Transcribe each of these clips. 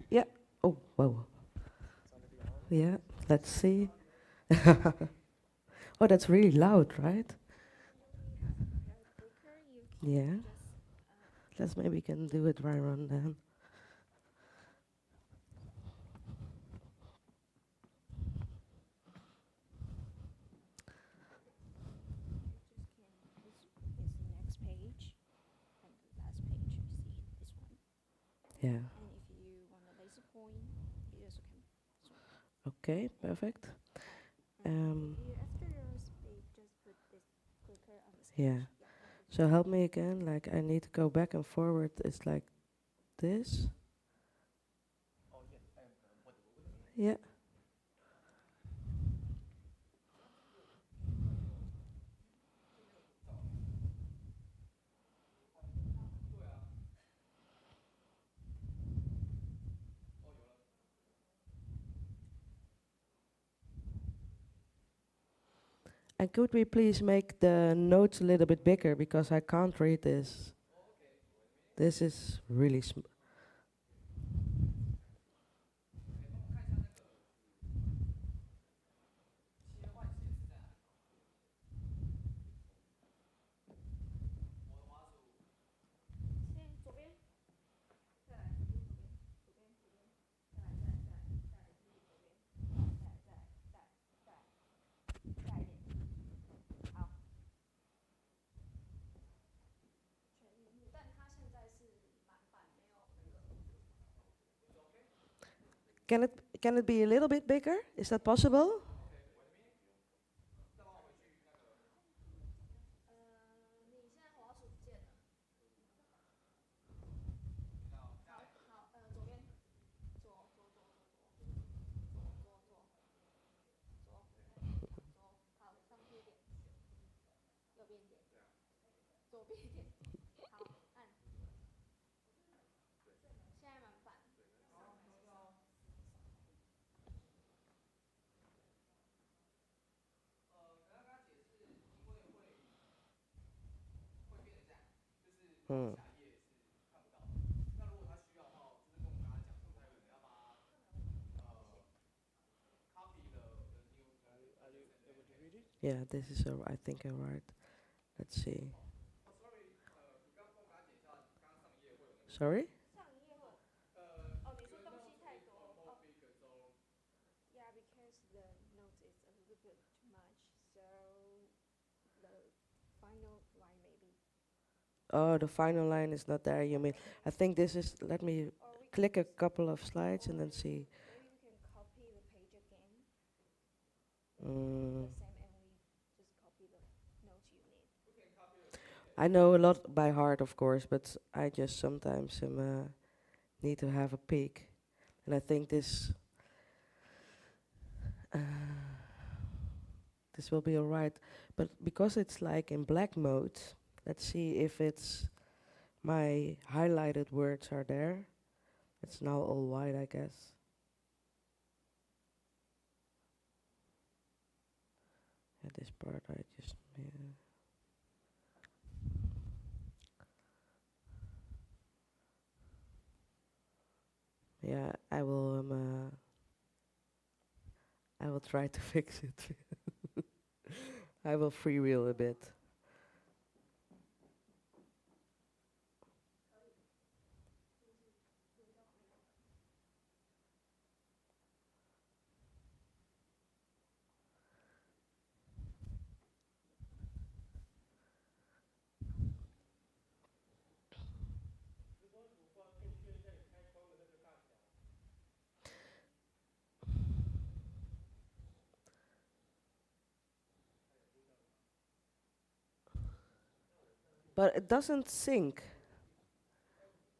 Yeah. Oh, whoa. Yeah, let's see. Oh, that's really loud, right? Yeah. Let's maybe can do it right on then. Yeah. Okay, perfect. Um, yeah. So help me again. Like I need to go back and forward. It's like this. Yeah. And could we please make the notes a little bit bigger because I can't read this. This is really Can it be a little bit bigger? Is that possible? Hmm. Yeah, this is I think I'm right. Let's see. Sorry? Oh, the final line is not there. You mean? I think this is. Let me click a couple of slides and then see. Mm, I know a lot by heart, of course, but I just sometimes need to have a peek, and I think uh, this will be alright. But because it's like in black mode, let's see if it's my highlighted words are there. It's now all white, I guess. Yeah, this part I just yeah. I will try to fix it. I will freewheel a bit. But it doesn't sync.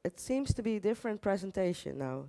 It seems to be a different presentation now.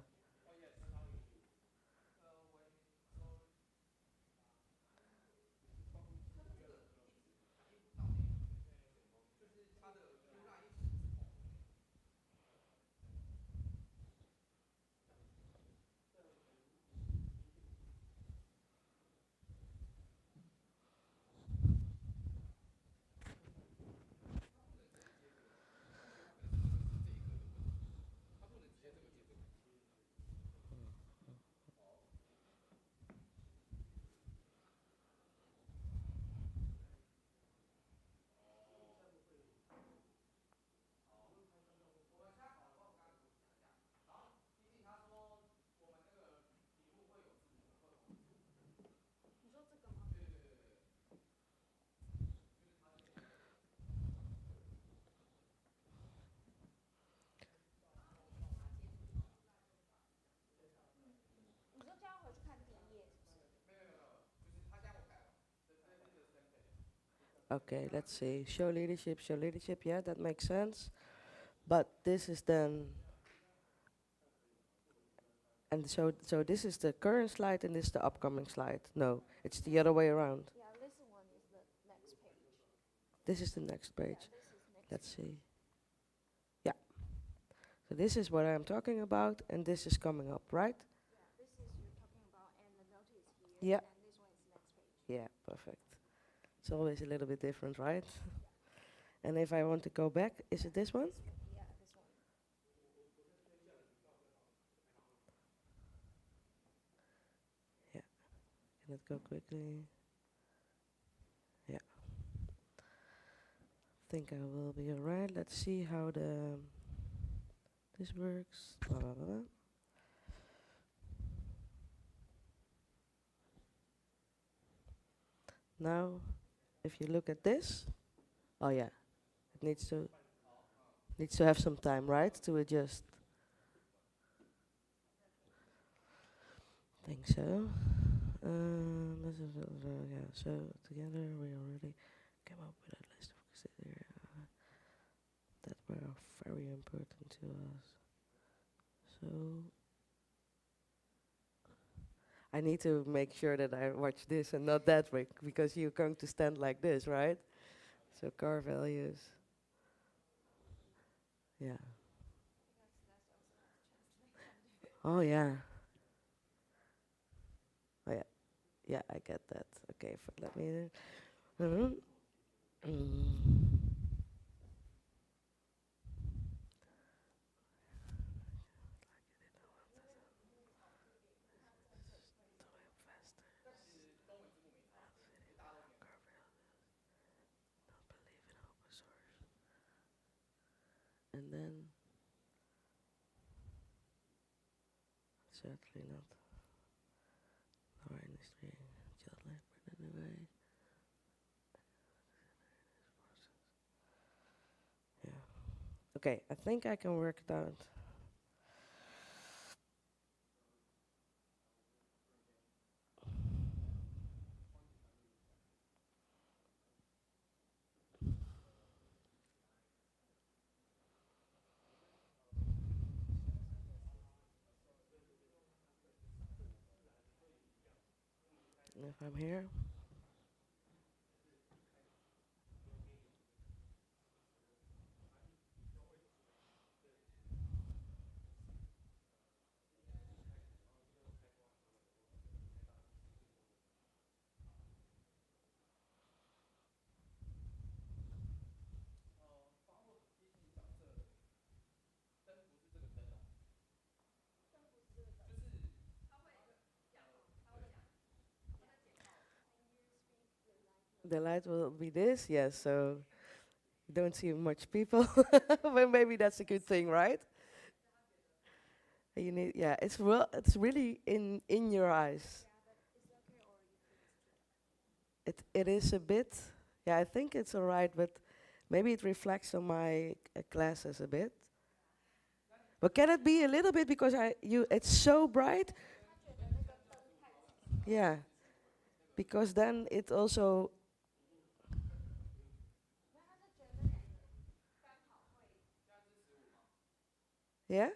Okay, let's see. Show leadership, show leadership. Yeah, that makes sense. But this is then, and so this is the current slide and this is the upcoming slide. No, it's the other way around. This is the next page. Let's see. Yeah. So this is what I'm talking about, and this is coming up, right? Yeah. Yeah, perfect. It's always a little bit different, right? And if I want to go back, is it this one? Yeah. Can it go quickly? Yeah. Think I will be alright. Let's see how the this works. Blah, blah, blah. Now, if you look at this, oh yeah, it needs to have some time, right, to adjust. Think so. Yeah. So together we already came up with a list of criteria that were very important to us. So I need to make sure that I watch this and not that way because you're going to stand like this, right? So core values. Yeah. Oh yeah. Oh yeah. Yeah, I get that. Okay, let me. Mhm. Mm. And then certainly not our industry. Child labor anyway. Yeah. Okay, I think I can work it out. If I'm here. The light will be this, yes. So you don't see much people, but maybe that's a good thing, right? You need, yeah. It's really in your eyes. It is a bit. Yeah, I think it's alright, but maybe it reflects on my glasses a bit. But can it be a little bit because it's so bright? Yeah, because then it also, yeah,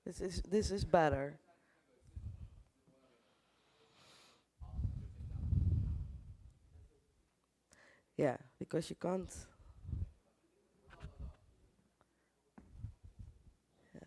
this is better. Yeah, because you can't. Yeah.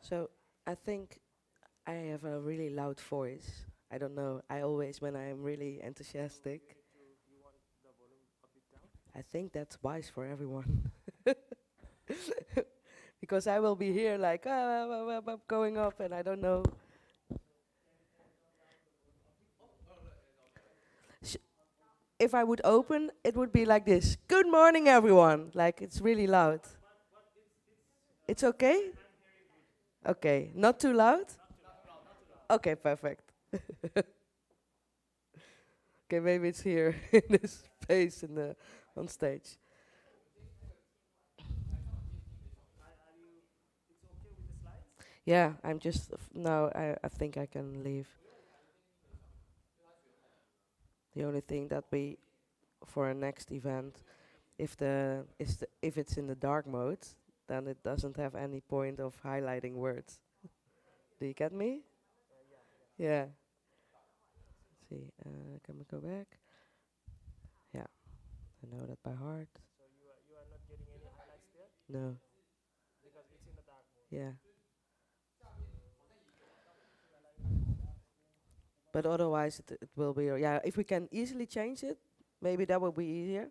So I think I have a really loud voice. I don't know. I always, when I'm really enthusiastic, I think that's wise for everyone. Because I will be here like going up, and I don't know. Sh- if I would open, it would be like this. Good morning, everyone. Like it's really loud. It's okay? Okay. Not too loud? Okay, perfect. Okay, maybe it's here in this space in the on stage. Yeah, I'm just now. I think I can leave. The only thing that we for a next event, if it's in the dark mode, then it doesn't have any point of highlighting words. Do you get me? Yeah. Let's see, can we go back? Yeah, I know that by heart. No. Yeah. But otherwise, it will be. Yeah, if we can easily change it, maybe that will be easier.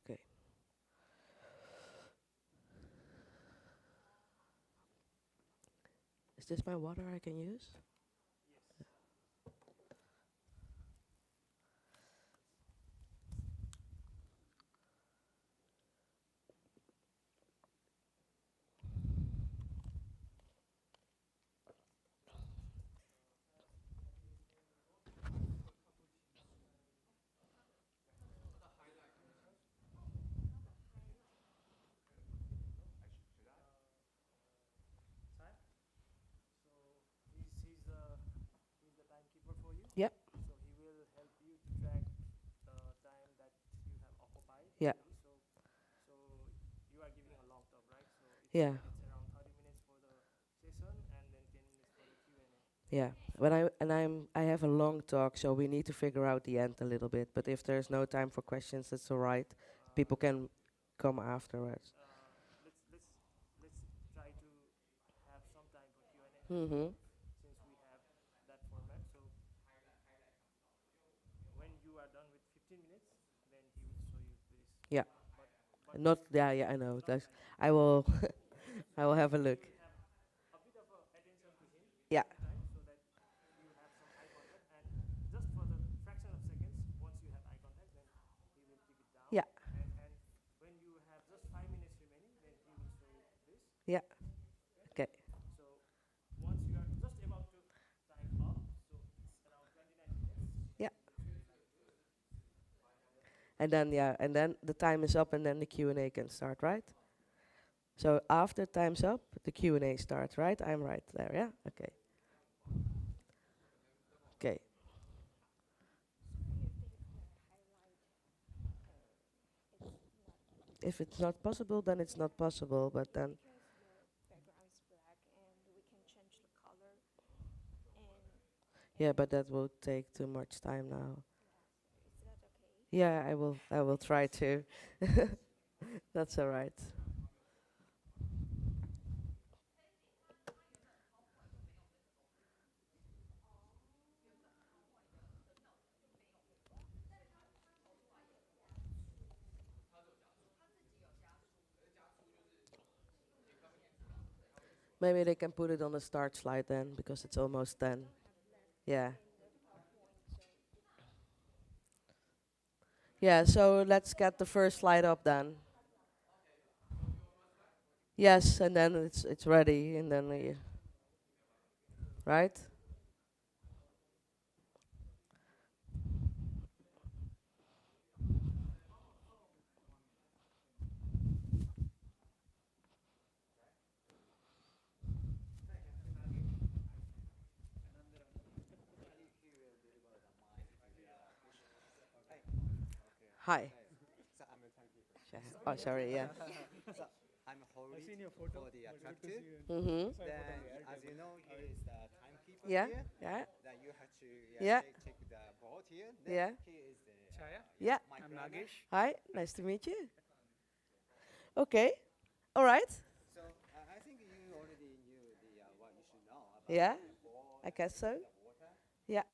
Okay. Is this my water I can use? Yep. Yeah. Yeah. Yeah. I have a long talk, so we need to figure out the end a little bit. But if there's no time for questions, that's all right. People can come afterwards. Mm-hmm. Yeah. Not yeah, yeah, I know. That's I will I will have a look. Yeah. Yeah. Yeah. Okay. Yeah. And then yeah, and then the time is up and then the Q&A can start, right? So after time's up, the Q&A starts, right? I'm right there, yeah? Okay. Okay. If it's not possible, then it's not possible, but then yeah, but that will take too much time now. Yeah, I will try to. That's all right. Maybe they can put it on the start slide then because it's almost 10. Yeah. Yeah, so let's get the first slide up then. Yes, and then it's ready, and then right? Hi. Sure. Oh, sorry. Yeah. I'm Holly for the attractive. Mhm. Then, as you know, here is the timekeeper Yeah. here. Yeah. Then you have to Yeah. check the board here. Then Yeah. here is the Yeah. my Nagesh. Hi. Nice to meet you. Okay. All right. So I think you already knew the what you should know about Yeah. the board I guess so. the water. Yeah.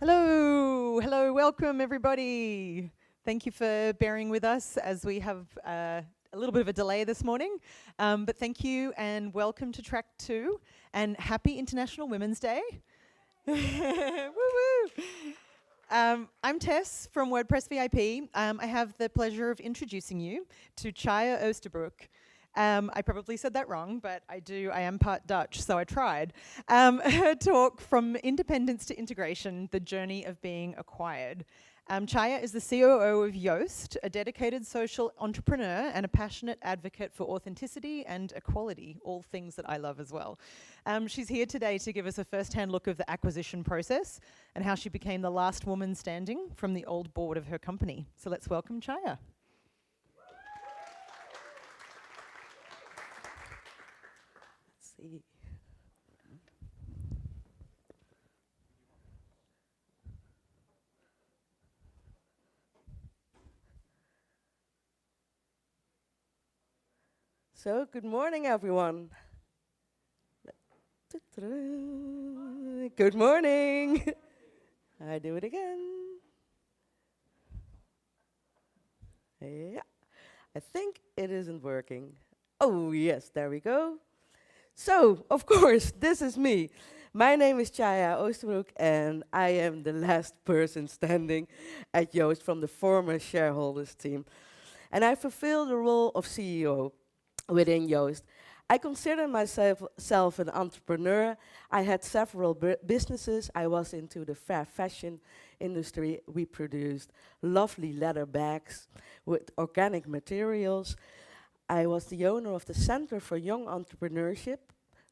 Hello, welcome everybody. Thank you for bearing with us as we have a little bit of a delay this morning. But thank you and welcome to track 2 and happy International Women's Day. Woo-woo. I'm Tess from WordPress VIP. I have the pleasure of introducing you to Chaya Oosterbroek. I probably said that wrong, but I am part Dutch, so I tried. Her talk, From Independence to Integration, The Journey of Being Acquired. Chaya is the COO of Yoast, a dedicated social entrepreneur and a passionate advocate for authenticity and equality, all things that I love as well. She's here today to give us a first-hand look of the acquisition process and how she became the last woman standing from the old board of her company. So let's welcome Chaya. See. So, good morning, everyone. Good morning. I do it again. Yeah, I think it isn't working. Oh, yes, there we go. So, of course, this is me. My name is Chaya Oosterbroek, and I am the last person standing at Yoast from the former shareholders team. And I fulfill the role of CEO within Yoast. I consider myself an entrepreneur. I had several businesses. I was into the fashion industry. We produced lovely leather bags with organic materials. I was the owner of the Center for Young Entrepreneurship,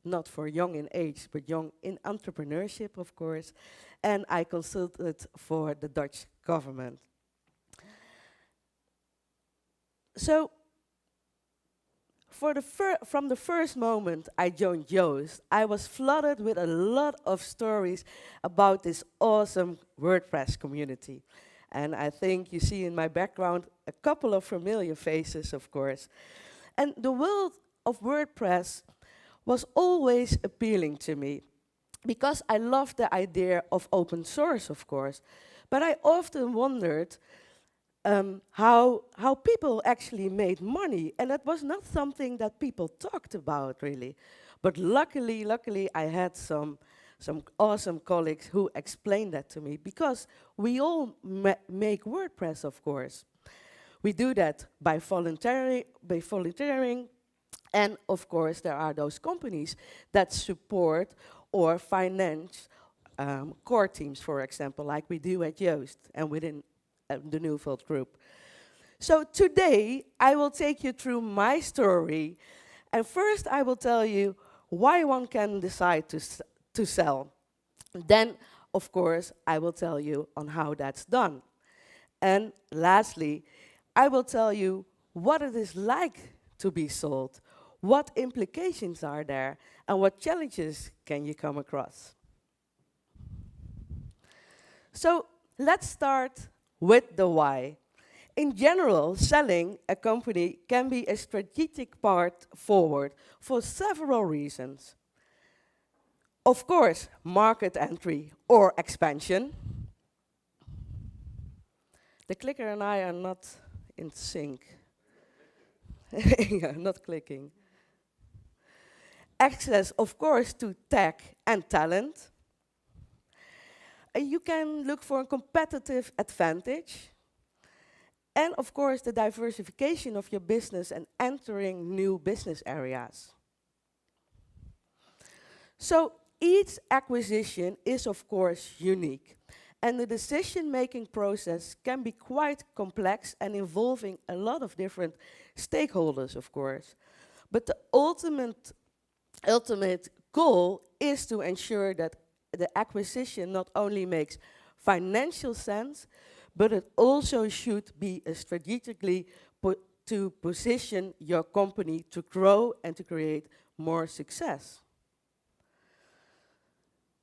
not for young in age, but young in entrepreneurship, of course. And I consulted for the Dutch government. So, from the first moment I joined Yoast, I was flooded with a lot of stories about this awesome WordPress community. And I think you see in my background a couple of familiar faces, of course. And the world of WordPress was always appealing to me because I loved the idea of open source, of course. But I often wondered how people actually made money, and that was not something that people talked about really. But luckily, I had some awesome colleagues who explained that to me, because we all make WordPress, of course. We do that by volunteering, and of course there are those companies that support or finance core teams, for example, like we do at Yoast and within the Newfield Group. So today I will take you through my story, and first I will tell you why one can decide to sell. Then, of course, I will tell you on how that's done. And lastly, I will tell you what it is like to be sold, what implications are there, and what challenges can you come across. So let's start with the why. In general, selling a company can be a strategic path forward for several reasons. Of course, market entry or expansion. The clicker and I are not in sync. Yeah, not clicking. Access, of course, to tech and talent. You can look for a competitive advantage. And of course, the diversification of your business and entering new business areas. So each acquisition is, of course, unique. And the decision-making process can be quite complex and involving a lot of different stakeholders, of course. But the ultimate goal is to ensure that the acquisition not only makes financial sense, but it also should be strategically to position your company to grow and to create more success.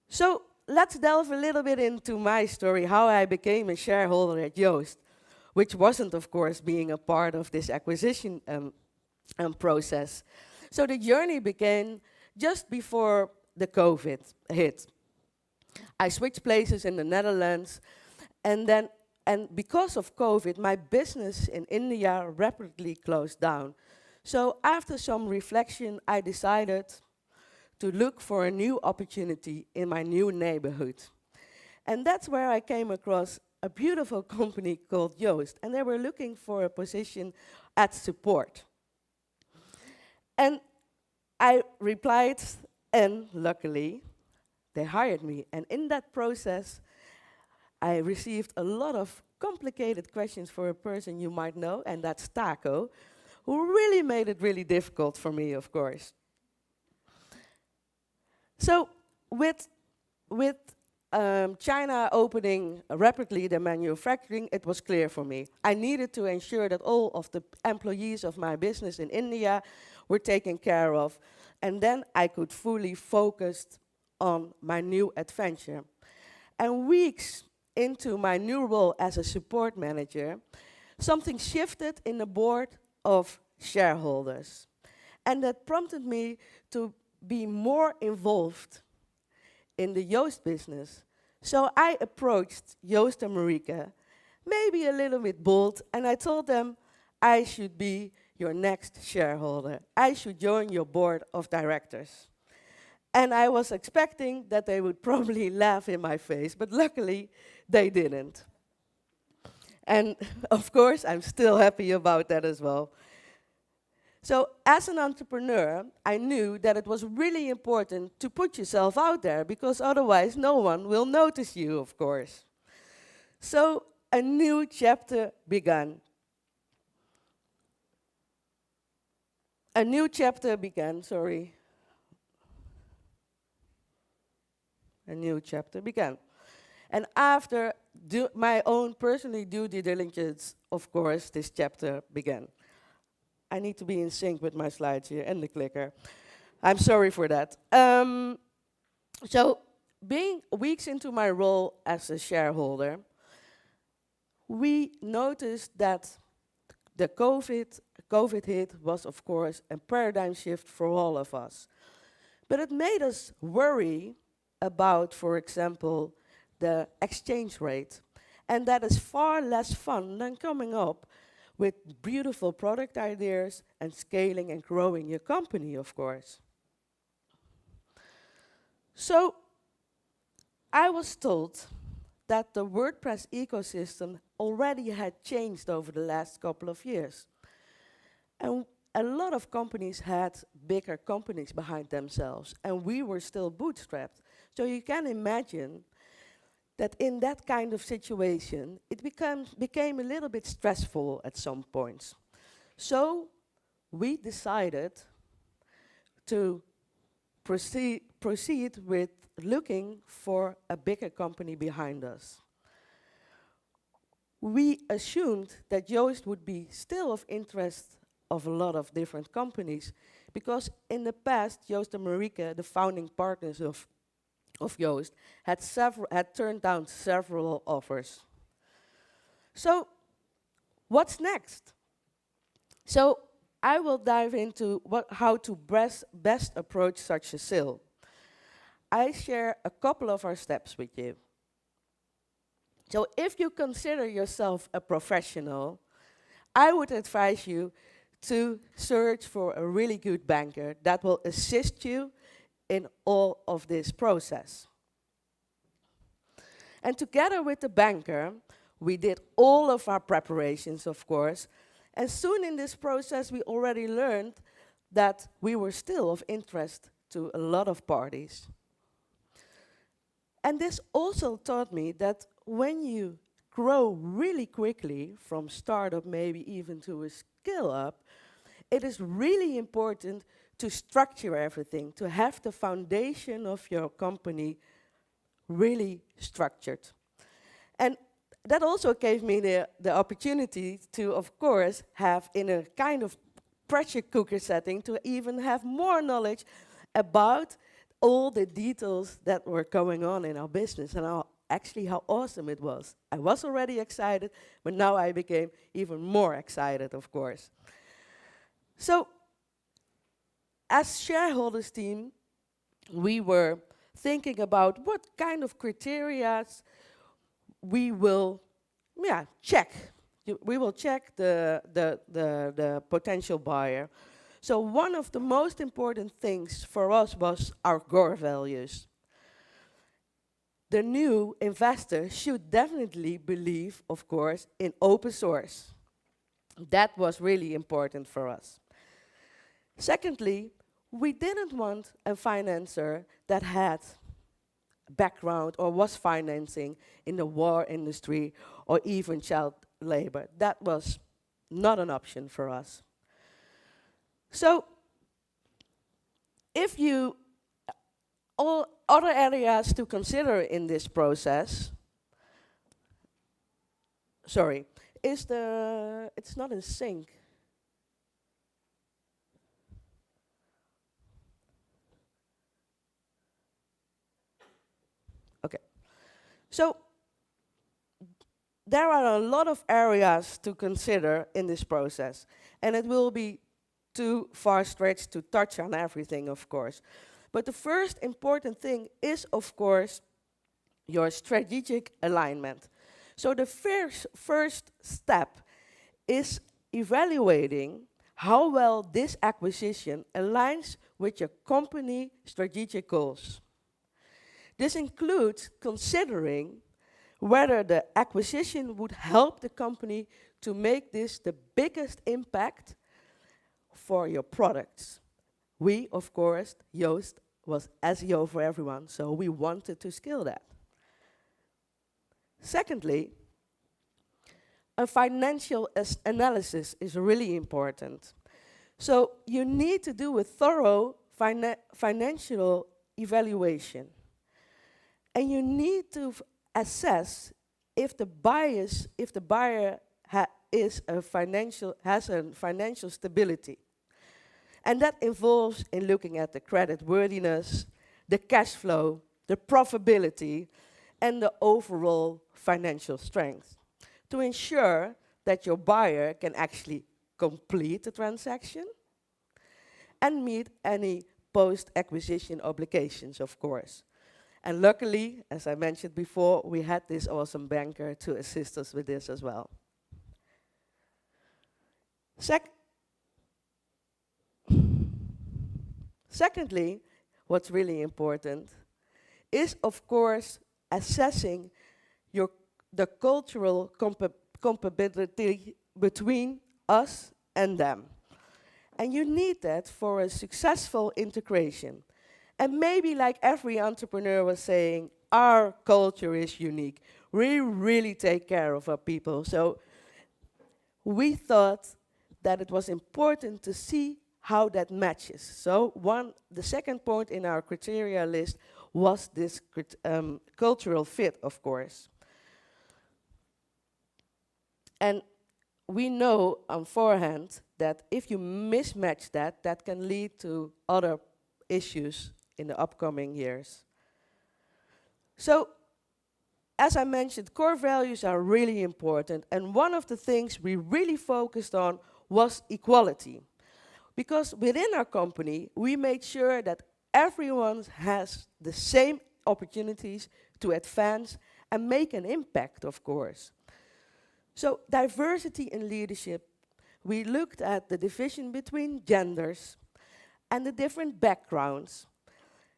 So let's delve a little bit into my story, how I became a shareholder at Yoast, which wasn't, of course, being a part of this acquisition process. So the journey began just before the COVID hit. I switched places in the Netherlands, and because of COVID, my business in India rapidly closed down. So after some reflection, I decided to look for a new opportunity in my new neighborhood. And that's where I came across a beautiful company called Joost, and they were looking for a position at support. And I replied, and luckily, they hired me. And in that process, I received a lot of complicated questions for a person you might know, and that's Taco, who really made it really difficult for me, of course. So with China opening rapidly the manufacturing, it was clear for me. I needed to ensure that all of the employees of my business in India were taken care of, and then I could fully focus on my new adventure. And weeks into my new role as a support manager, something shifted in the board of shareholders. And that prompted me to be more involved in the Joost business. So I approached Joost and Marika, maybe a little bit bold, and I told them I should be your next shareholder. I should join your board of directors. And I was expecting that they would probably laugh in my face, but luckily they didn't. And of course, I'm still happy about that as well. So as an entrepreneur, I knew that it was really important to put yourself out there, because otherwise no one will notice you, of course. So a new chapter began. A new chapter began, sorry. A new chapter began. And after my own personally due diligence, of course, this chapter began. I need to be in sync with my slides here and the clicker. I'm sorry for that. So being weeks into my role as a shareholder, we noticed that the COVID hit was, of course, a paradigm shift for all of us. But it made us worry about, for example, the exchange rate. And that is far less fun than coming up with beautiful product ideas and scaling and growing your company, of course. So I was told that the WordPress ecosystem already had changed over the last couple of years. And a lot of companies had bigger companies behind themselves, and we were still bootstrapped. So you can imagine that in that kind of situation, it became a little bit stressful at some points. So we decided to proceed with looking for a bigger company behind us. We assumed that Joost would be still of interest of a lot of different companies, because in the past, Joost and Marika, the founding partners of Joost, had turned down several offers. So, what's next? So, I will dive into how to best approach such a sale. I share a couple of our steps with you. So, if you consider yourself a professional, I would advise you to search for a really good banker that will assist you in all of this process. And together with the banker, we did all of our preparations, of course, and soon in this process we already learned that we were still of interest to a lot of parties. And this also taught me that when you grow really quickly, from startup maybe even to a scale up, it is really important to structure everything, to have the foundation of your company really structured. And that also gave me the opportunity to, of course, have in a kind of pressure cooker setting to even have more knowledge about all the details that were going on in our business and how awesome it was. I was already excited, but now I became even more excited, of course. So, as shareholders team, we were thinking about what kind of criteria we will, check. We will check the potential buyer. So one of the most important things for us was our core values. The new investor should definitely believe, of course, in open source. That was really important for us. Secondly, we didn't want a financer that had background or was financing in the war industry or even child labor. That was not an option for us. So, if you, all other areas to consider in this process, sorry, it's not in sync. Okay. So, there are a lot of areas to consider in this process, and it will be too far-stretched to touch on everything, of course. But the first important thing is, of course, your strategic alignment. So the first step is evaluating how well this acquisition aligns with your company strategic goals. This includes considering whether the acquisition would help the company to make this the biggest impact for your products. We, of course, Joost was SEO for everyone, so we wanted to scale that. Secondly, a financial analysis is really important. So you need to do a thorough financial evaluation. And you need to assess if the buyer has a financial stability. And that involves in looking at the credit worthiness, the cash flow, the profitability, and the overall financial strength to ensure that your buyer can actually complete the transaction and meet any post-acquisition obligations, of course. And luckily, as I mentioned before, we had this awesome banker to assist us with this as well. Secondly, what's really important is, of course, assessing the cultural compatibility between us and them. And you need that for a successful integration. And maybe like every entrepreneur was saying, our culture is unique. We really take care of our people. So we thought that it was important to see how that matches. So the second point in our criteria list was this cultural fit, of course. And we know on forehand that if you mismatch that, that can lead to other issues in the upcoming years. So, as I mentioned, core values are really important, and one of the things we really focused on was equality. Because within our company, we made sure that everyone has the same opportunities to advance and make an impact, of course. So, diversity in leadership, we looked at the division between genders and the different backgrounds,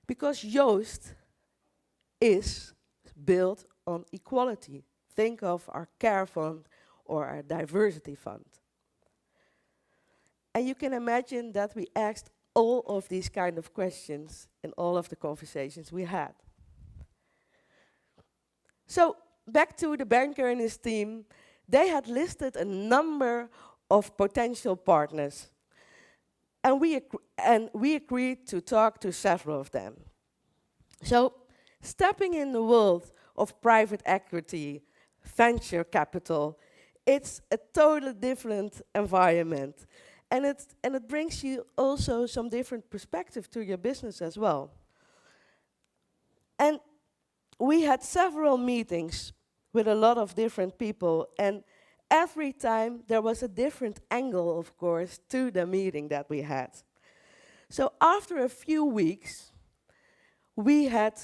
because Joost is built on equality. Think of our care fund or our diversity fund. And you can imagine that we asked all of these kind of questions in all of the conversations we had. So back to the banker and his team, they had listed a number of potential partners. And we agreed to talk to several of them. So stepping in the world of private equity, venture capital, it's a totally different environment. And it brings you also some different perspective to your business as well. And we had several meetings with a lot of different people, and every time there was a different angle, of course, to the meeting that we had. So after a few weeks, we had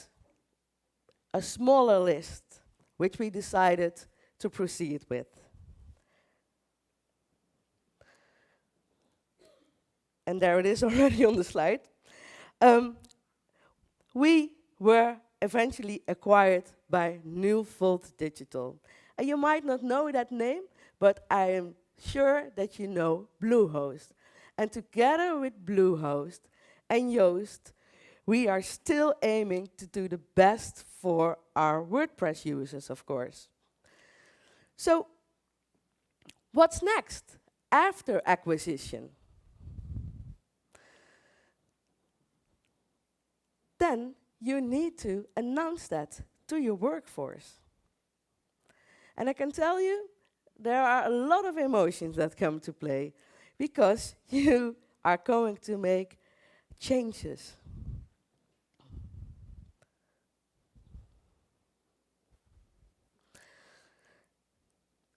a smaller list, which we decided to proceed with. And there it is already on the slide. We were eventually acquired by Newfold Digital. And you might not know that name, but I am sure that you know Bluehost. And together with Bluehost and Yoast, we are still aiming to do the best for our WordPress users, of course. So, what's next after acquisition? Then you need to announce that to your workforce. And I can tell you, there are a lot of emotions that come to play because you are going to make changes.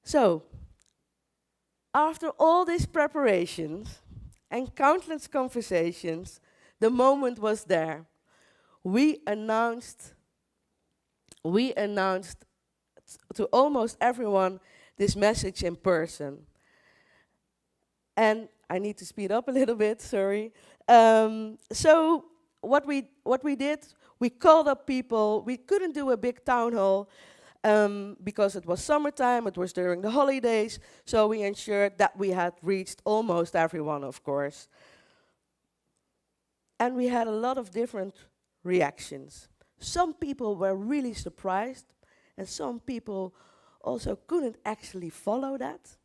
So, after all these preparations and countless conversations, the moment was there. We announced to almost everyone this message in person. And I need to speed up a little bit, sorry. So what we did, we called up people. We couldn't do a big town hall because it was summertime, it was during the holidays, so we ensured that we had reached almost everyone, of course. And we had a lot of different reactions. Some people were really surprised, and some people also couldn't actually follow that.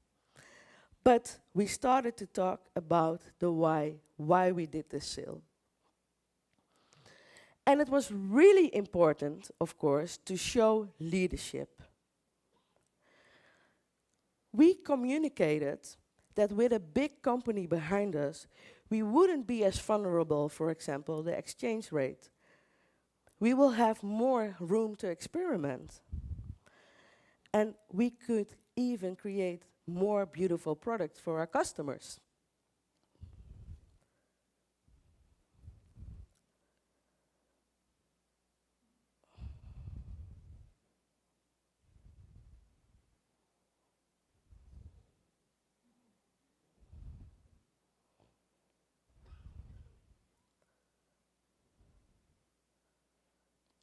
But we started to talk about the why we did this sale. And it was really important, of course, to show leadership. We communicated that with a big company behind us, we wouldn't be as vulnerable, for example, the exchange rate. We will have more room to experiment. And we could even create more beautiful products for our customers.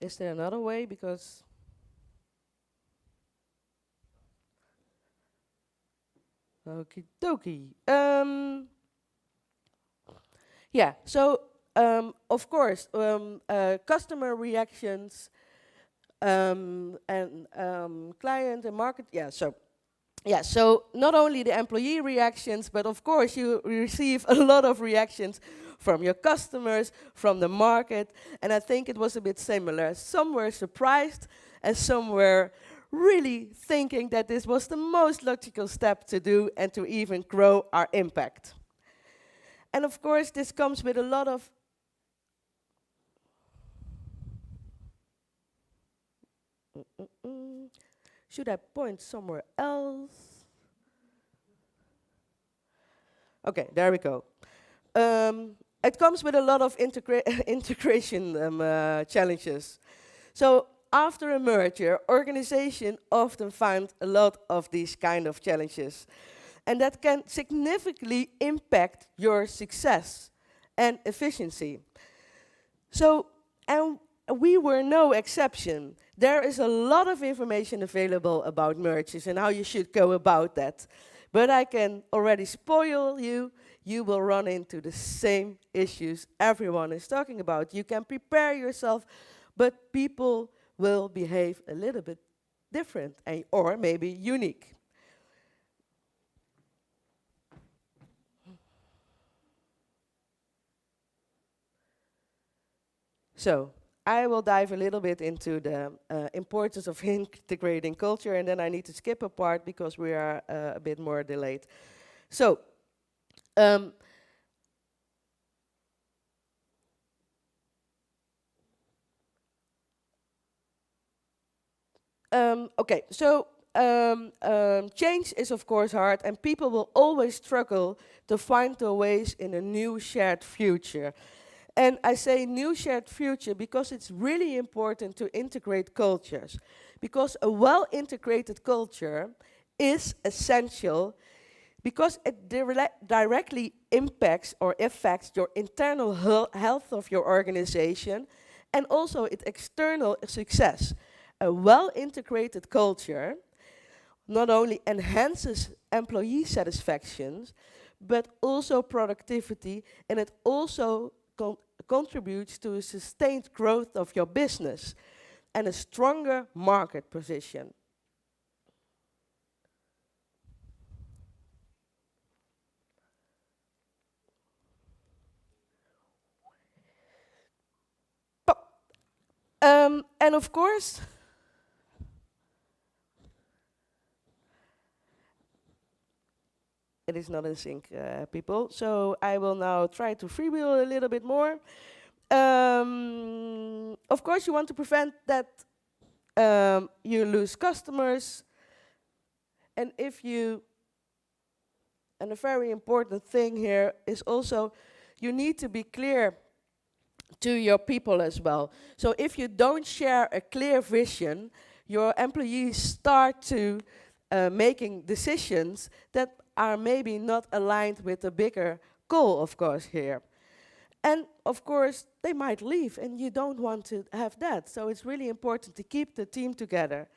Is there another way? Because okie dokie. Yeah, so of course, customer reactions and client and market. Yeah, so not only the employee reactions, but of course you receive a lot of reactions from your customers, from the market, and I think it was a bit similar. Some were surprised, and some were really thinking that this was the most logical step to do and to even grow our impact. And of course, this comes with a lot of should I point somewhere else? Okay, there we go. It comes with a lot of integration challenges. So after a merger, organizations often find a lot of these kind of challenges. And that can significantly impact your success and efficiency. So, and we were no exception. There is a lot of information available about mergers and how you should go about that. But I can already spoil you, you will run into the same issues everyone is talking about. You can prepare yourself, but people will behave a little bit different or maybe unique. So, I will dive a little bit into the importance of integrating culture, and then I need to skip a part because we are a bit more delayed. So, okay, so change is of course hard, and people will always struggle to find their ways in a new shared future. And I say new shared future because it's really important to integrate cultures. Because a well-integrated culture is essential because it directly impacts or affects your internal health of your organization and also its external success. A well-integrated culture not only enhances employee satisfaction, but also productivity, and it also contributes to a sustained growth of your business and a stronger market position. And of course, it is not in sync, people. So I will now try to freewheel a little bit more. Of course, you want to prevent that you lose customers. And and a very important thing here is also you need to be clear to your people as well. So if you don't share a clear vision, your employees start to making decisions that are maybe not aligned with the bigger goal, of course, here. And of course, they might leave, and you don't want to have that. So it's really important to keep the team together.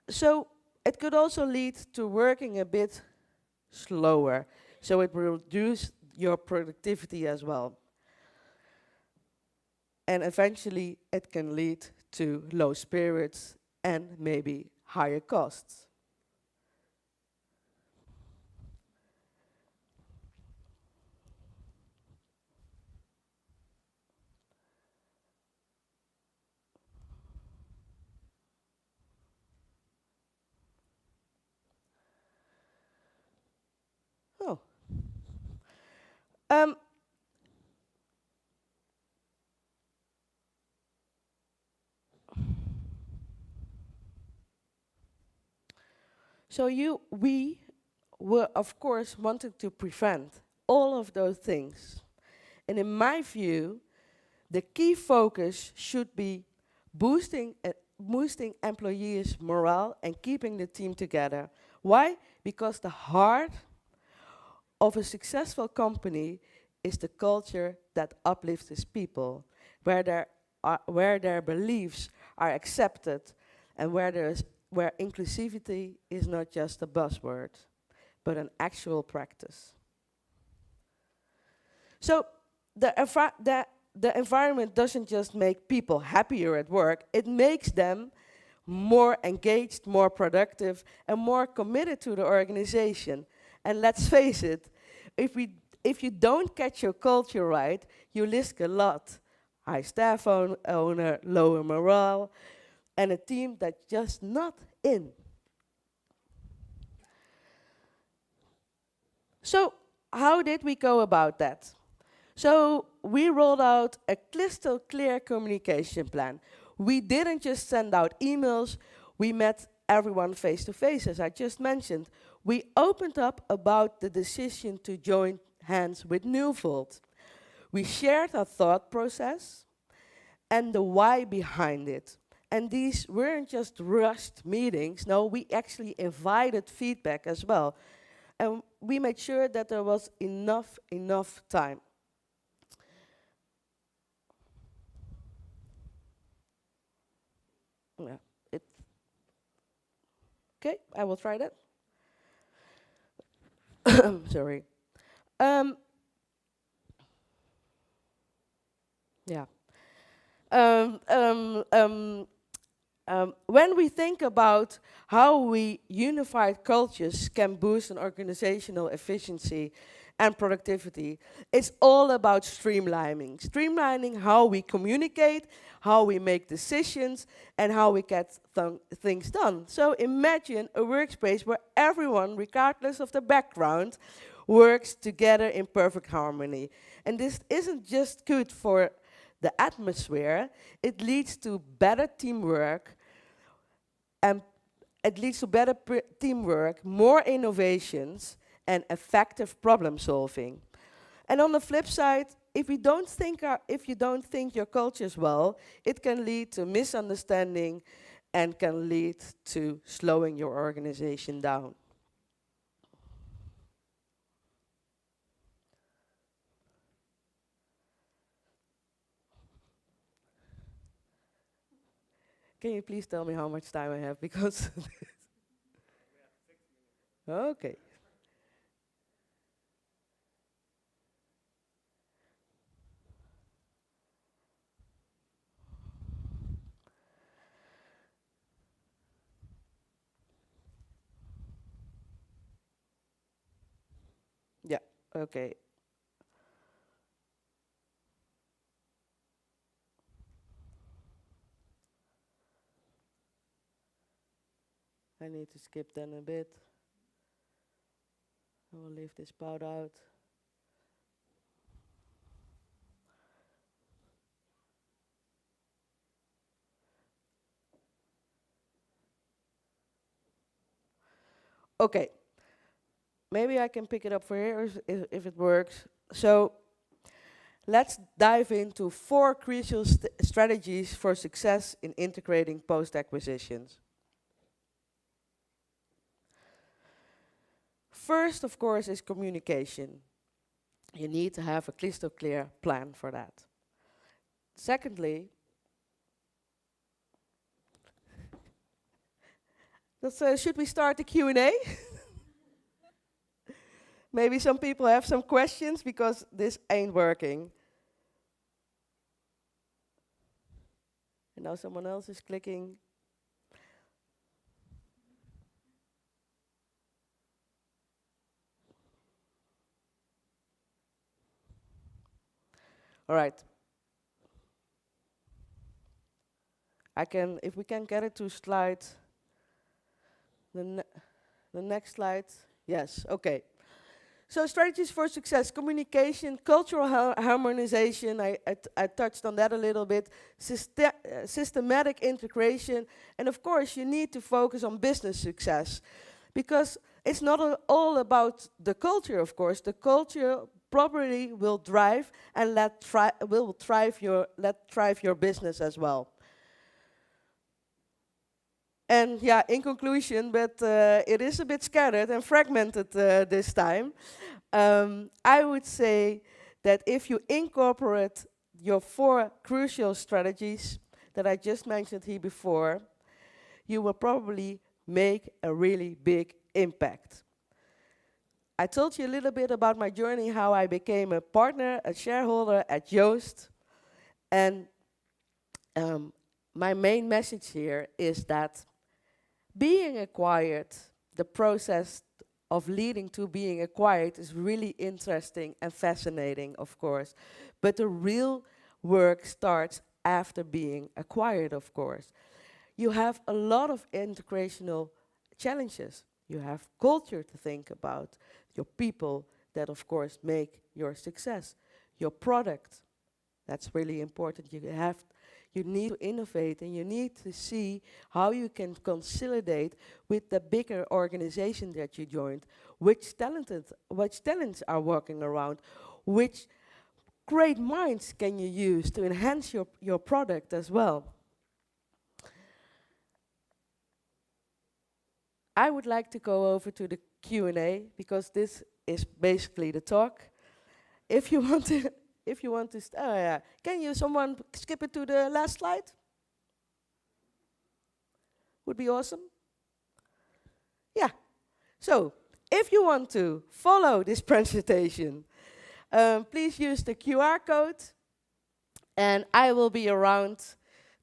So it could also lead to working a bit slower. So it will reduce your productivity as well. And eventually, it can lead to low spirits and maybe higher costs. Oh. Um, so we were, of course, wanting to prevent all of those things. And in my view, the key focus should be boosting employees' morale and keeping the team together. Why? Because the heart of a successful company is the culture that uplifts its people, where their beliefs are accepted, and where inclusivity is not just a buzzword, but an actual practice. So the environment doesn't just make people happier at work, it makes them more engaged, more productive, and more committed to the organization. And let's face it, if you don't catch your culture right, you risk a lot. High staff owner, lower morale, and a team that's just not in. So how did we go about that? So we rolled out a crystal clear communication plan. We didn't just send out emails, we met everyone face to face, as I just mentioned. We opened up about the decision to join hands with Newfold. We shared our thought process and the why behind it. And these weren't just rushed meetings, no, we actually invited feedback as well. And we made sure that there was enough time. Yeah, okay, I will try that. Sorry. Yeah. When we think about how unified cultures can boost an organizational efficiency and productivity, it's all about streamlining. Streamlining how we communicate, how we make decisions, and how we get things done. So imagine a workspace where everyone, regardless of their background, works together in perfect harmony. And this isn't just good for the atmosphere, it leads to better teamwork, and it leads to better teamwork, more innovations, and effective problem solving. And on the flip side, if you don't think your culture is well, it can lead to misunderstanding and can lead to slowing your organization down. Can you please tell me how much time I have? Because okay. Yeah, okay. I need to skip then a bit. I will leave this part out. Okay, maybe I can pick it up for here if it works. So let's dive into 4 crucial strategies for success in integrating post-acquisitions. First, of course, is communication. You need to have a crystal clear plan for that. Secondly, should we start the Q&A? Maybe some people have some questions because this ain't working. And now someone else is clicking. All right. If we can get it to slide, the next slide. Yes, okay. So strategies for success: communication, cultural harmonization, I touched on that a little bit, systematic integration, and of course you need to focus on business success. Because it's not all about the culture, of course. The culture probably will drive and let drive your business as well. And yeah, in conclusion, but it is a bit scattered and fragmented this time. I would say that if you incorporate your 4 crucial strategies that I just mentioned here before, you will probably make a really big impact. I told you a little bit about my journey, how I became a partner, a shareholder at Joost. And my main message here is that being acquired, the process of leading to being acquired is really interesting and fascinating, of course. But the real work starts after being acquired, of course. You have a lot of integrational challenges. You have culture to think about, your people that, of course, make your success, your product. That's really important. You need to innovate and you need to see how you can consolidate with the bigger organization that you joined, which talents are working around, which great minds can you use to enhance your product as well. I would like to go over to the Q&A because this is basically the talk. If you want to oh yeah, can someone skip it to the last slide? Would be awesome. Yeah. So, if you want to follow this presentation, please use the QR code, and I will be around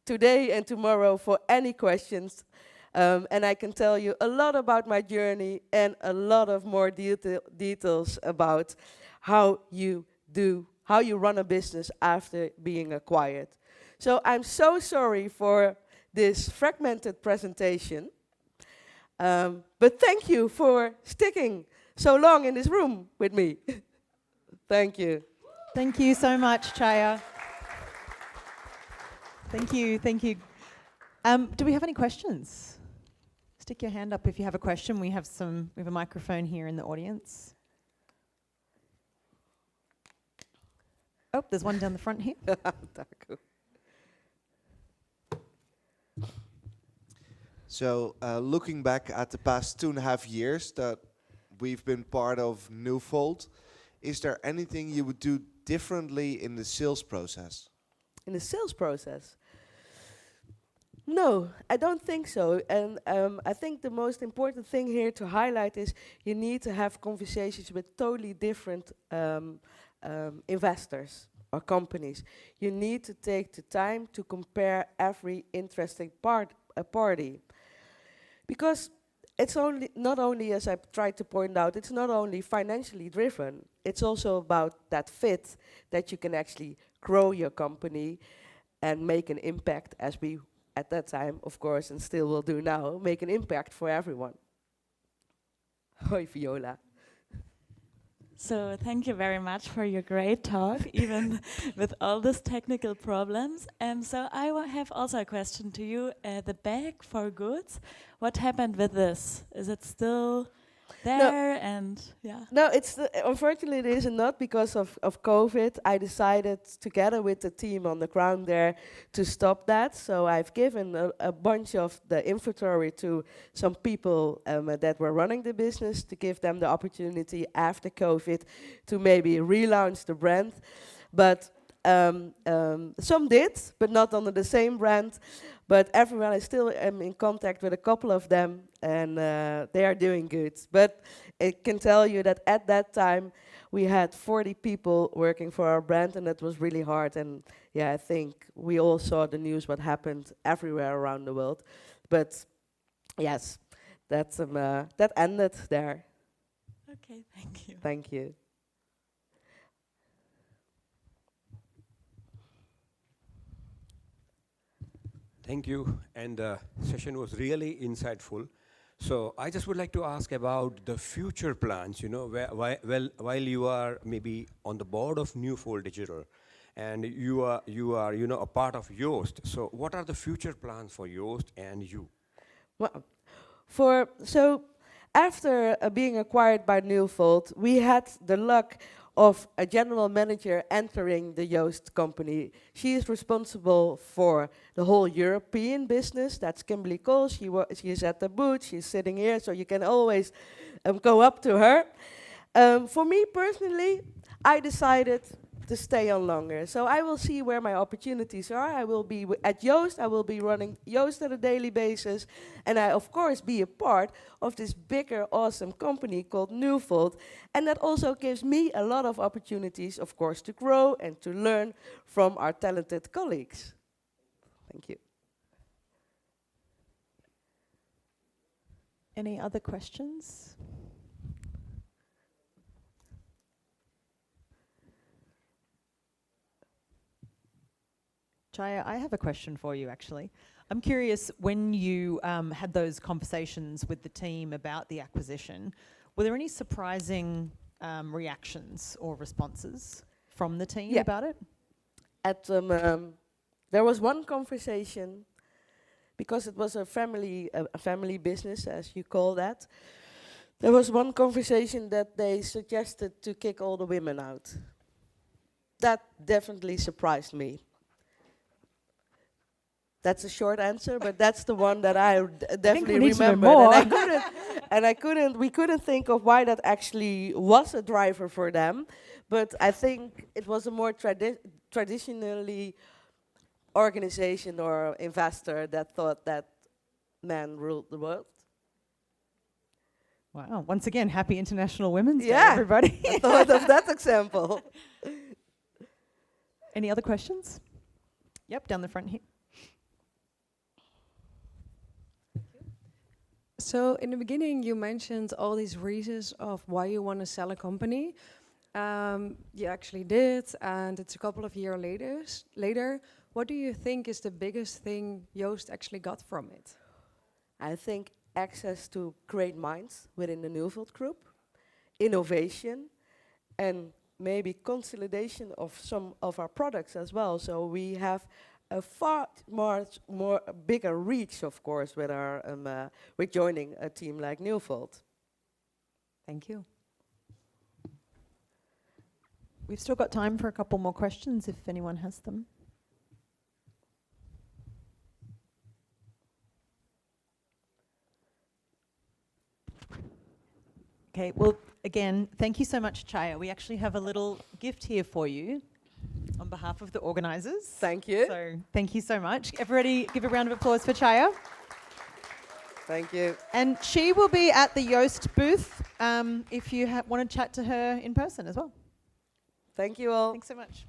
today and tomorrow for any questions. And I can tell you a lot about my journey and a lot of more details about how you run a business after being acquired. So I'm so sorry for this fragmented presentation. But thank you for sticking so long in this room with me. Thank you. Thank you so much, Chaya. Thank you, thank you. Do we have any questions? Stick your hand up if you have a question. We have a microphone here in the audience. Oh, there's one down the front here. Dank u. So, looking back at the past 2.5 years that we've been part of Newfold, is there anything you would do differently in the sales process? In the sales process? No, I don't think so. And I think the most important thing here to highlight is you need to have conversations with totally different investors or companies. You need to take the time to compare every interesting party. Because it's not only, as I tried to point out, it's not only financially driven, it's also about that fit, that you can actually grow your company and make an impact, as we at that time, of course, and still will do now, make an impact for everyone. Hoi, Viola. So thank you very much for your great talk, even with all these technical problems. So I have also a question to you. The bag for goods, what happened with this? Is it still there? And yeah. No, unfortunately it is not because of COVID. I decided together with the team on the ground there to stop that. So I've given a bunch of the inventory to some people that were running the business to give them the opportunity after COVID to maybe relaunch the brand. But some did, but not under the same brand. But everyone, I still am in contact with a couple of them, and they are doing good. But I can tell you that at that time, we had 40 people working for our brand, and it was really hard. And yeah, I think we all saw the news, what happened everywhere around the world. But yes, that ended there. Okay, thank you. Thank you. Thank you, and the session was really insightful. So I just would like to ask about the future plans, you know, while you are maybe on the board of Newfold Digital, and you are, you know, a part of Yoast. So what are the future plans for Yoast and you? Well, so after being acquired by Newfold, we had the luck of a general manager entering the Yoast company. She is responsible for the whole European business. That's Kimberly Cole. She is at the booth. She's sitting here, so you can always go up to her. For me personally, I decided to stay on longer. So I will see where my opportunities are. I will be at Yoast. I will be running Yoast on a daily basis. And I, of course, be a part of this bigger, awesome company called Newfold. And that also gives me a lot of opportunities, of course, to grow and to learn from our talented colleagues. Thank you. Any other questions? Chaya, I have a question for you, actually. I'm curious, when you had those conversations with the team about the acquisition, were there any surprising reactions or responses from the team about it? There was one conversation, because it was a family business, as you call that. There was one conversation that they suggested to kick all the women out. That definitely surprised me. That's a short answer, but that's the one that I definitely remembered. And we couldn't think of why that actually was a driver for them. But I think it was a more traditionally organization or investor that thought that men ruled the world. Wow, once again, happy International Women's Day, Yeah, everybody. I thought of that example. Any other questions? Yep, down the front here. So in the beginning, you mentioned all these reasons of why you want to sell a company. You actually did, and it's a couple of years later. What do you think is the biggest thing Yoast actually got from it? I think access to great minds within the Newfold Group, innovation, and maybe consolidation of some of our products as well. So we have a far more bigger reach, of course, with our with joining a team like Newfold. Thank you. We've still got time for a couple more questions if anyone has them. Okay, well, again, thank you so much, Chaya. We actually have a little gift here for you on behalf of the organisers. Thank you. So thank you so much. Everybody give a round of applause for Chaya. Thank you. And she will be at the Yoast booth if you want to chat to her in person as well. Thank you all. Thanks so much.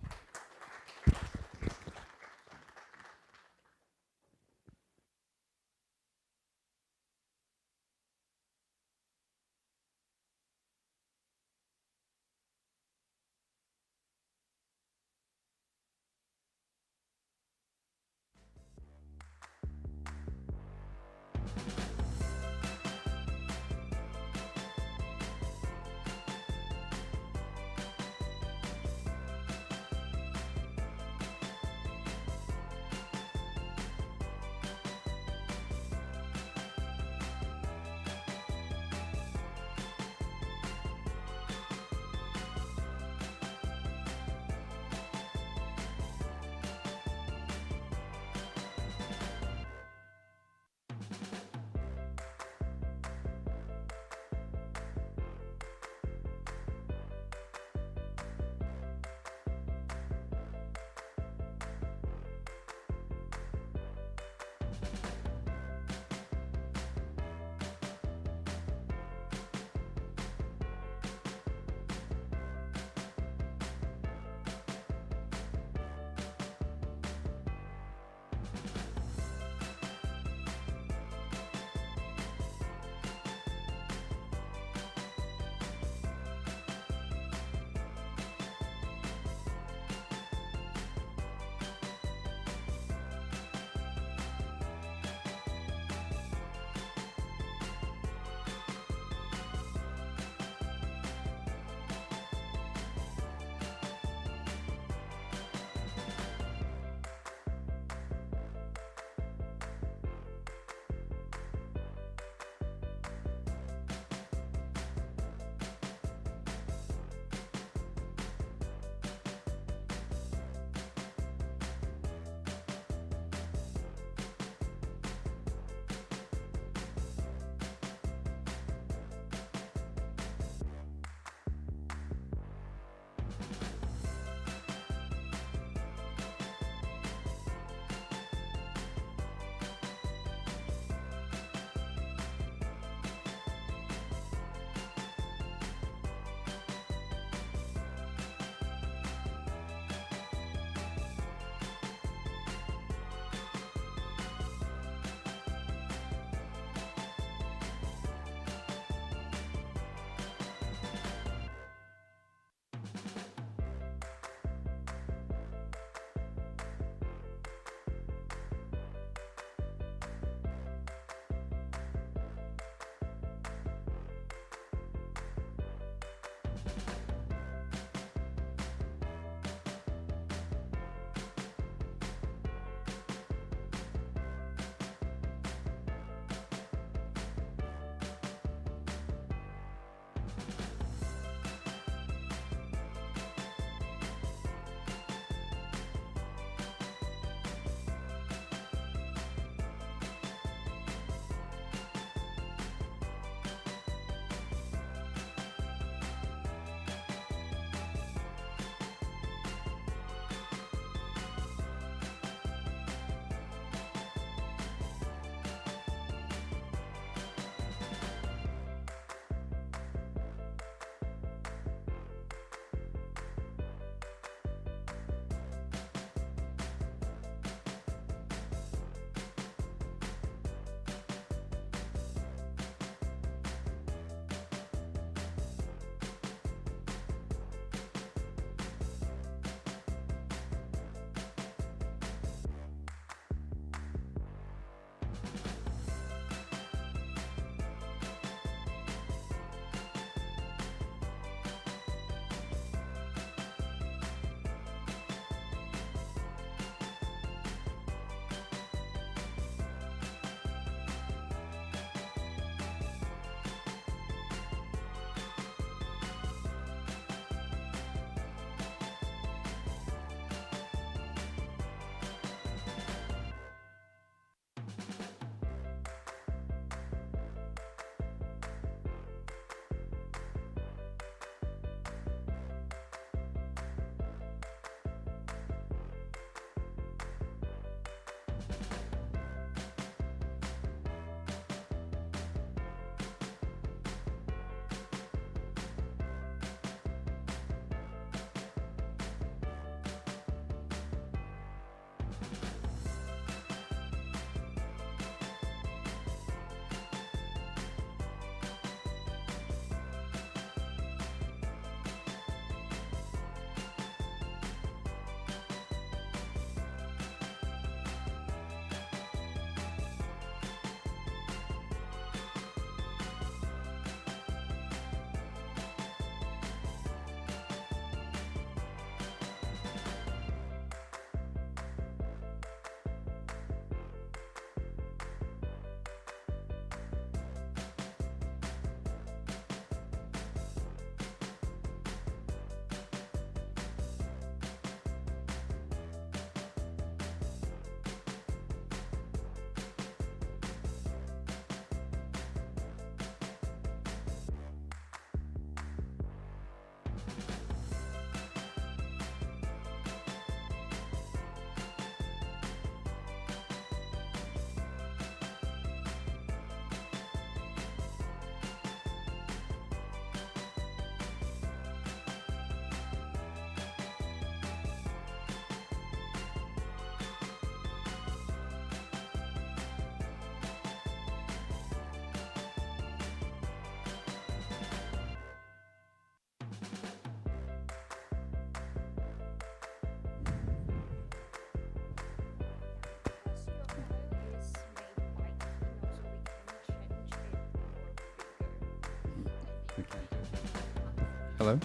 Hello?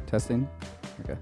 Testing? Okay.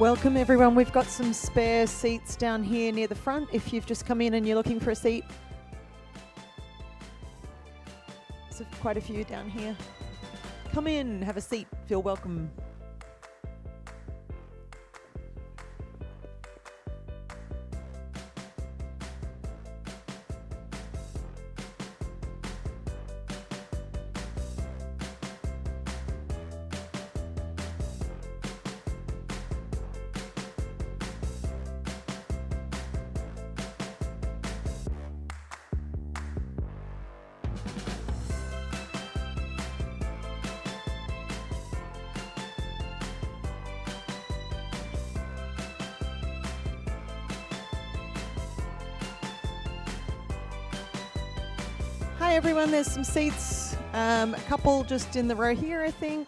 Welcome everyone. We've got some spare seats down here near the front if you've just come in and you're looking for a seat. So quite a few down here. Come in, have a seat, feel welcome. Hi everyone, there's some seats, a couple just in the row here I think.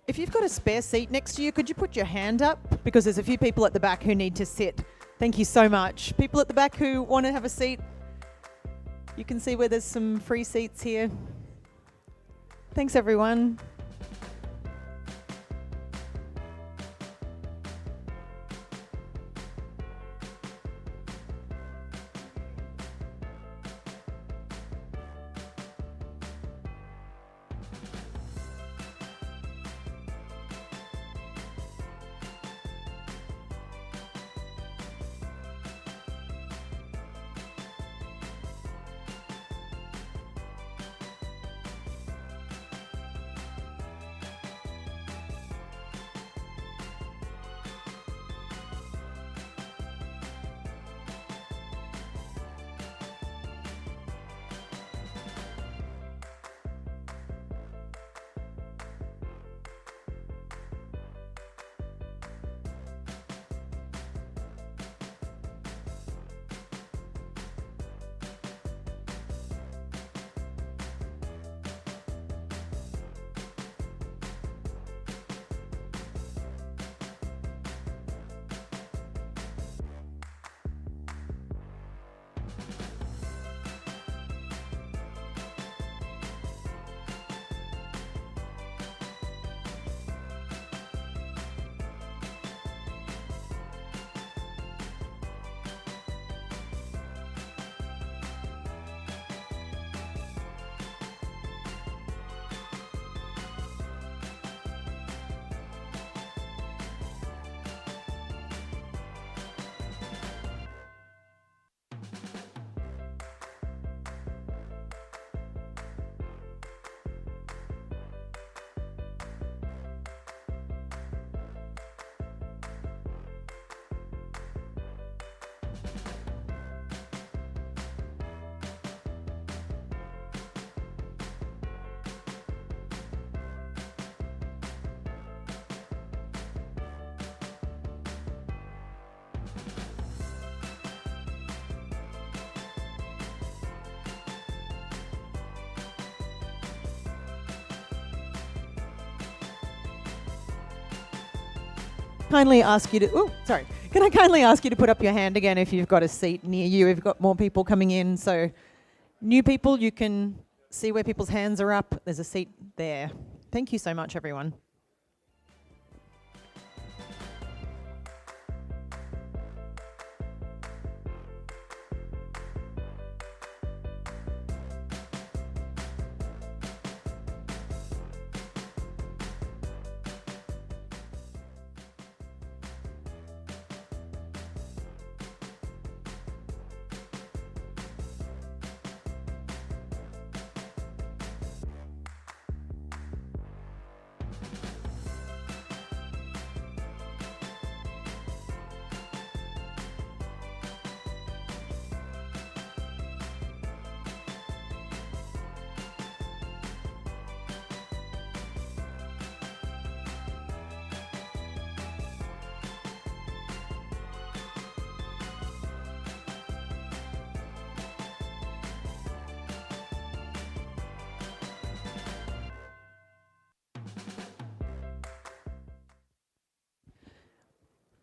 If you've got a spare seat next to you, could you put your hand up? Because there's a few people at the back who need to sit. Thank you so much. People at the back who want to have a seat, you can see where there's some free seats here. Thanks everyone. Kindly ask you to, can I kindly ask you to put up your hand again if you've got a seat near you? We've got more people coming in, so new people, you can see where people's hands are up. There's a seat there. Thank you so much, everyone.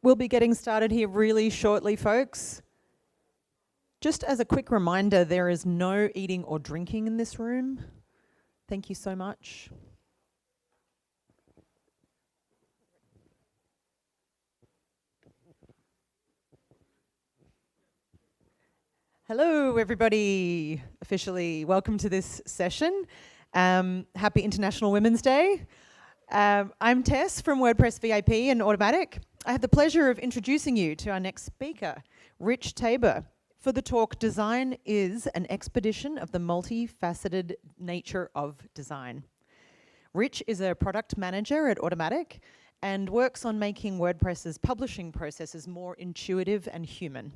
We'll be getting started here really shortly, folks. Just as a quick reminder, there is no eating or drinking in this room. Thank you so much. Hello, everybody. Officially, welcome to this session. Happy International Women's Day. I'm Tess from WordPress VIP and Automatic. I have the pleasure of introducing you to our next speaker, Rich Tabor, for the talk Design is an Expedition of the Multifaceted Nature of Design. Rich is a product manager at Automatic and works on making WordPress's publishing processes more intuitive and human.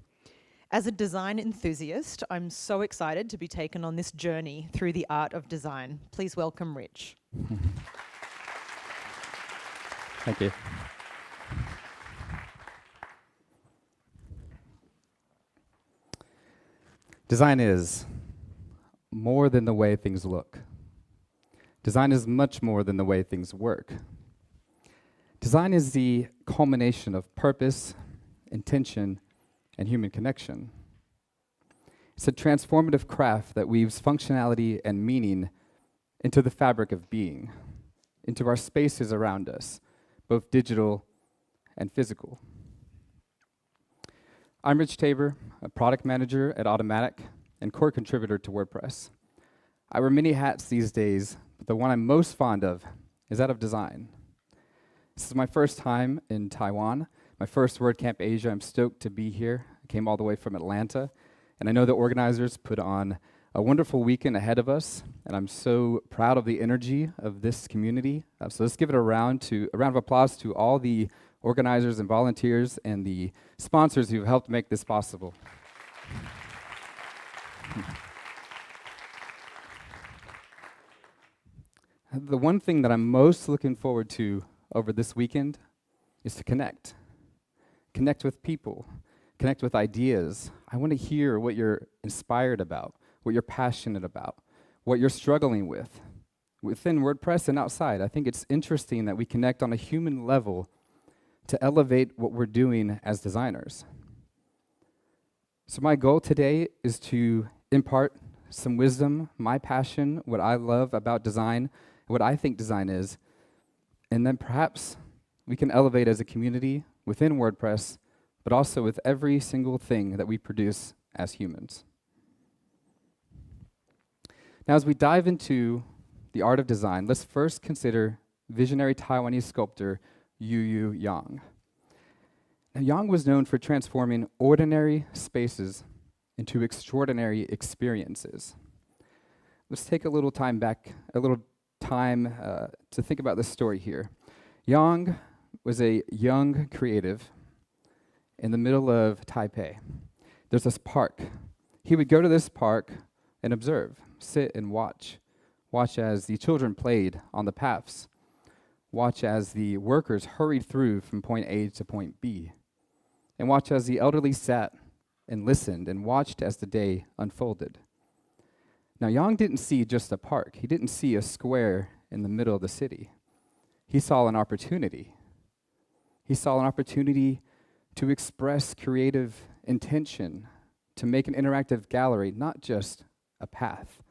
As a design enthusiast, I'm so excited to be taken on this journey through the art of design. Please welcome Rich. Thank you. Design is more than the way things look. Design is much more than the way things work. Design is the culmination of purpose, intention, and human connection. It's a transformative craft that weaves functionality and meaning into the fabric of being, into our spaces around us, both digital and physical. I'm Rich Tabor, a product manager at Automatic and core contributor to WordPress. I wear many hats these days, but the one I'm most fond of is that of design. This is my first time in Taiwan, my first WordCamp Asia. I'm stoked to be here. I came all the way from Atlanta, and I know the organizers put on a wonderful weekend ahead of us, and I'm so proud of the energy of this community. So let's give it a round of applause to all the organizers and volunteers and the sponsors who've helped make this possible. The one thing that I'm most looking forward to over this weekend is to connect. Connect with people, connect with ideas. I want to hear what you're inspired about, what you're passionate about, what you're struggling with within WordPress and outside. I think it's interesting that we connect on a human level to elevate what we're doing as designers. So my goal today is to impart some wisdom, my passion, what I love about design, what I think design is, and then perhaps we can elevate as a community within WordPress, but also with every single thing that we produce as humans. Now, as we dive into the art of design, let's first consider visionary Taiwanese sculptor Yu Yang. Now, Yang was known for transforming ordinary spaces into extraordinary experiences. Let's take a little time to think about this story here. Yang was a young creative in the middle of Taipei. There's this park. He would go to this park and observe, sit and watch as the children played on the paths, watch as the workers hurried through from point A to point B, and watch as the elderly sat and listened and watched as the day unfolded. Now, Yang didn't see just a park. He didn't see a square in the middle of the city. He saw an opportunity. He saw an opportunity to express creative intention, to make an interactive gallery, not just a path.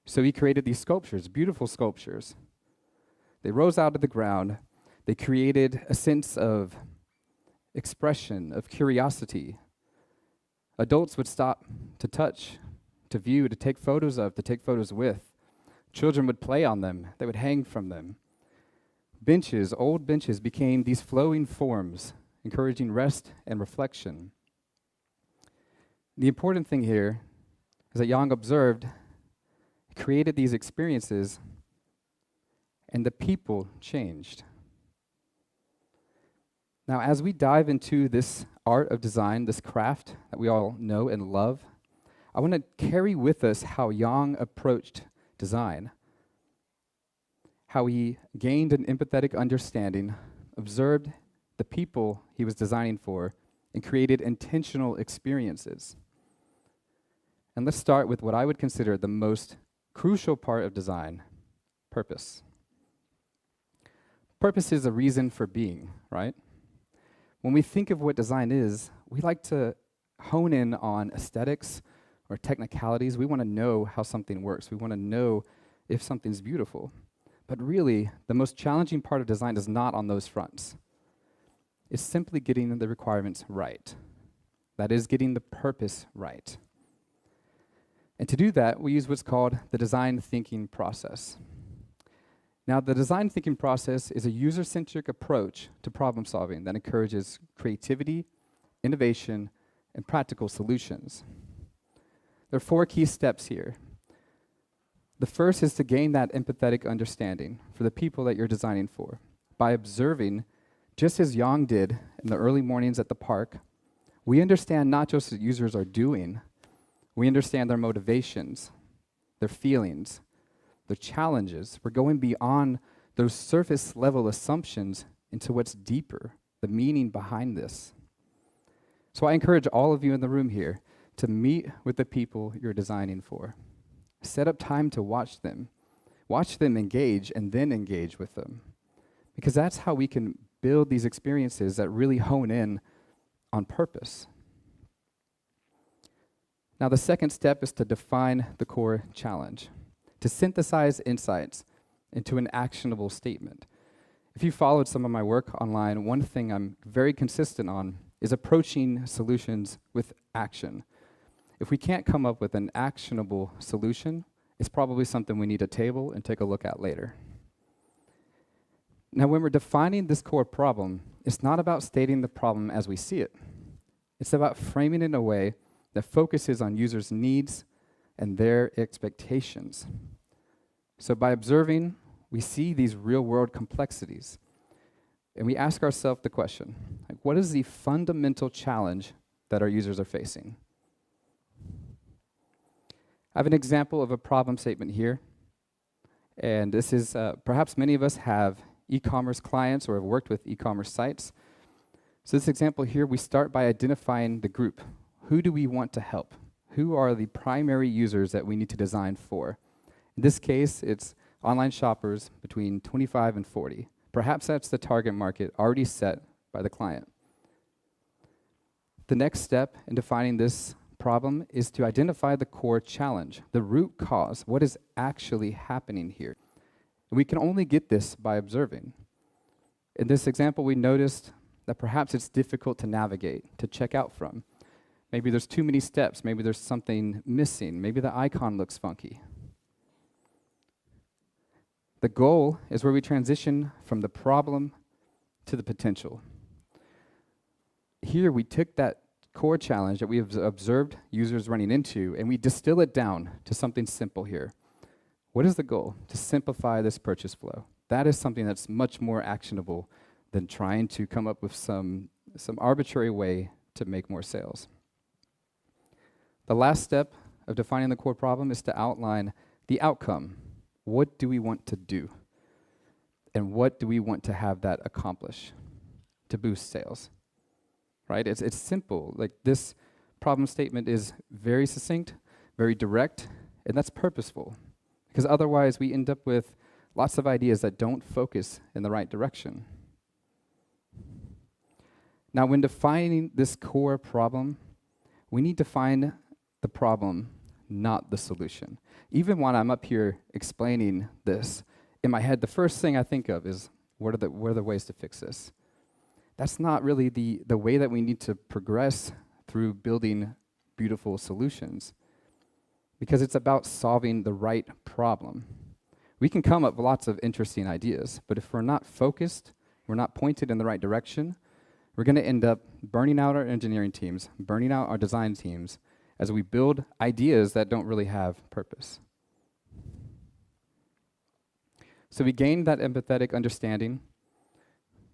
So he created these sculptures, beautiful sculptures. They rose out of the ground. They created a sense of expression, of curiosity. Adults would stop to touch, to view, to take photos of, to take photos with. Children would play on them. They would hang from them. Benches, old benches, became these flowing forms, encouraging rest and reflection. The important thing here is that Yang observed, created these experiences, and the people changed. Now, as we dive into this art of design, this craft that we all know and love, I want to carry with us how Yang approached design, how he gained an empathetic understanding, observed the people he was designing for, and created intentional experiences. And let's start with what I would consider the most crucial part of design, purpose. Purpose is a reason for being, right? When we think of what design is, we like to hone in on aesthetics or technicalities. We want to know how something works. We want to know if something's beautiful. But really, the most challenging part of design is not on those fronts. It's simply getting the requirements right. That is, getting the purpose right. And to do that, we use what's called the design thinking process. Now, the design thinking process is a user-centric approach to problem solving that encourages creativity, innovation, and practical solutions. There are 4 key steps here. The first is to gain that empathetic understanding for the people that you're designing for by observing, just as Yang did in the early mornings at the park. We understand not just what users are doing, we understand their motivations, their feelings, their challenges. We're going beyond those surface level assumptions into what's deeper, the meaning behind this. So I encourage all of you in the room here to meet with the people you're designing for. Set up time to watch them engage, and then engage with them. Because that's how we can build these experiences that really hone in on purpose. Now, the second step is to define the core challenge, to synthesize insights into an actionable statement. If you followed some of my work online, one thing I'm very consistent on is approaching solutions with action. If we can't come up with an actionable solution, it's probably something we need to table and take a look at later. Now, when we're defining this core problem, it's not about stating the problem as we see it. It's about framing it in a way that focuses on users' needs and their expectations. So by observing, we see these real-world complexities, and we ask ourselves the question, like, what is the fundamental challenge that our users are facing? I have an example of a problem statement here, and this is, perhaps many of us have e-commerce clients or have worked with e-commerce sites. So this example here, we start by identifying the group. Who do we want to help? Who are the primary users that we need to design for? In this case, it's online shoppers between 25 and 40. Perhaps that's the target market already set by the client. The next step in defining this problem is to identify the core challenge, the root cause, what is actually happening here. We can only get this by observing. In this example, we noticed that perhaps it's difficult to navigate, to check out from. Maybe there's too many steps, maybe there's something missing, maybe the icon looks funky. The goal is where we transition from the problem to the potential. Here we took that core challenge that we have observed users running into, and we distill it down to something simple here. What is the goal? To simplify this purchase flow. That is something that's much more actionable than trying to come up with some arbitrary way to make more sales. The last step of defining the core problem is to outline the outcome. What do we want to do? And what do we want to have that accomplish to boost sales? Right? It's simple. Like, this problem statement is very succinct, very direct, and that's purposeful. Because otherwise we end up with lots of ideas that don't focus in the right direction. Now, when defining this core problem, we need to find the problem, not the solution. Even when I'm up here explaining this, in my head, the first thing I think of is, what are the ways to fix this? That's not really the way that we need to progress through building beautiful solutions, because it's about solving the right problem. We can come up with lots of interesting ideas, but if we're not focused, we're not pointed in the right direction, we're going to end up burning out our engineering teams, burning out our design teams, as we build ideas that don't really have purpose. So we gained that empathetic understanding.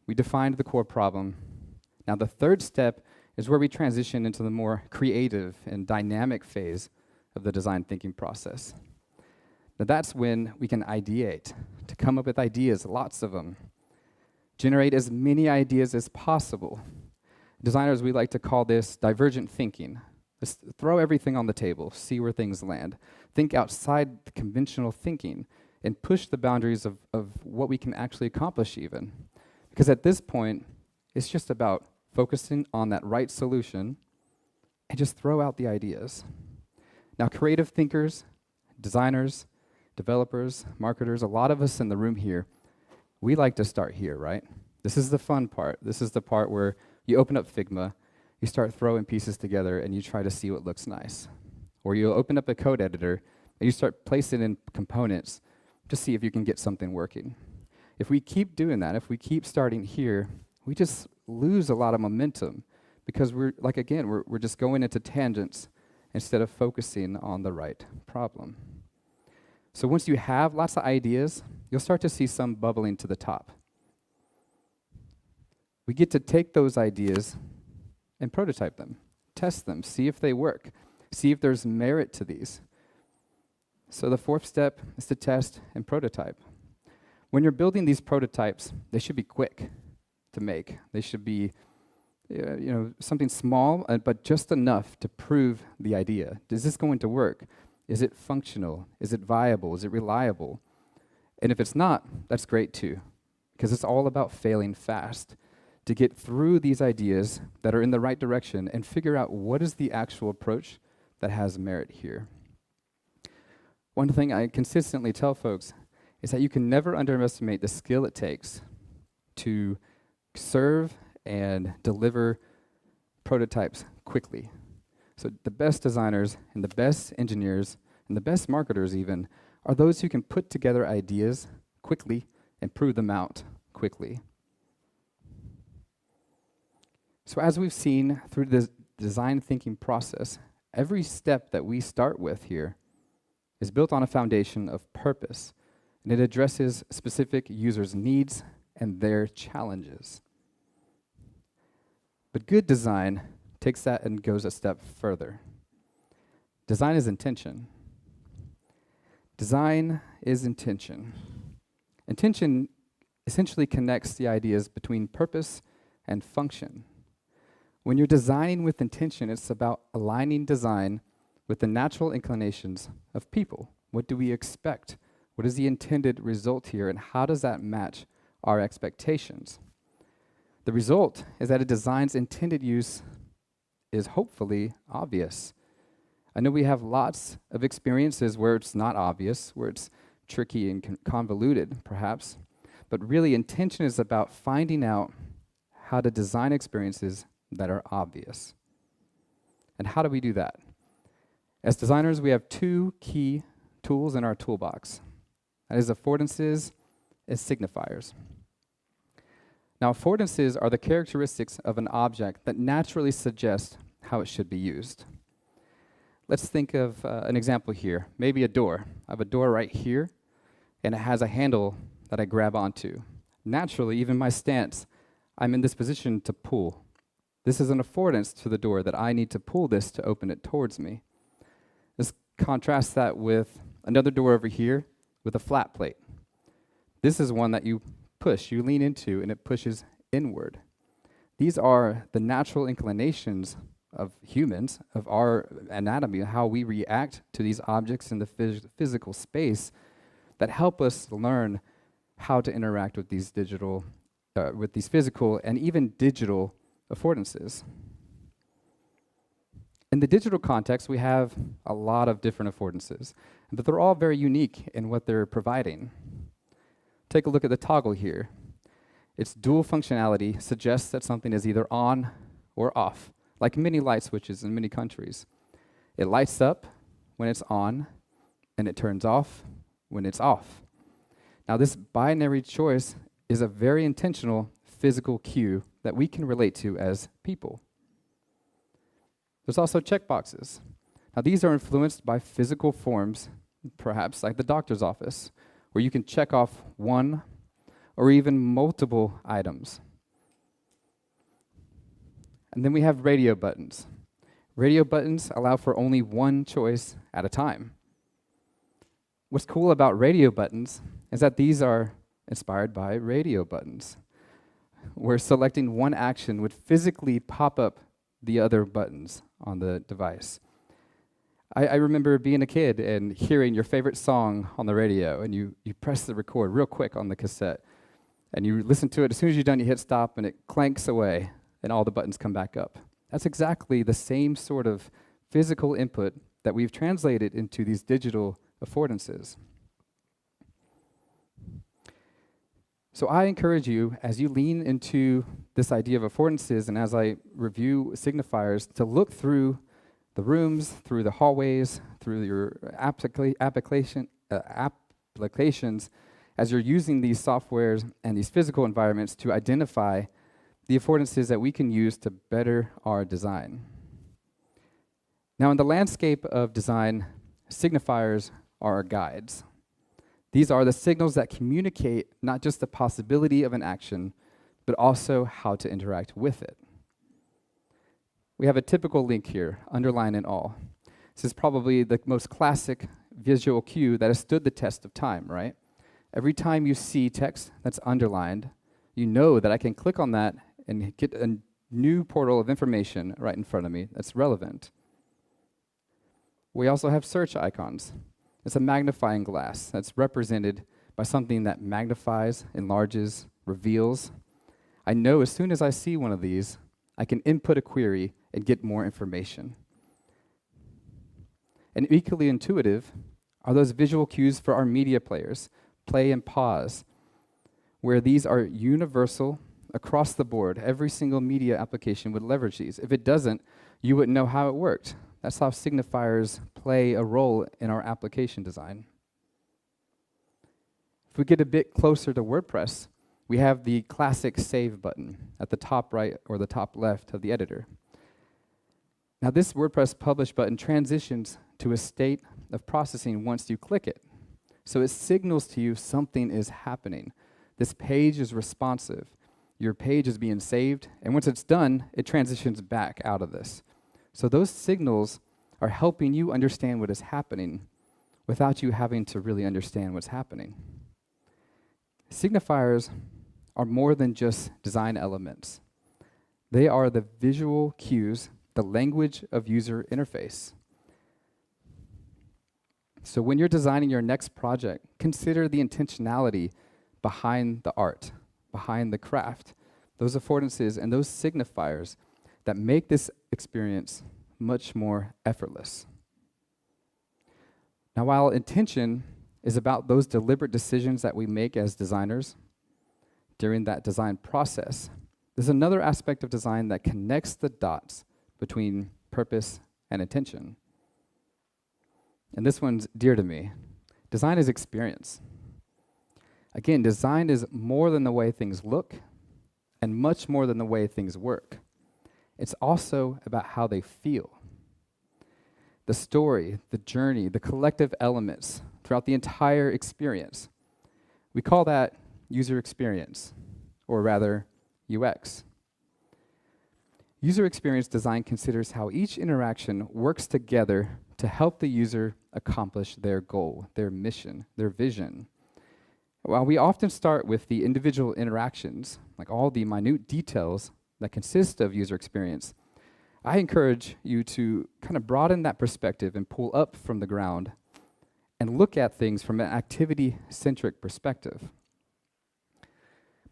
We defined the core problem. Now the third step is where we transition into the more creative and dynamic phase of the design thinking process. Now that's when we can ideate, to come up with ideas, lots of them. Generate as many ideas as possible. Designers, we like to call this divergent thinking. Just throw everything on the table, see where things land. Think outside the conventional thinking and push the boundaries of what we can actually accomplish even. Because at this point, it's just about focusing on that right solution and just throw out the ideas. Now, creative thinkers, designers, developers, marketers, a lot of us in the room here, we like to start here, right? This is the fun part. This is the part where you open up Figma, you start throwing pieces together, and you try to see what looks nice. Or you open up a code editor, and you start placing in components to see if you can get something working. If we keep doing that, if we keep starting here, we just lose a lot of momentum because we're just going into tangents instead of focusing on the right problem. So once you have lots of ideas, you'll start to see some bubbling to the top. We get to take those ideas and prototype them, test them, see if they work, see if there's merit to these. So the fourth step is to test and prototype. When you're building these prototypes, they should be quick to make. They should be something small, but just enough to prove the idea. Is this going to work? Is it functional? Is it viable? Is it reliable? And if it's not, that's great too, because it's all about failing fast to get through these ideas that are in the right direction and figure out what is the actual approach that has merit here. One thing I consistently tell folks is that you can never underestimate the skill it takes to serve and deliver prototypes quickly. So the best designers and the best engineers and the best marketers even are those who can put together ideas quickly and prove them out quickly. So as we've seen through the design thinking process, every step that we start with here is built on a foundation of purpose, and it addresses specific users' needs and their challenges. But good design takes that and goes a step further. Design is intention. Design is intention. Intention essentially connects the ideas between purpose and function. When you're designing with intention, it's about aligning design with the natural inclinations of people. What do we expect? What is the intended result here, and how does that match our expectations? The result is that a design's intended use is hopefully obvious. I know we have lots of experiences where it's not obvious, where it's tricky and convoluted, perhaps, but really intention is about finding out how to design experiences that are obvious. And how do we do that? As designers, we have two key tools in our toolbox. That is affordances and signifiers. Now, affordances are the characteristics of an object that naturally suggest how it should be used. Let's think of an example here. Maybe a door. I have a door right here, and it has a handle that I grab onto. Naturally, even my stance, I'm in this position to pull. This is an affordance to the door that I need to pull this to open it towards me. Let's contrast that with another door over here with a flat plate. This is one that you push, you lean into, and it pushes inward. These are the natural inclinations of humans, of our anatomy, how we react to these objects in the physical space that help us learn how to interact with these physical and even digital affordances. In the digital context, we have a lot of different affordances, but they're all very unique in what they're providing. Take a look at the toggle here. Its dual functionality suggests that something is either on or off, like many light switches in many countries. It lights up when it's on, and it turns off when it's off. Now, this binary choice is a very intentional physical cue that we can relate to as people. There's also checkboxes. Now, these are influenced by physical forms, perhaps like the doctor's office, where you can check off one or even multiple items. And then we have radio buttons. Radio buttons allow for only one choice at a time. What's cool about radio buttons is that these are inspired by radio buttons, where selecting one action would physically pop up the other buttons on the device. I remember being a kid and hearing your favorite song on the radio, and you press the record real quick on the cassette, and you listen to it. As soon as you're done, you hit stop, and it clanks away, and all the buttons come back up. That's exactly the same sort of physical input that we've translated into these digital affordances. So I encourage you, as you lean into this idea of affordances and as I review signifiers, to look through the rooms, through the hallways, through your applications, as you're using these softwares and these physical environments to identify the affordances that we can use to better our design. Now, in the landscape of design, signifiers are our guides. These are the signals that communicate not just the possibility of an action, but also how to interact with it. We have a typical link here, underline and all. This is probably the most classic visual cue that has stood the test of time, right? Every time you see text that's underlined, you know that I can click on that and get a new portal of information right in front of me that's relevant. We also have search icons. It's a magnifying glass that's represented by something that magnifies, enlarges, reveals. I know as soon as I see one of these, I can input a query and get more information. And equally intuitive are those visual cues for our media players, play and pause, where these are universal across the board. Every single media application would leverage these. If it doesn't, you wouldn't know how it worked. That's how signifiers play a role in our application design. If we get a bit closer to WordPress, we have the classic save button at the top right or the top left of the editor. Now this WordPress publish button transitions to a state of processing once you click it. So it signals to you something is happening. This page is responsive. Your page is being saved, and once it's done, it transitions back out of this. So those signals are helping you understand what is happening without you having to really understand what's happening. Signifiers are more than just design elements. They are the visual cues, the language of user interface. So when you're designing your next project, consider the intentionality behind the art, behind the craft, those affordances and those signifiers that make this experience much more effortless. Now, while intention is about those deliberate decisions that we make as designers during that design process, there's another aspect of design that connects the dots between purpose and intention. And this one's dear to me. Design is experience. Again, design is more than the way things look and much more than the way things work. It's also about how they feel. The story, the journey, the collective elements throughout the entire experience. We call that user experience, or rather, UX. User experience design considers how each interaction works together to help the user accomplish their goal, their mission, their vision. While we often start with the individual interactions, like all the minute details that consist of user experience, I encourage you to kind of broaden that perspective and pull up from the ground and look at things from an activity-centric perspective.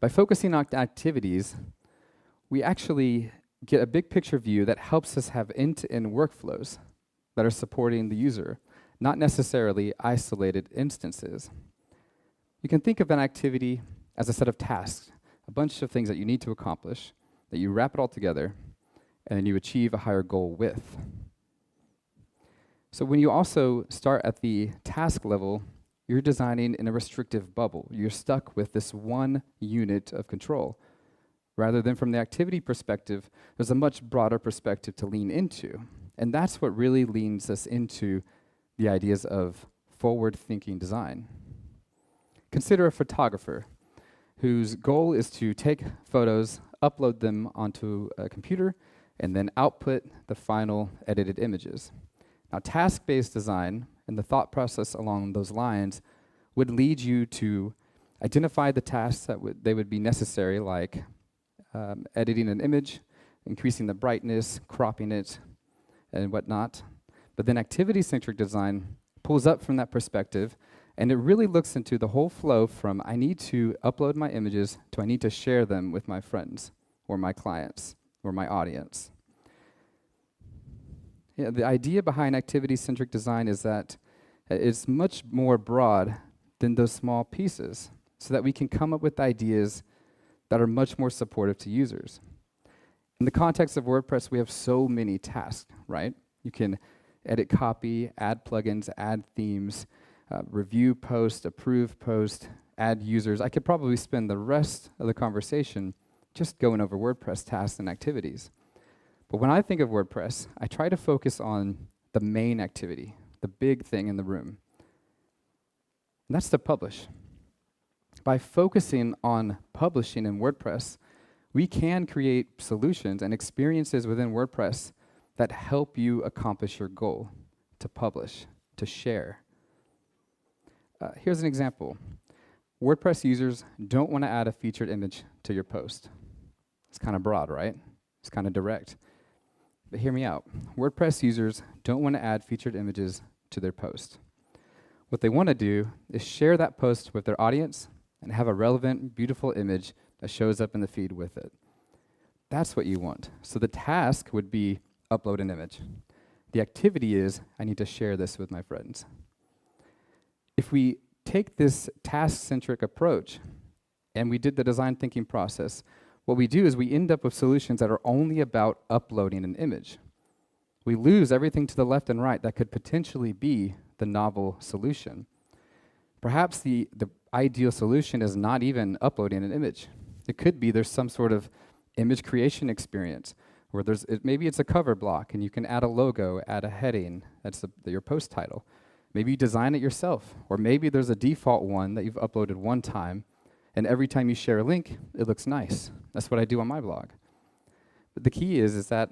By focusing on activities, we actually get a big picture view that helps us have end-to-end workflows that are supporting the user, not necessarily isolated instances. You can think of an activity as a set of tasks, a bunch of things that you need to accomplish, that you wrap it all together, and then you achieve a higher goal with. So when you also start at the task level, you're designing in a restrictive bubble. You're stuck with this one unit of control. Rather than from the activity perspective, there's a much broader perspective to lean into. And that's what really leans us into the ideas of forward-thinking design. Consider a photographer whose goal is to take photos, upload them onto a computer, and then output the final edited images. Now, task-based design and the thought process along those lines would lead you to identify the tasks that they would be necessary, like editing an image, increasing the brightness, cropping it, and whatnot. But then activity-centric design pulls up from that perspective, and it really looks into the whole flow from I need to upload my images to I need to share them with my friends or my clients or my audience. Yeah, the idea behind activity-centric design is that it's much more broad than those small pieces, so that we can come up with ideas that are much more supportive to users. In the context of WordPress, we have so many tasks, right? You can edit copy, add plugins, add themes, review post, approve post, add users. I could probably spend the rest of the conversation just going over WordPress tasks and activities. But when I think of WordPress, I try to focus on the main activity, the big thing in the room. And that's to publish. By focusing on publishing in WordPress, we can create solutions and experiences within WordPress that help you accomplish your goal, to publish, to share. Here's an example. WordPress users don't want to add a featured image to your post. It's kind of broad, right? It's kind of direct. But hear me out. WordPress users don't want to add featured images to their post. What they want to do is share that post with their audience and have a relevant, beautiful image that shows up in the feed with it. That's what you want. So the task would be upload an image. The activity is, I need to share this with my friends. If we take this task-centric approach and we did the design thinking process, what we do is we end up with solutions that are only about uploading an image. We lose everything to the left and right that could potentially be the novel solution. Perhaps the ideal solution is not even uploading an image. It could be there's some sort of image creation experience where maybe it's a cover block and you can add a logo, add a heading, that's your post title. Maybe you design it yourself, or maybe there's a default one that you've uploaded one time, and every time you share a link, it looks nice. That's what I do on my blog. But the key is that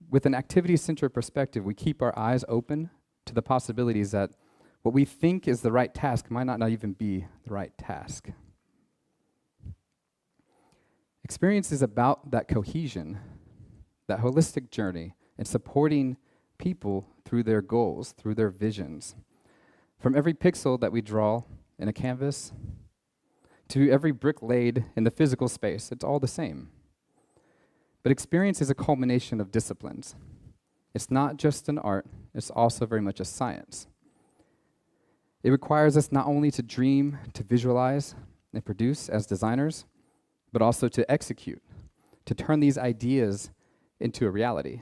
with an activity-centric perspective, we keep our eyes open to the possibilities that what we think is the right task might not even be the right task. Experience is about that cohesion, that holistic journey, and supporting people through their goals, through their visions. From every pixel that we draw in a canvas to every brick laid in the physical space, it's all the same. But experience is a culmination of disciplines. It's not just an art, it's also very much a science. It requires us not only to dream, to visualize, and produce as designers, but also to execute, to turn these ideas into a reality.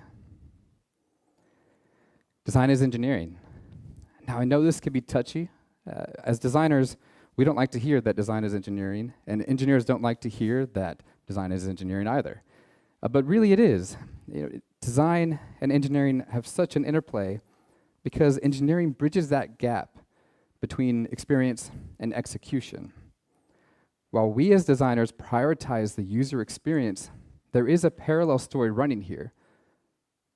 Design is engineering. Now, I know this can be touchy. As designers, we don't like to hear that design is engineering, and engineers don't like to hear that design is engineering either. But really it is. Design and engineering have such an interplay because engineering bridges that gap between experience and execution. While we as designers prioritize the user experience, there is a parallel story running here,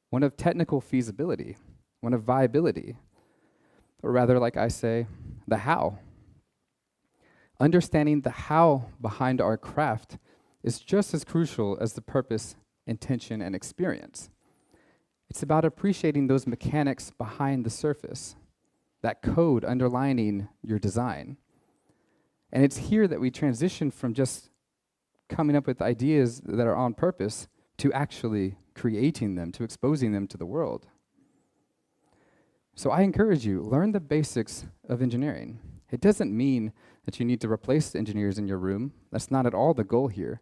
one of technical feasibility, one of viability, or rather, like I say, the how. Understanding the how behind our craft is just as crucial as the purpose, intention, and experience. It's about appreciating those mechanics behind the surface, that code underlining your design. And it's here that we transition from just coming up with ideas that are on purpose to actually creating them, to exposing them to the world. So I encourage you, learn the basics of engineering. It doesn't mean that you need to replace the engineers in your room. That's not at all the goal here.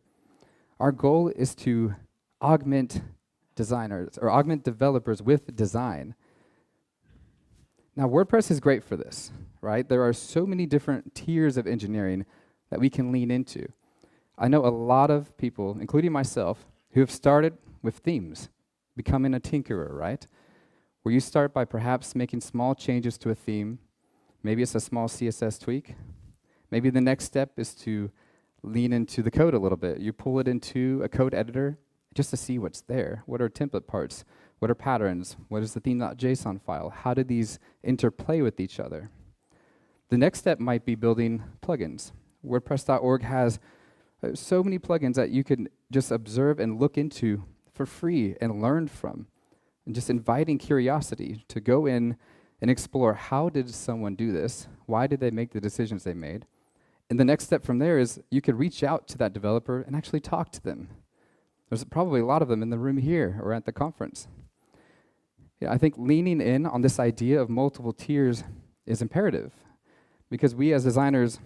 Our goal is to augment designers or augment developers with design. Now, WordPress is great for this, right? There are so many different tiers of engineering that we can lean into. I know a lot of people, including myself, who have started with themes, becoming a tinkerer, right? Where you start by perhaps making small changes to a theme. Maybe it's a small CSS tweak. Maybe the next step is to lean into the code a little bit. You pull it into a code editor just to see what's there. What are template parts? What are patterns? What is the theme.json file? How do these interplay with each other? The next step might be building plugins. WordPress.org has so many plugins that you can just observe and look into for free and learn from. And just inviting curiosity to go in and explore, how did someone do this? Why did they make the decisions they made? And the next step from there is you could reach out to that developer and actually talk to them. There's probably a lot of them in the room here or at the conference. I think leaning in on this idea of multiple tiers is imperative, because we as designers,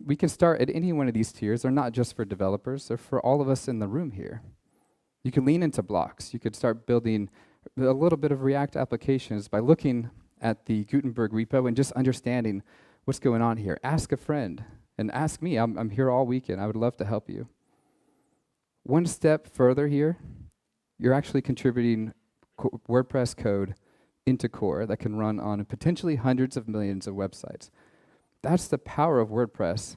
we can start at any one of these tiers. They're not just for developers, they're for all of us in the room here. You can lean into blocks. You could start building a little bit of React applications by looking at the Gutenberg repo and just understanding what's going on here. Ask a friend, and ask me. I'm here all weekend. I would love to help you. One step further here, you're actually contributing WordPress code into core that can run on potentially hundreds of millions of websites. That's the power of WordPress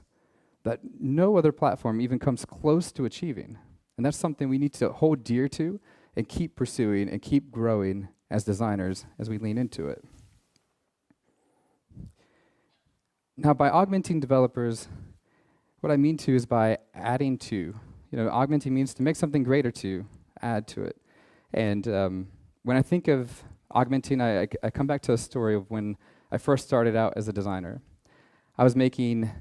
that no other platform even comes close to achieving. And that's something we need to hold dear to and keep pursuing and keep growing as designers as we lean into it. Now, by augmenting developers, what I mean to is by adding to. Augmenting means to make something greater to, add to it. And when I think of augmenting, I come back to a story of when I first started out as a designer. I was making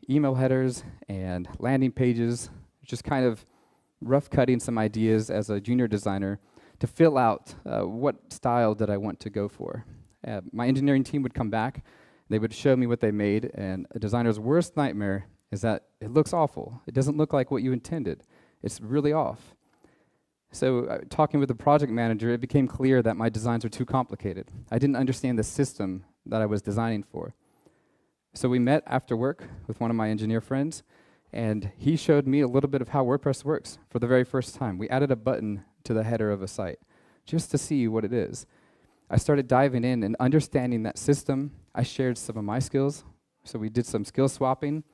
email headers and landing pages, just kind of rough cutting some ideas as a junior designer to fill out what style did I want to go for. My engineering team would come back, they would show me what they made, and a designer's worst nightmare is that it looks awful. It doesn't look like what you intended. It's really off. So talking with the project manager, it became clear that my designs were too complicated. I didn't understand the system that I was designing for. So we met after work with one of my engineer friends, and he showed me a little bit of how WordPress works for the very first time. We added a button to the header of a site just to see what it is. I started diving in and understanding that system. I shared some of my skills, so we did some skill swapping,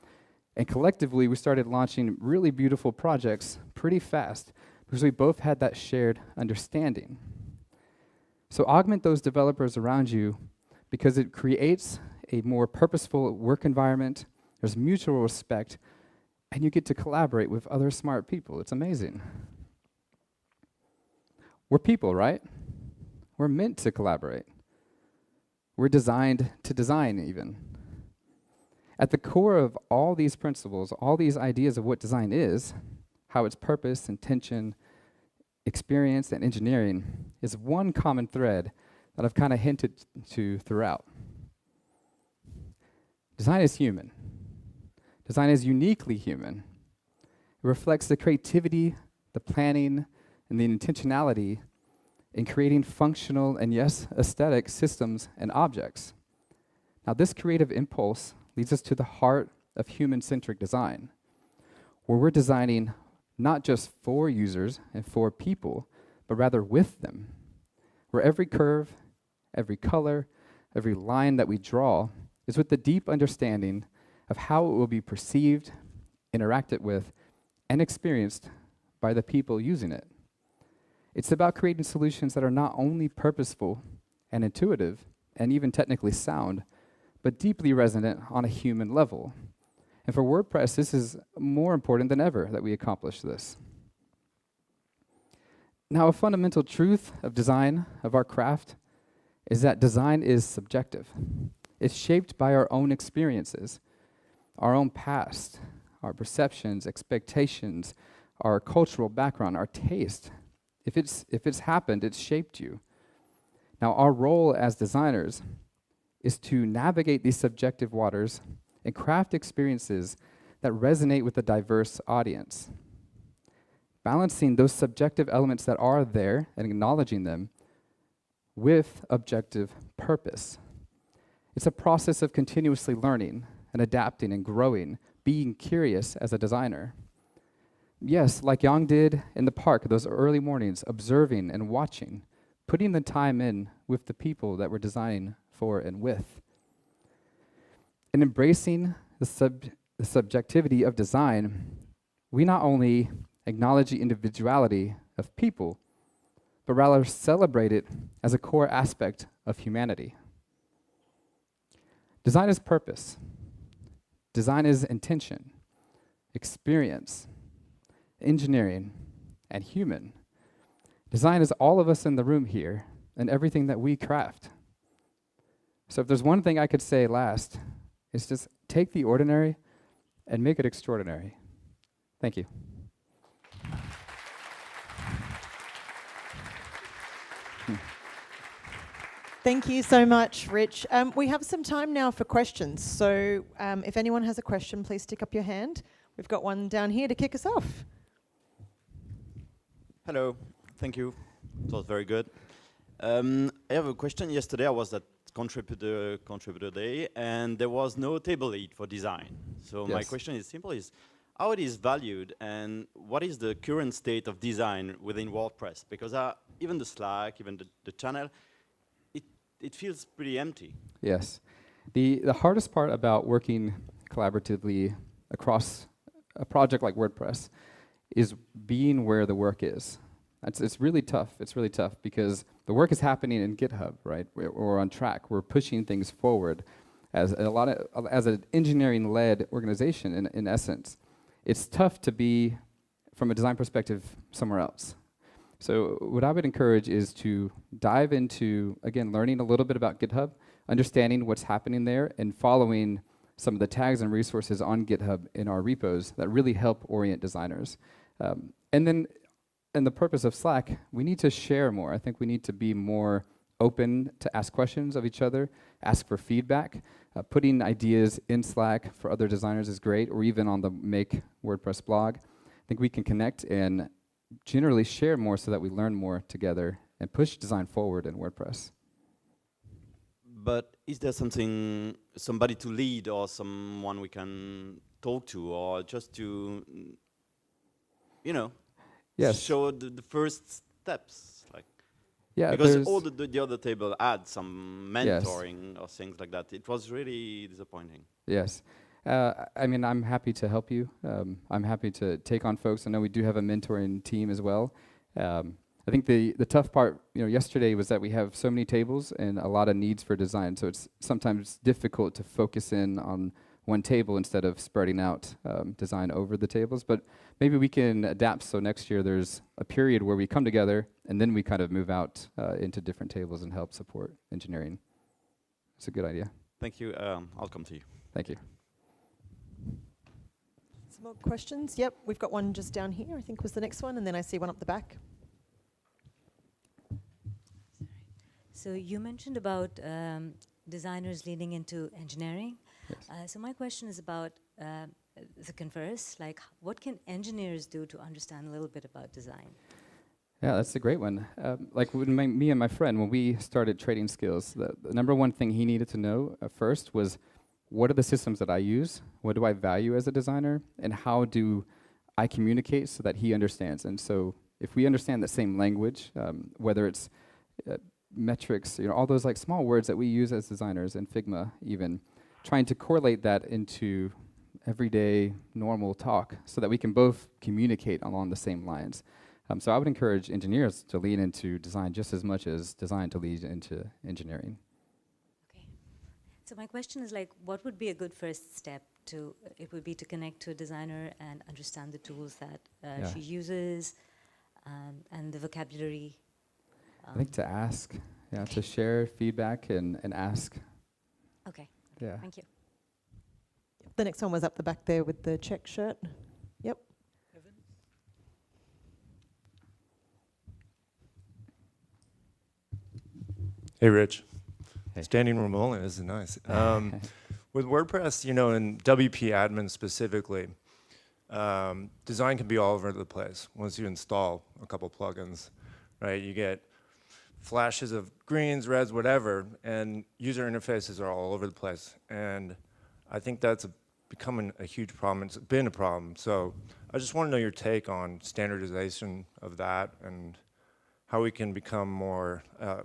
and collectively we started launching really beautiful projects pretty fast because we both had that shared understanding. So augment those developers around you because it creates a more purposeful work environment, there's mutual respect, and you get to collaborate with other smart people. It's amazing. We're people, right? We're meant to collaborate. We're designed to design even. At the core of all these principles, all these ideas of what design is, how its purpose, intention, experience, and engineering is one common thread that I've kind of hinted to throughout. Design is human. Design is uniquely human. It reflects the creativity, the planning, and the intentionality in creating functional and, yes, aesthetic systems and objects. Now, this creative impulse leads us to the heart of human-centric design, where we're designing not just for users and for people, but rather with them, where every curve, every color, every line that we draw is with the deep understanding of how it will be perceived, interacted with, and experienced by the people using it. It's about creating solutions that are not only purposeful and intuitive and even technically sound, but deeply resonant on a human level. And for WordPress, this is more important than ever that we accomplish this. Now, a fundamental truth of design, of our craft, is that design is subjective. It's shaped by our own experiences, our own past, our perceptions, expectations, our cultural background, our taste. If it's happened, it's shaped you. Now, our role as designers is to navigate these subjective waters and craft experiences that resonate with a diverse audience. Balancing those subjective elements that are there and acknowledging them with objective purpose. It's a process of continuously learning and adapting and growing, being curious as a designer. Yes, like Yang did in the park those early mornings, observing and watching, putting the time in with the people that we're designing for and with. In embracing the subjectivity of design, we not only acknowledge the individuality of people, but rather celebrate it as a core aspect of humanity. Design is purpose. Design is intention, experience, engineering, and human. Design is all of us in the room here and everything that we craft. So if there's one thing I could say last, it's just take the ordinary and make it extraordinary. Thank you. Thank you so much, Rich. We have some time now for questions. So if anyone has a question, please stick up your hand. We've got one down here to kick us off. Hello, thank you. It was very good. I have a question. Yesterday I was at contributor day, and there was no table lead for design. So my Yes. question is simple: is how it is valued, and what is the current state of design within WordPress? Because even the Slack, even the channel, it feels pretty empty. Yes. The hardest part about working collaboratively across a project like WordPress is being where the work is. It's really tough. It's really tough because the work is happening in GitHub, right? We're on track. We're pushing things forward as as an engineering-led organization. In essence, it's tough to be, from a design perspective, somewhere else. So what I would encourage is to dive into, again, learning a little bit about GitHub, understanding what's happening there, and following some of the tags and resources on GitHub in our repos that really help orient designers. And then, in the purpose of Slack, we need to share more. I think we need to be more open to ask questions of each other, ask for feedback. Putting ideas in Slack for other designers is great, or even on the Make WordPress blog. I think we can connect and generally share more so that we learn more together and push design forward in WordPress. But is there somebody to lead, or someone we can talk to, or just to, Yes. show the first steps? Like, Yeah, because all the other table had some Yes. mentoring or things like that. It was really disappointing. Yes. I mean, I'm happy to help you. I'm happy to take on folks. I know we do have a mentoring team as well. I think the tough part, yesterday was that we have so many tables and a lot of needs for design. So it's sometimes difficult to focus in on one table instead of spreading out design over the tables. But maybe we can adapt so next year there's a period where we come together and then we kind of move out into different tables and help support engineering. It's a good idea. Thank you. I'll come to you. Thank you. Some more questions? Yep, we've got one just down here, I think was the next one, and then I see one up the back. So you mentioned about designers leaning into engineering. Yes. So my question is about the converse, like what can engineers do to understand a little bit about design? Yeah, that's a great one. Like when me and my friend, when we started trading skills, the number one thing he needed to know first was, what are the systems that I use? What do I value as a designer? And how do I communicate so that he understands? And so if we understand the same language, whether it's metrics, all those like small words that we use as designers in Figma even, trying to correlate that into everyday normal talk so that we can both communicate along the same lines. So I would encourage engineers to lean into design just as much as design to lead into engineering. Okay. So my question is like, what would be a good first step to, it would be to connect to a designer and understand the tools that she uses and the vocabulary. I think to ask, to share feedback and ask. Okay. Yeah. Thank you. The next one was up the back there with the check shirt. Yep. Hey, Rich. Hey. Standing room only, this is nice. With WordPress, and WP admin specifically, design can be all over the place once you install a couple plugins, right? You get flashes of greens, reds, whatever, and user interfaces are all over the place. And I think that's becoming a huge problem. It's been a problem. So I just want to know your take on standardization of that and how we can become more,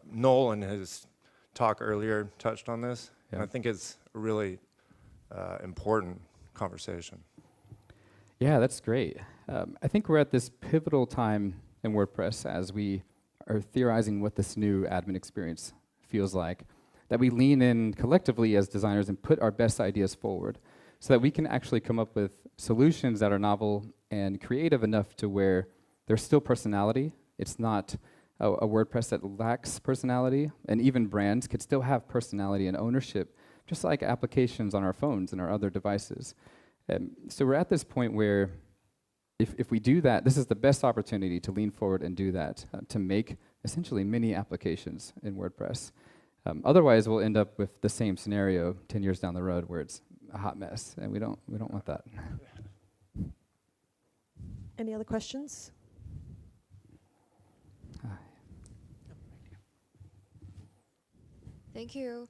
Noel in his talk earlier touched on this. Yeah. And I think it's a really important conversation. Yeah, that's great. I think we're at this pivotal time in WordPress as we are theorizing what this new admin experience feels like, that we lean in collectively as designers and put our best ideas forward so that we can actually come up with solutions that are novel and creative enough to where there's still personality. It's not a WordPress that lacks personality, and even brands could still have personality and ownership, just like applications on our phones and our other devices. So we're at this point where if we do that, this is the best opportunity to lean forward and do that, to make essentially mini applications in WordPress. Otherwise, we'll end up with the same scenario 10 years down the road where it's a hot mess, and we don't want that. Any other questions? Thank you.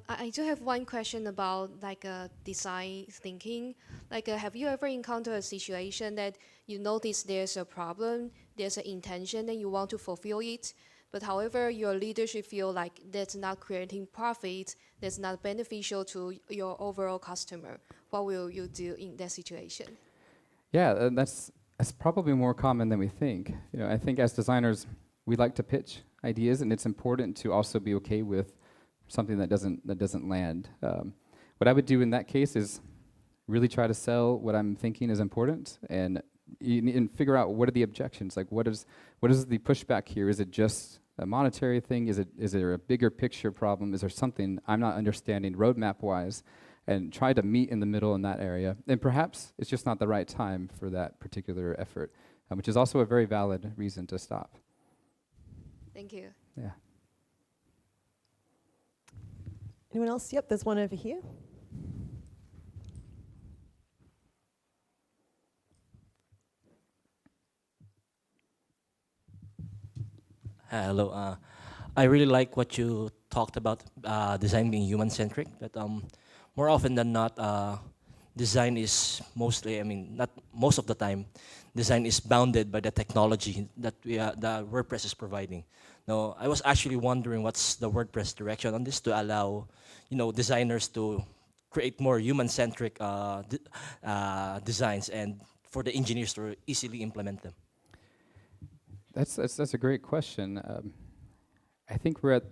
I do have one question about like design thinking. Like, have you ever encountered a situation that you notice there's a problem, there's an intention, and you want to fulfill it, but however your leadership feel like that's not creating profit, that's not beneficial to your overall customer? What will you do in that situation? Yeah, that's probably more common than we think. You know, I think as designers, we like to pitch ideas, and it's important to also be okay with something that doesn't land. What I would do in that case is really try to sell what I'm thinking is important, and figure out what are the objections. Like, what is the pushback here? Is it just a monetary thing? Is there a bigger picture problem? Is there something I'm not understanding roadmap-wise? And try to meet in the middle in that area. And perhaps it's just not the right time for that particular effort, which is also a very valid reason to stop. Thank you. Yeah. Anyone else? Yep, there's one over here. Hello. I really like what you talked about, design being human-centric. That more often than not, design is mostly, not most of the time, design is bounded by the technology that the WordPress is providing. Now, I was actually wondering what's the WordPress direction on this to allow, designers to create more human-centric designs and for the engineers to easily implement them. That's a great question. I think we're at,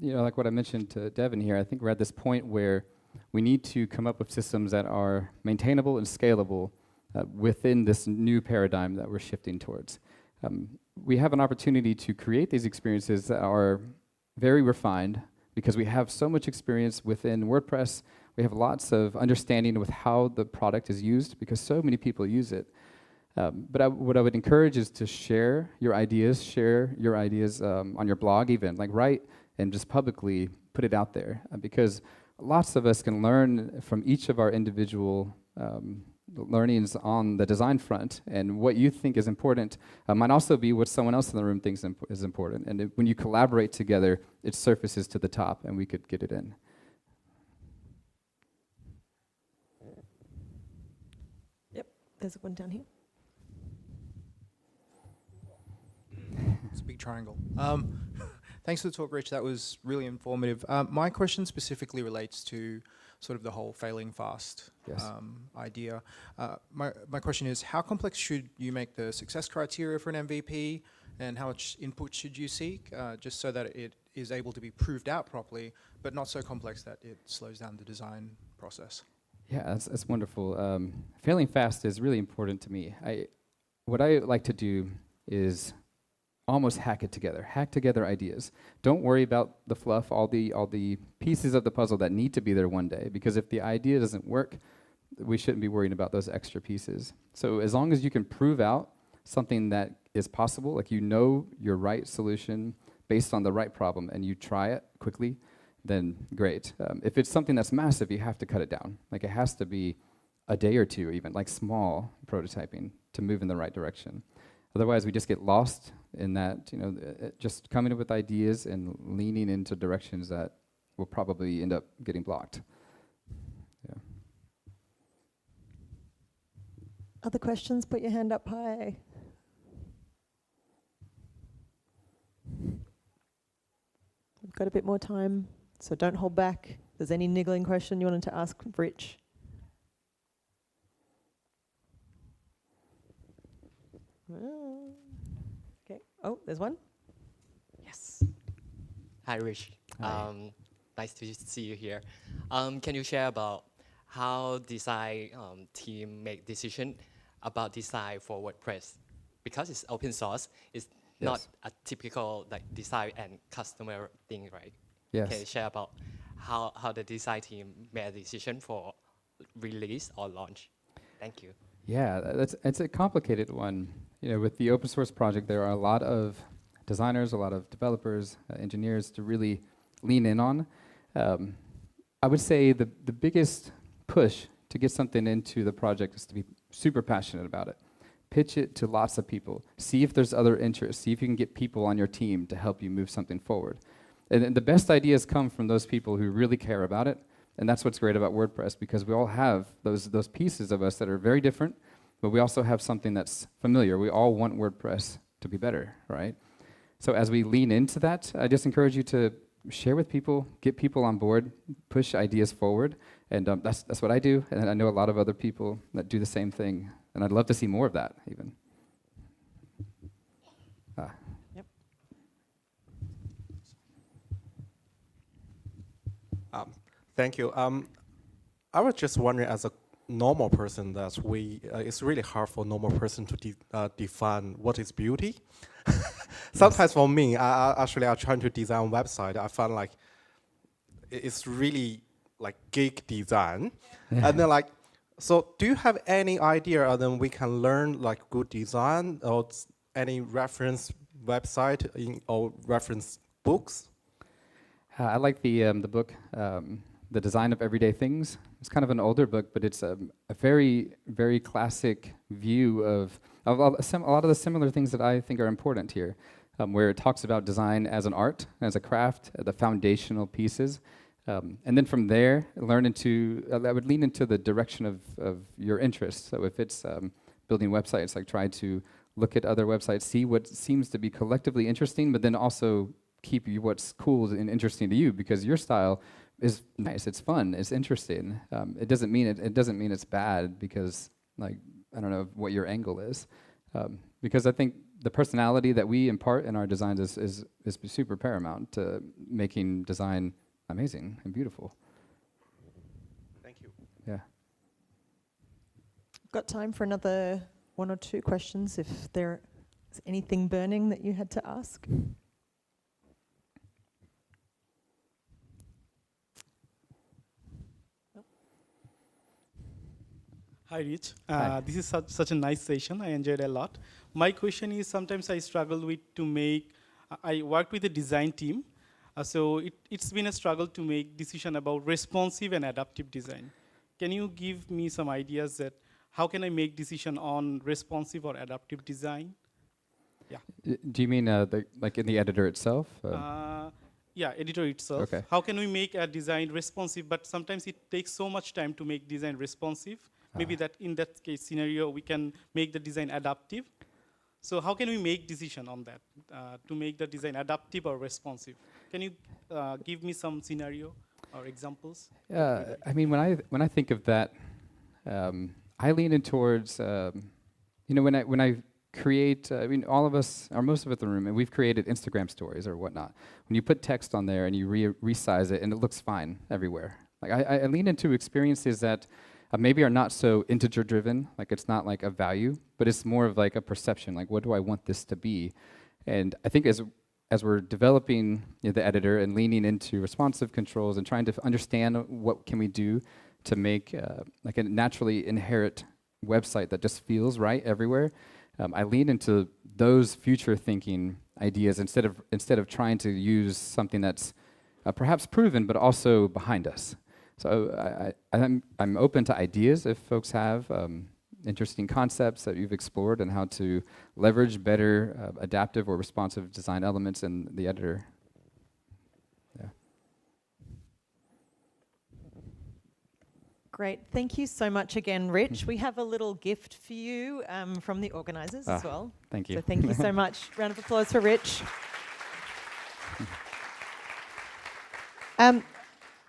like what I mentioned to Devin here, I think we're at this point where we need to come up with systems that are maintainable and scalable within this new paradigm that we're shifting towards. We have an opportunity to create these experiences that are very refined because we have so much experience within WordPress. We have lots of understanding with how the product is used because so many people use it. But what I would encourage is to share your ideas on your blog even, like write and just publicly put it out there because lots of us can learn from each of our individual learnings on the design front, and what you think is important might also be what someone else in the room thinks is important. And when you collaborate together, it surfaces to the top, and we could get it in. Yep, there's one down here. It's a big triangle. Thanks for the talk, Rich. That was really informative. My question specifically relates to sort of the whole failing fast idea. My question is, how complex should you make the success criteria for an MVP, and how much input should you seek, just so that it is able to be proved out properly, but not so complex that it slows down the design process? Yeah, that's wonderful. Failing fast is really important to me. What I like to do is almost hack together ideas. Don't worry about the fluff, all the pieces of the puzzle that need to be there one day, because if the idea doesn't work, we shouldn't be worrying about those extra pieces. So as long as you can prove out something that is possible, like your right solution based on the right problem, and you try it quickly, then great. If it's something that's massive, you have to cut it down. Like, it has to be a day or two even, like small prototyping to move in the right direction. Otherwise, we just get lost in that, just coming up with ideas and leaning into directions that will probably end up getting blocked. Yeah. Other questions? Put your hand up high. We've got a bit more time, so don't hold back. If there's any niggling question you wanted to ask Rich. Okay. Oh, there's one. Yes. Hi, Rich. Hi. Nice to see you here. Can you share about how design team make decision about design for WordPress? Because it's open source, it's not a typical like design and customer thing, right? Yes. Can you share about how the design team made a decision for release or launch? Thank you. Yeah, it's a complicated one. With the open source project, there are a lot of designers, a lot of developers, engineers to really lean in on. I would say the biggest push to get something into the project is to be super passionate about it. Pitch it to lots of people. See if there's other interests. See if you can get people on your team to help you move something forward. And the best ideas come from those people who really care about it. And that's what's great about WordPress, because we all have those pieces of us that are very different, but we also have something that's familiar. We all want WordPress to be better, right? So as we lean into that, I just encourage you to share with people, get people on board, push ideas forward, and that's what I do, and I know a lot of other people that do the same thing, and I'd love to see more of that, even. Yep. Thank you. I was just wondering, as a normal person, that it's really hard for a normal person to define what is beauty. Sometimes for me, I'm trying to design a website. I find like it's really like geek design, and then like, so do you have any idea other than we can learn like good design or any reference website or reference books? I like the book, The Design of Everyday Things. It's kind of an older book, but it's a very, very classic view of a lot of the similar things that I think are important here, where it talks about design as an art, as a craft, the foundational pieces. And then from there, I would lean into the direction of your interests. So if it's building websites, like try to look at other websites, see what seems to be collectively interesting, but then also keep what's cool and interesting to you, because your style is nice, it's fun, it's interesting. It doesn't mean it's bad because, like, I don't know what your angle is, because I think the personality that we impart in our designs is super paramount to making design amazing and beautiful. Thank you. Yeah. Got time for another one or two questions if there is anything burning that you had to ask. Hi, Rich. Hi. This is such a nice session. I enjoyed a lot. My question is, sometimes I struggle to make, I work with a design team, so it's been a struggle to make decision about responsive and adaptive design. Can you give me some ideas that how can I make decision on responsive or adaptive design? Yeah. Do you mean like in the editor itself? Yeah, editor itself. Okay. How can we make a design responsive? But sometimes it takes so much time to make design responsive. Maybe that in that case scenario, we can make the design adaptive. So how can we make decision on that to make the design adaptive or responsive? Can you give me some scenario or examples? I mean, when I think of that, I lean in towards, when I create, I mean, all of us, or most of us in the room, and we've created Instagram stories or whatnot. When you put text on there and you resize it, and it looks fine everywhere. Like I lean into experiences that maybe are not so integer driven, like it's not like a value, but it's more of like a perception, like what do I want this to be? And I think as we're developing the editor and leaning into responsive controls and trying to understand what can we do to make like a naturally inherent website that just feels right everywhere, I lean into those future thinking ideas instead of trying to use something that's perhaps proven but also behind us. So I'm open to ideas if folks have interesting concepts that you've explored and how to leverage better adaptive or responsive design elements in the editor. Yeah. Great. Thank you so much again, Rich. We have a little gift for you from the organisers as well. Thank you. So thank you so much. Round of applause for Rich.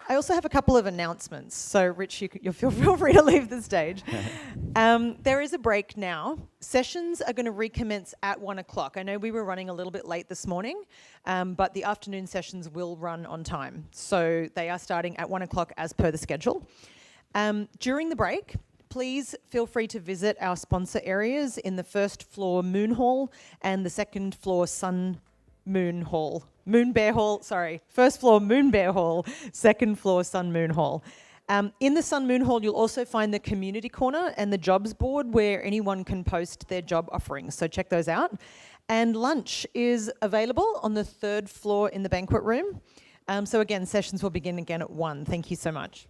I also have a couple of announcements. So, Rich, you feel free to leave the stage. There is a break now. Sessions are going to recommence at 1 o'clock. I know we were running a little bit late this morning, but the afternoon sessions will run on time. So they are starting at 1 o'clock as per the schedule. During the break, please feel free to visit our sponsor areas in the first floor Moon Hall and the second floor Moon Bear Hall, first floor Moon Bear Hall, second floor Sun Moon Hall. In the Sun Moon Hall, you'll also find the community corner and the jobs board where anyone can post their job offerings, so check those out. And lunch is available on the third floor in the banquet room. So again, sessions will begin again at 1. Thank you so much.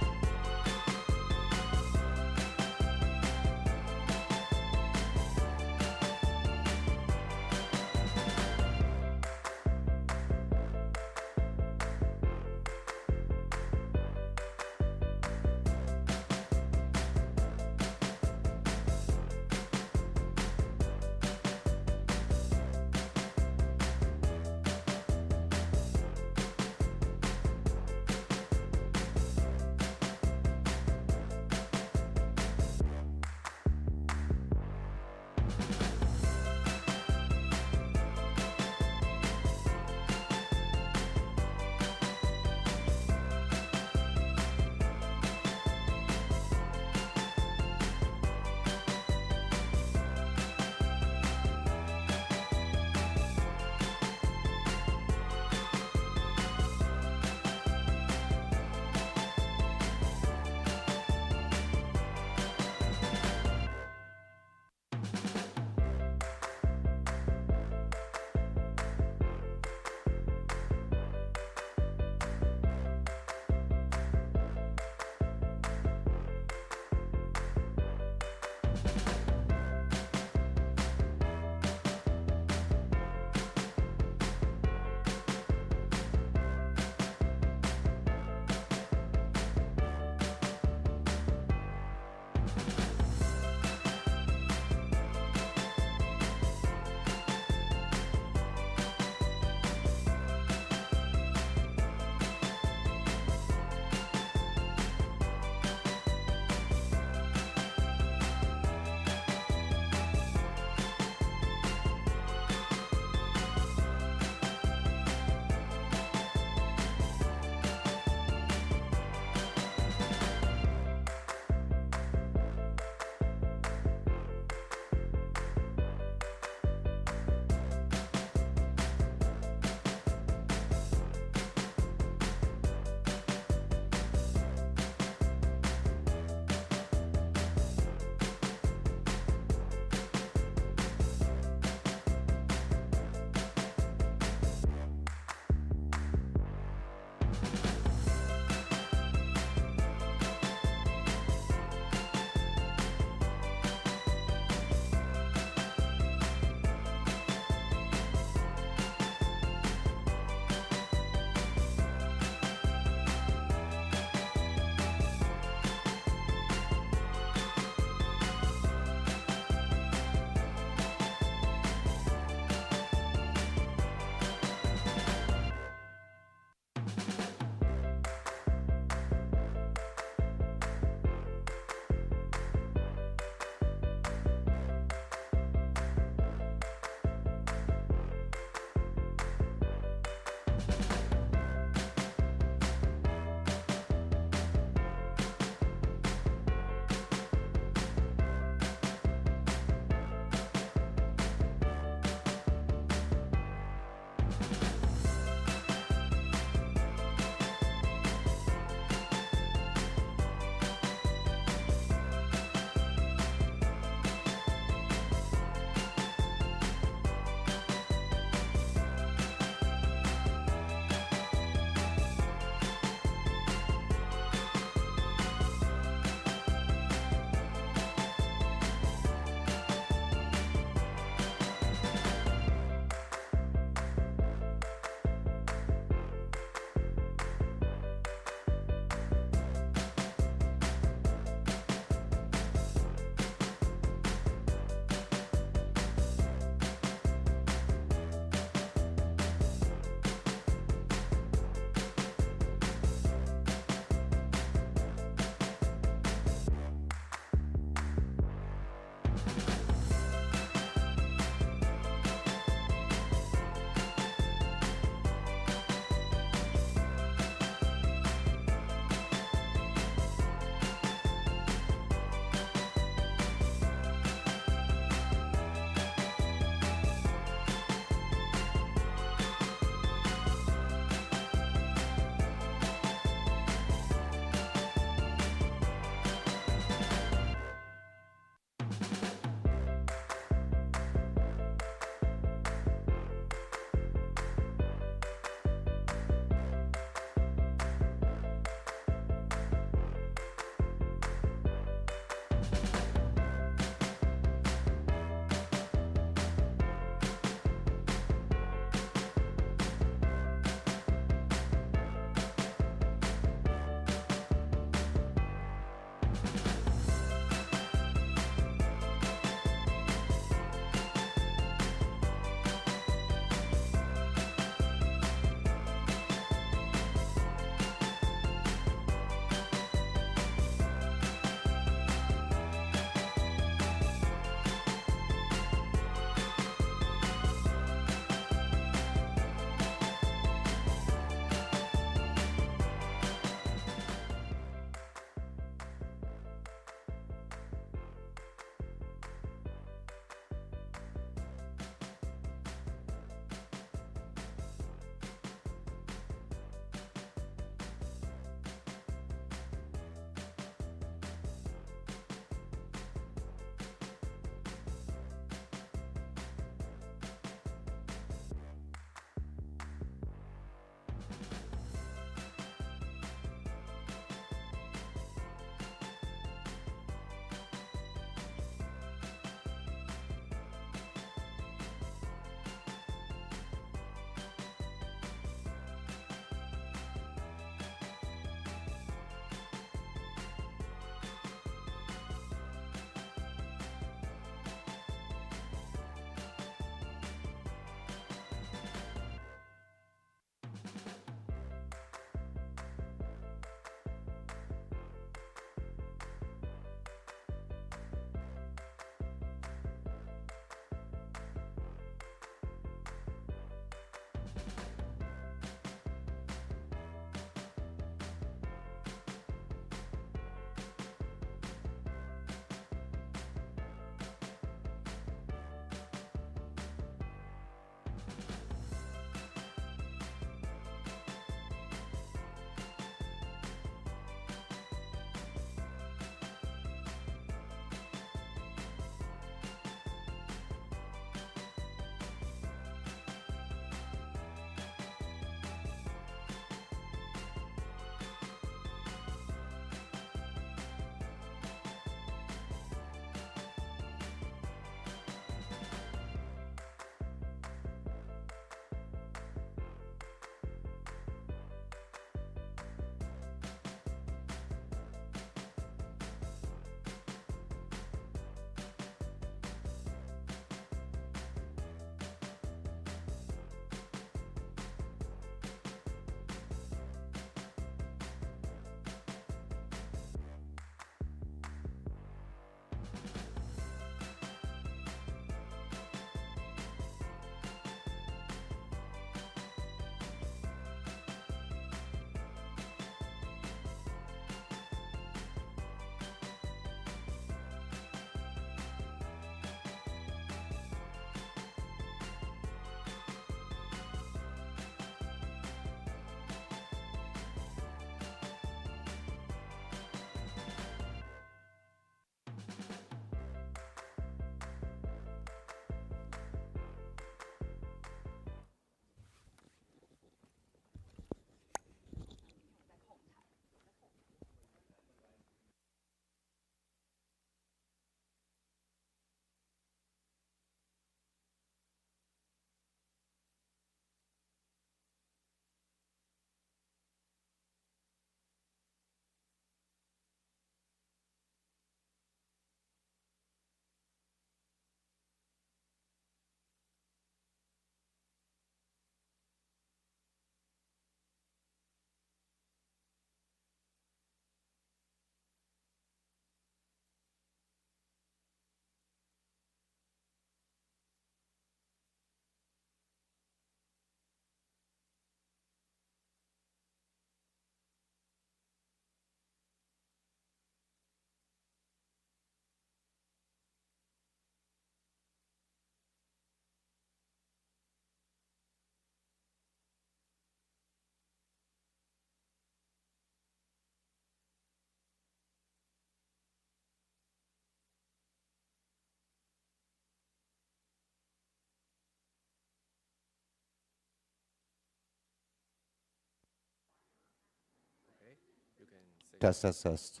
Test, test, test.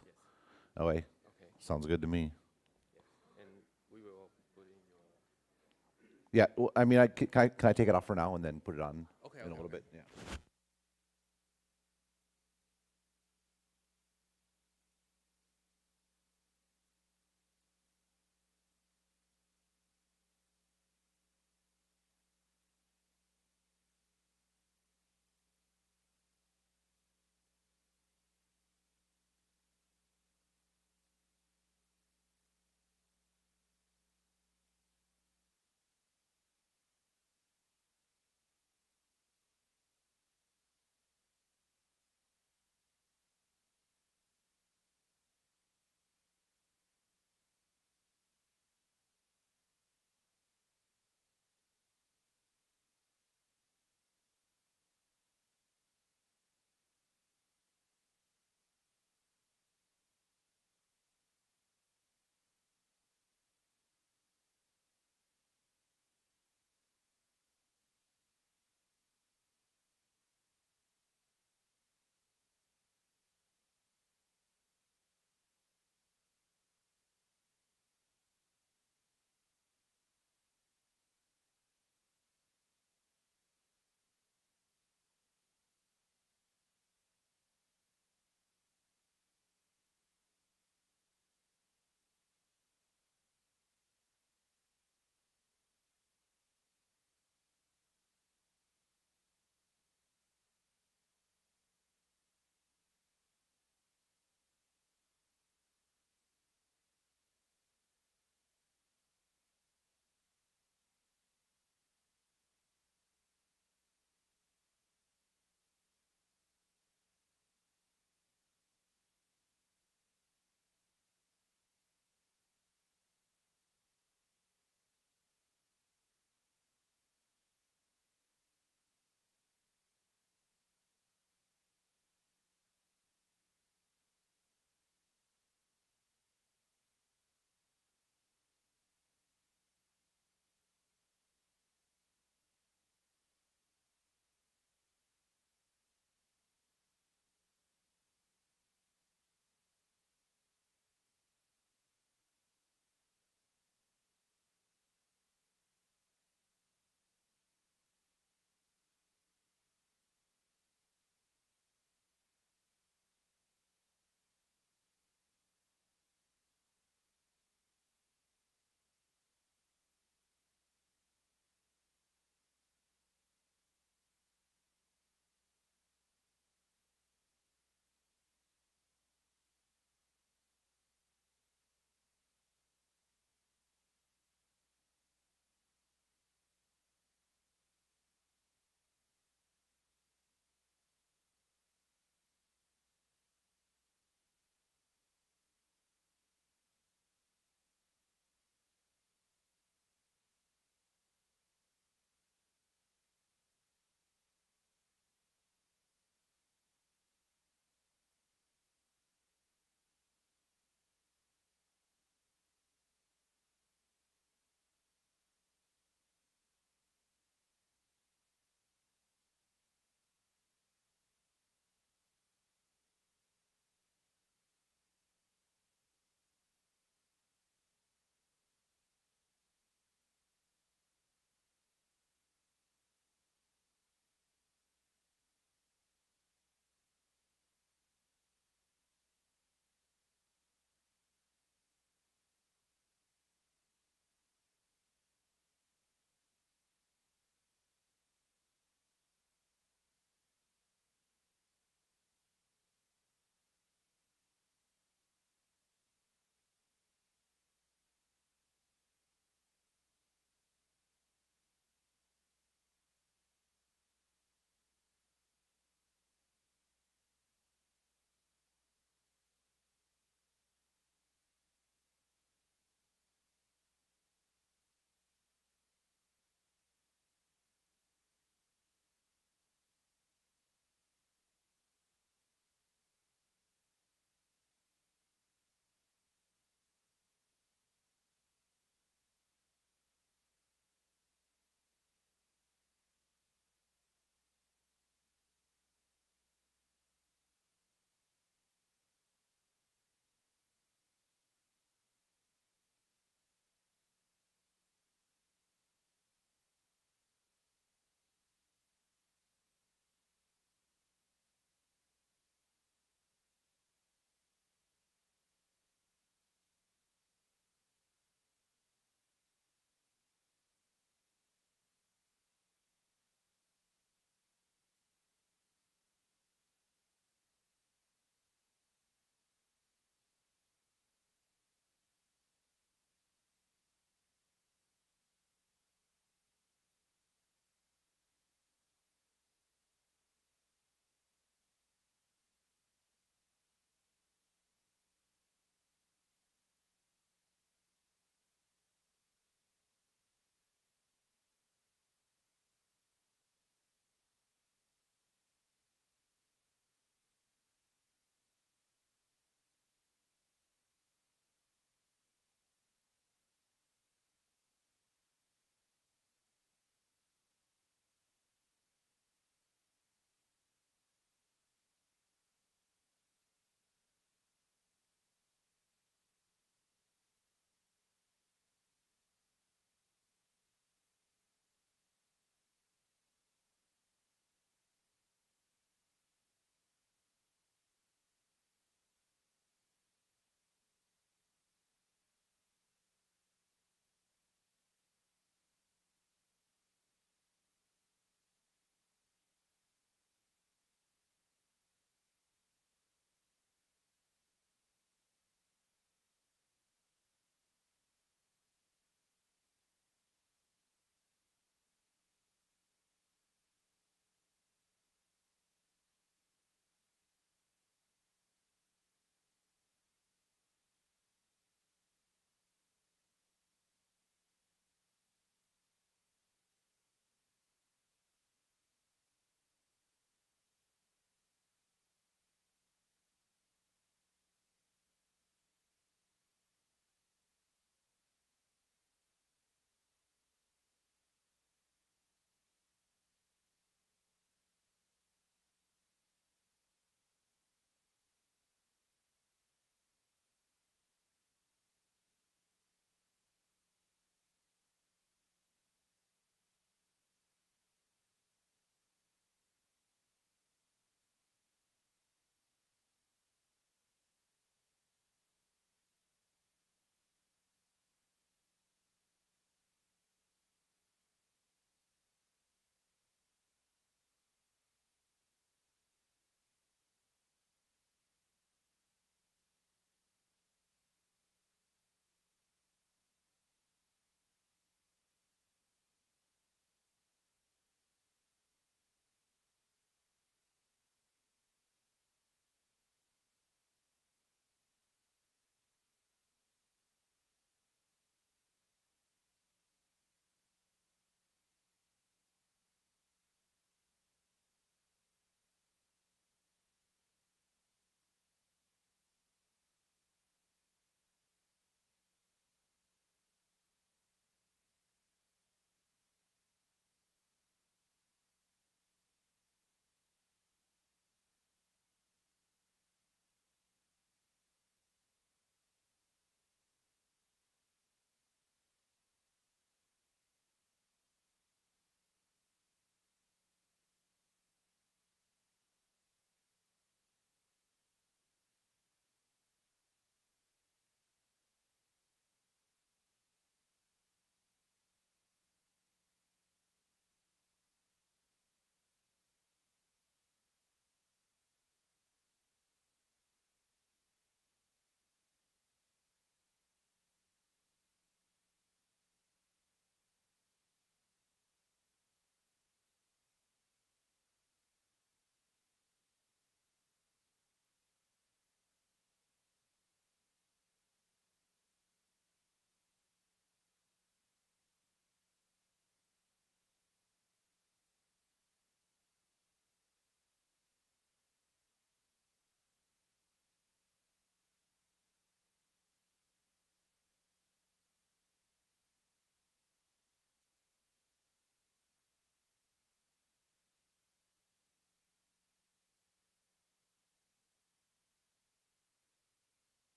Oh, wait. Sounds good to me. Yeah, well, I mean, can I take it off for now and then put it on in a little bit? Yeah.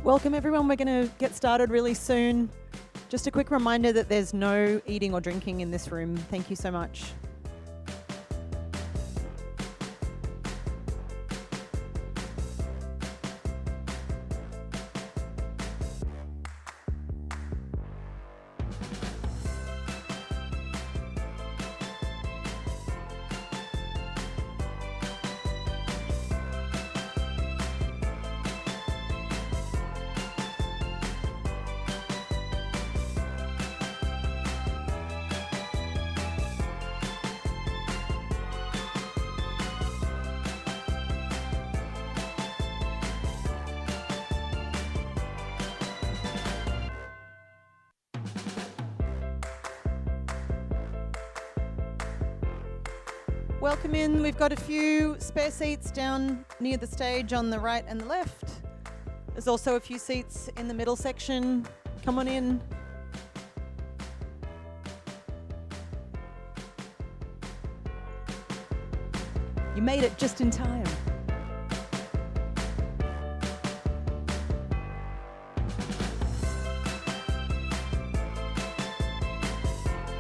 Welcome everyone, we're going to get started really soon. Just a quick reminder that there's no eating or drinking in this room. Thank you so much. Welcome in. We've got a few spare seats down near the stage on the right and the left. There's also a few seats in the middle section. Come on in. You made it just in time.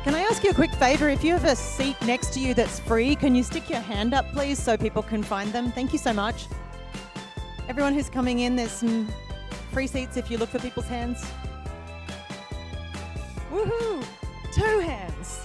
Can I ask you a quick favor? If you have a seat next to you that's free, can you stick your hand up, please, so people can find them? Thank you so much. Everyone who's coming in, there's some free seats if you look for people's hands. Woohoo! 2 hands.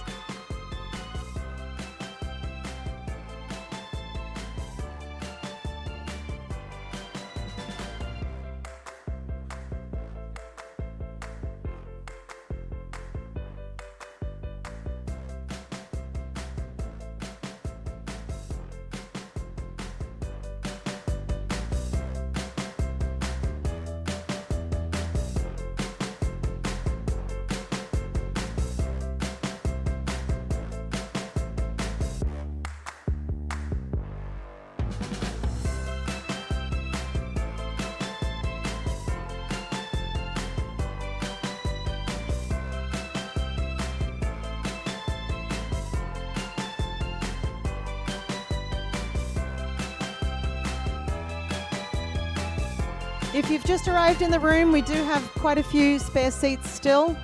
If you've just arrived in the room, we do have quite a few spare seats still.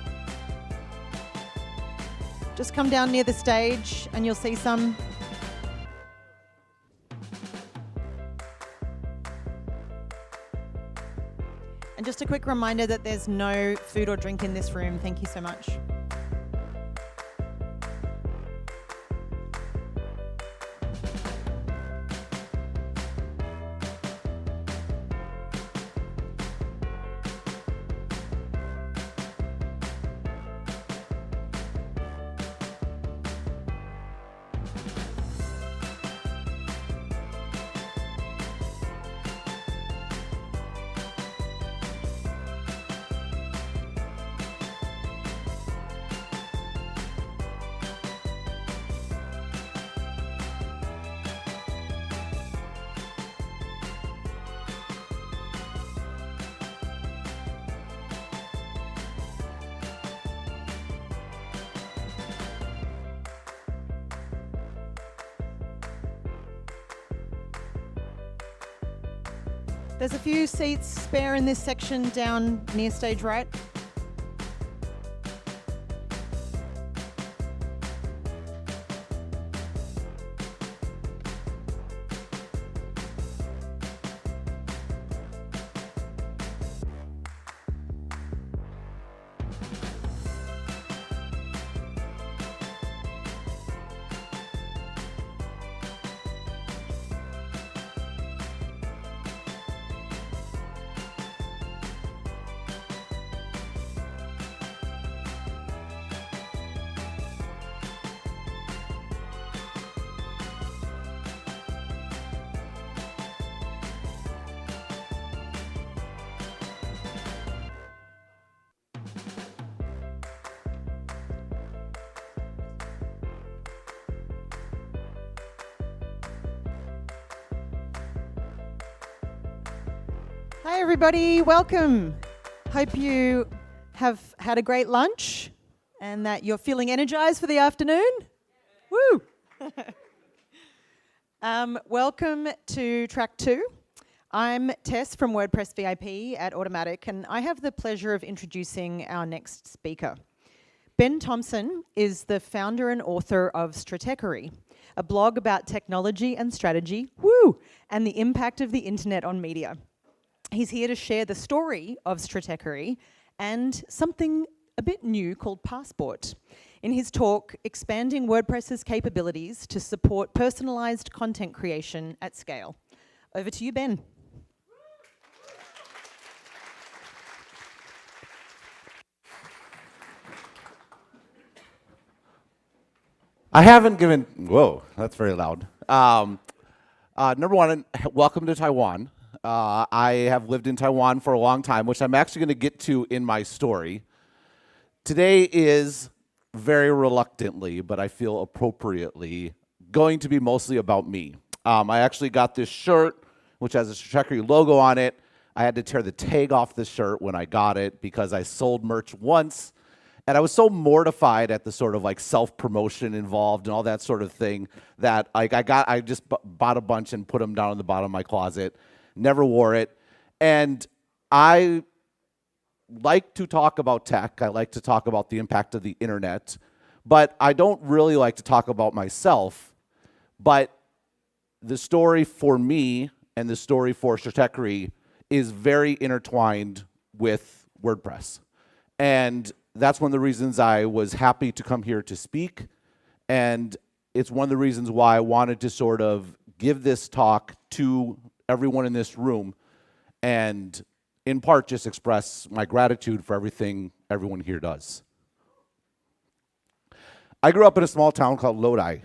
Just come down near the stage and you'll see some. And just a quick reminder that there's no food or drink in this room. Thank you so much. There's a few seats spare in this section down near stage right. Hi everybody, welcome. Hope you have had a great lunch and that you're feeling energized for the afternoon. Woo! Welcome to track 2. I'm Tess from WordPress VIP at Automatic, and I have the pleasure of introducing our next speaker. Ben Thompson is the founder and author of Stratechery, a blog about technology and strategy, and the impact of the internet on media. He's here to share the story of Stratechery and something a bit new called Passport. In his talk, expanding WordPress's capabilities to support personalized content creation at scale. Over to you, Ben. I haven't given, whoa, that's very loud. Number one, welcome to Taiwan. I have lived in Taiwan for a long time, which I'm actually going to get to in my story. Today is very reluctantly, but I feel appropriately, going to be mostly about me. I actually got this shirt, which has a Stratechery logo on it. I had to tear the tag off the shirt when I got it because I sold merch once. And I was so mortified at the sort of like self-promotion involved and all that sort of thing that like I just bought a bunch and put them down in the bottom of my closet. Never wore it. And I like to talk about tech. I like to talk about the impact of the internet. But I don't really like to talk about myself. But the story for me and the story for Stratechery is very intertwined with WordPress. And that's one of the reasons I was happy to come here to speak. And it's one of the reasons why I wanted to sort of give this talk to everyone in this room and in part just express my gratitude for everything everyone here does. I grew up in a small town called Lodi,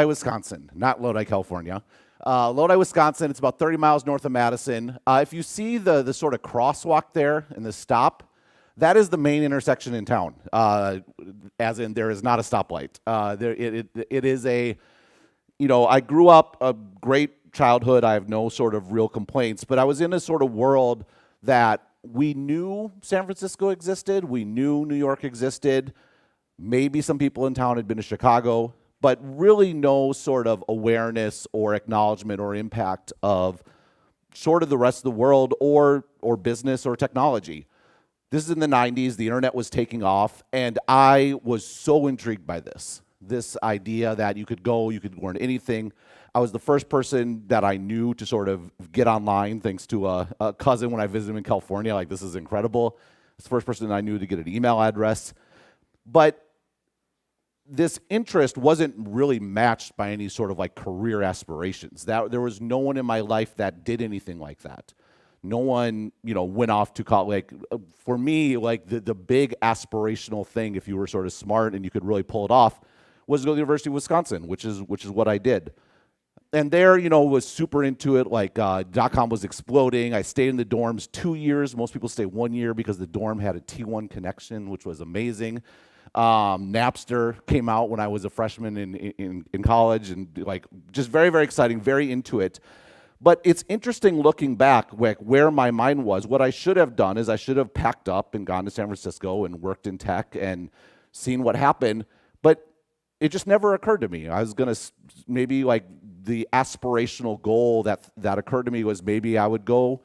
Wisconsin, not Lodi, California. Lodi, Wisconsin, it's about 30 miles north of Madison. If you see the sort of crosswalk there and the stop, that is the main intersection in town, as in there is not a stoplight. It is a, you know, I grew up a great childhood. I have no sort of real complaints, but I was in a sort of world that we knew San Francisco existed, we knew New York existed, maybe some people in town had been to Chicago, but really no sort of awareness or acknowledgement or impact of sort of the rest of the world or business or technology. This is in the 90s, the internet was taking off, and I was so intrigued by this idea that you could learn anything. I was the first person that I knew to sort of get online, thanks to a cousin when I visited him in California. Like, this is incredible. It's the first person I knew to get an email address. But this interest wasn't really matched by any sort of like career aspirations. There was no one in my life that did anything like that. No one, you know, went off to college. Like, for me, like the big aspirational thing, if you were sort of smart and you could really pull it off, was to go to the University of Wisconsin, which is what I did. And there, you know, was super into it. Like, .com was exploding. I stayed in the dorms 2 years. Most people stay 1 year because the dorm had a T1 connection, which was amazing. Napster came out when I was a freshman in college, and like just very, very exciting, very into it. But it's interesting looking back where my mind was. What I should have done is I should have packed up and gone to San Francisco and worked in tech and seen what happened. But it just never occurred to me. I was going to maybe like the aspirational goal that occurred to me was maybe I would go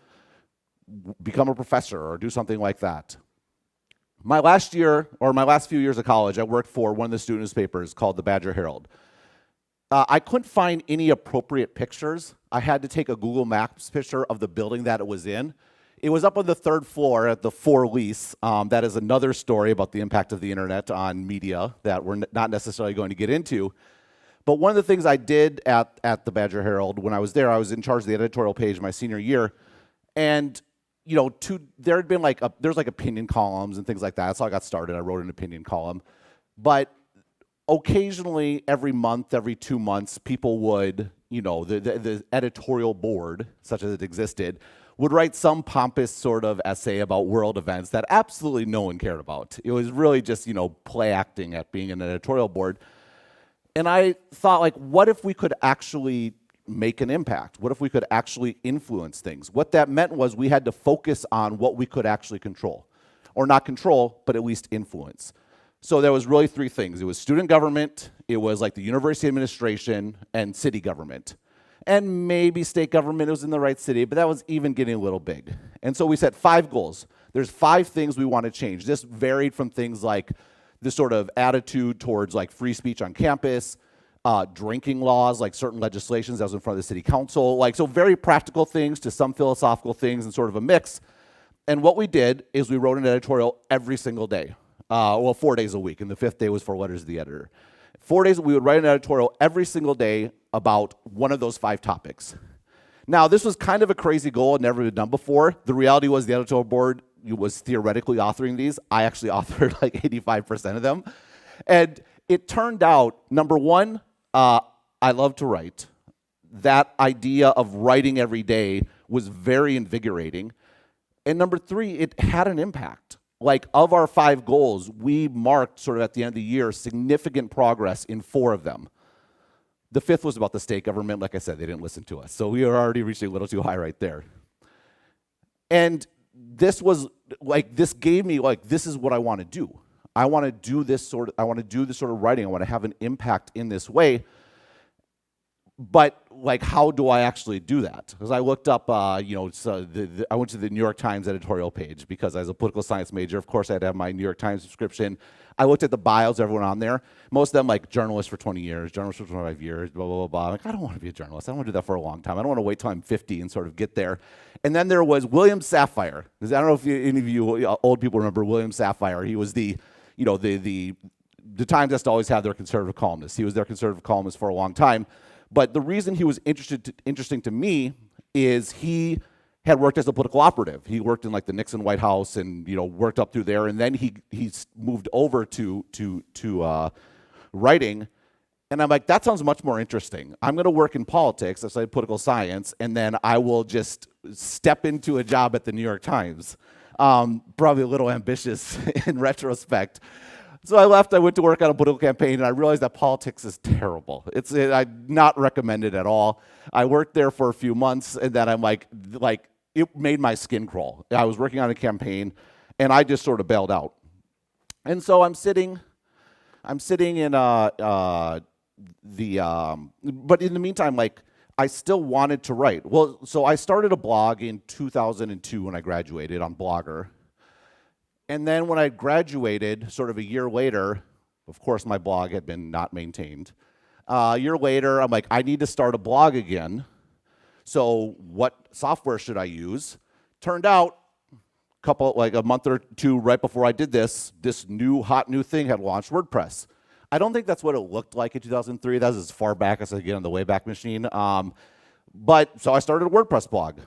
become a professor or do something like that. My last few years of college, I worked for one of the student newspapers called the Badger Herald. I couldn't find any appropriate pictures. I had to take a Google Maps picture of the building that it was in. It was up on the 3rd floor at the For Lease. That is another story about the impact of the internet on media that we're not necessarily going to get into. But one of the things I did at the Badger Herald when I was there, I was in charge of the editorial page my senior year, and you know, there's like opinion columns and things like that. That's how I got started. I wrote an opinion column, but occasionally, every month, every 2 months, people would, you know, the editorial board, such as it existed, would write some pompous sort of essay about world events that absolutely no one cared about. It was really just, you know, play acting at being an editorial board. And I thought, like, what if we could actually make an impact? What if we could actually influence things? What that meant was we had to focus on what we could actually control. Or not control, but at least influence. So there was really 3 things. It was student government, it was like the university administration, and city government. and maybe state government was in the right city, but that was even getting a little big. And so we set 5 goals. There's 5 things we want to change. This varied from things like this sort of attitude towards like free speech on campus, drinking laws, like certain legislations that was in front of the city council, like so very practical things to some philosophical things and sort of a mix. And what we did is we wrote an editorial every single day, well, 4 days a week, and the 5th day was for letters to the editor. 4 days, we would write an editorial every single day about one of those 5 topics. Now, this was kind of a crazy goal, had never been done before. The reality was the editorial board was theoretically authoring these. I actually authored like 85% of them. And it turned out, number one, I love to write. That idea of writing every day was very invigorating. And number 3, it had an impact. Like, of our 5 goals, we marked sort of at the end of the year significant progress in 4 of them. The 5th was about the state government. Like I said, they didn't listen to us. So we were already reaching a little too high right there. And this was, like, this gave me, like, this is what I want to do. I want to do this sort of writing. I want to have an impact in this way. But, like, how do I actually do that? Because I looked up, I went to the New York Times editorial page because as a political science major, of course, I had to have my New York Times subscription. I looked at the bios of everyone on there. Most of them, like, journalists for 20 years, journalists for 25 years, blah, blah, blah, blah. I'm like, I don't want to be a journalist. I don't want to do that for a long time. I don't want to wait till I'm 50 and sort of get there. And then there was William Safire. I don't know if any of you old people remember William Safire. He was the Times has to always have their conservative columnist. He was their conservative columnist for a long time. But the reason he was interesting to me is he had worked as a political operative. He worked in like the Nixon White House and worked up through there. And then he moved over to writing. And I'm like, that sounds much more interesting. I'm going to work in politics, I studied political science, and then I will just step into a job at the New York Times. Probably a little ambitious in retrospect. So I left, I went to work on a political campaign, and I realized that politics is terrible. I'd not recommend it at all. I worked there for a few months, and then I'm like, it made my skin crawl. I was working on a campaign, and I just sort of bailed out. And so I'm sitting in but in the meantime, like, I still wanted to write. Well, so I started a blog in 2002 when I graduated on Blogger. And then when I graduated, sort of a year later, of course my blog had been not maintained. A year later, I'm like, I need to start a blog again. So what software should I use? Turned out, a month or 2 right before I did this hot new thing had launched, WordPress. I don't think that's what it looked like in 2003. That was as far back as I get on the Wayback Machine. So I started a WordPress blog.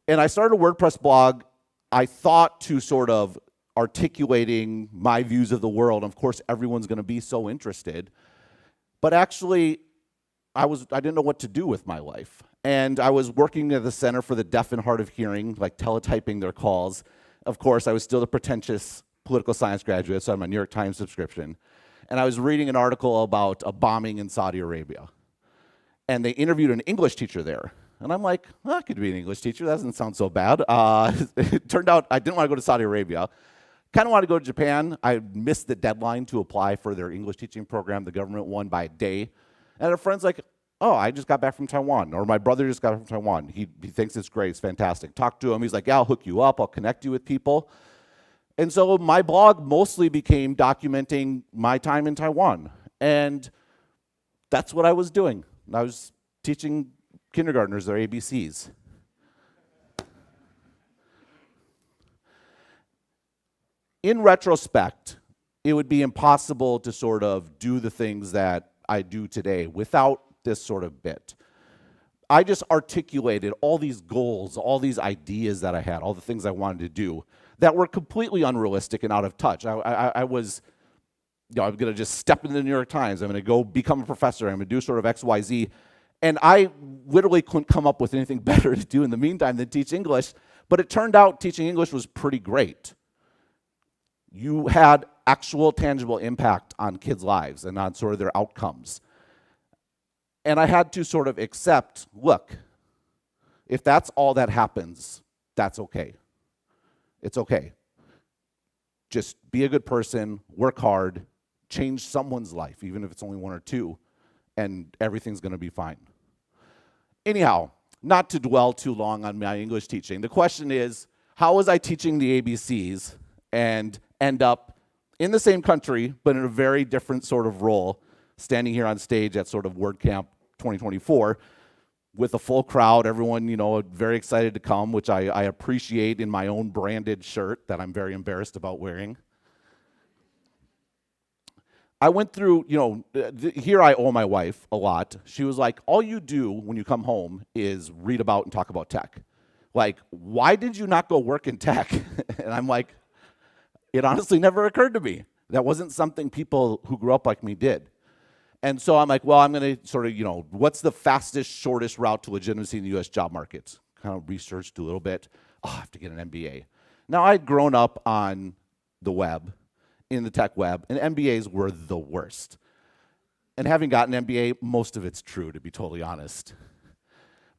And I started a WordPress blog, I thought, to sort of articulating my views of the world. Of course, everyone's going to be so interested. But actually, I didn't know what to do with my life. And I was working at the Center for the Deaf and Hard of Hearing, like teletyping their calls. Of course, I was still the pretentious political science graduate, so I had my New York Times subscription. And I was reading an article about a bombing in Saudi Arabia. And they interviewed an English teacher there. And I'm like, well, I could be an English teacher. That doesn't sound so bad. It turned out I didn't want to go to Saudi Arabia. Kind of wanted to go to Japan. I missed the deadline to apply for their English teaching program. The government won by a day. And a friend's like, oh, I just got back from Taiwan. Or my brother just got back from Taiwan. He thinks it's great. It's fantastic. Talk to him. He's like, yeah, I'll hook you up. I'll connect you with people. And so my blog mostly became documenting my time in Taiwan. And that's what I was doing. I was teaching kindergartners their ABCs. In retrospect, it would be impossible to sort of do the things that I do today without this sort of bit. I just articulated all these goals, all these ideas that I had, all the things I wanted to do that were completely unrealistic and out of touch. I was, I'm going to just step into the New York Times. I'm going to go become a professor. I'm going to do sort of X, Y, Z. And I literally couldn't come up with anything better to do in the meantime than teach English. But it turned out teaching English was pretty great. You had actual tangible impact on kids' lives and on sort of their outcomes. And I had to sort of accept, look, if that's all that happens, that's okay. It's okay. Just be a good person, work hard, change someone's life, even if it's only 1 or 2, and everything's going to be fine. anyhow, not to dwell too long on my English teaching, the question is, how was I teaching the ABCs and end up in the same country, but in a very different sort of role, standing here on stage at sort of WordCamp 2024 with a full crowd, everyone, you know, very excited to come, which I appreciate in my own branded shirt that I'm very embarrassed about wearing. I went through, you know, here I owe my wife a lot. She was like, all you do when you come home is read about and talk about tech. Like, why did you not go work in tech? And I'm like, it honestly never occurred to me. That wasn't something people who grew up like me did. And so I'm like, well, I'm going to sort of, you know, what's the fastest, shortest route to legitimacy in the US job markets? Kind of researched a little bit. Oh, I have to get an MBA. Now, I'd grown up on the web, in the tech web, and MBAs were the worst. And having gotten an MBA, most of it's true, to be totally honest.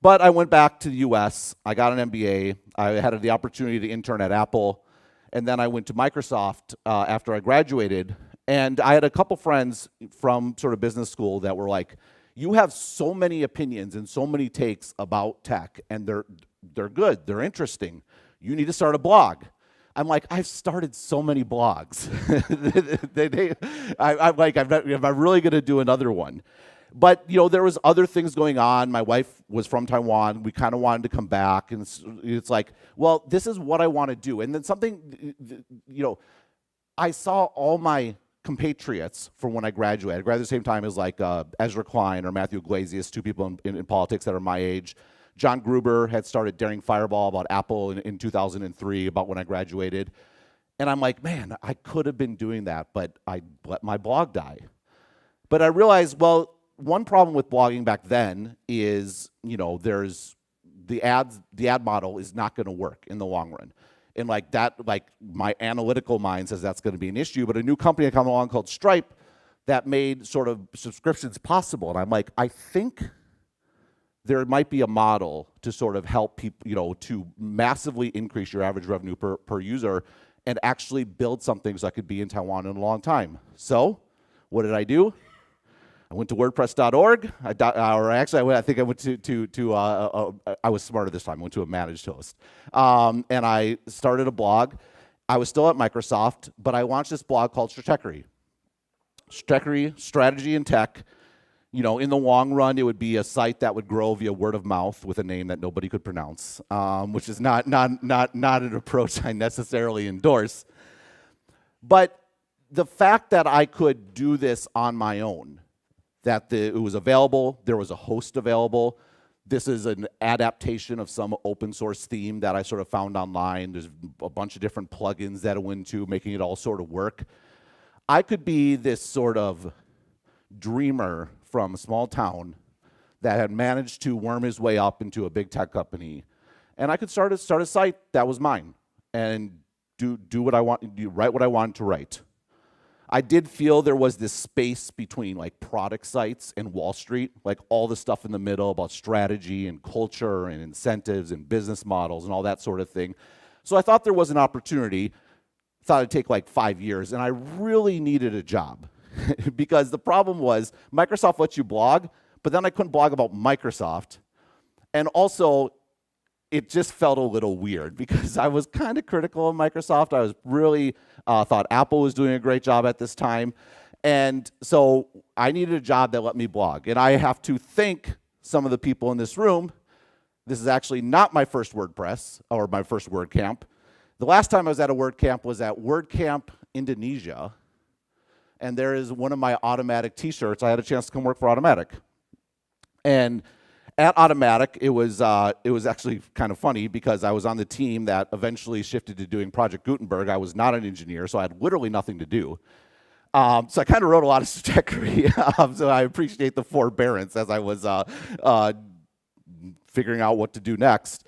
But I went back to the US, I got an MBA, I had the opportunity to intern at Apple, and then I went to Microsoft after I graduated, and I had a couple friends from sort of business school that were like, you have so many opinions and so many takes about tech, and they're good, they're interesting. You need to start a blog. I'm like, I've started so many blogs. I'm like, am I really going to do another one? But, you know, there was other things going on. My wife was from Taiwan. We kind of wanted to come back. And it's like, well, this is what I want to do. And then something, you know, I saw all my compatriots from when I graduated. I graduated at the same time as like Ezra Klein or Matthew Iglesias, two people in politics that are my age. John Gruber had started Daring Fireball about Apple in 2003, about when I graduated. And I'm like, man, I could have been doing that, but I let my blog die. But I realized, well, one problem with blogging back then is, you know, there's the ad model is not going to work in the long run. And like that, like my analytical mind says that's going to be an issue, but a new company had come along called Stripe that made sort of subscriptions possible. And I'm like, I think there might be a model to sort of help people, you know, to massively increase your average revenue per user and actually build something so I could be in Taiwan in a long time. So what did I do? I went to WordPress.org. I think I went to I was smarter this time. I went to a managed host. And I started a blog. I was still at Microsoft, but I launched this blog called Stratechery. Stratechery, strategy and tech. You know, in the long run, it would be a site that would grow via word of mouth with a name that nobody could pronounce, which is not an approach I necessarily endorse. But the fact that I could do this on my own, that it was available, there was a host available. This is an adaptation of some open source theme that I sort of found online. There's a bunch of different plugins that I went into, making it all sort of work. I could be this sort of dreamer from a small town that had managed to worm his way up into a big tech company, and I could start a site that was mine and do what I want, write what I wanted to write. I did feel there was this space between like product sites and Wall Street, like all the stuff in the middle about strategy and culture and incentives and business models and all that sort of thing. So I thought there was an opportunity. Thought it'd take like 5 years, and I really needed a job. Because the problem was Microsoft lets you blog, but then I couldn't blog about Microsoft. And also, it just felt a little weird because I was kind of critical of Microsoft. I was really thought Apple was doing a great job at this time. And so I needed a job that let me blog. And I have to thank some of the people in this room. This is actually not my first WordPress or my first WordCamp. The last time I was at a WordCamp was at WordCamp Indonesia. And there is one of my Automatic t-shirts. I had a chance to come work for Automatic. And at Automatic, it was actually kind of funny because I was on the team that eventually shifted to doing Project Gutenberg. I was not an engineer, so I had literally nothing to do. So I kind of wrote a lot of stratechery. So I appreciate the forbearance as I was figuring out what to do next.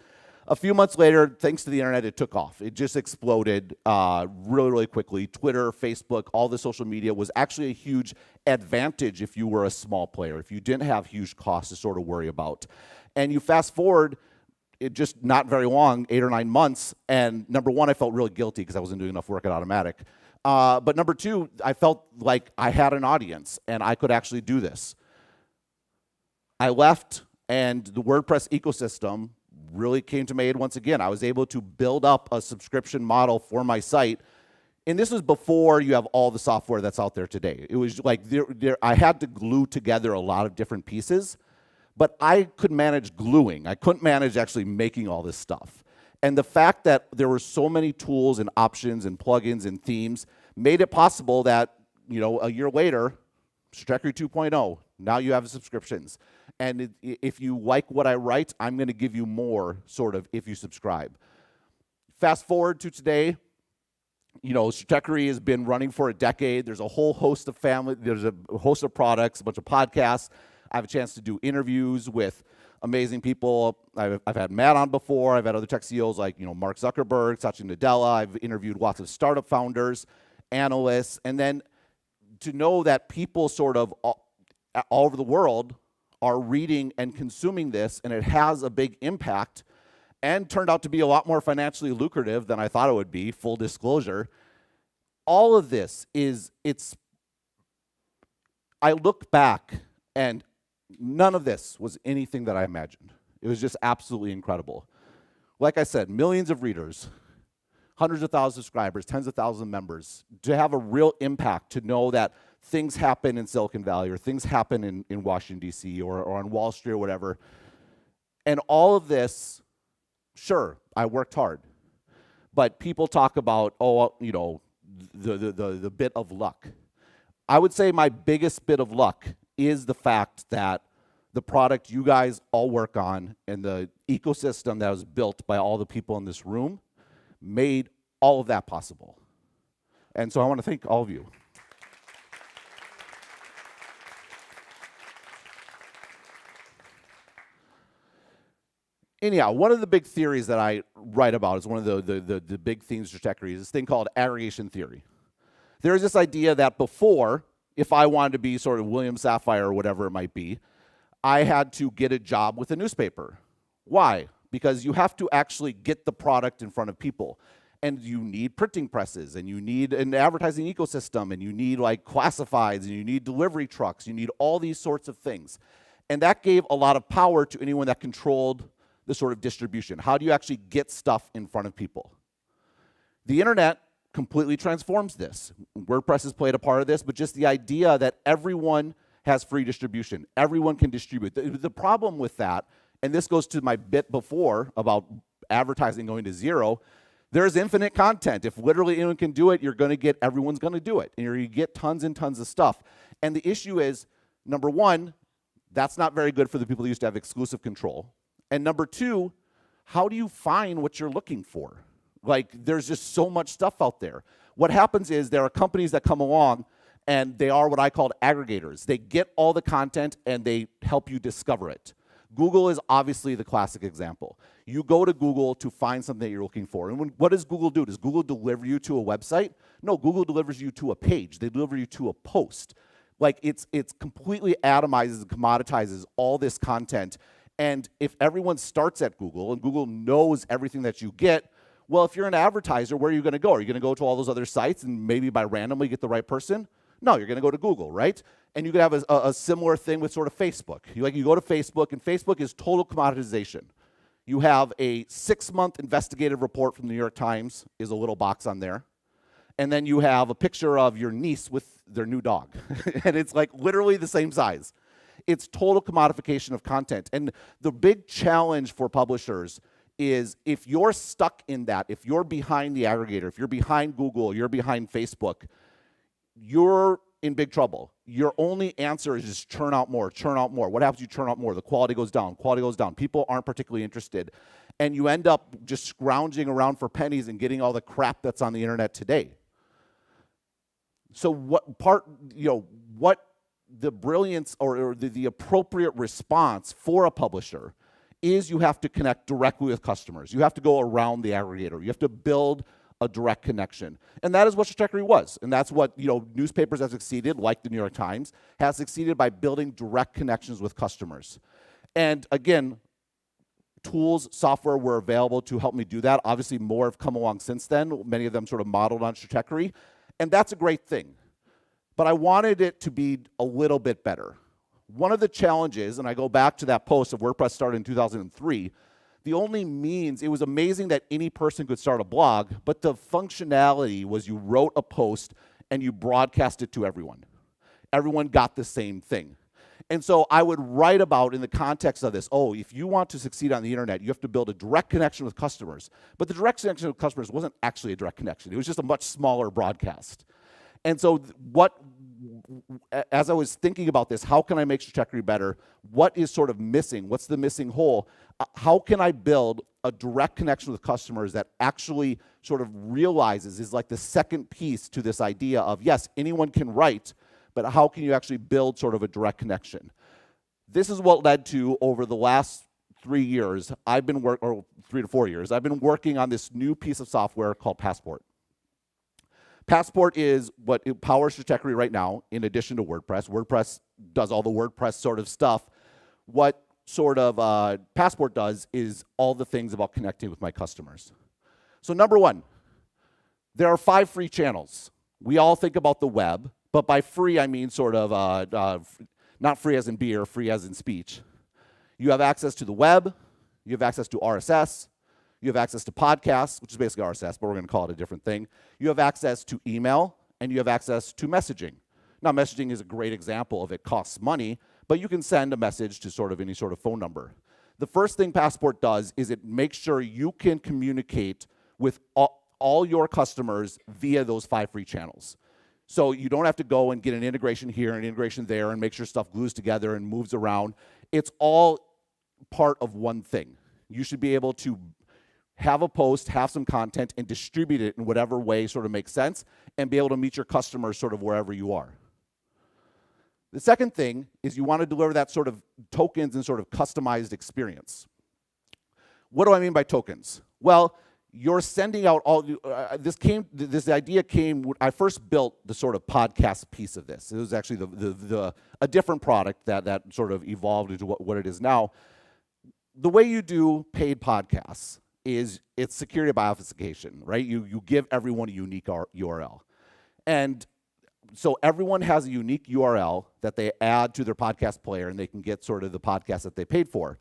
A few months later, thanks to the internet, it took off. It just exploded really, really quickly. Twitter, Facebook, all the social media was actually a huge advantage if you were a small player, if you didn't have huge costs to sort of worry about. And you fast forward, it just not very long, 8 or 9 months, and number one, I felt really guilty because I wasn't doing enough work at Automatic. But number two, I felt like I had an audience and I could actually do this. I left And the WordPress ecosystem really came to my aid once again. I was able to build up a subscription model for my site. And this was before you have all the software that's out there today. It was like I had to glue together a lot of different pieces, but I could manage gluing. I couldn't manage actually making all this stuff. And the fact that there were so many tools and options and plugins and themes made it possible that, you know, a year later, Trajectory 2.0, now you have subscriptions. And if you like what I write, I'm going to give you more, sort of, if you subscribe. Fast forward to today, you know, Trajectory has been running for a decade. There's a whole host of there's a host of products, a bunch of podcasts. I have a chance to do interviews with amazing people. I've had Matt on before. I've had other tech CEOs like, you know, Mark Zuckerberg, Satya Nadella. I've interviewed lots of startup founders, analysts, and then to know that people sort of all over the world are reading and consuming this, and it has a big impact, and turned out to be a lot more financially lucrative than I thought it would be, full disclosure. All of this I look back, and none of this was anything that I imagined. It was just absolutely incredible. Like I said, millions of readers, hundreds of thousands of subscribers, tens of thousands of members, to have a real impact, to know that things happen in Silicon Valley or things happen in Washington, D.C. or on Wall Street or whatever. And all of this, sure, I worked hard. But people talk about, oh, you know, the bit of luck. I would say my biggest bit of luck is the fact that the product you guys all work on and the ecosystem that was built by all the people in this room made all of that possible. And so I want to thank all of you. Anyhow, one of the big theories that I write about is one of the big themes of Trajectory is this thing called aggregation theory. There's this idea that before, if I wanted to be sort of William Sapphire or whatever it might be, I had to get a job with a newspaper. Why? Because you have to actually get the product in front of people. And you need printing presses, and you need an advertising ecosystem, and you need like classifieds, and you need delivery trucks, you need all these sorts of things. And that gave a lot of power to anyone that controlled the sort of distribution. How do you actually get stuff in front of people? The internet completely transforms this. WordPress has played a part of this, but just the idea that everyone has free distribution. Everyone can distribute. The problem with that, and this goes to my bit before about advertising going to zero, there's infinite content. If literally anyone can do it, you're going to get, everyone's going to do it. And you're going to get tons and tons of stuff. And the issue is, number one, that's not very good for the people who used to have exclusive control. And number two, how do you find what you're looking for? Like, there's just so much stuff out there. What happens is there are companies that come along and they are what I call aggregators. They get all the content and they help you discover it. Google is obviously the classic example. You go to Google to find something that you're looking for. And what does Google do? Does Google deliver you to a website? No, Google delivers you to a page. They deliver you to a post. Like, it's completely atomizes and commoditizes all this content. And if everyone starts at Google and Google knows everything that you get, well, if you're an advertiser, where are you going to go? Are you going to go to all those other sites and maybe by randomly get the right person? No, you're going to go to Google, right? And you could have a similar thing with sort of Facebook. You go to Facebook, and Facebook is total commoditization. You have a 6-month investigative report from the New York Times, is a little box on there. And then you have a picture of your niece with their new dog. And it's like literally the same size. It's total commodification of content. And the big challenge for publishers is if you're stuck in that, if you're behind the aggregator, if you're behind Google, you're behind Facebook, you're in big trouble. Your only answer is just churn out more, churn out more. What happens if you churn out more? The quality goes down, quality goes down. People aren't particularly interested. And you end up just scrounging around for pennies and getting all the crap that's on the internet today. So what the brilliance or the appropriate response for a publisher is you have to connect directly with customers. You have to go around the aggregator. You have to build a direct connection. And that is what Trajectory was. And that's what newspapers have succeeded, like the New York Times, has succeeded by building direct connections with customers. And again, tools, software were available to help me do that. Obviously, more have come along since then, many of them sort of modeled on Trajectory. And that's a great thing. But I wanted it to be a little bit better. one of the challenges, and I go back to that post of WordPress started in 2003, the only means, it was amazing that any person could start a blog, but the functionality was you wrote a post and you broadcast it to everyone. Everyone got the same thing. And so I would write about in the context of this, oh, if you want to succeed on the internet, you have to build a direct connection with customers. But the direct connection with customers wasn't actually a direct connection. It was just a much smaller broadcast. And so as I was thinking about this, how can I make Stratechery better? What is sort of missing? What's the missing hole? How can I build a direct connection with customers that actually sort of realizes is like the second piece to this idea of, yes, anyone can write, but how can you actually build sort of a direct connection? This is what led to, over the last 3 years, or 3 to 4 years, I've been working on this new piece of software called Passport. Passport is what powers Stratechery right now, in addition to WordPress. WordPress does all the WordPress sort of stuff. What sort of Passport does is all the things about connecting with my customers. So number one, there are 5 free channels. We all think about the web, but by free I mean sort of, not free as in beer, free as in speech. You have access to the web, you have access to RSS, you have access to podcasts, which is basically RSS, but we're going to call it a different thing. You have access to email, and you have access to messaging. Now, messaging is a great example of it costs money, but you can send a message to sort of any sort of phone number. The first thing Passport does is it makes sure you can communicate with all your customers via those 5 free channels. So you don't have to go and get an integration here and an integration there and make sure stuff glues together and moves around. It's all part of one thing. You should be able to have a post, have some content, and distribute it in whatever way sort of makes sense, and be able to meet your customers sort of wherever you are. The second thing is you want to deliver that sort of tokens and sort of customized experience. What do I mean by tokens? Well, you're sending out all, this idea came, I first built the sort of podcast piece of this. It was actually a different product that sort of evolved into what it is now. The way you do paid podcasts is it's security by authentication, right? You give everyone a unique URL. And so everyone has a unique URL that they add to their podcast player, and they can get sort of the podcast that they paid for.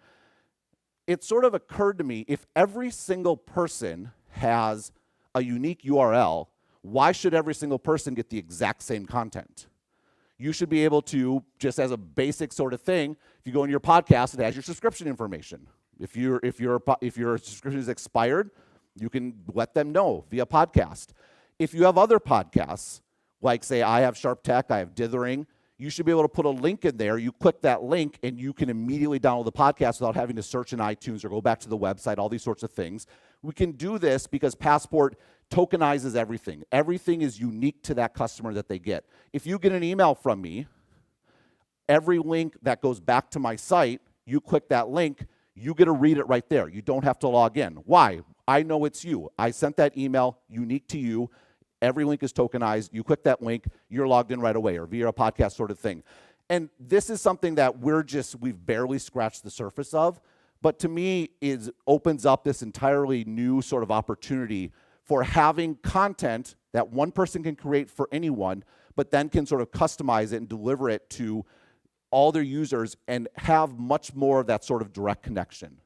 It sort of occurred to me, if every single person has a unique URL, why should every single person get the exact same content? You should be able to, just as a basic sort of thing, if you go in your podcast, it has your subscription information. If your subscription is expired, you can let them know via podcast. If you have other podcasts, like say I have Sharp Tech, I have Dithering, you should be able to put a link in there. You click that link and you can immediately download the podcast without having to search in iTunes or go back to the website, all these sorts of things. We can do this because Passport tokenizes everything. Everything is unique to that customer that they get. If you get an email from me, every link that goes back to my site, you click that link, you get to read it right there. You don't have to log in. Why? I know it's you. I sent that email, unique to you. Every link is tokenized. You click that link, you're logged in right away, or via a podcast sort of thing. And this is something that we've barely scratched the surface of, but to me opens up this entirely new sort of opportunity for having content that one person can create for anyone, but then can sort of customize it and deliver it to all their users and have much more of that sort of direct connection.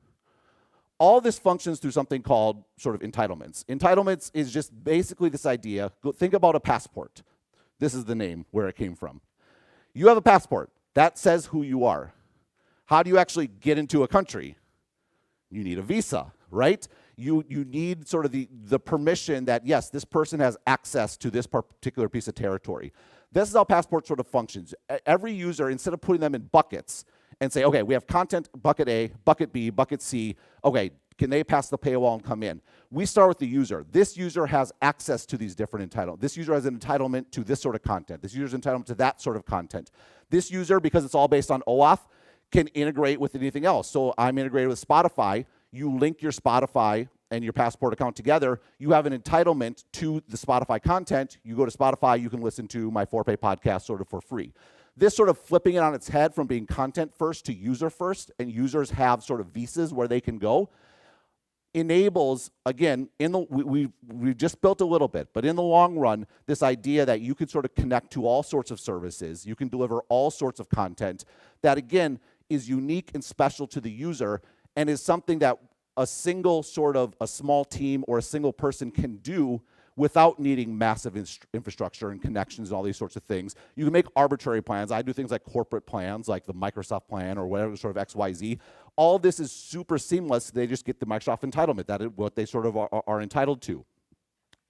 All this functions through something called sort of entitlements. Entitlements is just basically this idea. Think about a passport. This is the name where it came from. You have a passport. That says who you are. How do you actually get into a country? You need a visa, right? You need sort of the permission that, yes, this person has access to this particular piece of territory. This is how Passport sort of functions. Every user, instead of putting them in buckets and say, okay, we have content bucket A, bucket B, bucket C, okay, can they pass the paywall and come in? We start with the user. This user has access to these different entitlements. This user has an entitlement to this sort of content. This user has an entitlement to that sort of content. This user, because it's all based on OAuth, can integrate with anything else. So I'm integrated with Spotify. You link your Spotify and your Passport account together, you have an entitlement to the Spotify content. You go to Spotify, you can listen to my 4Pay podcast sort of for free. This sort of flipping it on its head from being content first to user first, and users have sort of visas where they can go. enables, again, we just built a little bit, but in the long run, this idea that you could sort of connect to all sorts of services, you can deliver all sorts of content that, again, is unique and special to the user and is something that a single sort of a small team or a single person can do without needing massive infrastructure and connections and all these sorts of things. You can make arbitrary plans. I do things like corporate plans, like the Microsoft plan or whatever sort of XYZ. All of this is super seamless. They just get the Microsoft entitlement. That is what they sort of are entitled to.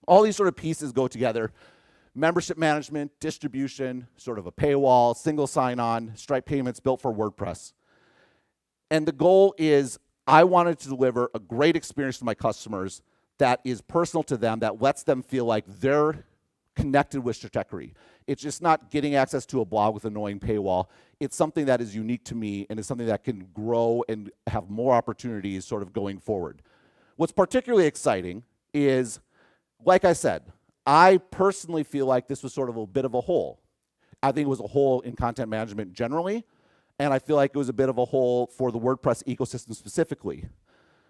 All these sort of pieces go together. Membership management, distribution, sort of a paywall, single sign-on, Stripe payments built for WordPress. And the goal is I wanted to deliver a great experience to my customers that is personal to them, that lets them feel like they're connected with Stratechery. It's just not getting access to a blog with an annoying paywall. It's something that is unique to me and is something that can grow and have more opportunities sort of going forward. What's particularly exciting is, like I said, I personally feel like this was sort of a bit of a hole. I think it was a hole in content management generally, and I feel like it was a bit of a hole for the WordPress ecosystem specifically.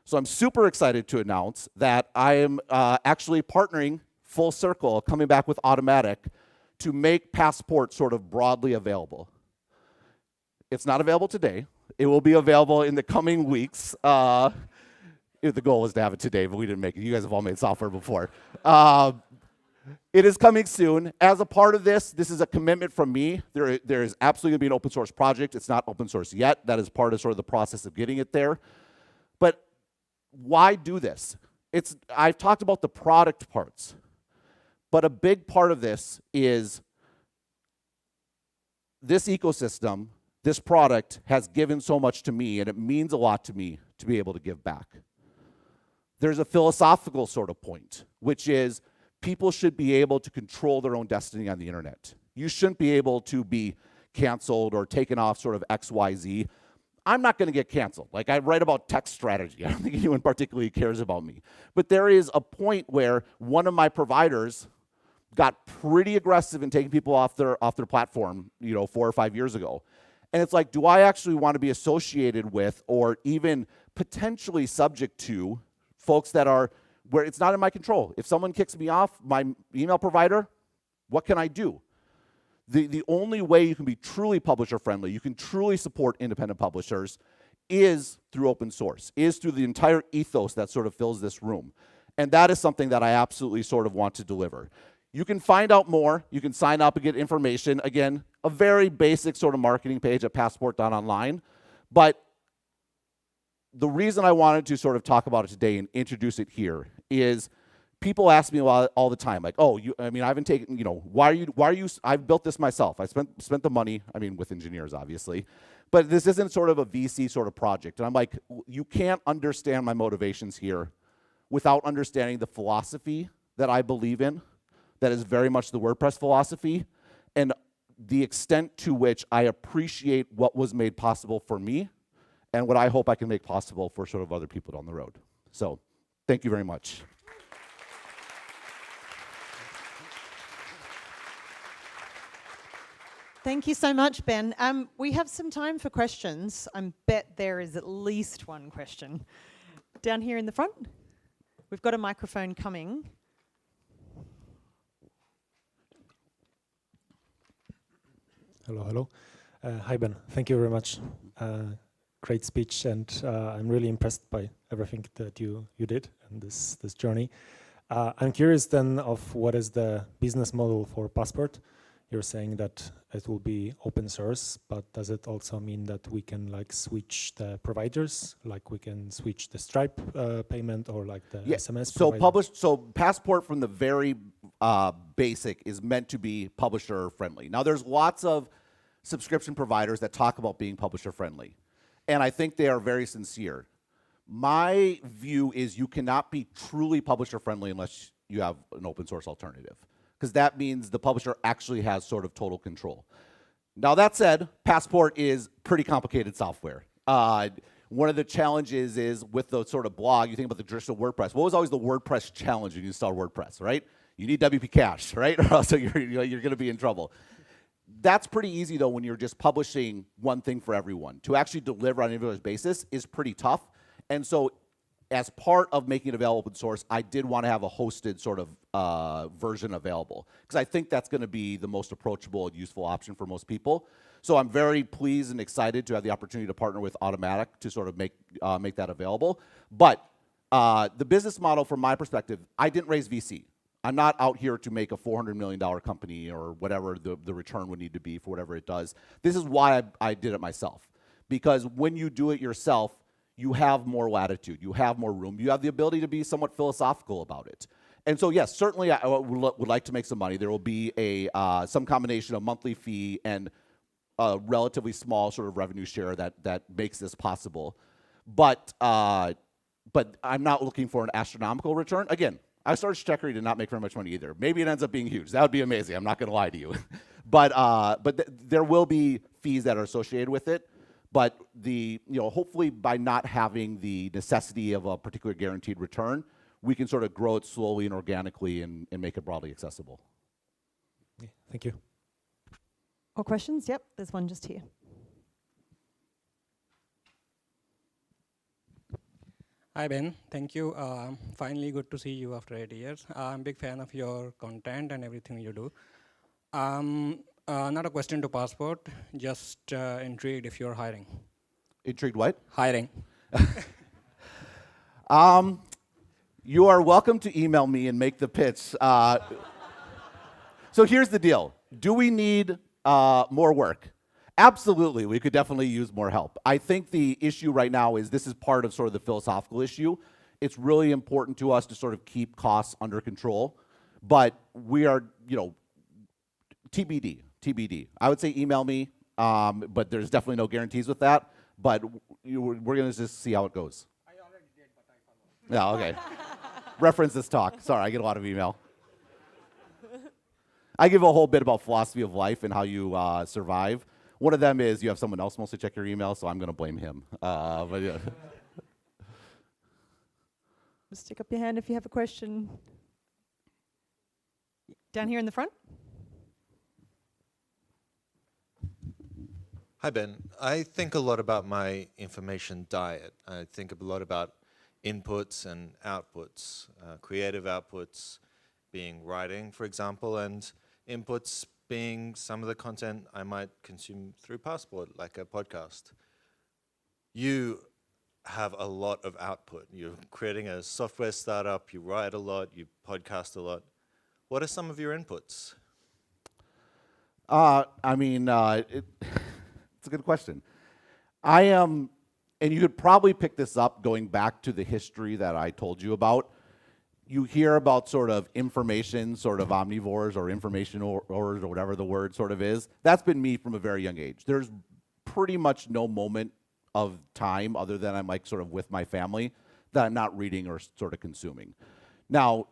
So I'm super excited to announce that I am actually partnering full circle, coming back with Automatic, to make Passport sort of broadly available. It's not available today. It will be available in the coming weeks. The goal was to have it today, but we didn't make it. You guys have all made software before. It is coming soon. As a part of this is a commitment from me. There is absolutely going to be an open source project. It's not open source yet. That is part of sort of the process of getting it there. But why do this? I've talked about the product parts, but a big part of this is this ecosystem, this product has given so much to me, and it means a lot to me to be able to give back. There's a philosophical sort of point, which is people should be able to control their own destiny on the internet. You shouldn't be able to be canceled or taken off sort of XYZ. I'm not going to get canceled. Like, I write about tech strategy. I don't think anyone particularly cares about me. But there is a point where one of my providers got pretty aggressive in taking people off their platform, 4 or 5 years ago. And it's like, do I actually want to be associated with or even potentially subject to folks that are where it's not in my control? If someone kicks me off my email provider, what can I do? The only way you can be truly publisher friendly, you can truly support independent publishers, is through open source, is through the entire ethos that sort of fills this room. And that is something that I absolutely sort of want to deliver. You can find out more. You can sign up and get information. Again, a very basic sort of marketing page at passport.online. But the reason I wanted to sort of talk about it today and introduce it here is people ask me all the time, like, oh, I haven't taken, why are you, I've built this myself. I spent the money, with engineers, obviously. But this isn't sort of a VC sort of project. And I'm like, you can't understand my motivations here without understanding the philosophy that I believe in, that is very much the WordPress philosophy, and the extent to which I appreciate what was made possible for me and what I hope I can make possible for sort of other people down the road. So, thank you very much. Thank you so much, Ben. We have some time for questions. I bet there is at least one question. Down here in the front. We've got a microphone coming. Hello. Hi, Ben. Thank you very much. Great speech, and I'm really impressed by everything that you did in this journey. I'm curious then of what is the business model for Passport. You're saying that it will be open source, but does it also mean that we can switch the providers, like we can switch the Stripe payment or like the SMS provider? So Passport from the very basic is meant to be publisher friendly. Now there's lots of subscription providers that talk about being publisher friendly, and I think they are very sincere. My view is you cannot be truly publisher friendly unless you have an open source alternative, because that means the publisher actually has sort of total control. Now that said, Passport is pretty complicated software. One of the challenges is with the sort of blog, you think about the traditional WordPress. What was always the WordPress challenge when you install WordPress, right? You need WP cache, right? Or else you're going to be in trouble. That's pretty easy though when you're just publishing one thing for everyone. To actually deliver on an individual basis is pretty tough. And so as part of making it available open source, I did want to have a hosted sort of version available, because I think that's going to be the most approachable and useful option for most people. So I'm very pleased and excited to have the opportunity to partner with Automatic to sort of make that available. But the business model, from my perspective, I didn't raise VC. I'm not out here to make a $400 million company or whatever the return would need to be for whatever it does. This is why I did it myself. Because when you do it yourself, you have more latitude, you have more room, you have the ability to be somewhat philosophical about it. And so yes, certainly I would like to make some money. There will be some combination of monthly fee and a relatively small sort of revenue share that makes this possible. But I'm not looking for an astronomical return. Again, I started Checkery to not make very much money either. Maybe it ends up being huge. That would be amazing. I'm not going to lie to you. But there will be fees that are associated with it. But hopefully by not having the necessity of a particular guaranteed return, we can sort of grow it slowly and organically and make it broadly accessible. Yeah, thank you. More questions? Yep, there's one just here. Hi Ben, thank you. Finally good to see you after 8 years. I'm a big fan of your content and everything you do. Not a question to Passport, just intrigued if you're hiring. Intrigued what? Hiring. You are welcome to email me and make the pitch. So here's the deal. Do we need more work? Absolutely, we could definitely use more help. I think the issue right now is this is part of sort of the philosophical issue. It's really important to us to sort of keep costs under control, but we are, TBD. I would say email me, but there's definitely no guarantees with that, but we're going to just see how it goes. I already did, but I followed. Yeah, okay. Reference this talk. Sorry, I get a lot of email. I give a whole bit about philosophy of life and how you survive. One of them is you have someone else mostly check your email, so I'm going to blame him. But yeah. Just stick up your hand if you have a question. Down here in the front. Hi, Ben. I think a lot about my information diet. I think a lot about inputs and outputs, creative outputs being writing, for example, and inputs being some of the content I might consume through Passport, like a podcast. You have a lot of output. You're creating a software startup, you write a lot, you podcast a lot. What are some of your inputs? It's a good question. I am, and you could probably pick this up going back to the history that I told you about. You hear about sort of information, sort of omnivores or information or whatever the word sort of is. That's been me from a very young age. There's pretty much no moment of time other than I'm like sort of with my family that I'm not reading or sort of consuming. Now,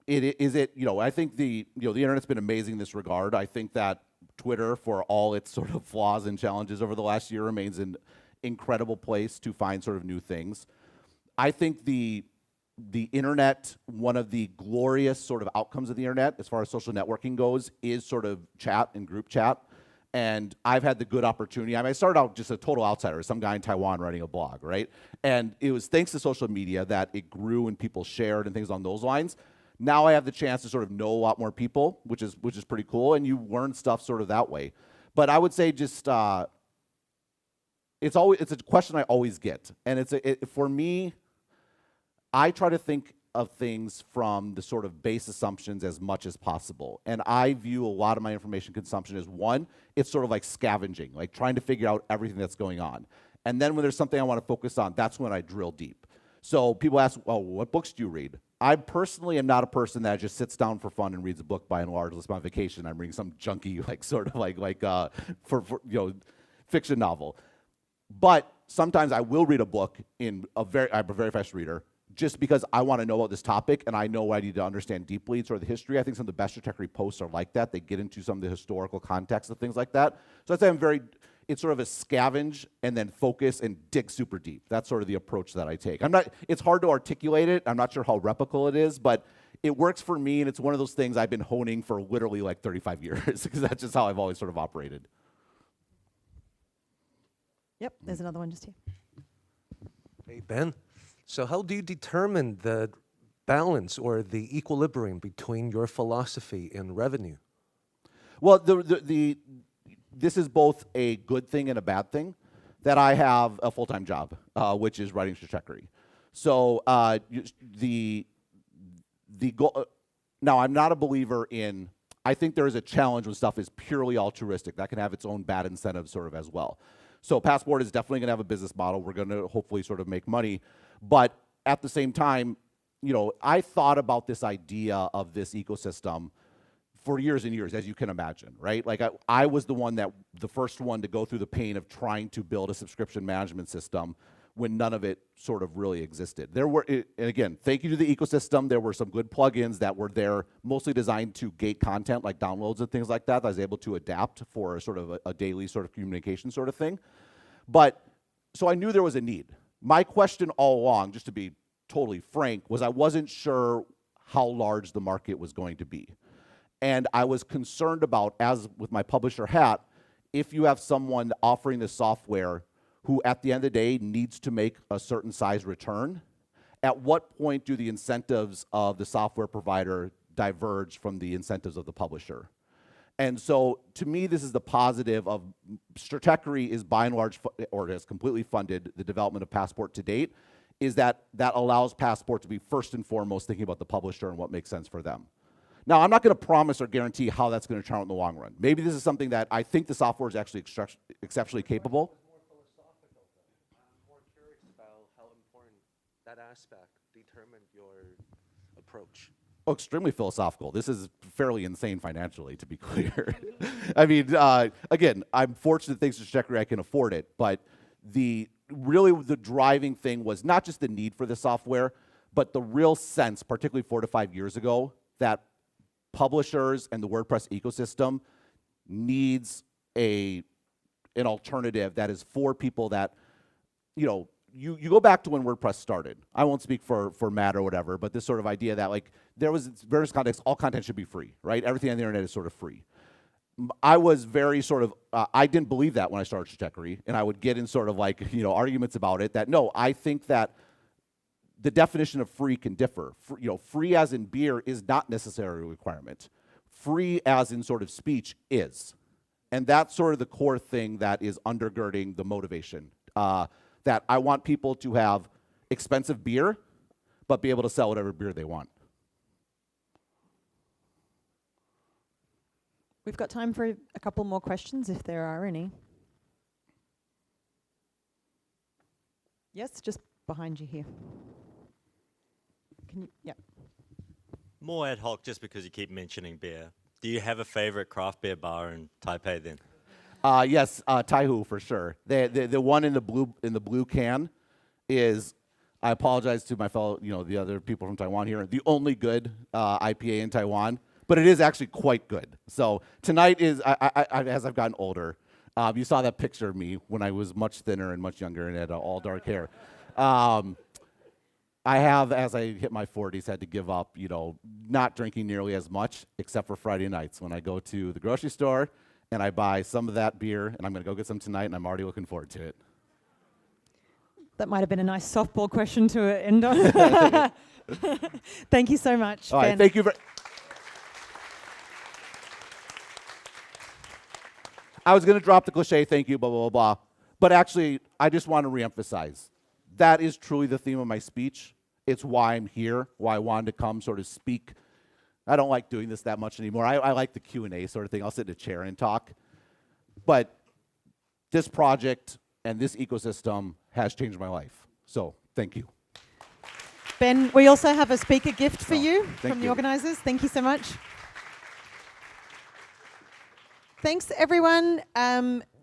I think the internet's been amazing in this regard. I think that Twitter, for all its sort of flaws and challenges over the last year, remains an incredible place to find sort of new things. I think the internet, one of the glorious sort of outcomes of the internet as far as social networking goes is sort of chat and group chat. And I've had the good opportunity. I started out just a total outsider, some guy in Taiwan writing a blog, right? And it was thanks to social media that it grew and people shared and things along those lines. Now I have the chance to sort of know a lot more people, which is pretty cool, and you learn stuff sort of that way. But I would say just it's a question I always get, and for me, I try to think of things from the sort of base assumptions as much as possible, and I view a lot of my information consumption as one, it's sort of like scavenging, like trying to figure out everything that's going on, and then when there's something I want to focus on, that's when I drill deep. So people ask, well, what books do you read? I personally am not a person that just sits down for fun and reads a book by and large. Unless I'm on vacation, I'm reading some junky, fiction novel. But sometimes I will read a book I'm a very fast reader, just because I want to know about this topic and I know I need to understand deeply sort of the history. I think some of the best Checkery posts are like that. They get into some of the historical context of things like that. So I'd say it's sort of a scavenge and then focus and dig super deep. That's sort of the approach that I take. It's hard to articulate it. I'm not sure how replicable it is, but it works for me, and it's one of those things I've been honing for literally like 35 years, because that's just how I've always sort of operated. Yep, there's another one just here. Hey, Ben. So how do you determine the balance or the equilibrium between your philosophy and revenue? Well, this is both a good thing and a bad thing, that I have a full-time job, which is writing trajectory. So the goal. Now, I'm not a believer in. I think there is a challenge when stuff is purely altruistic. That can have its own bad incentives, sort of as well. So Passport is definitely going to have a business model. We're going to hopefully sort of make money, but at the same time, you know, I thought about this idea of this ecosystem for years and years, as you can imagine, right? Like I was the first one to go through the pain of trying to build a subscription management system when none of it sort of really existed. There were, and again, thank you to the ecosystem, there were some good plugins that were there, mostly designed to gate content like downloads and things like that I was able to adapt for a sort of a daily sort of communication sort of thing. But, so I knew there was a need. My question all along, just to be totally frank, was I wasn't sure how large the market was going to be. And I was concerned about, as with my publisher hat, if you have someone offering this software who at the end of the day needs to make a certain size return, at what point do the incentives of the software provider diverge from the incentives of the publisher? And so to me, this is the positive of Stratechery is by and large, or has completely funded the development of Passport to date, is that allows Passport to be first and foremost thinking about the publisher and what makes sense for them. Now, I'm not going to promise or guarantee how that's going to turn out in the long run. Maybe this is something that I think the software is actually exceptionally capable. I'm more curious about how important that aspect determined your approach. Oh, extremely philosophical. This is fairly insane financially, to be clear. I mean, again, I'm fortunate thanks to Stratechery I can afford it, but really the driving thing was not just the need for the software, but the real sense, particularly 4 to 5 years ago, that publishers and the WordPress ecosystem needs an alternative that is for people that, you know, you go back to when WordPress started. I won't speak for Matt or whatever, but this sort of idea that like there was various contexts, all content should be free, right? Everything on the internet is sort of free. I was very sort of, I didn't believe that when I started Stratechery, and I would get in sort of like, you know, arguments about it that no, I think that the definition of free can differ. Free as in beer is not necessarily a requirement. Free as in sort of speech is. And that's sort of the core thing that is undergirding the motivation. That I want people to have expensive beer, but be able to sell whatever beer they want. We've got time for a couple more questions if there are any. Yes, just behind you here. Can you, yeah. More ad hoc just because you keep mentioning beer. Do you have a favorite craft beer bar in Taipei then? Yes, Taihu for sure. The one in the blue can is, I apologize to my fellow, the other people from Taiwan here, the only good IPA in Taiwan, but it is actually quite good. So tonight is, as I've gotten older, you saw that picture of me when I was much thinner and much younger and had all dark hair. I have, as I hit my 40s, had to give up, not drinking nearly as much, except for Friday nights when I go to the grocery store and I buy some of that beer, and I'm going to go get some tonight, and I'm already looking forward to it. That might have been a nice softball question to end on. Thank you so much, All Ben. right, thank you. I was going to drop the cliche, thank you, blah, blah, blah, blah. But actually, I just want to reemphasize. That is truly the theme of my speech. It's why I'm here, why I wanted to come sort of speak. I don't like doing this that much anymore. I like the Q&A sort of thing. I'll sit in a chair and talk. But this project and this ecosystem has changed my life. So thank you. Ben, we also have a speaker gift for you thank from the you. organisers. Thank you so much. Thanks, everyone.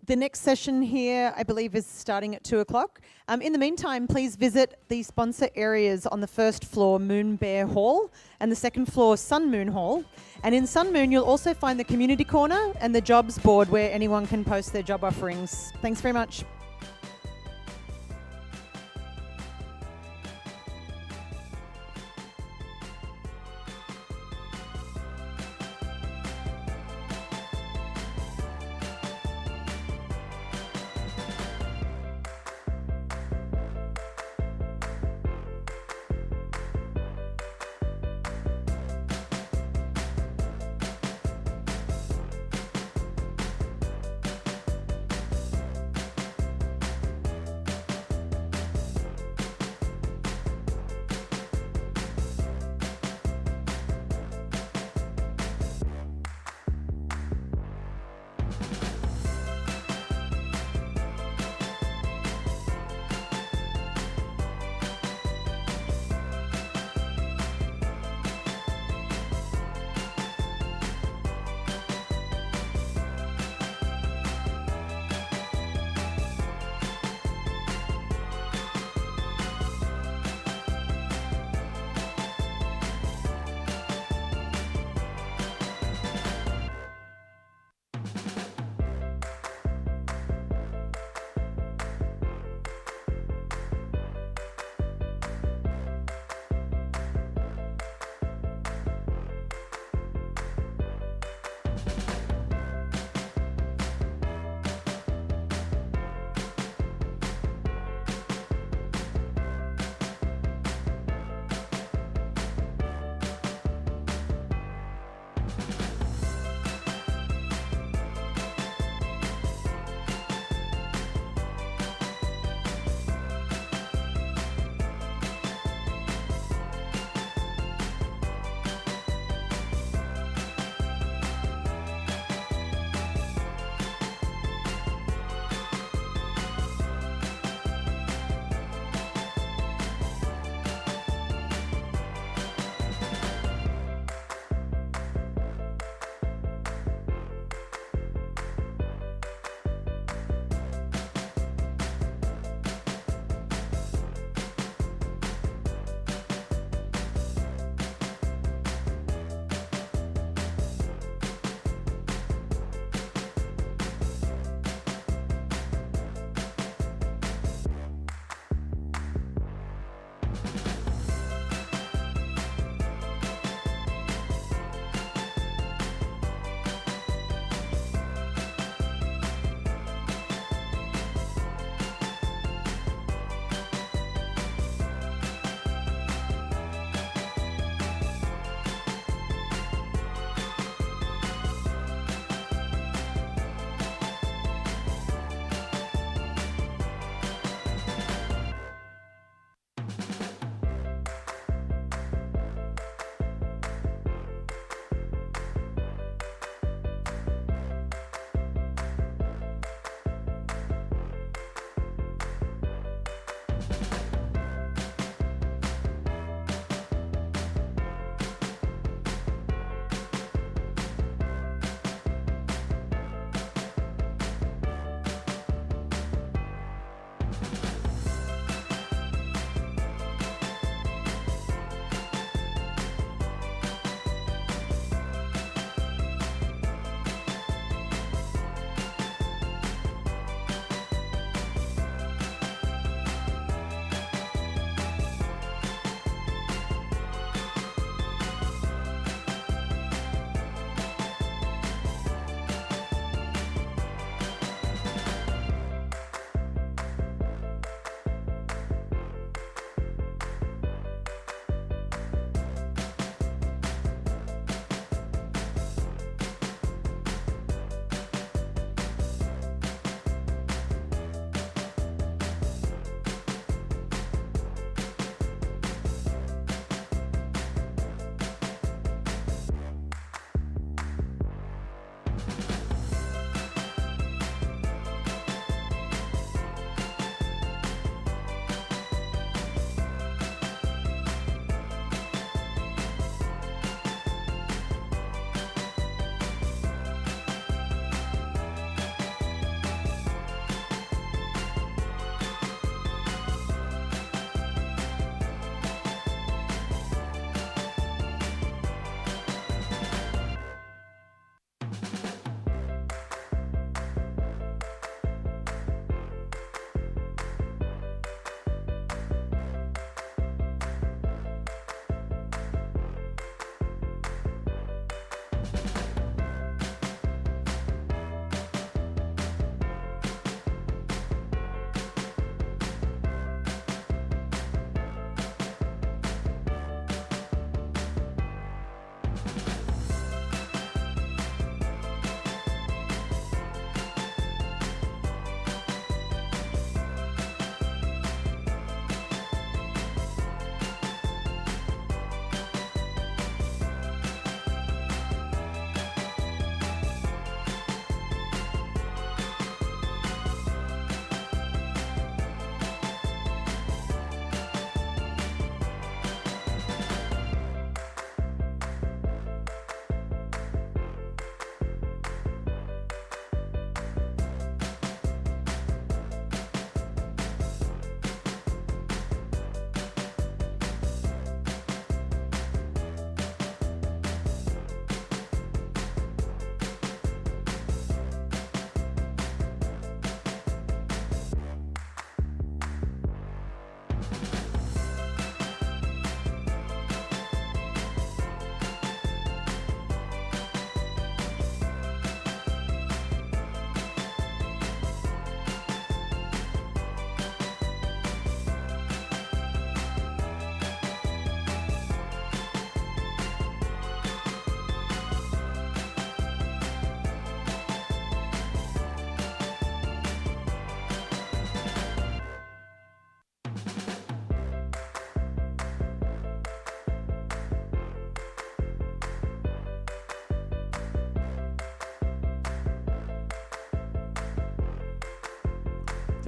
The next session here, I believe, is starting at 2 o'clock. In the meantime, please visit the sponsor areas on the first floor, Moon Bear Hall, and the second floor, Sun Moon Hall. And in Sun Moon, you'll also find the community corner and the jobs board where anyone can post their job offerings. Thanks very much.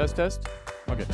Test, test. Okay.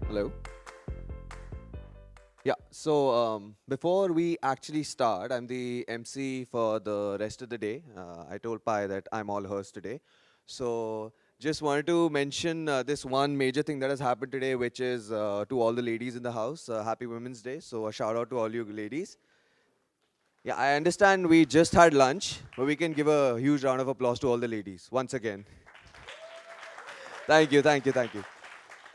Hello. Yeah, so before we actually start, I'm the MC for the rest of the day. I told Pi that I'm all hers today. So just wanted to mention this one major thing that has happened today, which is to all the ladies in the house, Happy Women's Day. So a shout out to all you ladies. Yeah, I understand we just had lunch, but we can give a huge round of applause to all the ladies once again. Thank you, thank you, thank you.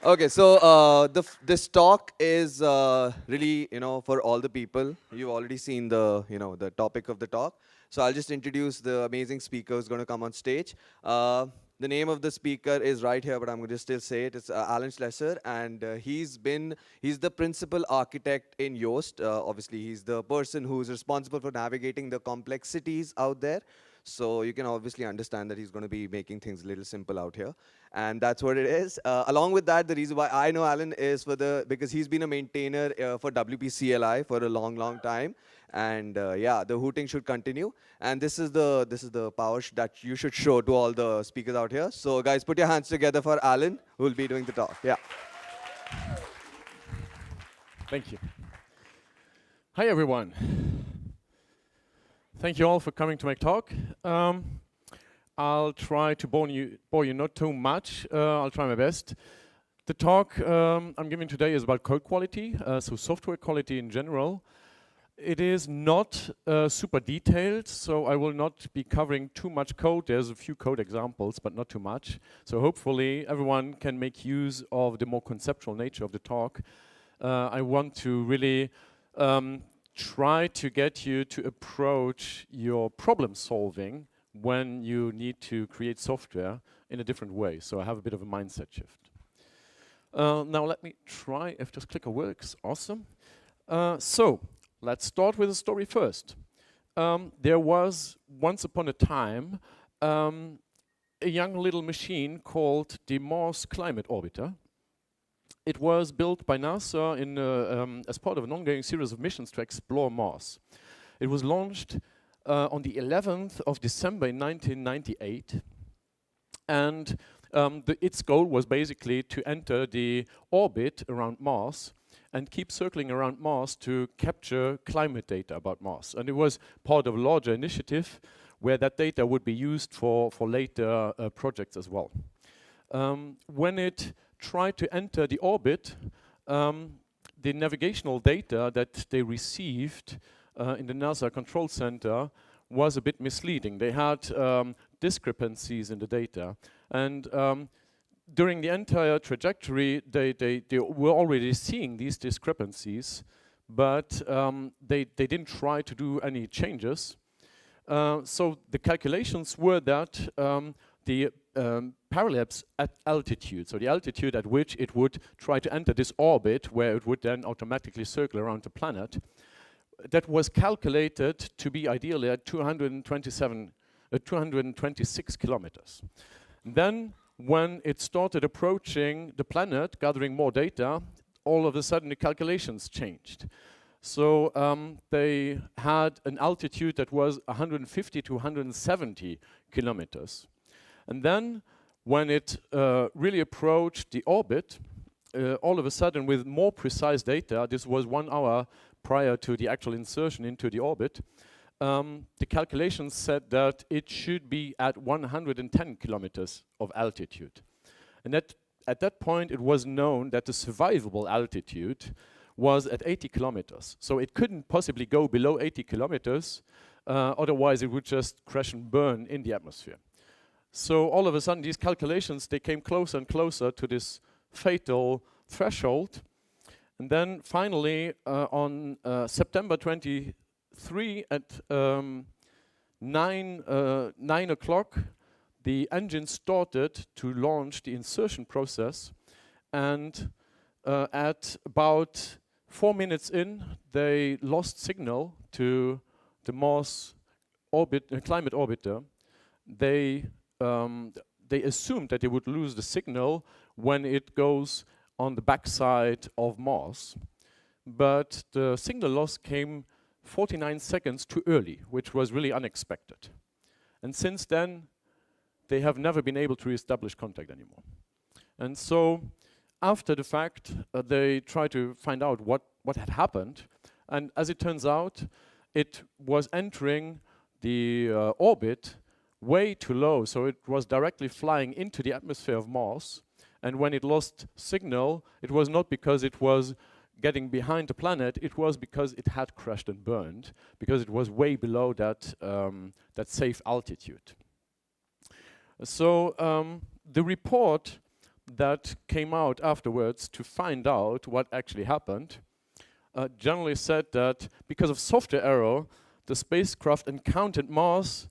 Okay, so this talk is really, for all the people. You've already seen the topic of the talk. So I'll just introduce the amazing speaker who's going to come on stage. The name of the speaker is right here, but I'm going to still say it. It's Alan Schlesser, and he's the principal architect in Yoast. Obviously, he's the person who's responsible for navigating the complexities out there. So you can obviously understand that he's going to be making things a little simple out here. And that's what it is. Along with that, the reason why I know Alan is because he's been a maintainer for WP-CLI for a long, long time. And yeah, the hooting should continue. And this is the power that you should show to all the speakers out here. So guys, put your hands together for Alan, who will be doing the talk. Yeah. Thank you. Hi, everyone. Thank you all for coming to my talk. I'll try to bore you not too much. I'll try my best. The talk I'm giving today is about code quality, so software quality in general. It is not super detailed, so I will not be covering too much code. There's a few code examples, but not too much. So hopefully everyone can make use of the more conceptual nature of the talk. I want to really try to get you to approach your problem solving when you need to create software in a different way. So I have a bit of a mindset shift. Now let me try if this clicker works. Awesome. So let's start with a story first. There was once upon a time a young little machine called the Mars Climate Orbiter. It was built by NASA as part of an ongoing series of missions to explore Mars. It was launched on the 11th of December in 1998. And its goal was basically to enter the orbit around Mars and keep circling around Mars to capture climate data about Mars. And it was part of a larger initiative where that data would be used for later projects as well. When it tried to enter the orbit, the navigational data that they received in the NASA control center was a bit misleading. They had discrepancies in the data. And during the entire trajectory, they were already seeing these discrepancies, but they didn't try to do any changes. So the calculations were that the parallapse at altitude, so the altitude at which it would try to enter this orbit, where it would then automatically circle around the planet, that was calculated to be ideally at 226 kilometers. Then, when it started approaching the planet, gathering more data, all of a sudden the calculations changed. So they had an altitude that was 150 to 170 kilometers. And then, when it really approached the orbit, all of a sudden, with more precise data, this was 1 hour prior to the actual insertion into the orbit, the calculations said that it should be at 110 kilometers of altitude. And at that point, it was known that the survivable altitude was at 80 kilometers. So it couldn't possibly go below 80 kilometers, otherwise it would just crash and burn in the atmosphere. So all of a sudden, these calculations, they came closer and closer to this fatal threshold. And then finally, on September 23 at 9 o'clock, the engine started to launch the insertion process. And at about 4 minutes in, they lost signal to the Mars climate orbiter. They assumed that they would lose the signal when it goes on the backside of Mars. But the signal loss came 49 seconds too early, which was really unexpected. And since then, they have never been able to reestablish contact anymore. And so after the fact, they tried to find out what had happened. And as it turns out, it was entering the orbit way too low. So it was directly flying into the atmosphere of Mars. And when it lost signal, it was not because it was getting behind the planet, it was because it had crashed and burned, because it was way below that, that safe altitude. So the report that came out afterwards to find out what actually happened generally said that because of software error, the spacecraft encountered Mars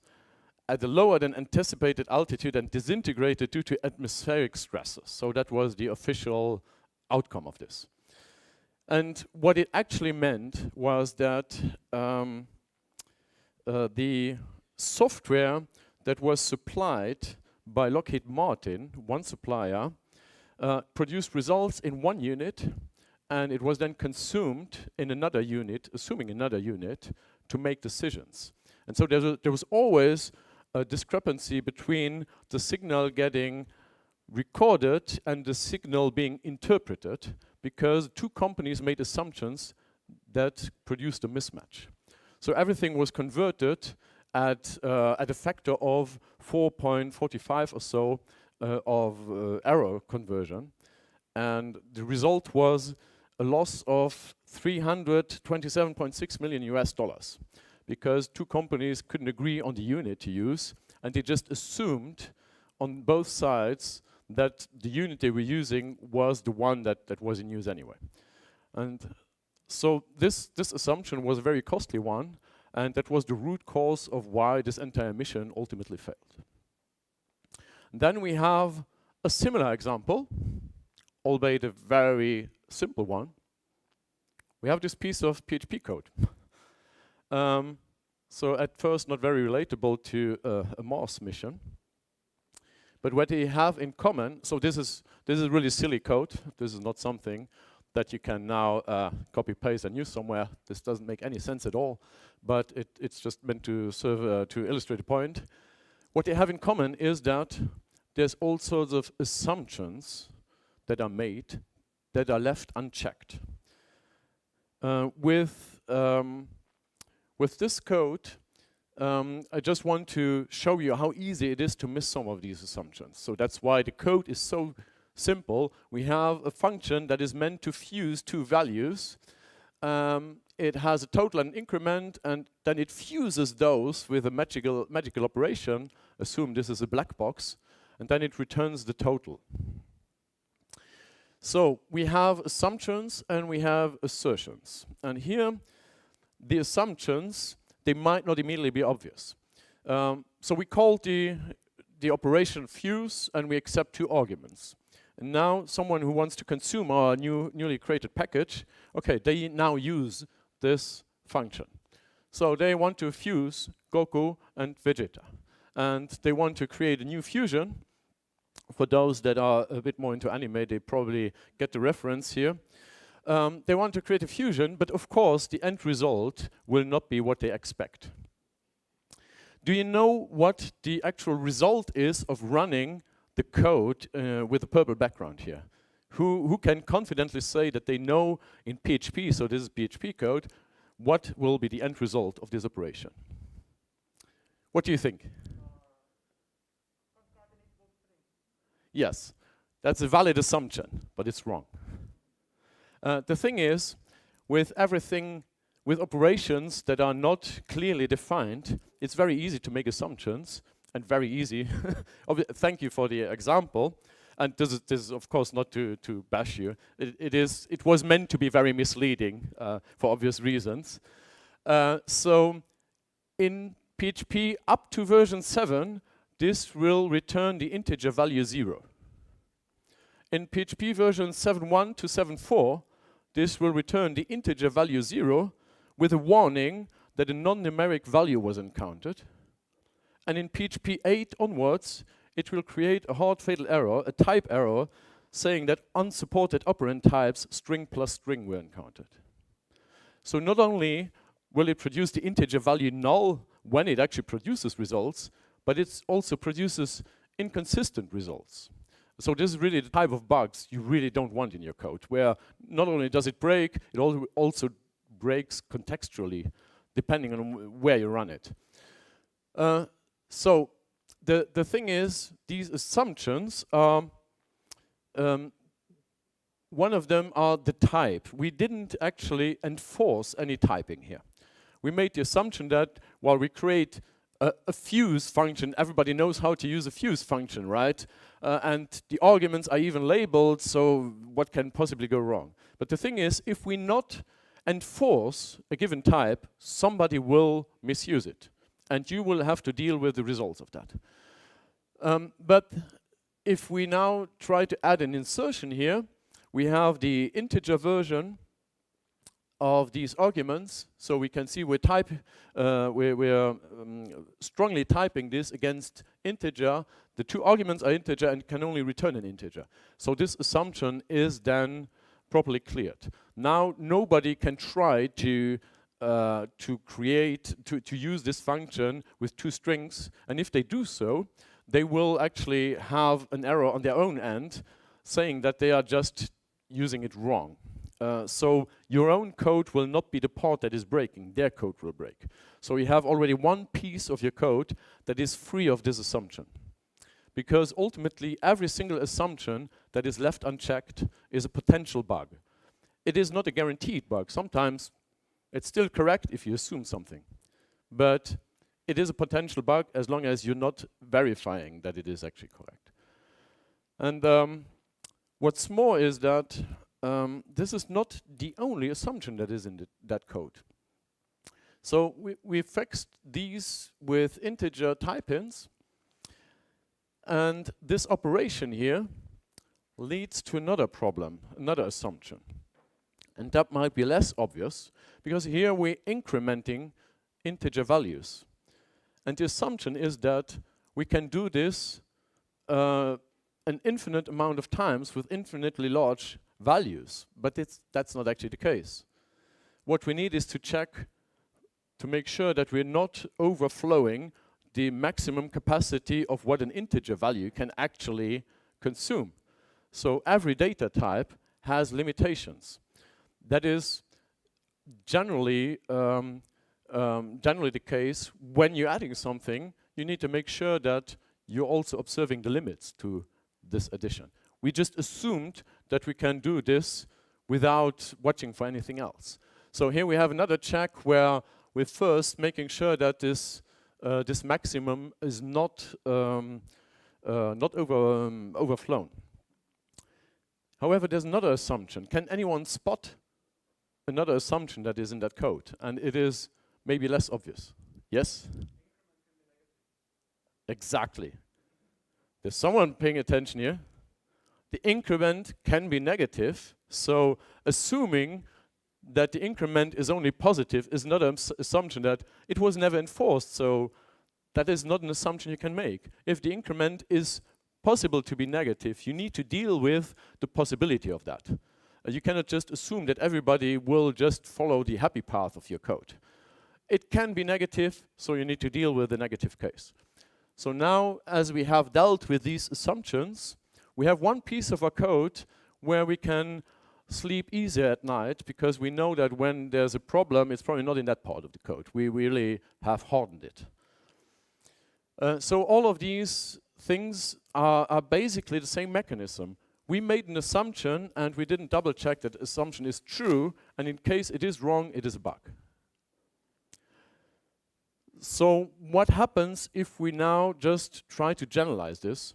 at a lower than anticipated altitude and disintegrated due to atmospheric stresses. So that was the official outcome of this. And what it actually meant was that the software that was supplied by Lockheed Martin, one supplier, produced results in one unit, and it was then consumed in another unit, assuming another unit, to make decisions. And so there was always a discrepancy between the signal getting recorded and the signal being interpreted, because two companies made assumptions that produced a mismatch. So everything was converted at a factor of 4.45 or so of error conversion. And the result was a loss of $327.6 million US, because two companies couldn't agree on the unit to use, and they just assumed on both sides that the unit they were using was the one that was in use anyway. And so this assumption was a very costly one, and that was the root cause of why this entire mission ultimately failed. Then we have a similar example, albeit a very simple one. We have this piece of PHP code. So at first not very relatable to a Mars mission. But what they have in common, so this is really silly code. This is not something that you can now copy paste and use somewhere. This doesn't make any sense at all, but it's just meant to serve to illustrate a point. What they have in common is that there's all sorts of assumptions that are made that are left unchecked. With this code, I just want to show you how easy it is to miss some of these assumptions. So that's why the code is so simple. We have a function that is meant to fuse two values. It has a total and increment, and then it fuses those with a magical operation. Assume this is a black box, and then it returns the total. So we have assumptions and we have assertions. And here, the assumptions, they might not immediately be obvious. So we call the operation fuse, and we accept two arguments. And now someone who wants to consume our newly created package, okay, they now use this function. So they want to fuse Goku and Vegeta. And they want to create a new fusion. For those that are a bit more into anime, they probably get the reference here. They want to create a fusion, but of course the end result will not be what they expect. Do you know what the actual result is of running the code with a purple background here? Who can confidently say that they know in PHP, so this is PHP code, what will be the end result of this operation? What do you think? Yes, that's a valid assumption, but it's wrong. The thing is, with everything, with operations that are not clearly defined, it's very easy to make assumptions, and very easy. Thank you for the example. And this is of course not to bash you. It was meant to be very misleading for obvious reasons. So in PHP up to version 7, this will return the integer value 0. In PHP version 7.1 to 7.4, this will return the integer value 0 with a warning that a non-numeric value was encountered. And in PHP 8 onwards, it will create a hard fatal error, a type error, saying that unsupported operand types string plus string were encountered. So not only will it produce the integer value null when it actually produces results, but it also produces inconsistent results. So this is really the type of bugs you really don't want in your code, where not only does it break, it also breaks contextually, depending on where you run it. So the thing is, these assumptions are, one of them are the type. We didn't actually enforce any typing here. We made the assumption that while we create a fuse function, everybody knows how to use a fuse function, right? And the arguments are even labeled, so what can possibly go wrong? But the thing is, if we not enforce a given type, somebody will misuse it. And you will have to deal with the results of that. But if we now try to add an insertion here, we have the integer version of these arguments, so we can see we're strongly typing this against integer. The two arguments are integer and can only return an integer. So this assumption is then properly cleared. Now nobody can try to use this function with two strings, and if they do so, they will actually have an error on their own end saying that they are just using it wrong. So your own code will not be the part that is breaking, their code will break. So you have already one piece of your code that is free of this assumption. Because ultimately every single assumption that is left unchecked is a potential bug. It is not a guaranteed bug. Sometimes it's still correct if you assume something. But it is a potential bug as long as you're not verifying that it is actually correct. And what's more is that this is not the only assumption that is in that code. So we fixed these with integer type-ins, and this operation here leads to another problem, another assumption. And that might be less obvious, because here we're incrementing integer values. And the assumption is that we can do this an infinite amount of times with infinitely large values, but that's not actually the case. What we need is to check to make sure that we're not overflowing the maximum capacity of what an integer value can actually consume. So every data type has limitations. That is generally the case when you're adding something. You need to make sure that you're also observing the limits to this addition. We just assumed that we can do this without watching for anything else. So here we have another check where we're first making sure that this maximum is not overflown. However, there's another assumption. Can anyone spot another assumption that is in that code? And it is maybe less obvious. Yes? Exactly. There's someone paying attention here. The increment can be negative, so assuming that the increment is only positive is another assumption that it was never enforced, so that is not an assumption you can make. If the increment is possible to be negative, you need to deal with the possibility of that. You cannot just assume that everybody will just follow the happy path of your code. It can be negative, so you need to deal with the negative case. So now, as we have dealt with these assumptions, we have one piece of our code where we can sleep easier at night, because we know that when there's a problem, it's probably not in that part of the code. We really have hardened it. So all of these things are basically the same mechanism. We made an assumption, and we didn't double check that the assumption is true, and in case it is wrong, it is a bug. So what happens if we now just try to generalize this,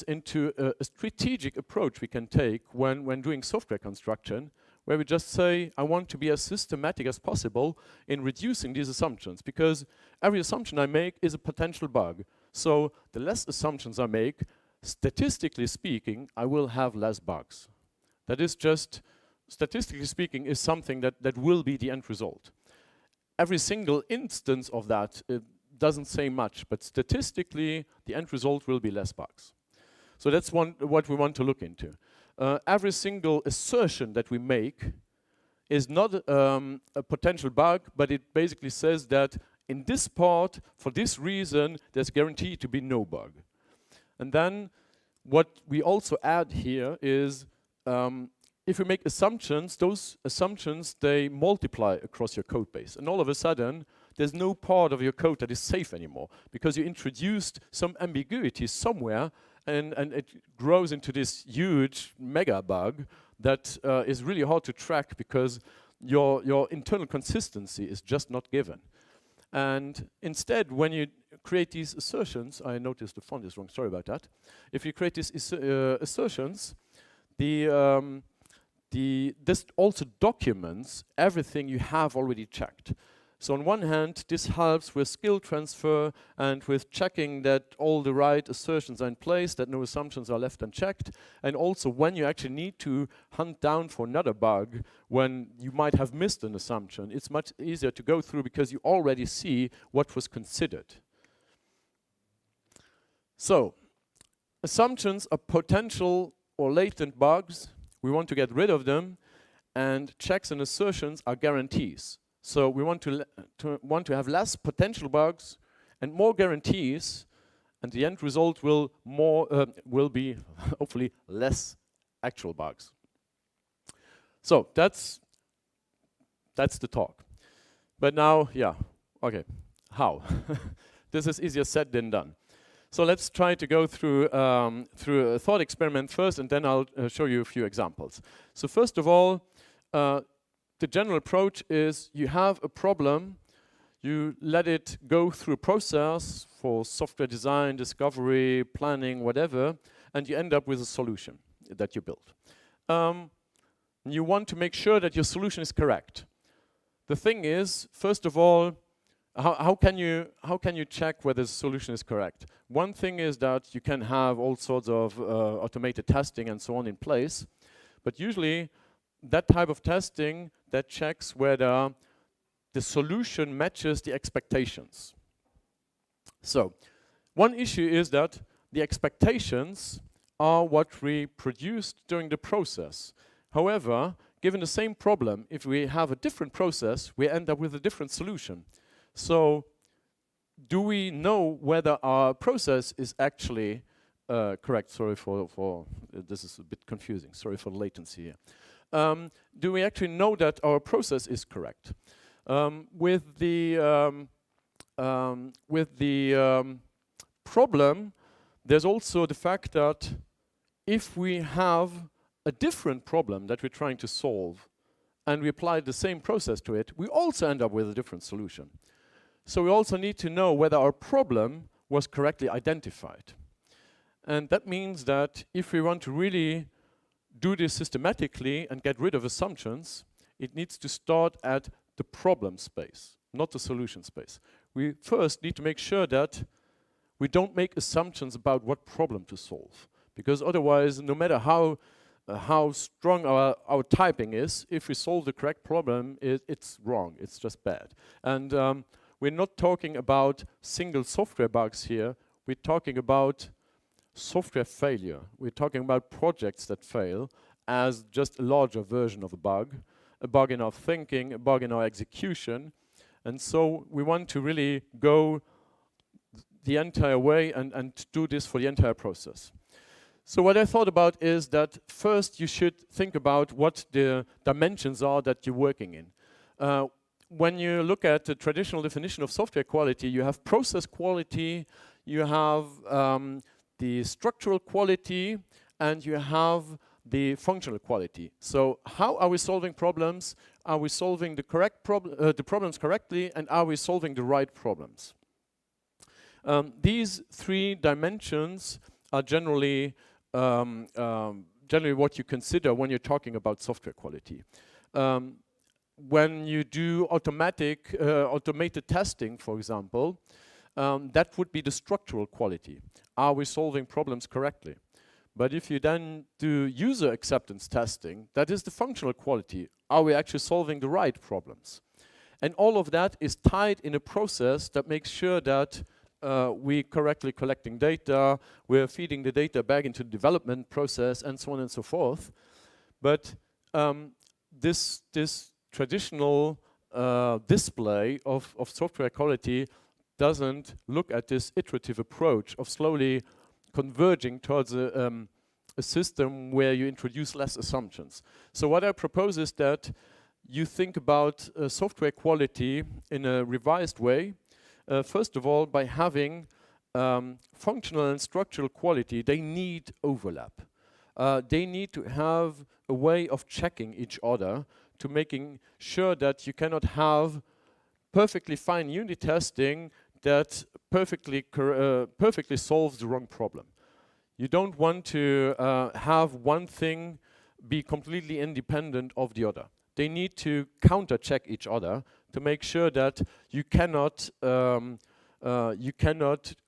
into a strategic approach we can take when doing software construction, where we just say, I want to be as systematic as possible in reducing these assumptions, because every assumption I make is a potential bug. So the less assumptions I make, statistically speaking, I will have less bugs. That is just, statistically speaking, is something that will be the end result. Every single instance of that doesn't say much, but statistically, the end result will be less bugs. So that's what we want to look into. Every single assertion that we make is not a potential bug, but it basically says that in this part, for this reason, there's guaranteed to be no bug. And then what we also add here is if we make assumptions, those assumptions, they multiply across your code base. And all of a sudden, there's no part of your code that is safe anymore because you introduced some ambiguity somewhere and it grows into this huge mega bug that is really hard to track because your internal consistency is just not given. And instead, when you create these assertions, I noticed the font is wrong, sorry about that. If you create these assertions, this also documents everything you have already checked. So on one hand, this helps with skill transfer and with checking that all the right assertions are in place, that no assumptions are left unchecked, and also when you actually need to hunt down for another bug, when you might have missed an assumption, it's much easier to go through because you already see what was considered. So, assumptions are potential or latent bugs. We want to get rid of them, and checks and assertions are guarantees. So we want to have less potential bugs and more guarantees, and the end result will be hopefully less actual bugs. So that's the talk. But now, yeah, okay, how? This is easier said than done. So let's try to go through a thought experiment first, and then I'll show you a few examples. So first of all, the general approach is you have a problem, you let it go through a process for software design, discovery, planning, whatever, and you end up with a solution that you build. You want to make sure that your solution is correct. The thing is, first of all, how can you check whether the solution is correct? One thing is that you can have all sorts of automated testing and so on in place, but usually that type of testing that checks whether the solution matches the expectations. So, one issue is that the expectations are what we produced during the process. However, given the same problem, if we have a different process, we end up with a different solution. So, do we know whether our process is actually correct? Sorry for this is a bit confusing. Sorry for the latency here. Do we actually know that our process is correct? With the problem, there's also the fact that if we have a different problem that we're trying to solve and we apply the same process to it, we also end up with a different solution. So we also need to know whether our problem was correctly identified. And that means that if we want to really do this systematically and get rid of assumptions, it needs to start at the problem space, not the solution space. We first need to make sure that we don't make assumptions about what problem to solve, because otherwise, no matter how strong our typing is, if we solve the correct problem, it's wrong, it's just bad. And we're not talking about single software bugs here, we're talking about software failure. We're talking about projects that fail as just a larger version of a bug in our thinking, a bug in our execution. And so we want to really go the entire way and do this for the entire process. So what I thought about is that first you should think about what the dimensions are that you're working in. When you look at the traditional definition of software quality, you have process quality, you have the structural quality, and you have the functional quality. So how are we solving problems? Are we solving the correct the problems correctly, and are we solving the right problems? These three dimensions are generally what you consider when you're talking about software quality. When you do automated testing, for example, that would be the structural quality. Are we solving problems correctly? But if you then do user acceptance testing, that is the functional quality. Are we actually solving the right problems? And all of that is tied in a process that makes sure that we correctly collecting data, we're feeding the data back into the development process, and so on and so forth. But this traditional display of software quality doesn't look at this iterative approach of slowly converging towards a system where you introduce less assumptions. So what I propose is that you think about software quality in a revised way. First of all, by having functional and structural quality, they need overlap. They need to have a way of checking each other to making sure that you cannot have perfectly fine unit testing that perfectly solves the wrong problem. You don't want to have one thing be completely independent of the other. They need to counter-check each other to make sure that you cannot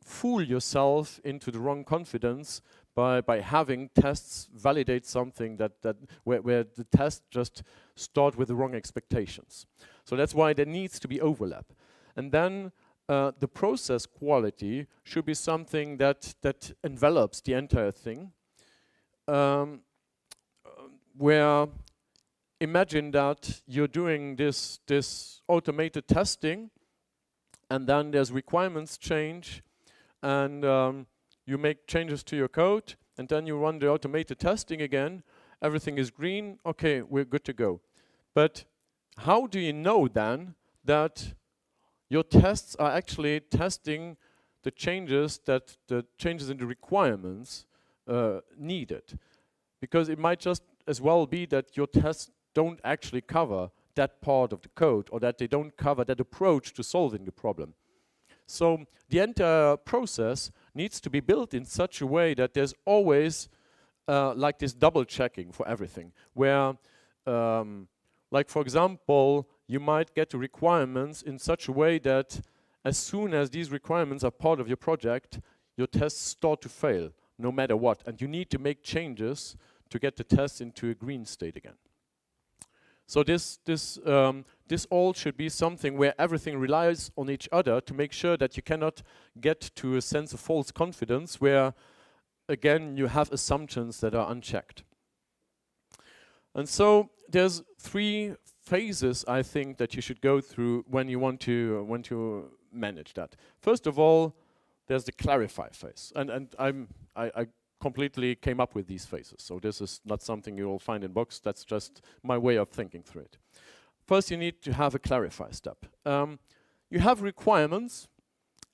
fool yourself into the wrong confidence by having tests validate something where the tests just start with the wrong expectations. So that's why there needs to be overlap. And then the process quality should be something that envelops the entire thing. Where imagine that you're doing this automated testing, and then there's requirements change, and you make changes to your code, and then you run the automated testing again. Everything is green. Okay, we're good to go. But how do you know then that your tests are actually testing the changes in the requirements needed? Because it might just as well be that your tests don't actually cover that part of the code, or that they don't cover that approach to solving the problem. So the entire process needs to be built in such a way that there's always like this double checking for everything, where like for example, you might get the requirements in such a way that as soon as these requirements are part of your project, your tests start to fail, no matter what. And you need to make changes to get the tests into a green state again. So this all should be something where everything relies on each other to make sure that you cannot get to a sense of false confidence where, again, you have assumptions that are unchecked. And so there's 3 phases, I think, that you should go through when you want to manage that. First of all, there's the clarify phase, and I completely came up with these phases. So this is not something you will find in books. That's just my way of thinking through it. First, you need to have a clarify step. You have requirements,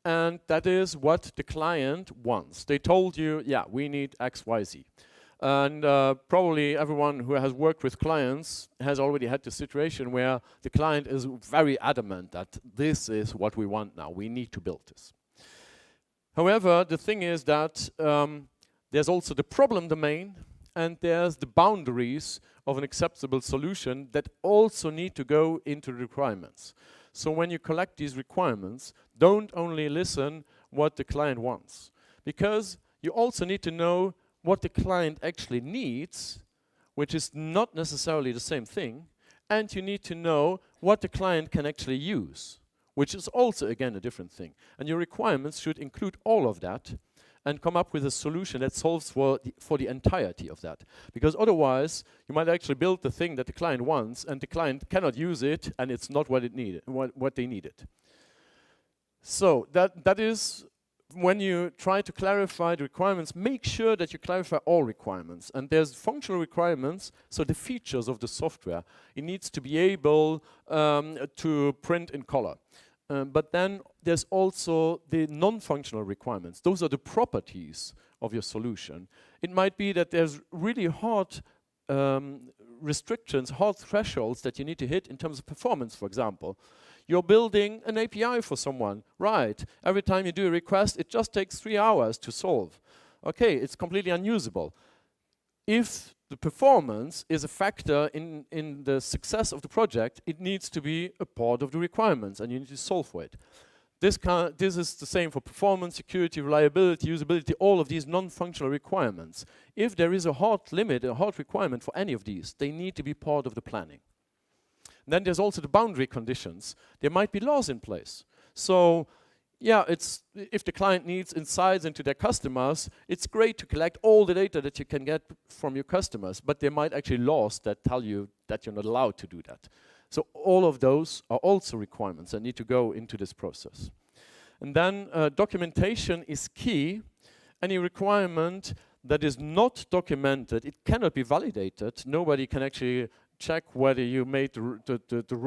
and that is what the client wants. They told you, yeah, we need X, Y, Z. And probably everyone who has worked with clients has already had the situation where the client is very adamant that this is what we want now. We need to build this. However, the thing is that there's also the problem domain, and there's the boundaries of an acceptable solution that also need to go into the requirements. So when you collect these requirements, don't only listen what the client wants, because you also need to know what the client actually needs, which is not necessarily the same thing, and you need to know what the client can actually use, which is also, again, a different thing. And your requirements should include all of that and come up with a solution that solves for the entirety of that. Because otherwise, you might actually build the thing that the client wants, and the client cannot use it, and it's not what it needed, what they needed. So that is, when you try to clarify the requirements, make sure that you clarify all requirements. And there's functional requirements, so the features of the software. It needs to be able to print in color. But then there's also the non-functional requirements. Those are the properties of your solution. It might be that there's really hard restrictions, hard thresholds that you need to hit in terms of performance, for example. You're building an API for someone, right? Every time you do a request, it just takes 3 hours to solve. Okay, it's completely unusable. If the performance is a factor in the success of the project, it needs to be a part of the requirements, and you need to solve for it. This is the same for performance, security, reliability, usability, all of these non-functional requirements. If there is a hard limit, a hard requirement for any of these, they need to be part of the planning. Then there's also the boundary conditions. There might be laws in place. So yeah, if the client needs insights into their customers, it's great to collect all the data that you can get from your customers, but there might actually laws that tell you that you're not allowed to do that. So all of those are also requirements that need to go into this process. And then documentation is key. any requirement that is not documented, it cannot be validated. Nobody can actually check whether you made the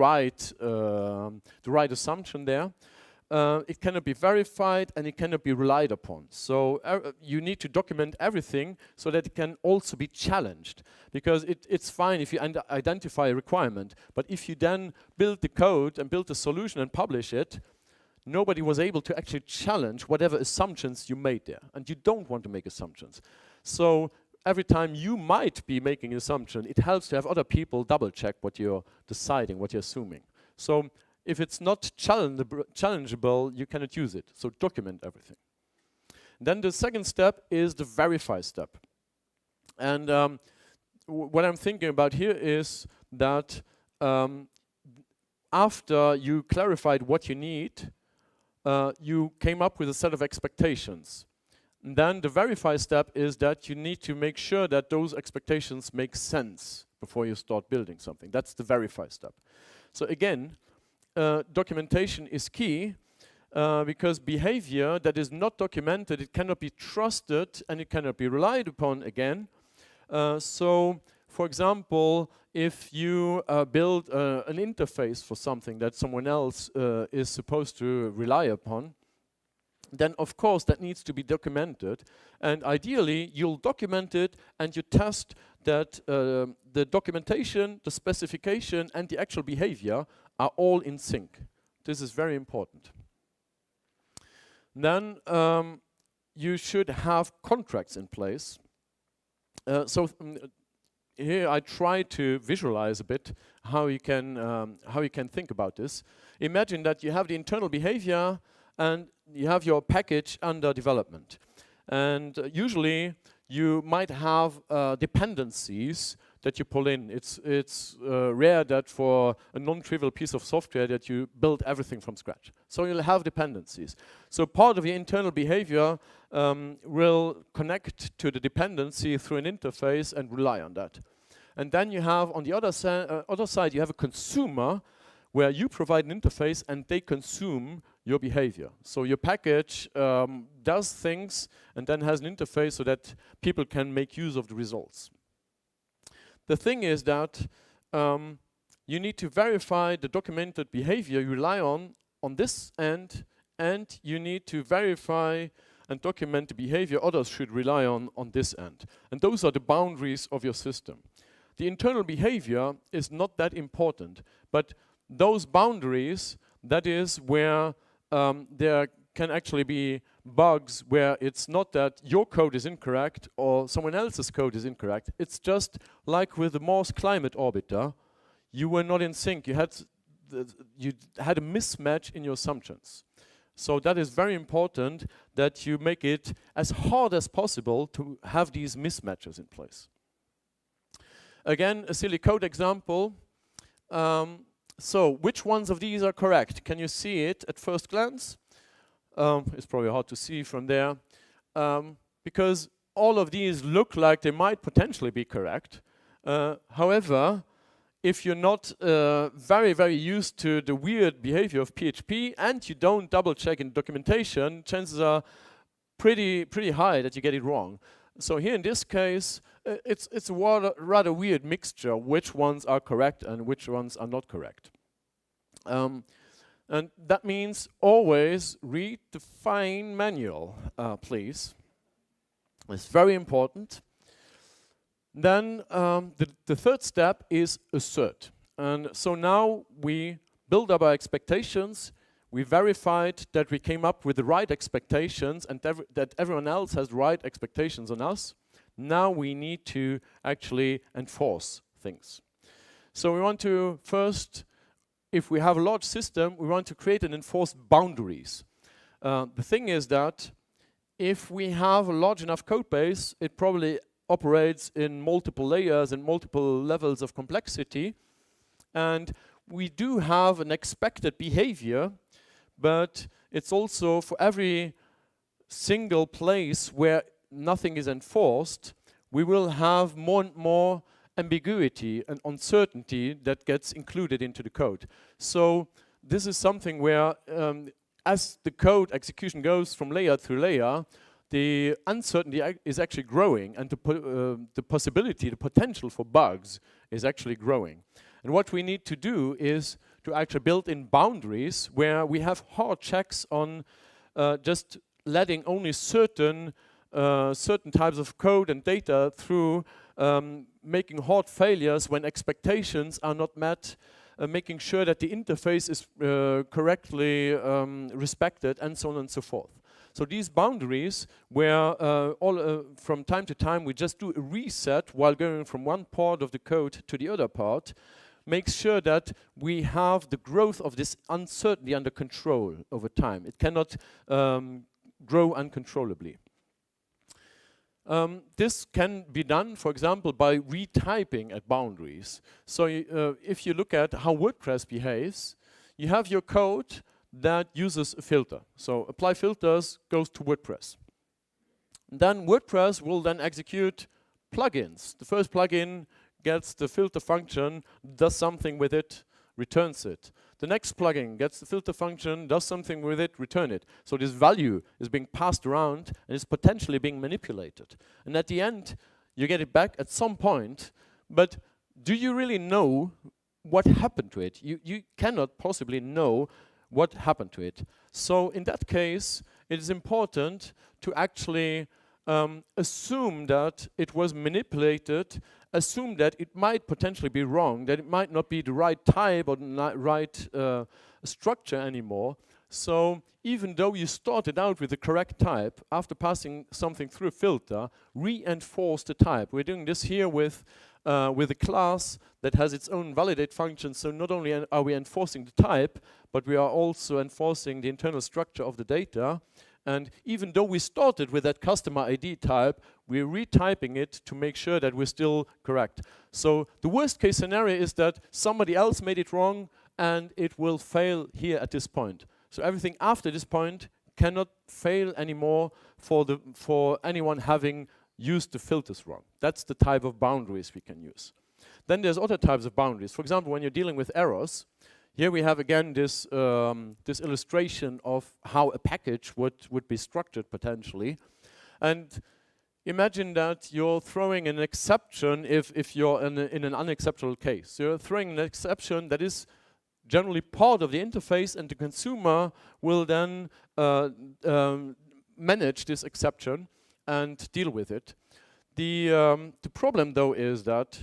right assumption there. It cannot be verified and it cannot be relied upon. So you need to document everything so that it can also be challenged. Because it's fine if you identify a requirement, but if you then build the code and build the solution and publish it, nobody was able to actually challenge whatever assumptions you made there. And you don't want to make assumptions. So every time you might be making an assumption, it helps to have other people double check what you're deciding, what you're assuming. So if it's not challengeable, you cannot use it. So document everything. Then the second step is the verify step. And what I'm thinking about here is that after you clarified what you need, you came up with a set of expectations. And then the verify step is that you need to make sure that those expectations make sense before you start building something. That's the verify step. So again, documentation is key because behavior that is not documented, it cannot be trusted and it cannot be relied upon again. So for example, if you build an interface for something that someone else is supposed to rely upon, then of course that needs to be documented. And ideally, you'll document it and you test that the documentation, the specification, and the actual behavior are all in sync. This is very important. Then you should have contracts in place. Here I try to visualize a bit how you can think about this. Imagine that you have the internal behavior and you have your package under development. And usually you might have dependencies that you pull in. It's rare that for a non-trivial piece of software that you build everything from scratch. So you'll have dependencies. So part of your internal behavior will connect to the dependency through an interface and rely on that. And then you have on the other side, you have a consumer where you provide an interface and they consume your behavior. So your package does things and then has an interface so that people can make use of the results. The thing is that you need to verify the documented behavior you rely on this end, and you need to verify and document the behavior others should rely on this end. And those are the boundaries of your system. The internal behavior is not that important, but those boundaries, that is where there can actually be bugs where it's not that your code is incorrect or someone else's code is incorrect. It's just like with the Mars climate orbiter, you were not in sync. You had a mismatch in your assumptions. So that is very important that you make it as hard as possible to have these mismatches in place. Again, a silly code example. So which ones of these are correct? Can you see it at first glance? It's probably hard to see from there because all of these look like they might potentially be correct. However, if you're not very, very used to the weird behavior of PHP and you don't double check in documentation, chances are pretty high that you get it wrong. So here in this case, it's a rather weird mixture, which ones are correct and which ones are not correct. And that means always read the fine manual, please. It's very important. Then the third step is assert. And so now we build up our expectations. We verified that we came up with the right expectations and that everyone else has the right expectations on us. Now we need to actually enforce things. So we want to first, if we have a large system, we want to create and enforce boundaries. The thing is that if we have a large enough code base, it probably operates in multiple layers and multiple levels of complexity. And we do have an expected behavior, but it's also for every single place where nothing is enforced, we will have more and more ambiguity and uncertainty that gets included into the code. So this is something where as the code execution goes from layer to layer, the uncertainty is actually growing, and the possibility, the potential for bugs is actually growing. And what we need to do is to actually build in boundaries where we have hard checks on just letting only certain types of code and data through, making hard failures when expectations are not met, making sure that the interface is correctly respected, and so on and so forth. So these boundaries where from time to time we just do a reset while going from one part of the code to the other part, makes sure that we have the growth of this uncertainty under control over time. It cannot grow uncontrollably. This can be done, for example, by retyping at boundaries. So if you look at how WordPress behaves, you have your code that uses a filter. So apply filters goes to WordPress. Then WordPress will then execute plugins. The first plugin gets the filter function, does something with it, returns it. The next plugin gets the filter function, does something with it, return it. So this value is being passed around and is potentially being manipulated. And at the end, you get it back at some point, but do you really know what happened to it? You cannot possibly know what happened to it. So in that case, it is important to actually assume that it was manipulated, assume that it might potentially be wrong, that it might not be the right type or the right structure anymore. So even though you started out with the correct type, after passing something through a filter, reinforce the type. We're doing this here with a class that has its own validate function. So not only are we enforcing the type, but we are also enforcing the internal structure of the data. And even though we started with that customer ID type, we're retyping it to make sure that we're still correct. So the worst case scenario is that somebody else made it wrong and it will fail here at this point. So everything after this point cannot fail anymore for anyone having used the filters wrong. That's the type of boundaries we can use. Then there's other types of boundaries. For example, when you're dealing with errors, here we have again this this illustration of how a package would be structured potentially. And imagine that you're throwing an exception if you're in an unacceptable case. So you're throwing an exception that is generally part of the interface, and the consumer will then manage this exception and deal with it. The problem though is that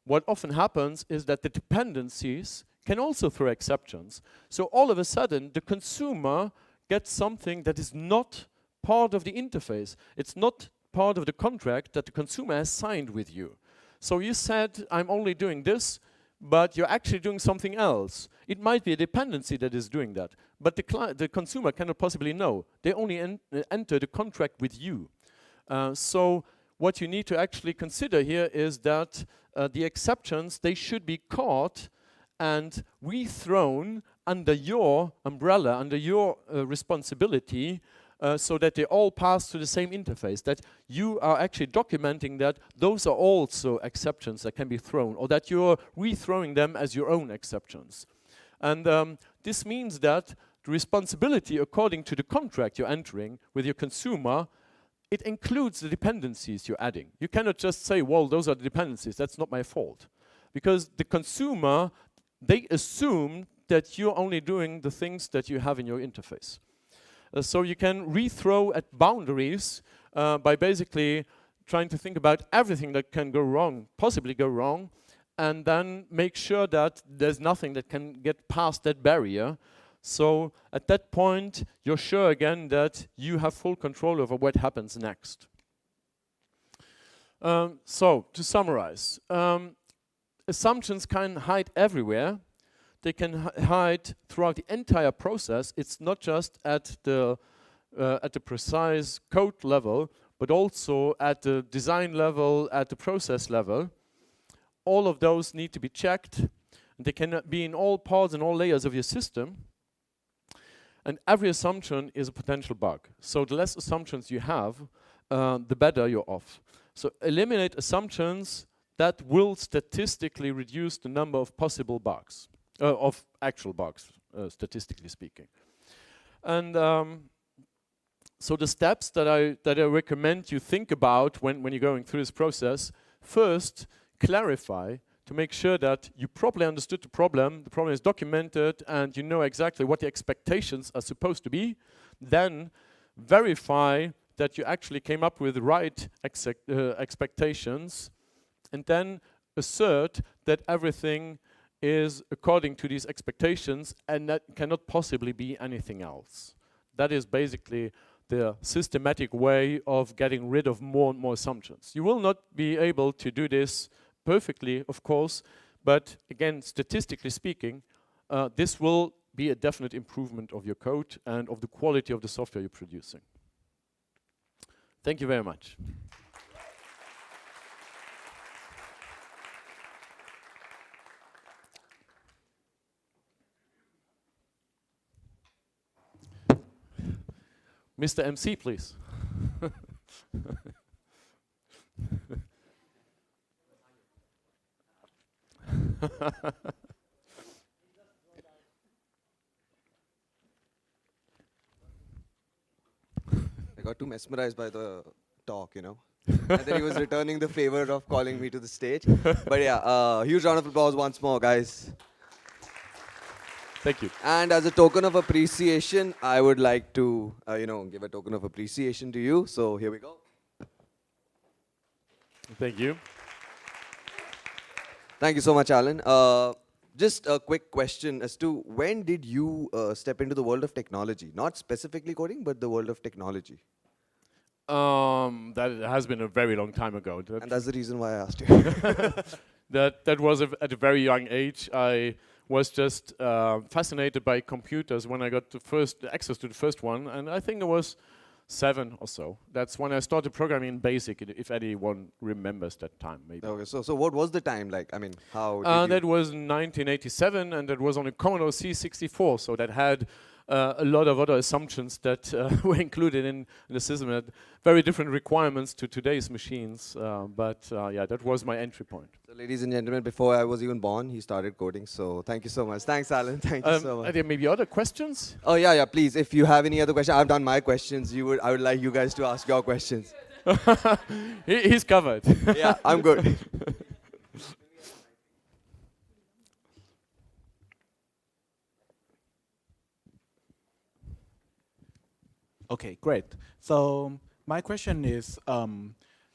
what often happens is that the dependencies can also throw exceptions. So all of a sudden, the consumer gets something that is not part of the interface. It's not part of the contract that the consumer has signed with you. So you said, I'm only doing this, but you're actually doing something else. It might be a dependency that is doing that, but the consumer cannot possibly know. They only enter the contract with you. So what you need to actually consider here is that the exceptions, they should be caught and rethrown under your umbrella, under your responsibility, so that they all pass to the same interface, that you are actually documenting that those are also exceptions that can be thrown, or that you're rethrowing them as your own exceptions. And this means that the responsibility according to the contract you're entering with your consumer, it includes the dependencies you're adding. You cannot just say, well, those are the dependencies, that's not my fault. Because the consumer, they assume that you're only doing the things that you have in your interface. So you can rethrow at boundaries by basically trying to think about everything that can go wrong, possibly go wrong, and then make sure that there's nothing that can get past that barrier. So at that point, you're sure again that you have full control over what happens next. So to summarize, assumptions can hide everywhere. They can hide throughout the entire process. It's not just at the precise code level, but also at the design level, at the process level. All of those need to be checked. They can be in all parts and all layers of your system. And every assumption is a potential bug. So the less assumptions you have, the better you're off. So eliminate assumptions that will statistically reduce the number of possible bugs. Of actual bugs, statistically speaking. And So the steps that I recommend you think about when you're going through this process, first, clarify to make sure that you properly understood the problem is documented, and you know exactly what the expectations are supposed to be. Then verify that you actually came up with the right expectations, and then assert that everything is according to these expectations and that cannot possibly be anything else. That is basically the systematic way of getting rid of more and more assumptions. You will not be able to do this perfectly, of course, but again, statistically speaking, this will be a definite improvement of your code and of the quality of the software you're producing. Thank you very much. Mr. MC, please. I got too mesmerized by the talk, you know. And then he was returning the favor of calling me to the stage. But yeah, huge round of applause once more, guys. Thank you. And as a token of appreciation, I would like to, give a token of appreciation to you. So here we go. Thank you. Thank you so much, Alan. Just a quick question as to when did you step into the world of technology? Not specifically coding, but the world of technology. That has been a very long time ago. And that's the reason why I asked you. that was at a very young age. I was just fascinated by computers when I got the access to the first one, and I think it was 7 or so. That's when I started programming in BASIC, if anyone remembers that time, maybe. Okay, so what was the time like? I mean, how did you... That was 1987, and that was on a Commodore C64, so that had a lot of other assumptions that were included in the system. It had very different requirements to today's machines, but yeah, that was my entry point. So ladies and gentlemen, before I was even born, he started coding, so thank you so much. Thanks, Alan. Thank you so much. Are there maybe other questions? Oh, yeah, please. If you have any other questions, I've done my questions. I would like you guys to ask your questions. He's covered. Yeah, I'm good. Okay, great. So my question is,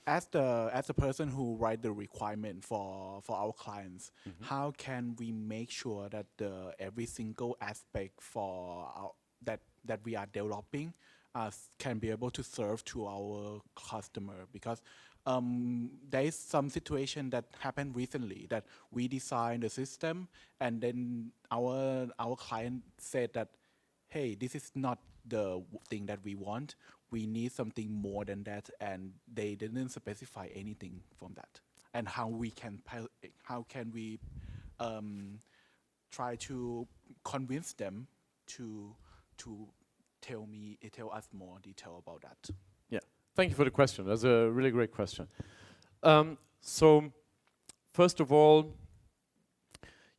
as the person who write the requirement for our clients, how can we make sure that every single aspect for that we are developing can be able to serve to our customer? Because there is some situation that happened recently that we designed the system and then our client said that, hey, this is not the thing that we want. We need something more than that, and they didn't specify anything from that. And how we try to convince them to tell us more detail about that. Yeah, thank you for the question. That's a really great question. So, first of all,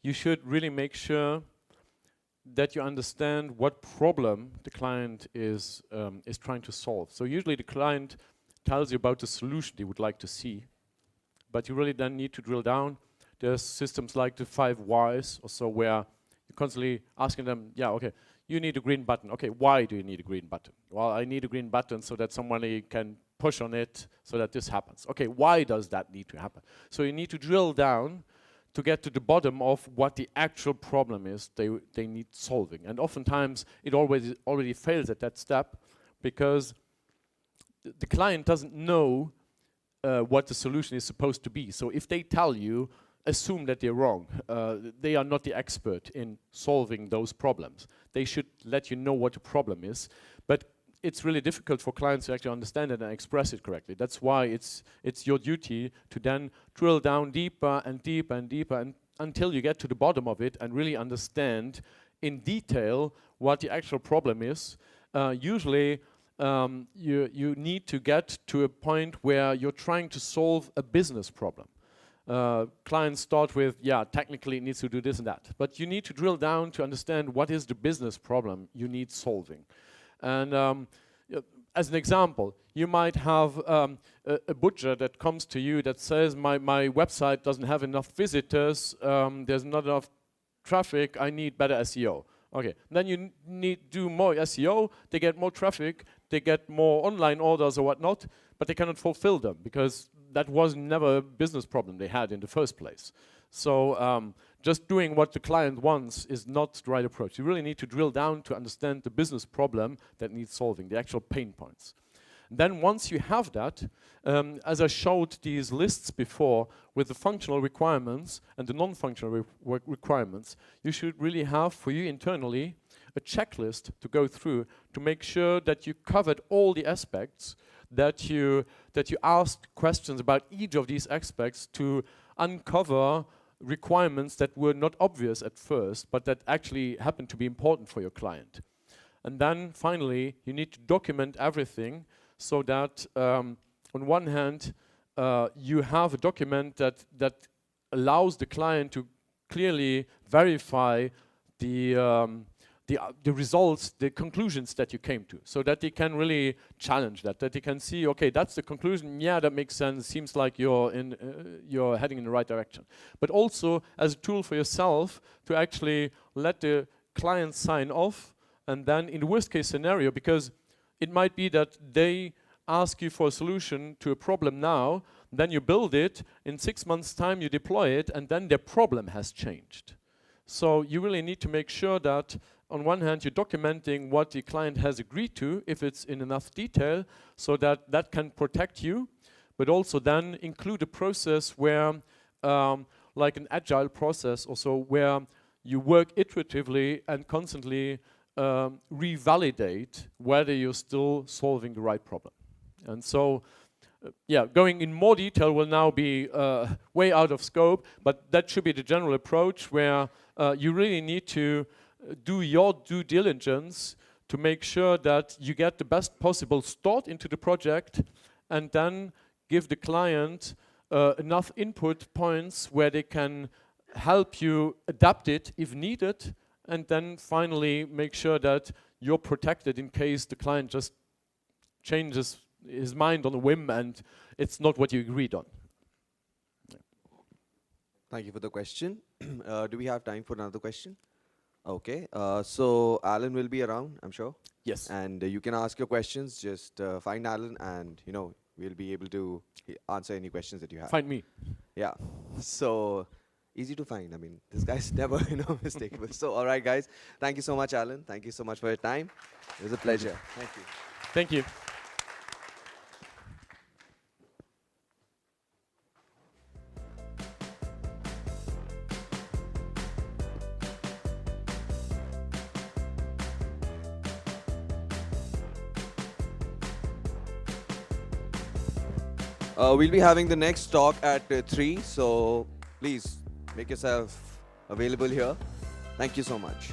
you should really make sure that you understand what problem the client is trying to solve. So usually the client tells you about the solution they would like to see, but you really then need to drill down. There's systems like the 5 whys or so where you're constantly asking them, yeah, okay, you need a green button. Okay, why do you need a green button? Well, I need a green button so that somebody can push on it so that this happens. Okay, why does that need to happen? So you need to drill down to get to the bottom of what the actual problem is they need solving. And oftentimes it already fails at that step because the client doesn't know what the solution is supposed to be. So if they tell you, assume that they're wrong. They are not the expert in solving those problems. They should let you know what the problem is. But it's really difficult for clients to actually understand it and express it correctly. That's why it's your duty to then drill down deeper and deeper and deeper until you get to the bottom of it and really understand in detail what the actual problem is. Usually, you need to get to a point where you're trying to solve a business problem. Clients start with, yeah, technically it needs to do this and that. But you need to drill down to understand what is the business problem you need solving. And as an example, you might have a butcher that comes to you that says, my website doesn't have enough visitors, there's not enough traffic, I need better SEO. Okay, then you need to do more SEO, they get more traffic, they get more online orders or whatnot, but they cannot fulfill them because that was never a business problem they had in the first place. So just doing what the client wants is not the right approach. You really need to drill down to understand the business problem that needs solving, the actual pain points. Then once you have that, as I showed these lists before with the functional requirements and the non-functional requirements, you should really have for you internally a checklist to go through to make sure that you covered all the aspects, that you asked questions about each of these aspects to uncover requirements that were not obvious at first, but that actually happen to be important for your client. And then finally, you need to document everything so that on one hand, you have a document that allows the client to clearly verify the results, the conclusions that you came to, so that they can really challenge that they can see, okay, that's the conclusion, yeah, that makes sense, seems like you're heading in the right direction. But also as a tool for yourself to actually let the client sign off, and then in the worst case scenario, because it might be that they ask you for a solution to a problem now, then you build it, in 6 months' time you deploy it, and then their problem has changed. So you really need to make sure that on one hand you're documenting what the client has agreed to, if it's in enough detail, so that that can protect you, but also then include a process where, like an agile process also, where you work iteratively and constantly revalidate whether you're still solving the right problem. And so, yeah, going in more detail will now be way out of scope, but that should be the general approach where you really need to do your due diligence to make sure that you get the best possible start into the project, and then give the client enough input points where they can help you adapt it if needed, and then finally make sure that you're protected in case the client just changes his mind on a whim and it's not what you agreed on. Thank you for the question. Do we have time for another question? Okay, so Alan will be around, I'm sure. Yes. And you can ask your questions, just find Alan and, you know, we'll be able to answer any questions that you have. Find me. Yeah, so easy to find. I mean, this guy's never, mistakable. So, all right, guys, thank you so much, Alan. Thank you so much for your time. It was a pleasure. Thank you. Thank you. We'll be having the next talk at 3, so please make yourself available here. Thank you so much.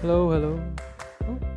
Hello, hello. Oh.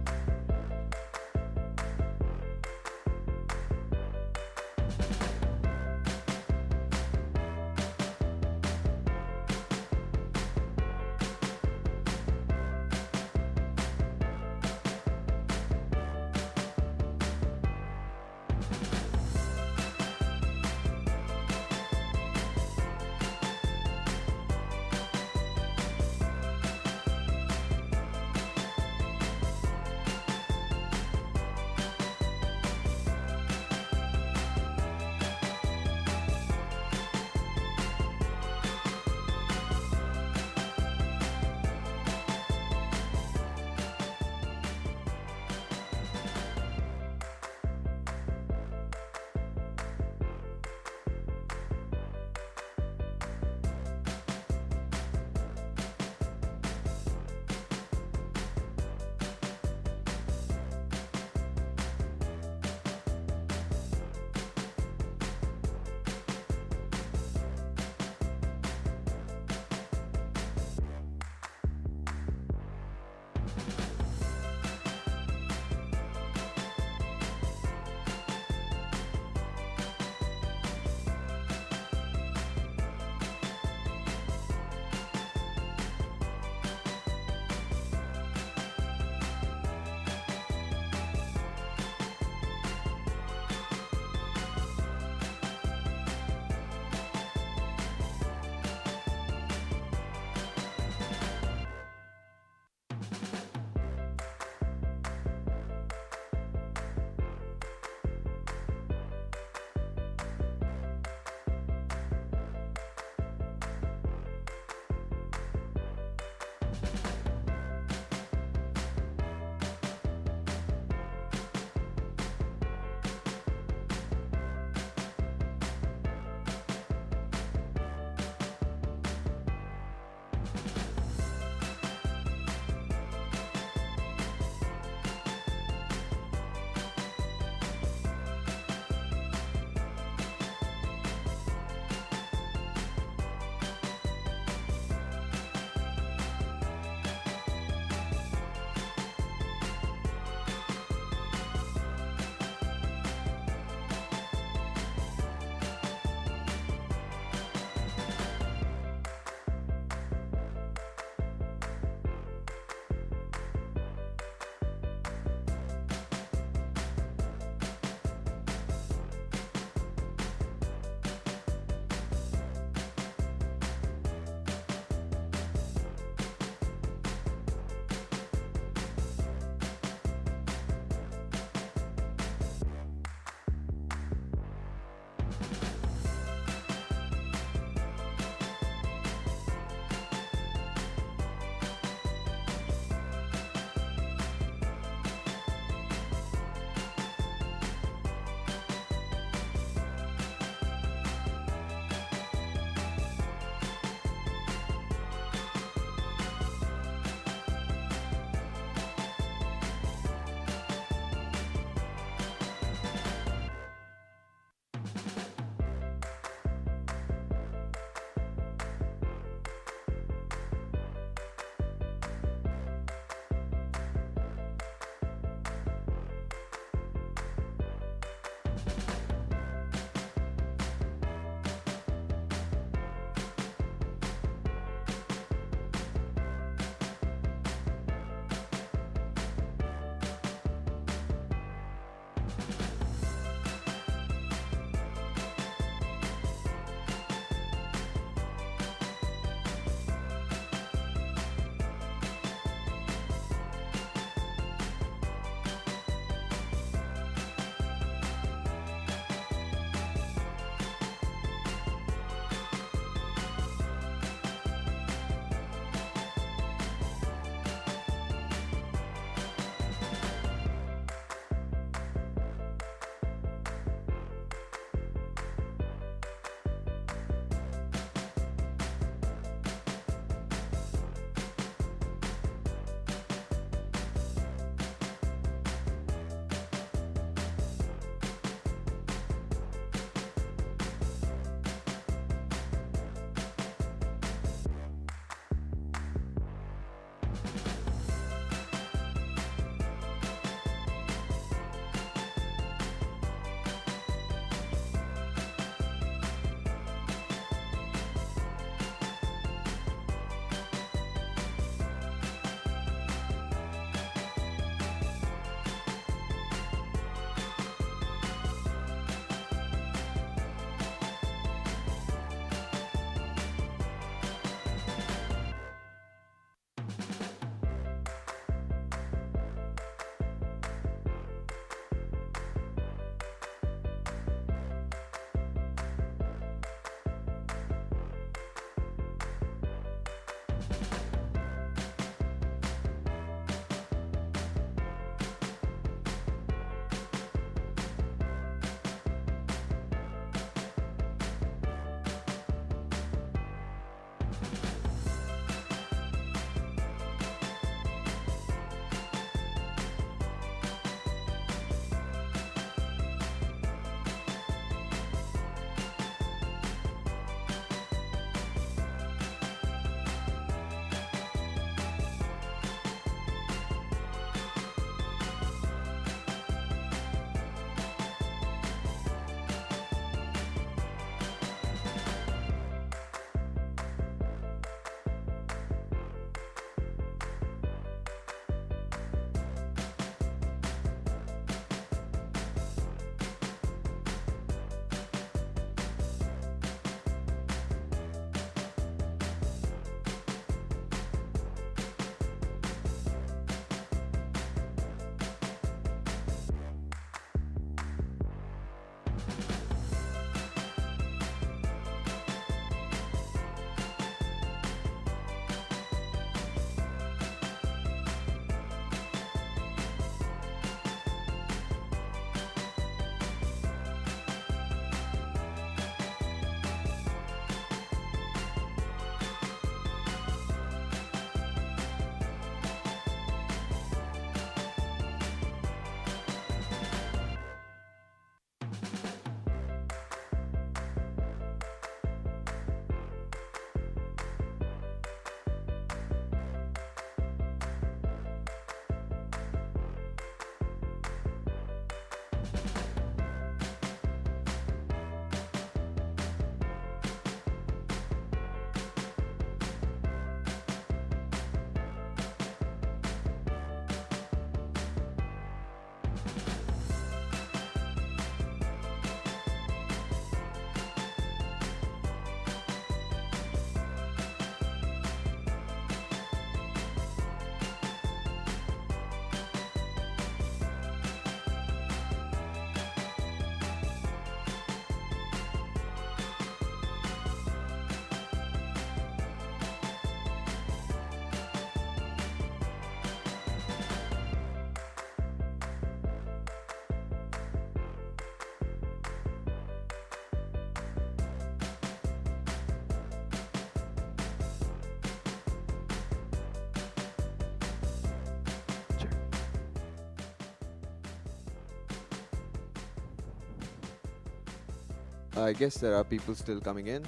I guess there are people still coming in.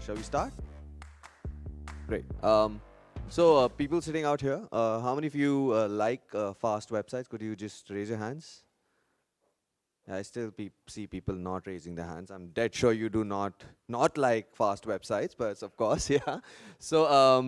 Shall we start? Great. So people sitting out here, how many of you like fast websites? Could you just raise your hands? I still see people not raising their hands. I'm dead sure you do not like fast websites, but of course, yeah. So,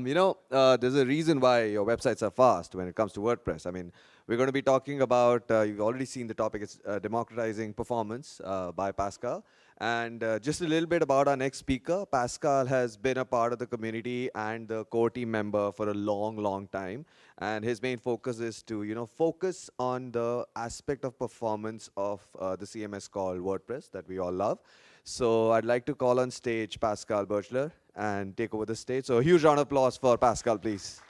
there's a reason why your websites are fast when it comes to WordPress. I mean, we're going to be talking about, you've already seen the topic, it's democratizing performance by Pascal. And just a little bit about our next speaker. Pascal has been a part of the community and the core team member for a long, long time. And his main focus is to, focus on the aspect of performance of the CMS called WordPress that we all love. So I'd like to call on stage Pascal Birchler and take over the stage. So a huge round of applause for Pascal, please.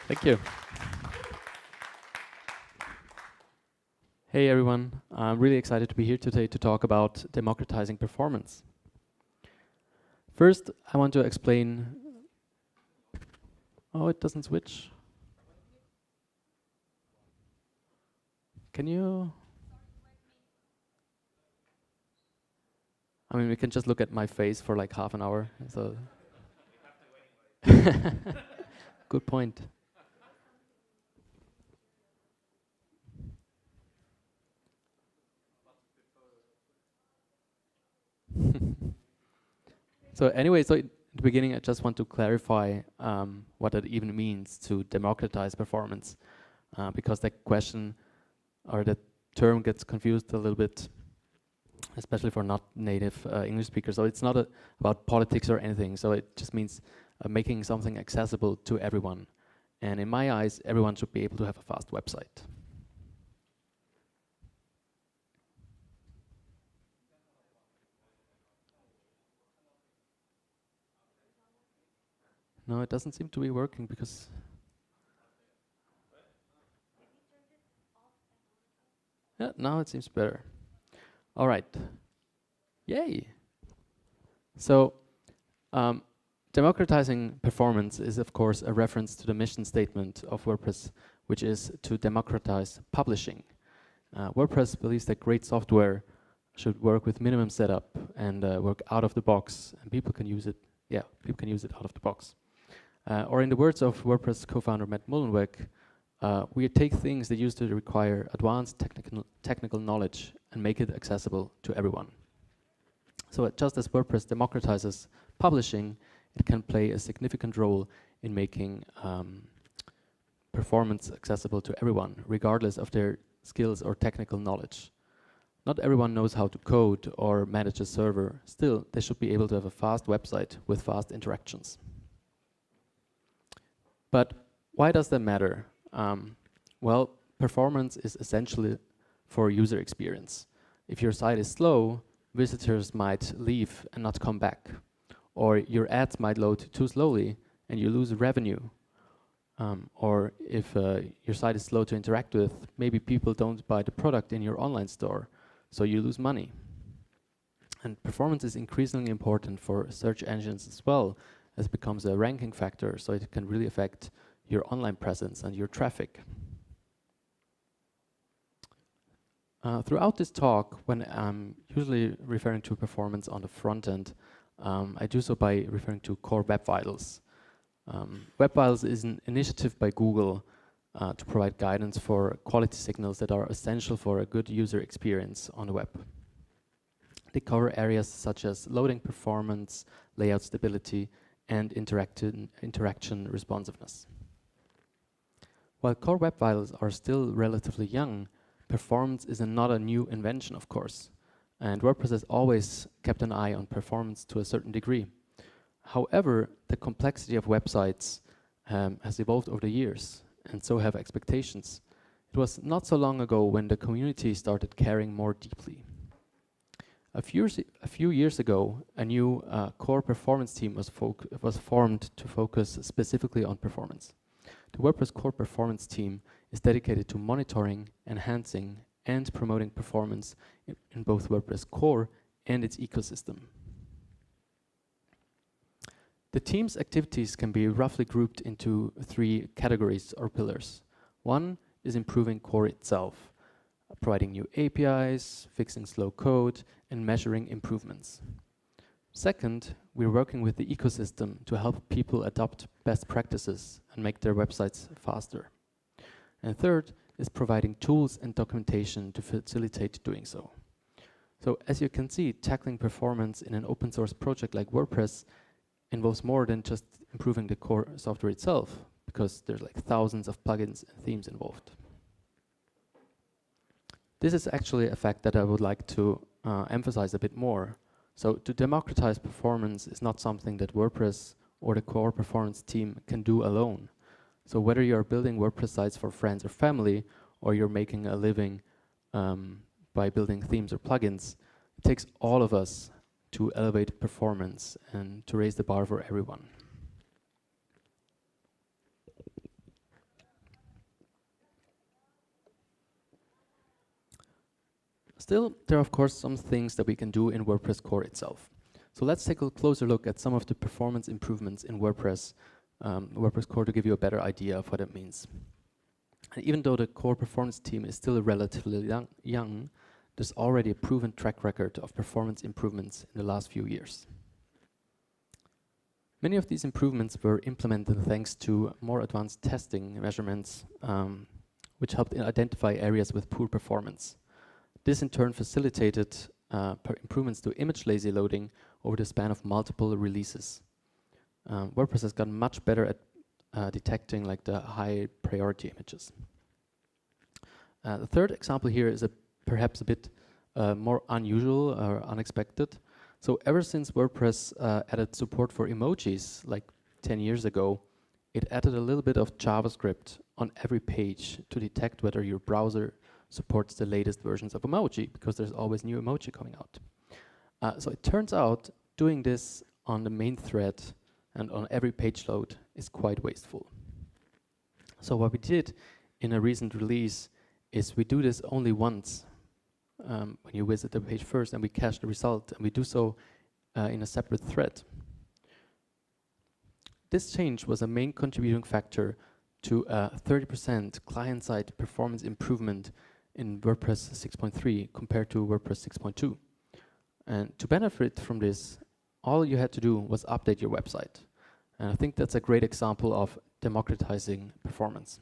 Thank you. Hey everyone, I'm really excited to be here today to talk about democratizing performance. First, I want to explain. Oh, it doesn't switch. Can you? I mean, we can just look at my face for like half an hour. So, good point. So anyway, so in the beginning, I just want to clarify what that even means to democratize performance, because that question or that term gets confused a little bit, especially for not native English speakers. So it's not about politics or anything. So it just means making something accessible to everyone. And in my eyes, everyone should be able to have a fast website. No, it doesn't seem to be working because... Yeah, now it seems better. All right. Yay. So, democratizing performance is, of course, a reference to the mission statement of WordPress, which is to democratize publishing. WordPress believes that great software should work with minimum setup and work out of the box, and people can use it. Yeah, people can use it out of the box. Or in the words of WordPress co-founder Matt Mullenweg, we take things that used to require advanced technical knowledge and make it accessible to everyone. So just as WordPress democratizes publishing, it can play a significant role in making performance accessible to everyone, regardless of their skills or technical knowledge. Not everyone knows how to code or manage a server. Still, they should be able to have a fast website with fast interactions. But why does that matter? Well, performance is essentially for user experience. If your site is slow, visitors might leave and not come back. Or your ads might load too slowly and you lose revenue. Or if your site is slow to interact with, maybe people don't buy the product in your online store, so you lose money. And performance is increasingly important for search engines as well, as it becomes a ranking factor, so it can really affect your online presence and your traffic. Throughout this talk, when I'm usually referring to performance on the front end, I do so by referring to Core Web Vitals. Web Vitals is an initiative by Google to provide guidance for quality signals that are essential for a good user experience on the web. They cover areas such as loading performance, layout stability, and interaction responsiveness. While Core Web Vitals are still relatively young, performance is not a new invention, of course, and WordPress has always kept an eye on performance to a certain degree. However, the complexity of websites has evolved over the years, and so have expectations. It was not so long ago when the community started caring more deeply. A few years ago, a new core performance team was formed to focus specifically on performance. The WordPress core performance team is dedicated to monitoring, enhancing, and promoting performance in both WordPress core and its ecosystem. The team's activities can be roughly grouped into 3 categories or pillars. One is improving core itself, providing new APIs, fixing slow code, in measuring improvements. Second, we're working with the ecosystem to help people adopt best practices and make their websites faster. And third is providing tools and documentation to facilitate doing so. So as you can see, tackling performance in an open source project like WordPress involves more than just improving the core software itself, because there's like thousands of plugins and themes involved. This is actually a fact that I would like to emphasize a bit more. So to democratize performance is not something that WordPress or the core performance team can do alone. So whether you're building WordPress sites for friends or family, or you're making a living by building themes or plugins, it takes all of us to elevate performance and to raise the bar for everyone. Still, there are of course some things that we can do in WordPress core itself. So let's take a closer look at some of the performance improvements in WordPress core to give you a better idea of what it means. And even though the core performance team is still relatively young, there's already a proven track record of performance improvements in the last few years. Many of these improvements were implemented thanks to more advanced testing measurements, which helped identify areas with poor performance. This in turn facilitated improvements to image lazy loading over the span of multiple releases. WordPress has gotten much better at detecting like the high priority images. The third example here is perhaps a bit more unusual or unexpected. So ever since WordPress added support for emojis like 10 years ago, it added a little bit of JavaScript on every page to detect whether your browser supports the latest versions of emoji, because there's always new emoji coming out. So it turns out doing this on the main thread and on every page load is quite wasteful. So what we did in a recent release is we do this only once when you visit the page first, and we cache the result, and we do so in a separate thread. This change was a main contributing factor to a 30% client-side performance improvement in WordPress 6.3 compared to WordPress 6.2. And to benefit from this, all you had to do was update your website. And I think that's a great example of democratizing performance.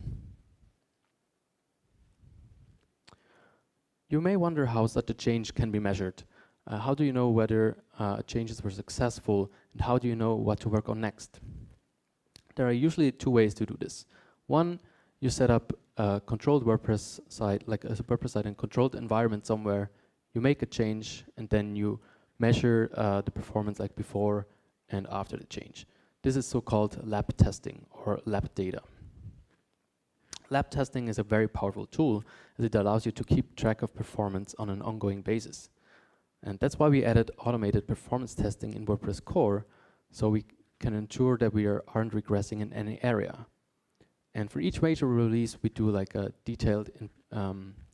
You may wonder how such a change can be measured. How do you know whether changes were successful, and how do you know what to work on next? There are usually two ways to do this. One, you set up a controlled WordPress site, like a WordPress site in a controlled environment somewhere. You make a change, and then you measure the performance like before and after the change. This is so-called lab testing or lab data. Lab testing is a very powerful tool, as it allows you to keep track of performance on an ongoing basis. And that's why we added automated performance testing in WordPress core, so we can ensure that we aren't regressing in any area. And for each major release, we do like a detailed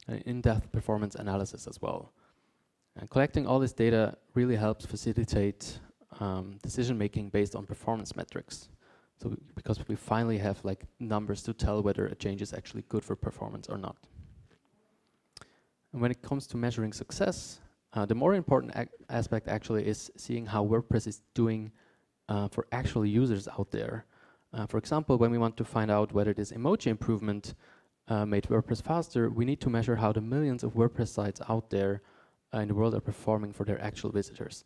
in-depth performance analysis as well. And collecting all this data really helps facilitate decision-making based on performance metrics. So because we finally have like numbers to tell whether a change is actually good for performance or not. And when it comes to measuring success, the more important aspect actually is seeing how WordPress is doing for actual users out there. For example, when we want to find out whether this emoji improvement made WordPress faster, we need to measure how the millions of WordPress sites out there in the world are performing for their actual visitors.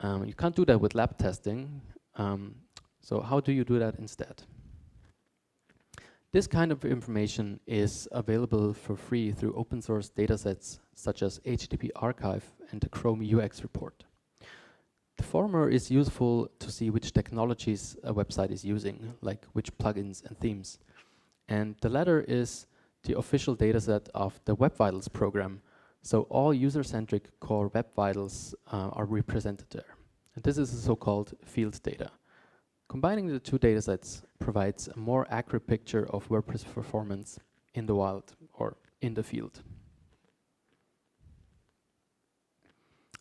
You can't do that with lab testing. So how do you do that instead? This kind of information is available for free through open source datasets such as HTTP Archive and the Chrome UX report. The former is useful to see which technologies a website is using, like which plugins and themes. And the latter is the official dataset of the Web Vitals program. So all user-centric core Web Vitals are represented there. And this is the so-called field data. Combining the two datasets provides a more accurate picture of WordPress performance in the wild or in the field.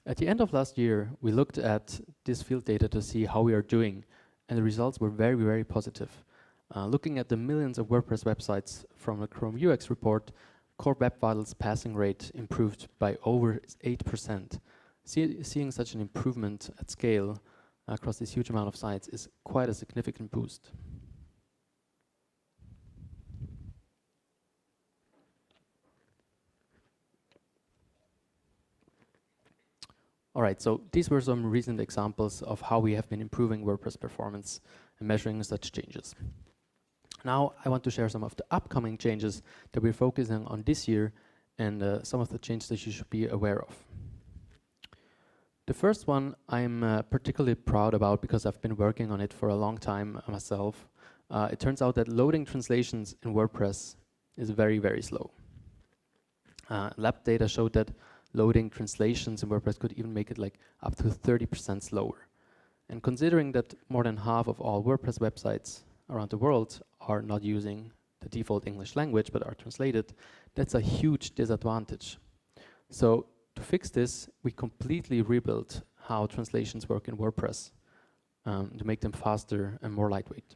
At the end of last year, we looked at this field data to see how we are doing, and the results were very, very positive. Looking at the millions of WordPress websites from the Chrome UX report, core Web Vitals passing rate improved by over 8%, Seeing such an improvement at scale across this huge amount of sites is quite a significant boost. All right, so these were some recent examples of how we have been improving WordPress performance and measuring such changes. Now I want to share some of the upcoming changes that we're focusing on this year and some of the changes that you should be aware of. The first one I'm particularly proud about because I've been working on it for a long time myself. It turns out that loading translations in WordPress is very, very slow. Lab data showed that loading translations in WordPress could even make it like up to 30% slower. And considering that more than half of all WordPress websites around the world are not using the default English language but are translated, that's a huge disadvantage. So to fix this, we completely rebuilt how translations work in WordPress to make them faster and more lightweight.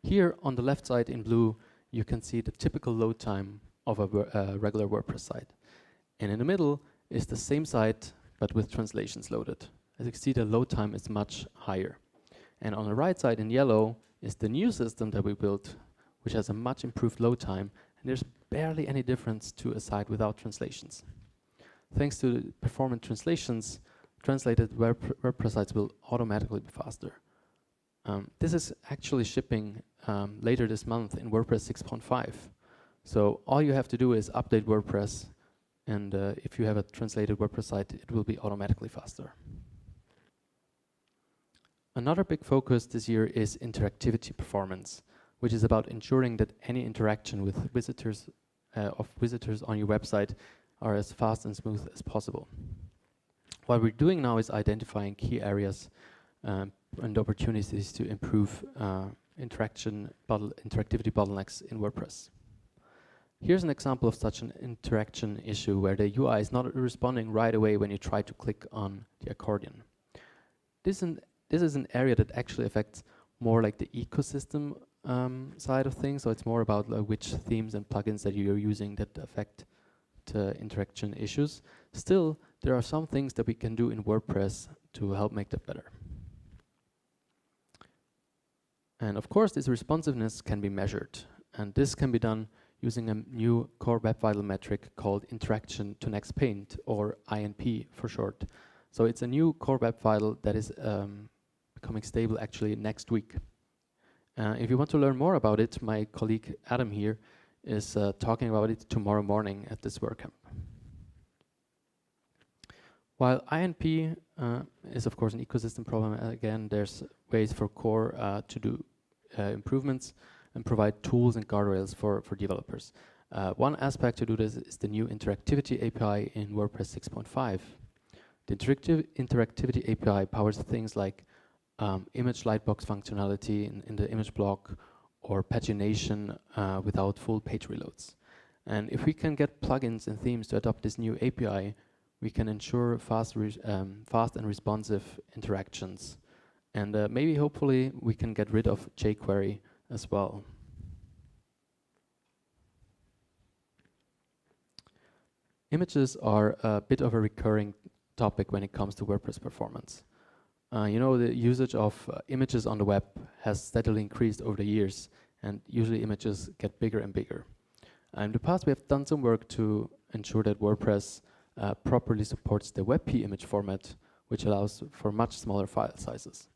Here on the left side in blue, you can see the typical load time of a regular WordPress site. And in the middle is the same site, but with translations loaded. As you can see, the load time is much higher. And on the right side in yellow is the new system that we built, which has a much improved load time. And there's barely any difference to a site without translations. Thanks to the performant translations, translated WordPress sites will automatically be faster. This is actually shipping later this month in WordPress 6.5. So all you have to do is update WordPress, and if you have a translated WordPress site, it will be automatically faster. Another big focus this year is interactivity performance, which is about ensuring that any interaction with visitors on your website are as fast and smooth as possible. What we're doing now is identifying key areas and opportunities to improve interactivity bottlenecks in WordPress. Here's an example of such an interaction issue where the UI is not responding right away when you try to click on the accordion. This is an area that actually affects more like the ecosystem side of things, so it's more about which themes and plugins that you're using that affect the interaction issues. Still, there are some things that we can do in WordPress to help make that better. And of course, this responsiveness can be measured, and this can be done using a new core web vital metric called interaction to next paint, or INP for short. So it's a new core web vital that is becoming stable actually next week. If you want to learn more about it, my colleague Adam here is talking about it tomorrow morning at this WordCamp. While INP is of course an ecosystem problem, again there's ways for core to do improvements and provide tools and guardrails for developers. One aspect to do this is the new interactivity API in WordPress 6.5. The interactivity API powers things like image lightbox functionality in the image block or pagination without full page reloads. And if we can get plugins and themes to adopt this new API, we can ensure fast and responsive interactions. And maybe hopefully we can get rid of jQuery as well. Images are a bit of a recurring topic when it comes to WordPress performance. You know, the usage of images on the web has steadily increased over the years, and usually images get bigger and bigger. In the past, we have done some work to ensure that WordPress properly supports the WebP image format, which allows for much smaller file sizes.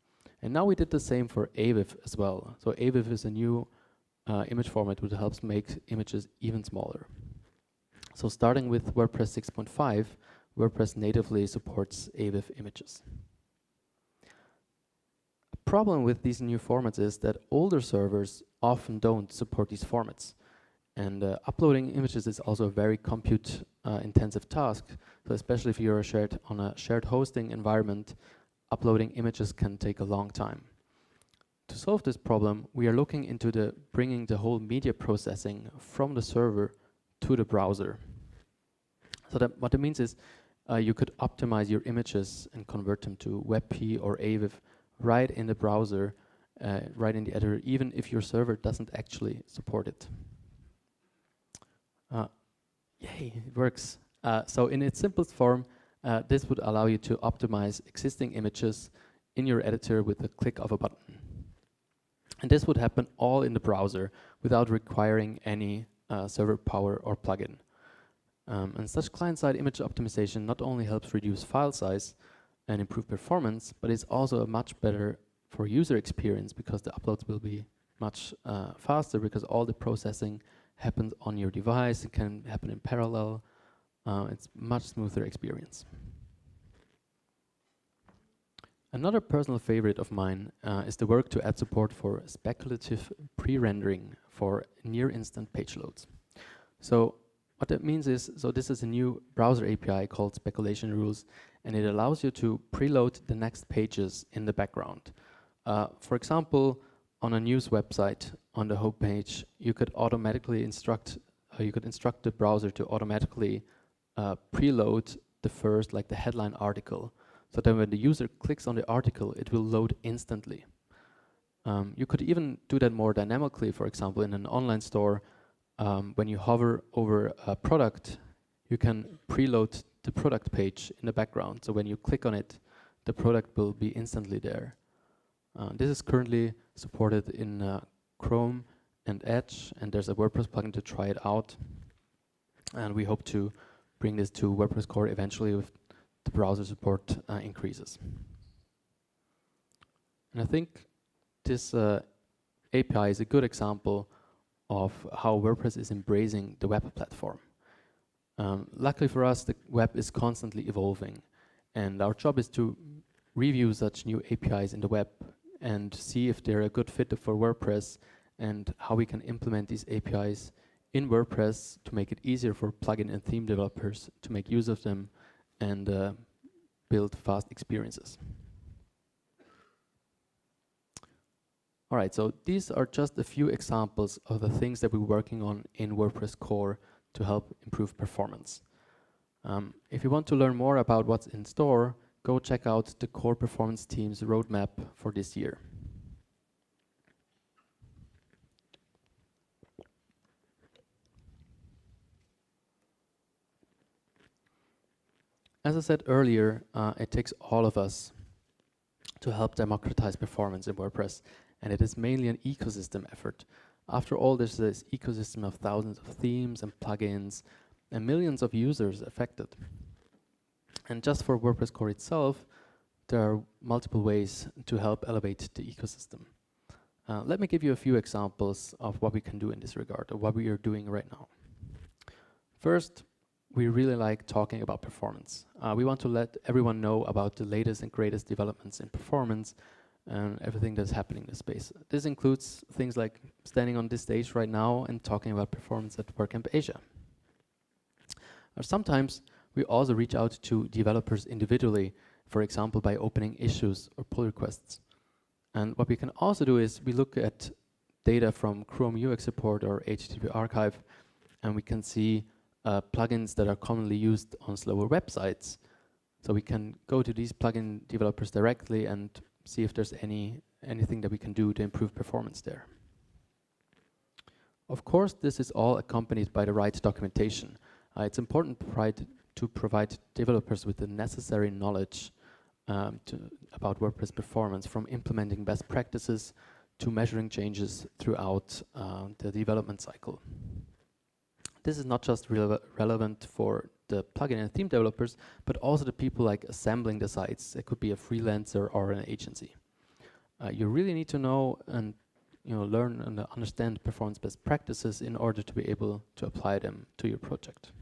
And now we did the same for AVIF as well. So AVIF is a new image format which helps make images even smaller. So starting with WordPress 6.5, WordPress natively supports AVIF images. A problem with these new formats is that older servers often don't support these formats. And uploading images is also a very compute intensive task. So especially if you're on a shared hosting environment, uploading images can take a long time. To solve this problem, we are looking into bringing the whole media processing from the server to the browser. So that what it means is you could optimize your images and convert them to WebP or AVIF right in the browser, right in the editor, even if your server doesn't actually support it. Yay, it works. So in its simplest form, This would allow you to optimize existing images in your editor with the click of a button. And this would happen all in the browser without requiring any server power or plugin. And such client-side image optimization not only helps reduce file size and improve performance, but it's also a much better for user experience because the uploads will be much faster because all the processing happens on your device. It can happen in parallel. It's much smoother experience. Another personal favorite of mine is the work to add support for speculative pre-rendering for near-instant page loads. So what that means is, so this is a new browser API called Speculation Rules, and it allows you to preload the next pages in the background. For example, on a news website, on the homepage, you could automatically instruct, the browser to automatically preload the first, like the headline article. So then when the user clicks on the article, it will load instantly. You could even do that more dynamically, for example, in an online store. When you hover over a product, you can preload the product page in the background. So when you click on it, the product will be instantly there. This is currently supported in Chrome and Edge, and there's a WordPress plugin to try it out. And we hope to bring this to WordPress core eventually with the browser support increases. And I think this API is a good example of how WordPress is embracing the web platform. Luckily for us, the web is constantly evolving, and our job is to review such new APIs in the web and see if they're a good fit for WordPress and how we can implement these APIs in WordPress to make it easier for plugin and theme developers to make use of them and build fast experiences. All right, so these are just a few examples of the things that we're working on in WordPress core to help improve performance. If you want to learn more about what's in store, go check out the core performance team's roadmap for this year. As I said earlier, it takes all of us to help democratize performance in WordPress, and it is mainly an ecosystem effort. After all, there's this ecosystem of thousands of themes and plugins and millions of users affected. And just for WordPress core itself, there are multiple ways to help elevate the ecosystem. Let me give you a few examples of what we can do in this regard, or what we are doing right now. First, we really like talking about performance. We want to let everyone know about the latest and greatest developments in performance and everything that's happening in the space. This includes things like standing on this stage right now and talking about performance at WordCamp Asia. Or sometimes we also reach out to developers individually, for example, by opening issues or pull requests. And what we can also do is we look at data from Chrome UX support or HTTP archive, and we can see plugins that are commonly used on slower websites. So we can go to these plugin developers directly and see if there's anything that we can do to improve performance there. Of course, this is all accompanied by the right documentation. It's important to provide developers with the necessary knowledge about WordPress performance, from implementing best practices to measuring changes throughout the development cycle. This is not just relevant for the plugin and theme developers, but also the people like assembling the sites. It could be a freelancer or an agency. You really need to know and learn and understand performance best practices in order to be able to apply them to your project.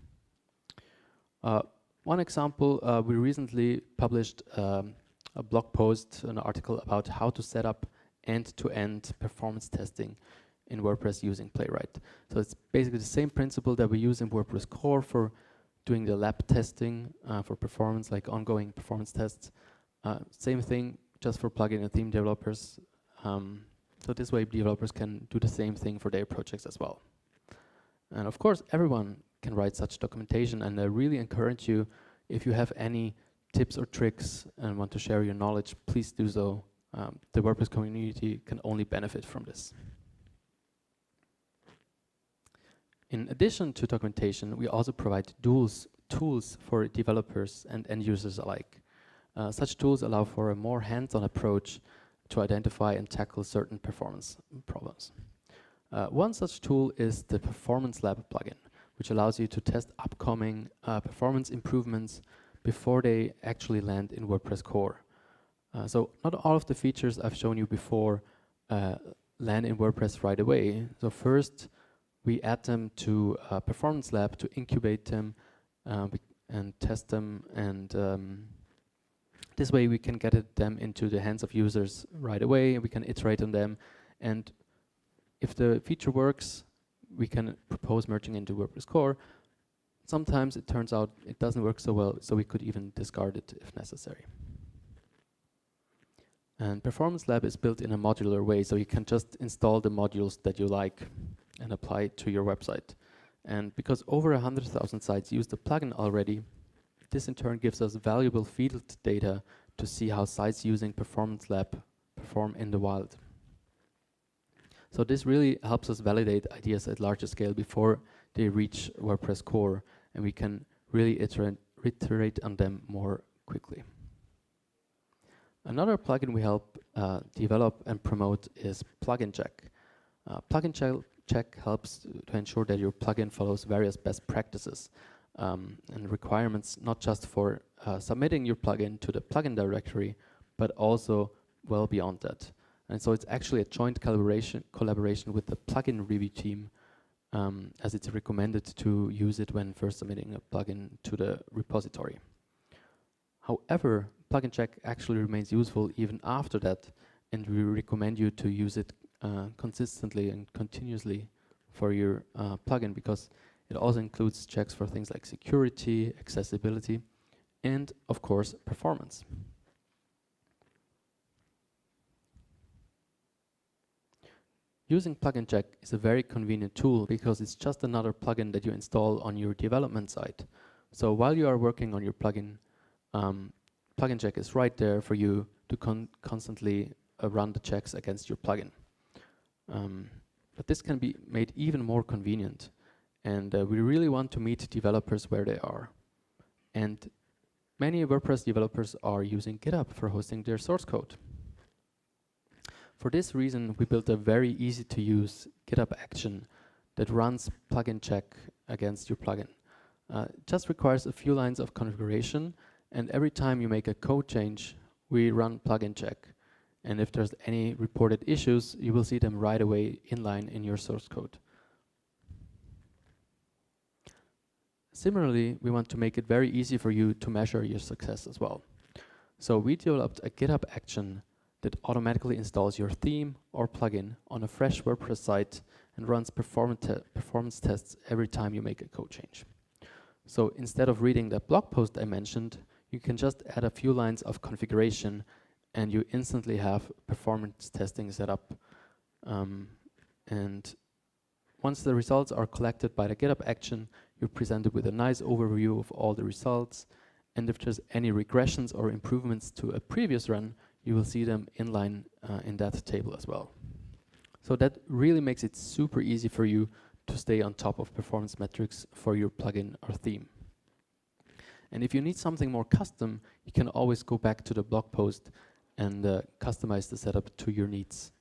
One example, we recently published a blog post, an article about how to set up end-to-end performance testing in WordPress using Playwright. So it's basically the same principle that we use in WordPress core for doing the lab testing for performance, like ongoing performance tests. Same thing just for plugin and theme developers. So this way developers can do the same thing for their projects as well. And of course, everyone can write such documentation, and I really encourage you, if you have any tips or tricks and want to share your knowledge, please do so. The WordPress community can only benefit from this. In addition to documentation, we also provide tools tools for developers and end users alike. Such tools allow for a more hands-on approach to identify and tackle certain performance problems. One such tool is the Performance Lab plugin, which allows you to test upcoming performance improvements before they actually land in WordPress core. So not all of the features I've shown you before land in WordPress right away. So first, we add them to Performance Lab to incubate them and test them, and this way we can get them into the hands of users right away. We can iterate on them, and if the feature works, we can propose merging into WordPress core. Sometimes it turns out it doesn't work so well, so we could even discard it if necessary. And Performance Lab is built in a modular way, so you can just install the modules that you like and apply it to your website. And because over 100,000 sites use the plugin already, this in turn gives us valuable field data to see how sites using Performance Lab perform in the wild. So this really helps us validate ideas at larger scale before they reach WordPress core, and we can really iterate on them more quickly. Another plugin we help develop and promote is Plugin Check. Plugin Check helps to ensure that your plugin follows various best practices and requirements, not just for submitting your plugin to the plugin directory, but also well beyond that. And so it's actually a joint collaboration with the plugin review team, as it's recommended to use it when first submitting a plugin to the repository. However, Plugin Check actually remains useful even after that, and we recommend you to use it consistently and continuously for your plugin, because it also includes checks for things like security, accessibility, and of course, performance. Using Plugin Check is a very convenient tool because it's just another plugin that you install on your development site. So while you are working on your plugin, Plugin Check is right there for you to constantly run the checks against your plugin. But this can be made even more convenient, and we really want to meet developers where they are. And many WordPress developers are using GitHub for hosting their source code. For this reason, we built a very easy to use GitHub action that runs Plugin Check against your plugin. It just requires a few lines of configuration, and every time you make a code change, we run Plugin Check. And if there's any reported issues, you will see them right away inline in your source code. Similarly, we want to make it very easy for you to measure your success as well. So we developed a GitHub action that automatically installs your theme or plugin on a fresh WordPress site and runs performance tests every time you make a code change. So instead of reading the blog post I mentioned, you can just add a few lines of configuration and you instantly have performance testing set up. And once the results are collected by the GitHub action, you're presented with a nice overview of all the results. And if there's any regressions or improvements to a previous run, you will see them inline in that table as well. So that really makes it super easy for you to stay on top of performance metrics for your plugin or theme. And if you need something more custom, you can always go back to the blog post and customize the setup to your needs.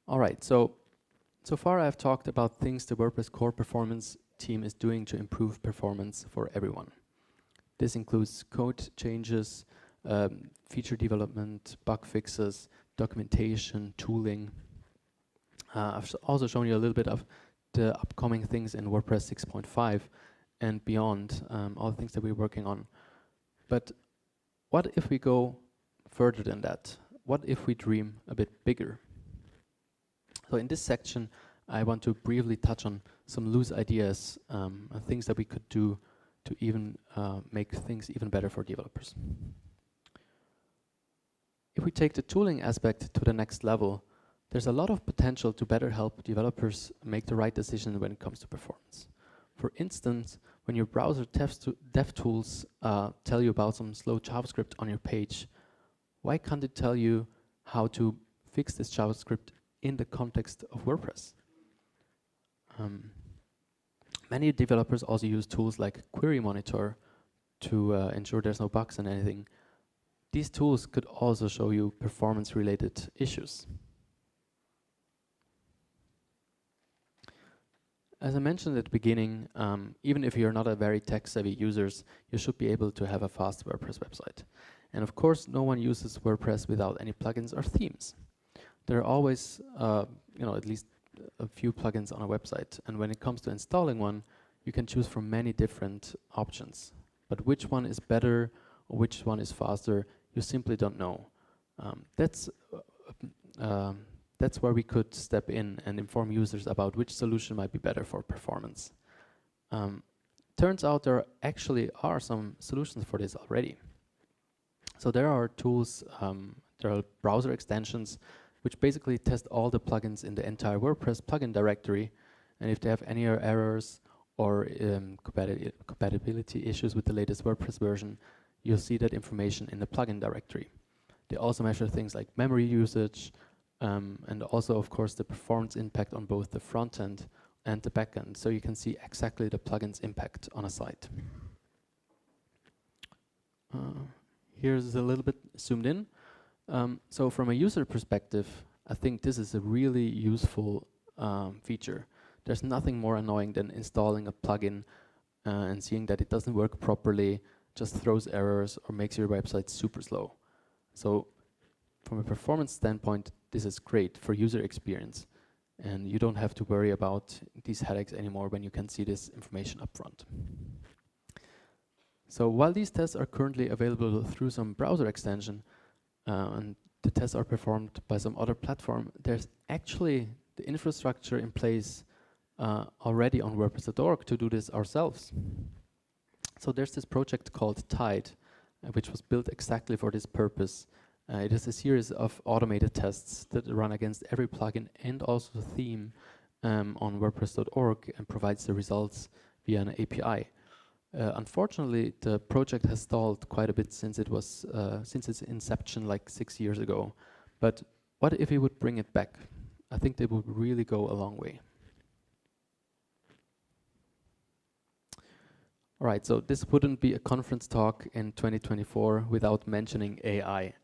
All right, so far I've talked about things the WordPress core performance team is doing to improve performance for everyone. This includes code changes, feature development, bug fixes, documentation, tooling. I've also shown you a little bit of the upcoming things in WordPress 6.5 and beyond, all the things that we're working on. But what if we go further than that? What if we dream a bit bigger? So in this section, I want to briefly touch on some loose ideas and things that we could do to even make things even better for developers. If we take the tooling aspect to the next level, there's a lot of potential to better help developers make the right decision when it comes to performance. For instance, when your browser dev tools tell you about some slow JavaScript on your page, why can't it tell you how to fix this JavaScript in the context of WordPress. Many developers also use tools like Query Monitor to ensure there's no bugs and anything. These tools could also show you performance-related issues. As I mentioned at the beginning, even if you're not a very tech-savvy user, you should be able to have a fast WordPress website. And of course, no one uses WordPress without any plugins or themes. There are always, at least a few plugins on a website. And when it comes to installing one, you can choose from many different options. But which one is better or which one is faster, you simply don't know. That's where we could step in and inform users about which solution might be better for performance. Turns out there actually are some solutions for this already. So there are tools, there are browser extensions which basically test all the plugins in the entire WordPress plugin directory, and if they have any errors or compatibility issues with the latest WordPress version, you'll see that information in the plugin directory. They also measure things like memory usage, and also, of course, the performance impact on both the front end and the back end, so you can see exactly the plugin's impact on a site. Here's a little bit zoomed in. So from a user perspective, I think this is a really useful feature. There's nothing more annoying than installing a plugin and seeing that it doesn't work properly, just throws errors or makes your website super slow. So from a performance standpoint, this is great for user experience, and you don't have to worry about these headaches anymore when you can see this information up front. So while these tests are currently available through some browser extension, and the tests are performed by some other platform, there's actually the infrastructure in place already on WordPress.org to do this ourselves. So there's this project called Tide, which was built exactly for this purpose. It is a series of automated tests that run against every plugin and also theme on WordPress.org and provides the results via an API. Unfortunately, the project has stalled quite a bit since its inception like 6 years ago. But what if we would bring it back? I think they would really go a long way. All right, so this wouldn't be a conference talk in 2024 without mentioning AI.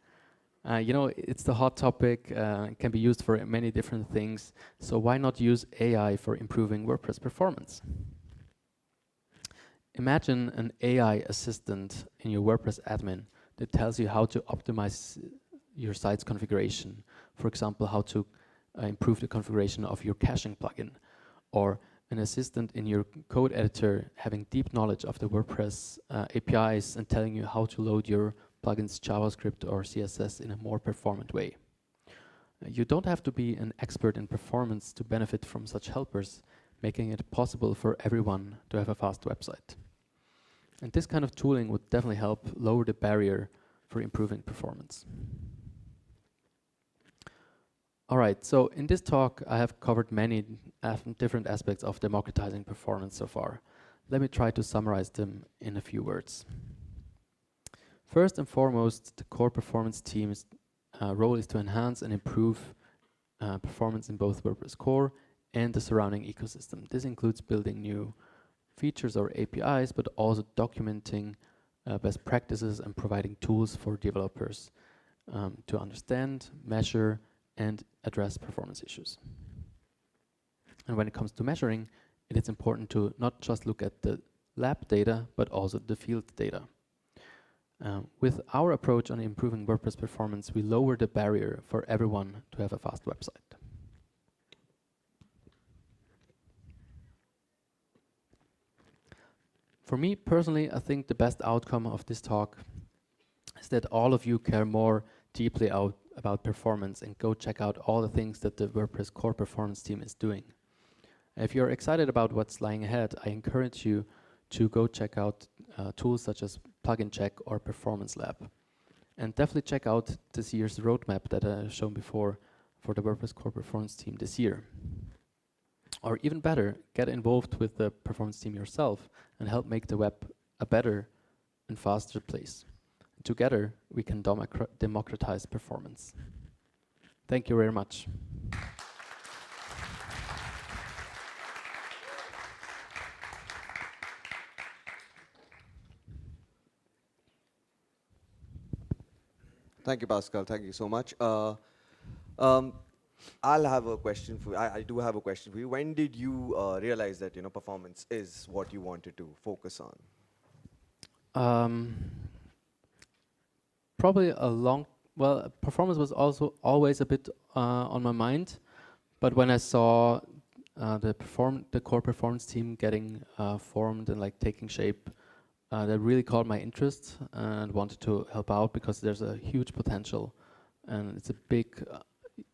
It's the hot topic, it can be used for many different things, so why not use AI for improving WordPress performance? Imagine an AI assistant in your WordPress admin that tells you how to optimize your site's configuration. For example, how to improve the configuration of your caching plugin, or an assistant in your code editor having deep knowledge of the WordPress APIs and telling you how to load your plugins JavaScript or CSS in a more performant way. You don't have to be an expert in performance to benefit from such helpers, making it possible for everyone to have a fast website. And this kind of tooling would definitely help lower the barrier for improving performance. All right, so in this talk, I have covered many different aspects of democratizing performance so far. Let me try to summarize them in a few words. First and foremost, the core performance team's role is to enhance and improve performance in both WordPress core and the surrounding ecosystem. This includes building new features or APIs, but also documenting best practices and providing tools for developers to understand, measure, and address performance issues. And when it comes to measuring, it is important to not just look at the lab data, but also the field data. With our approach on improving WordPress performance, we lower the barrier for everyone to have a fast website. For me personally, I think the best outcome of this talk is that all of you care more deeply about performance and go check out all the things that the WordPress core performance team is doing. If you're excited about what's lying ahead, I encourage you to go check out tools such as Plugin Check or Performance Lab. And definitely check out this year's roadmap that I've shown before for the WordPress core performance team this year. Or even better, get involved with the performance team yourself and help make the web a better and faster place. Together, we can democratize performance. Thank you very much. Thank you, Pascal. Thank you so much. I'll have a question for you. I do have a question for you. When did you realize that performance is what you wanted to focus on? Probably performance was also always a bit on my mind, but when I saw the core performance team getting formed and like taking shape, that really caught my interest and wanted to help out because there's a huge potential and it's a big,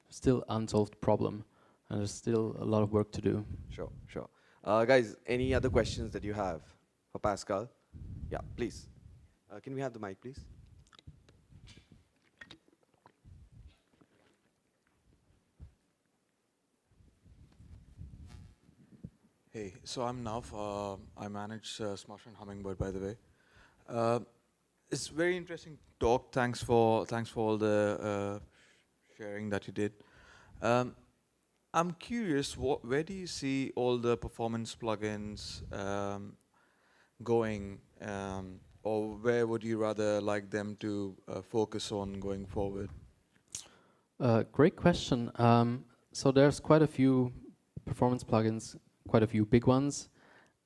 still unsolved problem, and there's still a lot of work to do. Sure, sure. Guys, any other questions that you have for Pascal? Yeah, please. Can we have the mic, please? Hey, so I'm Nav. I manage Smarter and Hummingbird, by the way. It's very interesting talk. Thanks for all the sharing that you did. I'm curious, where do you see all the performance plugins going, or where would you rather like them to focus on going forward? Great question. So there's quite a few performance plugins, quite a few big ones.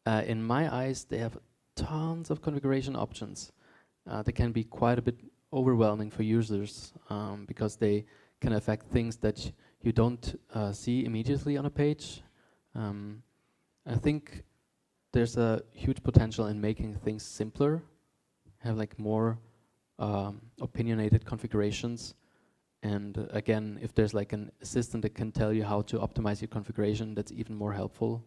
In my eyes, they have tons of configuration options. They can be quite a bit overwhelming for users because they can affect things that you don't see immediately on a page. I think there's a huge potential in making things simpler, have like more opinionated configurations. And again, if there's like an assistant that can tell you how to optimize your configuration, that's even more helpful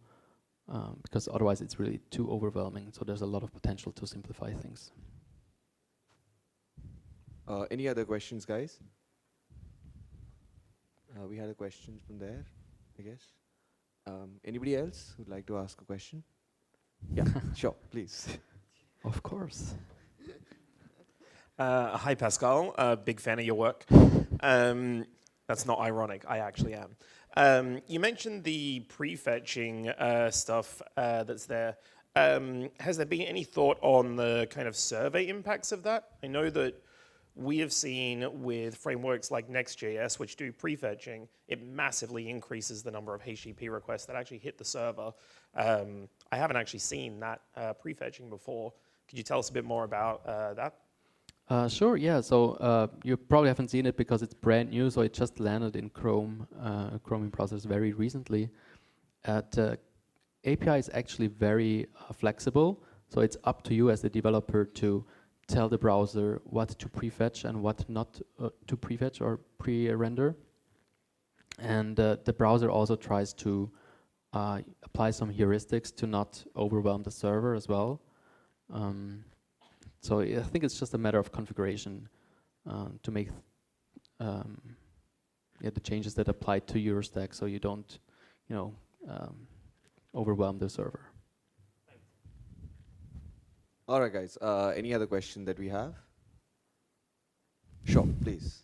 because otherwise it's really too overwhelming. So there's a lot of potential to simplify things. Any other questions, guys? We had a question from there, I guess. Anybody else who'd like to ask a question? Yeah, sure, please. Of course. Hi, Pascal. Big fan of your work. That's not ironic. I actually am. You mentioned the prefetching stuff that's there. Has there been any thought on the kind of survey impacts of that? I know that we have seen with frameworks like Next.js, which do prefetching, it massively increases the number of HTTP requests that actually hit the server. I haven't actually seen that prefetching before. Could you tell us a bit more about that? Sure, yeah. So you probably haven't seen it because it's brand new, so it just landed in Chrome, Chromium process very recently. The API is actually very flexible, so it's up to you as the developer to tell the browser what to prefetch and what not to prefetch or pre-render. And the browser also tries to apply some heuristics to not overwhelm the server as well. So I think it's just a matter of configuration to make the changes that apply to your stack, so you don't, overwhelm the server. All right, guys. Any other question that we have? Sure, please.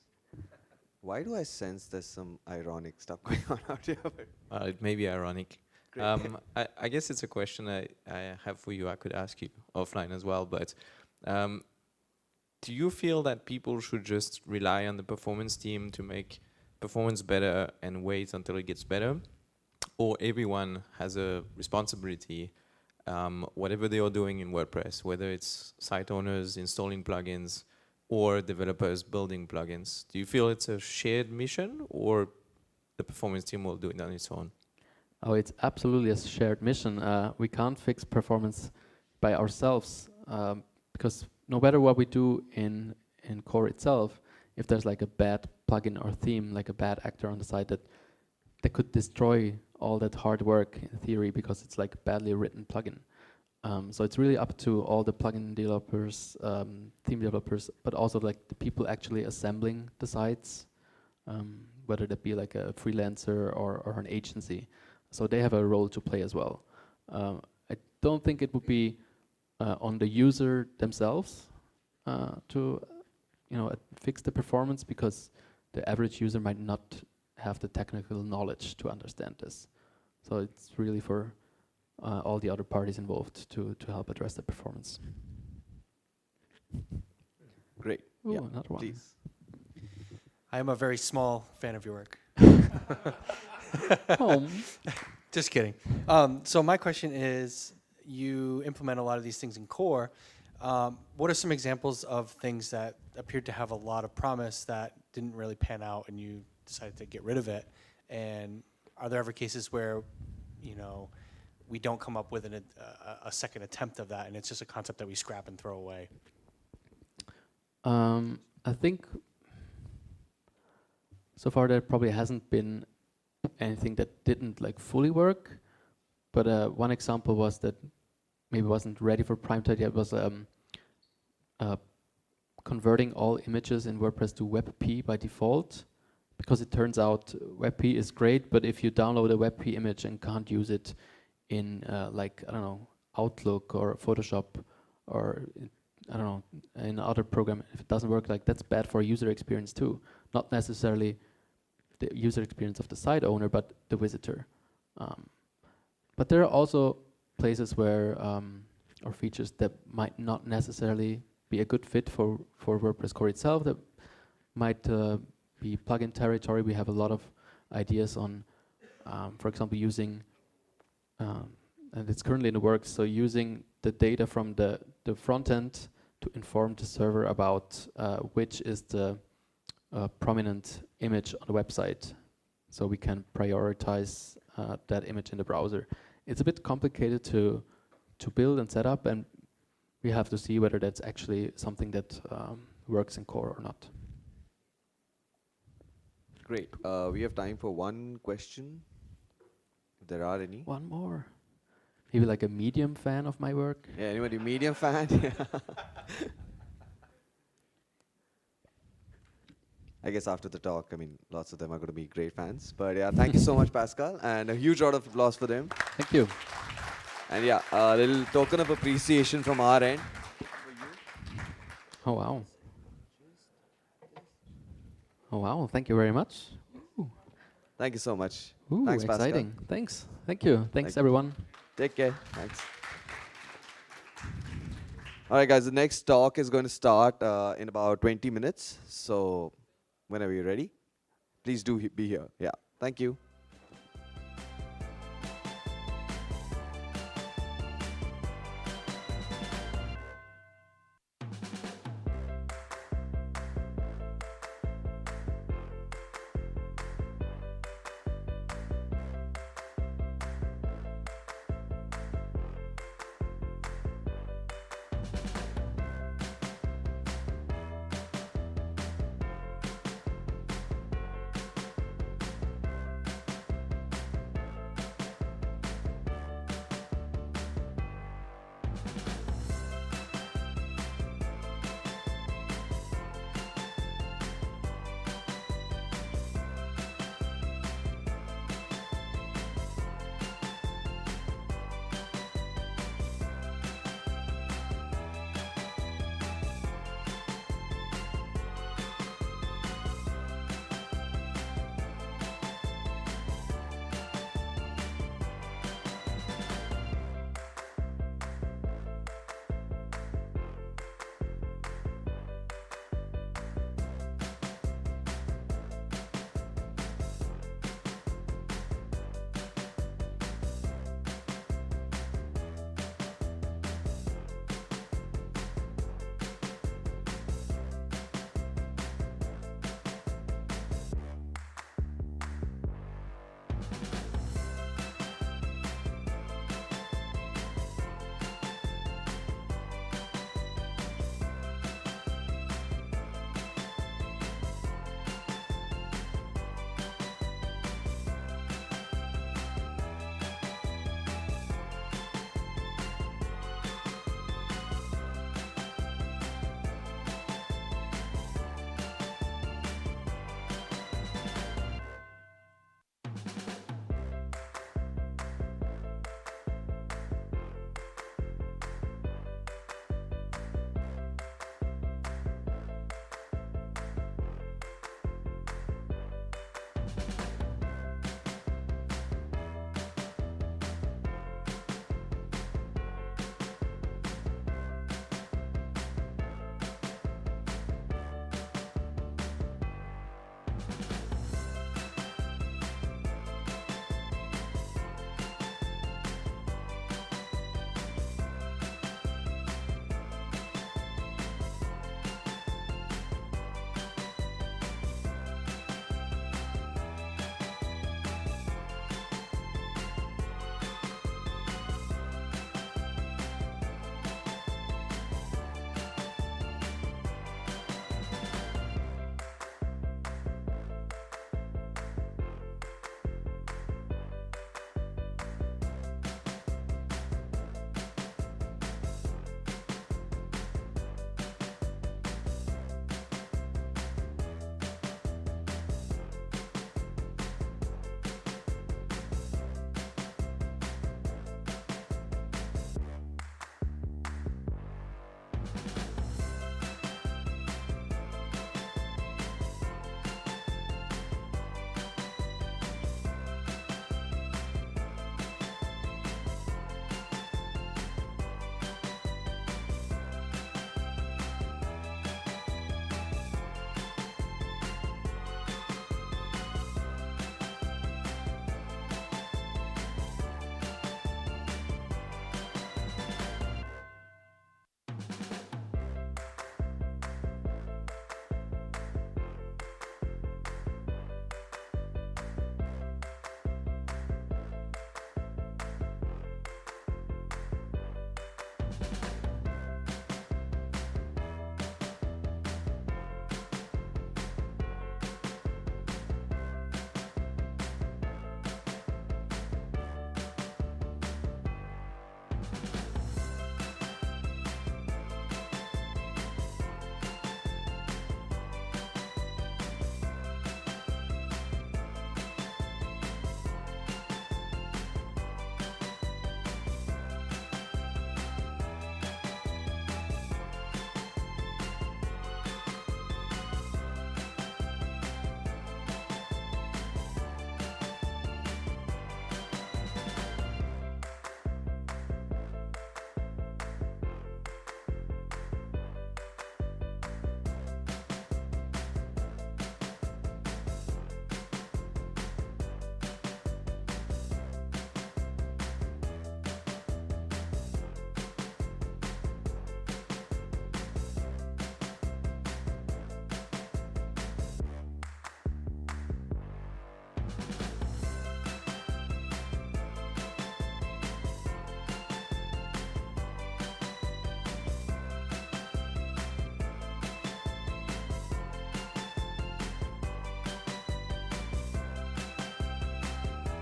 Why do I sense there's some ironic stuff going on out here? It may be ironic. I guess it's a question I have for you. I could ask you offline as well, but do you feel that people should just rely on the performance team to make performance better and wait until it gets better? Or everyone has a responsibility, whatever they are doing in WordPress, whether it's site owners installing plugins or developers building plugins? Do you feel it's a shared mission, or the performance team will do it on its own? Oh, it's absolutely a shared mission. We can't fix performance by ourselves because no matter what we do in core itself, if there's like a bad plugin or theme, like a bad actor on the site that could destroy all that hard work in theory because it's like a badly written plugin. So it's really up to all the plugin developers, theme developers, but also like the people actually assembling the sites, whether that be like a freelancer or an agency. So they have a role to play as well. I don't think it would be on the user themselves to fix the performance, because the average user might not have the technical knowledge to understand this. So it's really for all the other parties involved to help address the performance. Great. Ooh, Yeah, another one. please. I am a very small fan of your work. Oh. Just kidding. So my question is, you implement a lot of these things in core. What are some examples of things that appeared to have a lot of promise that didn't really pan out and you decided to get rid of it? And are there ever cases where, you know, we don't come up with a second attempt of that and it's just a concept that we scrap and throw away? I think so far there probably hasn't been anything that didn't like fully work, but one example was that maybe wasn't ready for prime time yet, was converting all images in WordPress to WebP by default, because it turns out WebP is great, but if you download a WebP image and can't use it in like, I don't know, Outlook or Photoshop or I don't know, in other program, if it doesn't work, like that's bad for user experience too. Not necessarily the user experience of the site owner, but the visitor. But there are also places where, or features that might not necessarily be a good fit for WordPress core itself, that might be plugin territory. We have a lot of ideas on, for example, using, and it's currently in the works, so using the data from the front end to inform the server about which is the prominent image on the website, so we can prioritize that image in the browser. It's a bit complicated to build and set up, and we have to see whether that's actually something that works in core or not. Great. We have time for one question, if there are any. One more. Maybe like a medium fan of my work. Yeah, anybody medium fan? I guess after the talk, I mean, lots of them are going to be great fans. But yeah, thank you so much, Pascal, and a huge round of applause for them. Thank you. And yeah, a little token of appreciation from our end. Oh, wow. Oh, wow. Thank you very much. Ooh. Thank you so much. Ooh, Thanks, exciting. Pascal. Thanks. Thank you. Thanks, everyone. Take care. Thanks. All right, guys, the next talk is going to start in about 20 minutes. So whenever you're ready, please do be here. Yeah, thank you.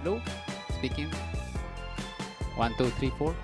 Hello, speaking. 1, 2, 3, 4.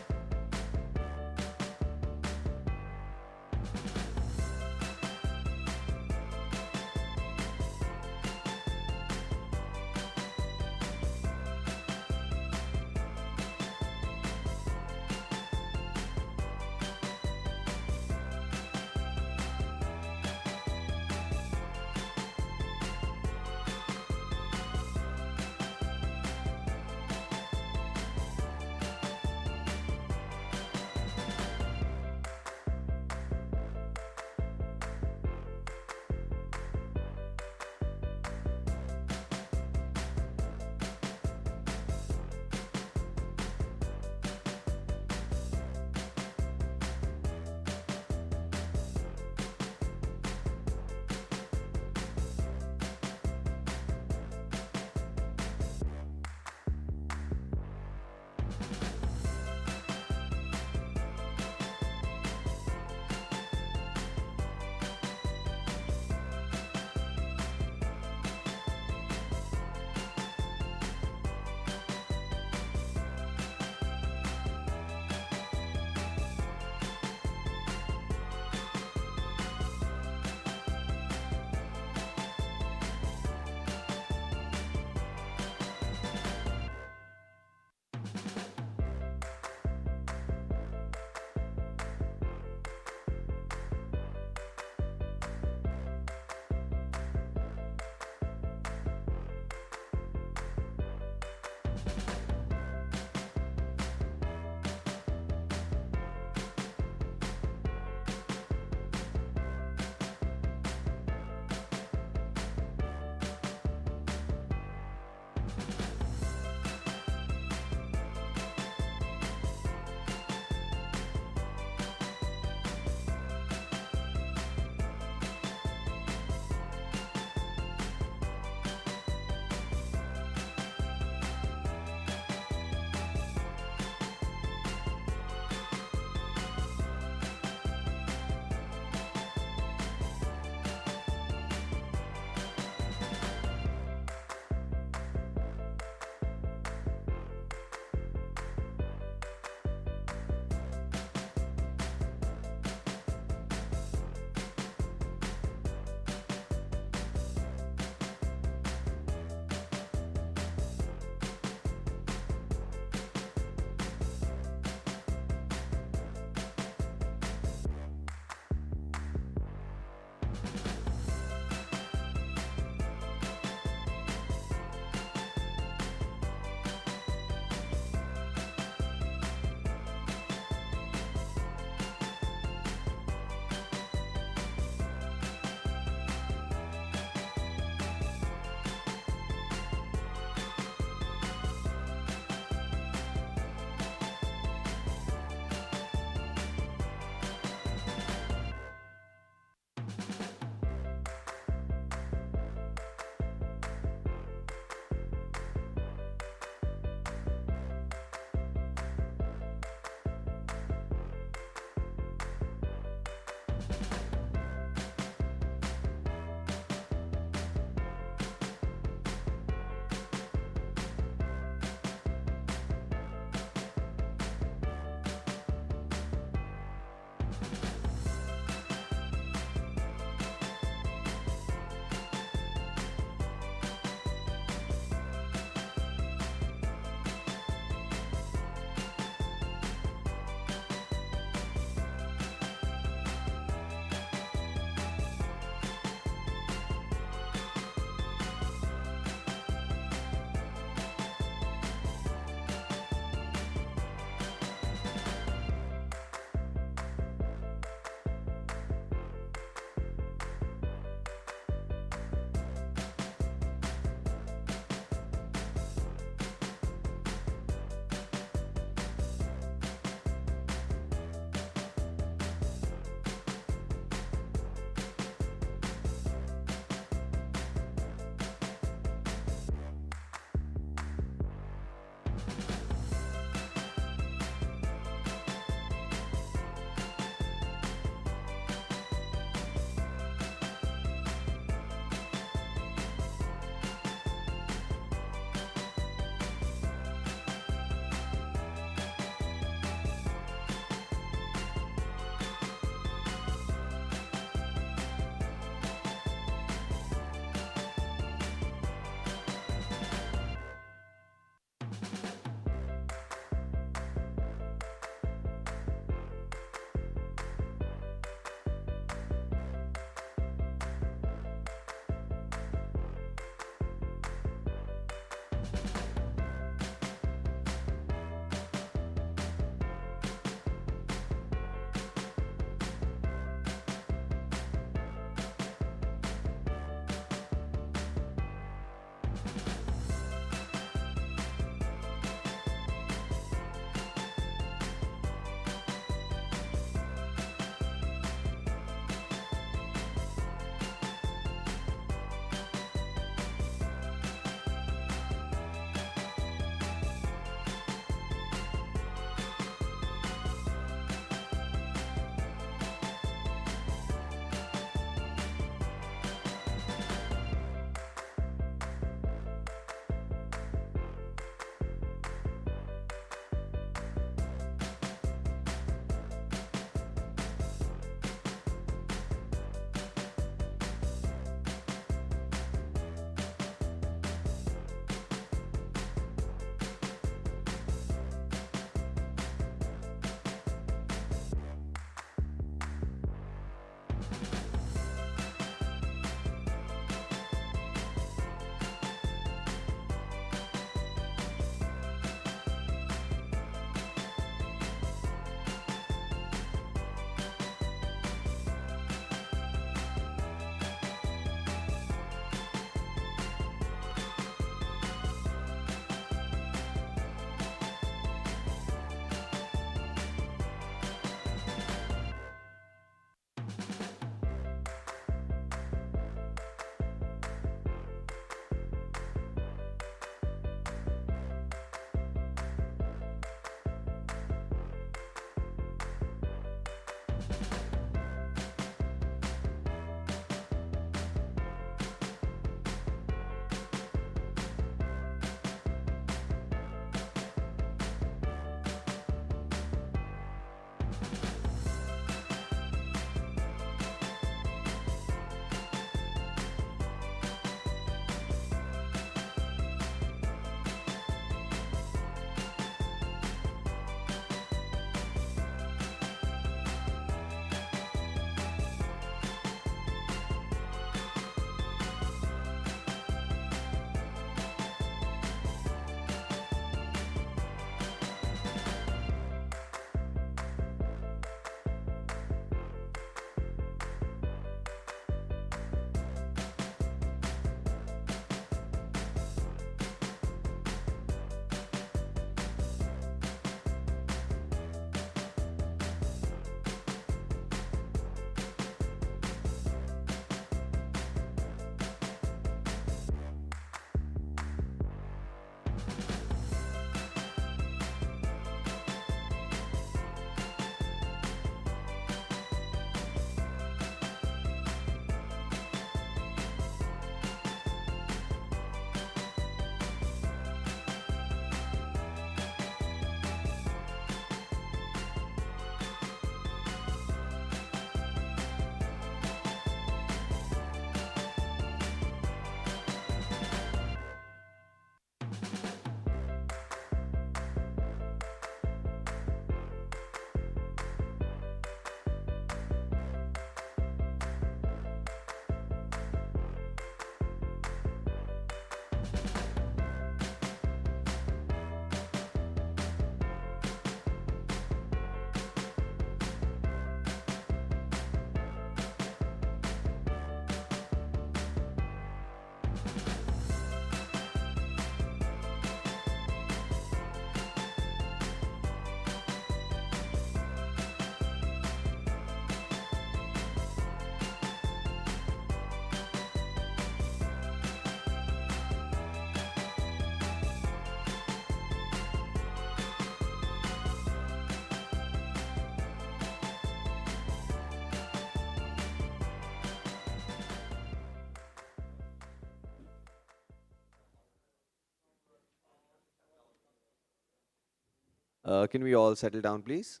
Can we all settle down, please?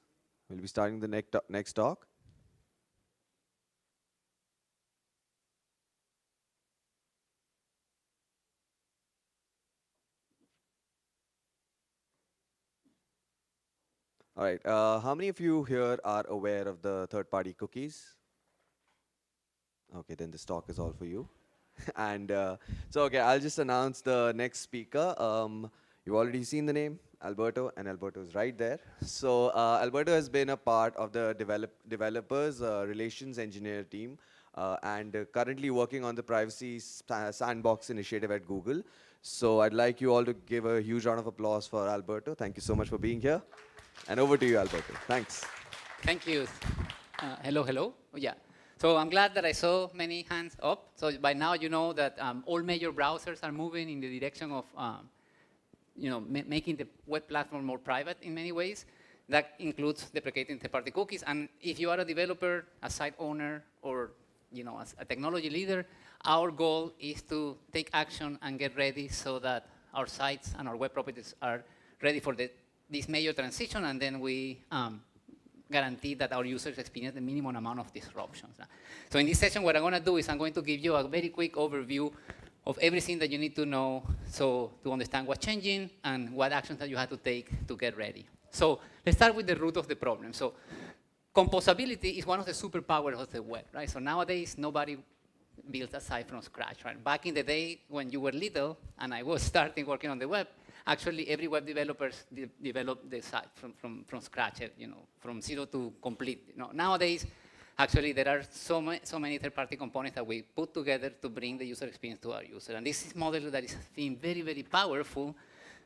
We'll be starting the next talk. All right. How many of you here are aware of the third-party cookies? Okay, then this talk is all for you. And okay, I'll just announce the next speaker. You've already seen the name, Alberto, and Alberto is right there. So Alberto has been a part of the developers relations engineer team and currently working on the privacy sandbox initiative at Google. So I'd like you all to give a huge round of applause for Alberto. Thank you so much for being here. And over to you, Alberto. Thanks. Thank you. Hello. Oh, yeah. So I'm glad that I saw many hands up. So by now you know that all major browsers are moving in the direction of making the web platform more private in many ways. That includes deprecating third-party cookies. And if you are a developer, a site owner, or as a technology leader, our goal is to take action and get ready so that our sites and our web properties are ready for this major transition, and then we guarantee that our users experience the minimum amount of disruptions. So in this session, what I'm going to do is I'm going to give you a very quick overview of everything that you need to know to understand what's changing and what actions that you have to take to get ready. So let's start with the root of the problem. So composability is one of the superpowers of the web, right? So nowadays, nobody builds a site from scratch, right? Back in the day when you were little and I was starting working on the web, actually every web developer developed the site from scratch, from zero to complete. Nowadays, actually there are so many third-party components that we put together to bring the user experience to our user. And this is a model that is being very, very powerful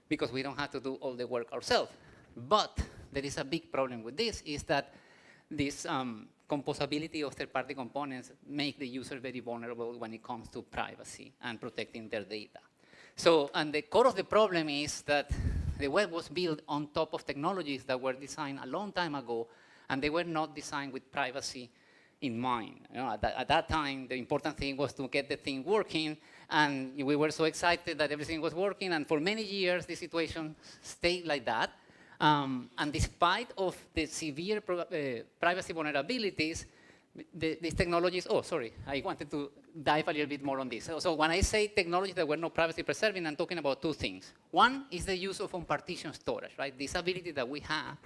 because we don't have to do all the work ourselves. But there is a big problem with this, is that this composability of third-party components make the user very vulnerable when it comes to privacy and protecting their data. So, and the core of the problem is that the web was built on top of technologies that were designed a long time ago, and they were not designed with privacy in mind. At that time, the important thing was to get the thing working, and we were so excited that everything was working, and for many years, the situation stayed like that. And despite of the severe privacy vulnerabilities, these technologies, I wanted to dive a little bit more on this. So when I say technologies that were not privacy preserving, I'm talking about two things. One is the use of unpartitioned storage, right? This ability that we have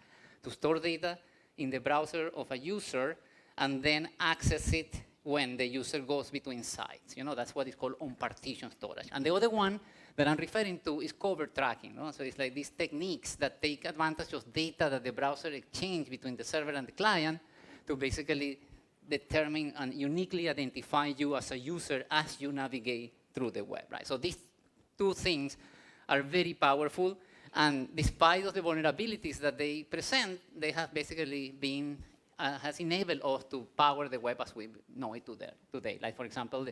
to store data in the browser of a user and then access it when the user goes between sites. That's what is called unpartitioned storage. And the other one that I'm referring to is covert tracking. So it's like these techniques that take advantage of data that the browser exchanges between the server and the client to basically determine and uniquely identify you as a user as you navigate through the web, right? So these two things are very powerful, and despite of the vulnerabilities that they present, they have basically been, has enabled us to power the web as we know it today. Like, for example,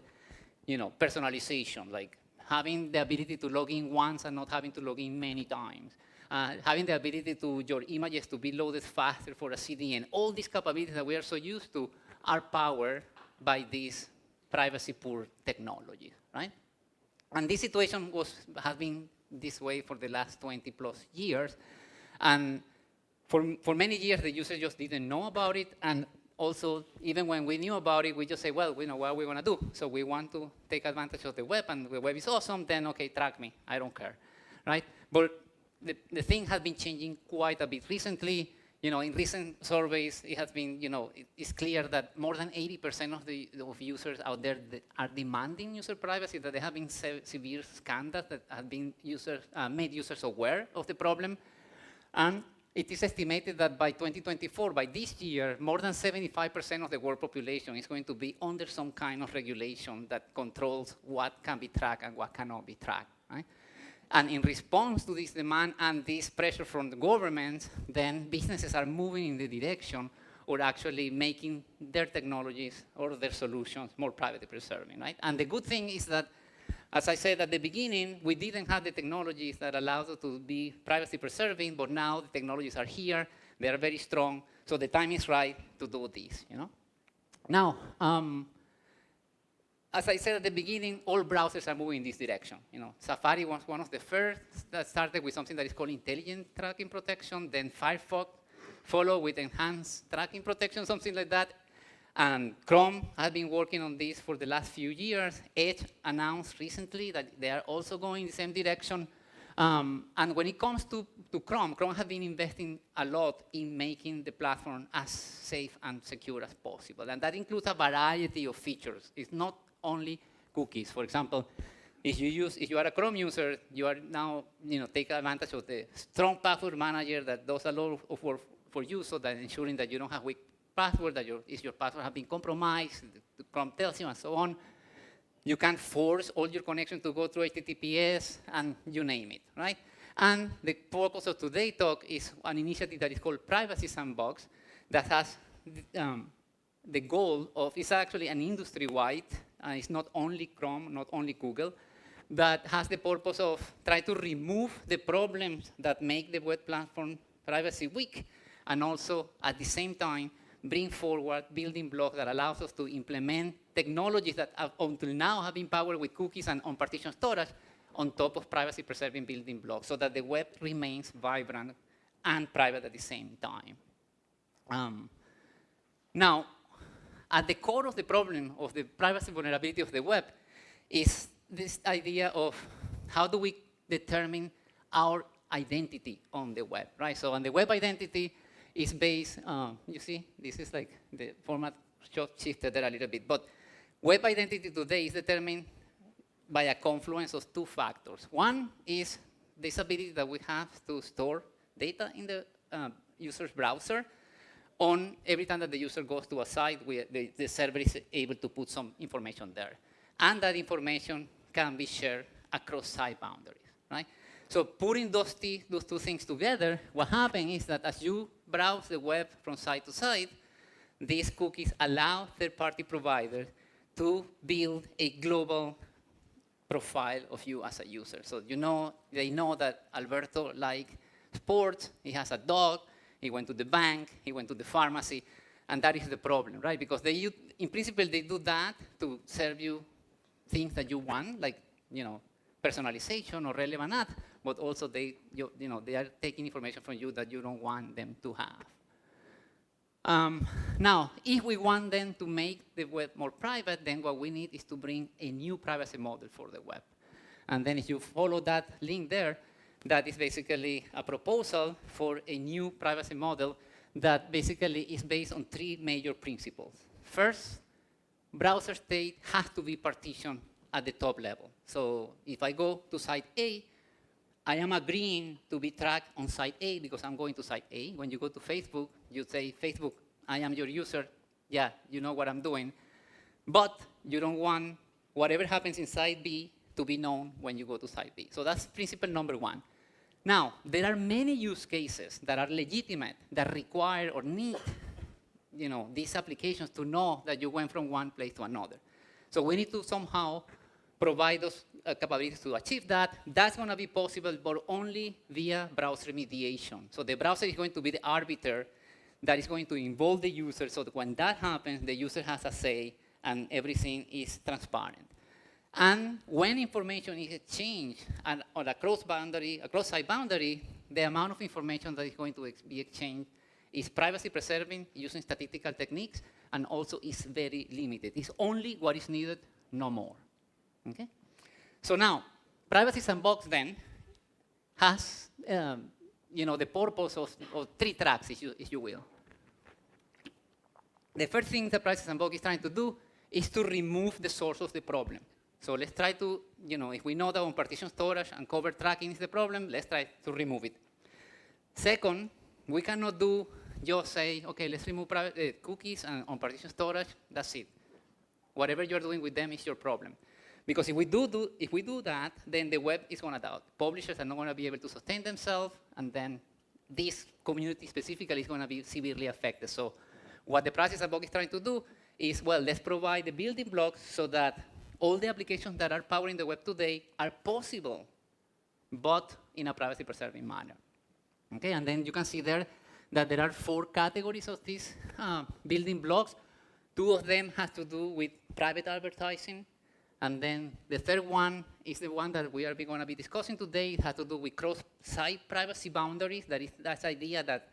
personalization, like having the ability to log in once and not having to log in many times. Having the ability to your images to be loaded faster for a CDN. All these capabilities that we are so used to are powered by these privacy-poor technologies, right? And this situation has been this way for the last 20 plus years. And for many years, the users just didn't know about it. And also, even when we knew about it, we just say, well, we know what we're going to do. So we want to take advantage of the web, and the web is awesome, then, okay, track me. I don't care, right? But the thing has been changing quite a bit recently. In recent surveys, it has been, it's clear that more than 80% of users out there that are demanding user privacy, that there have been severe scandals that have been made users aware of the problem. And it is estimated that by 2024, by this year, more than 75% of the world population is going to be under some kind of regulation that controls what can be tracked and what cannot be tracked, right? And in response to this demand and this pressure from the government, then businesses are moving in the direction or actually making their technologies or their solutions more privacy preserving, right? And the good thing is that, as I said at the beginning, we didn't have the technologies that allow us to be privacy preserving, but now the technologies are here, they are very strong, so the time is right to do this, Now, as I said at the beginning, all browsers are moving in this direction. Safari was one of the first that started with something that is called intelligent tracking protection. Then Firefox followed with enhanced tracking protection, something like that. And Chrome has been working on this for the last few years. Edge announced recently that they are also going in the same direction. And when it comes to Chrome, Chrome has been investing a lot in making the platform as safe and secure as possible. And that includes a variety of features. It's not only cookies. For example, if you are a Chrome user, you are now take advantage of the strong password manager that does a lot of work for you, so that ensuring that you don't have weak password, that if your password has been compromised, Chrome tells you, and so on. You can force all your connections to go through HTTPS, and you name it, right? And the purpose of today's talk is an initiative that is called Privacy Sandbox that has the goal of, it's actually an industry-wide, it's not only Chrome, not only Google, that has the purpose of trying to remove the problems that make the web platform privacy weak, and also at the same time bring forward building blocks that allows us to implement technologies that until now have been powered with cookies and on-partition storage on top of privacy-preserving building blocks, so that the web remains vibrant and private at the same time. Now, at the core of the problem of the privacy vulnerability of the web is this idea of how do we determine our identity on the web, right? So on the web identity is based, you see, this is like the format shifted there a little bit, but web identity today is determined by a confluence of two factors. One is this ability that we have to store data in the user's browser. On every time that the user goes to a site, the server is able to put some information there. And that information can be shared across site boundaries, right? So putting those two things together, what happens is that as you browse the web from site to site, these cookies allow third-party providers to build a global profile of you as a user. So they know that Alberto likes sports, he has a dog, he went to the bank, he went to the pharmacy, and that is the problem, right? Because in principle, they do that to serve you things that you want, like personalization or relevant ads, but also they are taking information from you that you don't want them to have. Now, if we want them to make the web more private, then what we need is to bring a new privacy model for the web. And then if you follow that link there, that is basically a proposal for a new privacy model that basically is based on three major principles. First, browser state has to be partitioned at the top level. So if I go to site A, I am agreeing to be tracked on site A because I'm going to site A. When you go to Facebook, you say, Facebook, I am your user. Yeah, you know what I'm doing. But you don't want whatever happens in site B to be known when you go to site B. So that's principle number one. Now, there are many use cases that are legitimate, that require or need these applications to know that you went from one place to another. So we need to somehow provide those capabilities to achieve that. That's going to be possible, but only via browser mediation. So the browser is going to be the arbiter that is going to involve the user, so that when that happens, the user has a say and everything is transparent. And when information is exchanged on a cross-site boundary, the amount of information that is going to be exchanged is privacy-preserving using statistical techniques, and also is very limited. It's only what is needed, no more. Okay? So now, Privacy Sandbox then has the purpose of three tracks, if you will. The first thing that Privacy Sandbox is trying to do is to remove the source of the problem. So let's try to, if we know that on-partition storage and covert tracking is the problem, let's try to remove it. Second, we cannot just say, okay, let's remove cookies and on-partition storage, that's it. Whatever you're doing with them is your problem. Because if we do that, then the web is going to die. Publishers are not going to be able to sustain themselves, and then this community specifically is going to be severely affected. So what the Privacy Sandbox is trying to do is, well, let's provide the building blocks so that all the applications that are powering the web today are possible, but in a privacy-preserving manner. Okay, and then you can see there that there are 4 categories of these building blocks. 2 of them have to do with private advertising. And then the third one is the one that we are going to be discussing today. It has to do with cross-site privacy boundaries. That's the idea that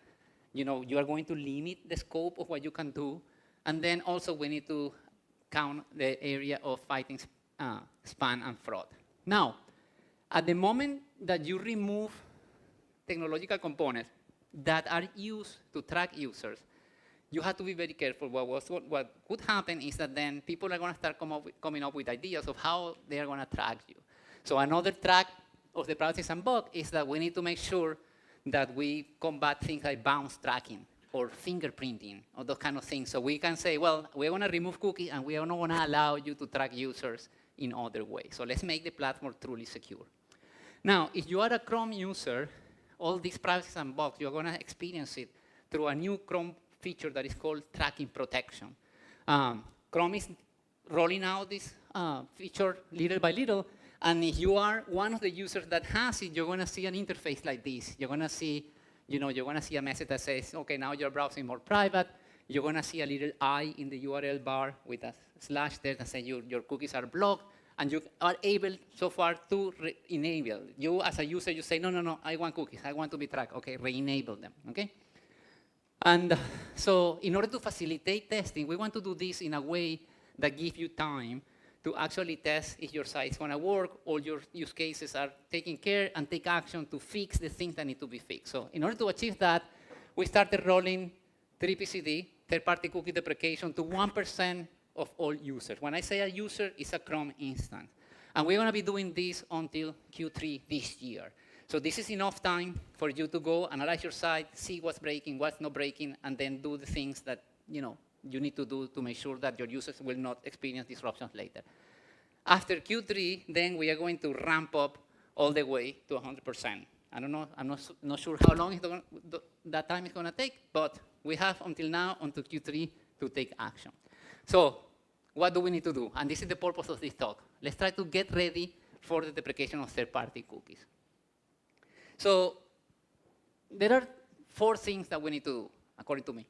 you are going to limit the scope of what you can do. And then also we need to count the area of fighting spam and fraud. Now, at the moment that you remove technological components that are used to track users, you have to be very careful. What could happen is that then people are going to start coming up with ideas of how they are going to track you. So another track of the privacy sandbox is that we need to make sure that we combat things like bounce tracking or fingerprinting or those kind of things. So we can say, well, we're going to remove cookies and we are not going to allow you to track users in other ways. So let's make the platform truly secure. Now, if you are a Chrome user, all this privacy sandbox, you're going to experience it through a new Chrome feature that is called tracking protection. Chrome is rolling out this feature little by little, and if you are one of the users that has it, you're going to see an interface like this. You're going to see, you're going to see a message that says, okay, now you're browsing more private. You're going to see a little I in the URL bar with a slash there that says your cookies are blocked, and you are able so far to enable. You as a user, you say, no, I want cookies. I want to be tracked. Okay, re-enable them, okay? And so in order to facilitate testing, we want to do this in a way that gives you time to actually test if your site is going to work, all your use cases are taken care, and take action to fix the things that need to be fixed. So in order to achieve that, we started rolling 3PCD, third-party cookie deprecation, to 1% of all users. When I say a user, it's a Chrome instance. And we're going to be doing this until Q3 this year. So this is enough time for you to go analyze your site, see what's breaking, what's not breaking, and then do the things that you need to do to make sure that your users will not experience disruptions later. After Q3, then we are going to ramp up all the way to 100%. I don't know, I'm not sure how long that time is going to take, but we have until now, until Q3, to take action. So what do we need to do? And this is the purpose of this talk. Let's try to get ready for the deprecation of third-party cookies. So there are 4 things that we need to do, according to me.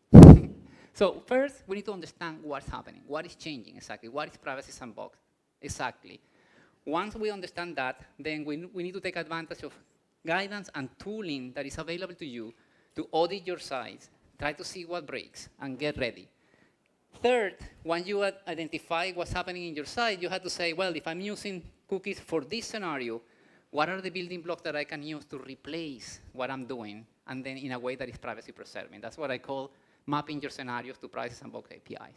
So first, we need to understand what's happening, what is changing exactly, what is privacy sandbox exactly. Once we understand that, then we need to take advantage of guidance and tooling that is available to you to audit your sites, try to see what breaks, and get ready. Third, when you identify what's happening in your site, you have to say, well, if I'm using cookies for this scenario, what are the building blocks that I can use to replace what I'm doing, and then in a way that is privacy preserving? That's what I call mapping your scenarios to privacy sandbox APIs.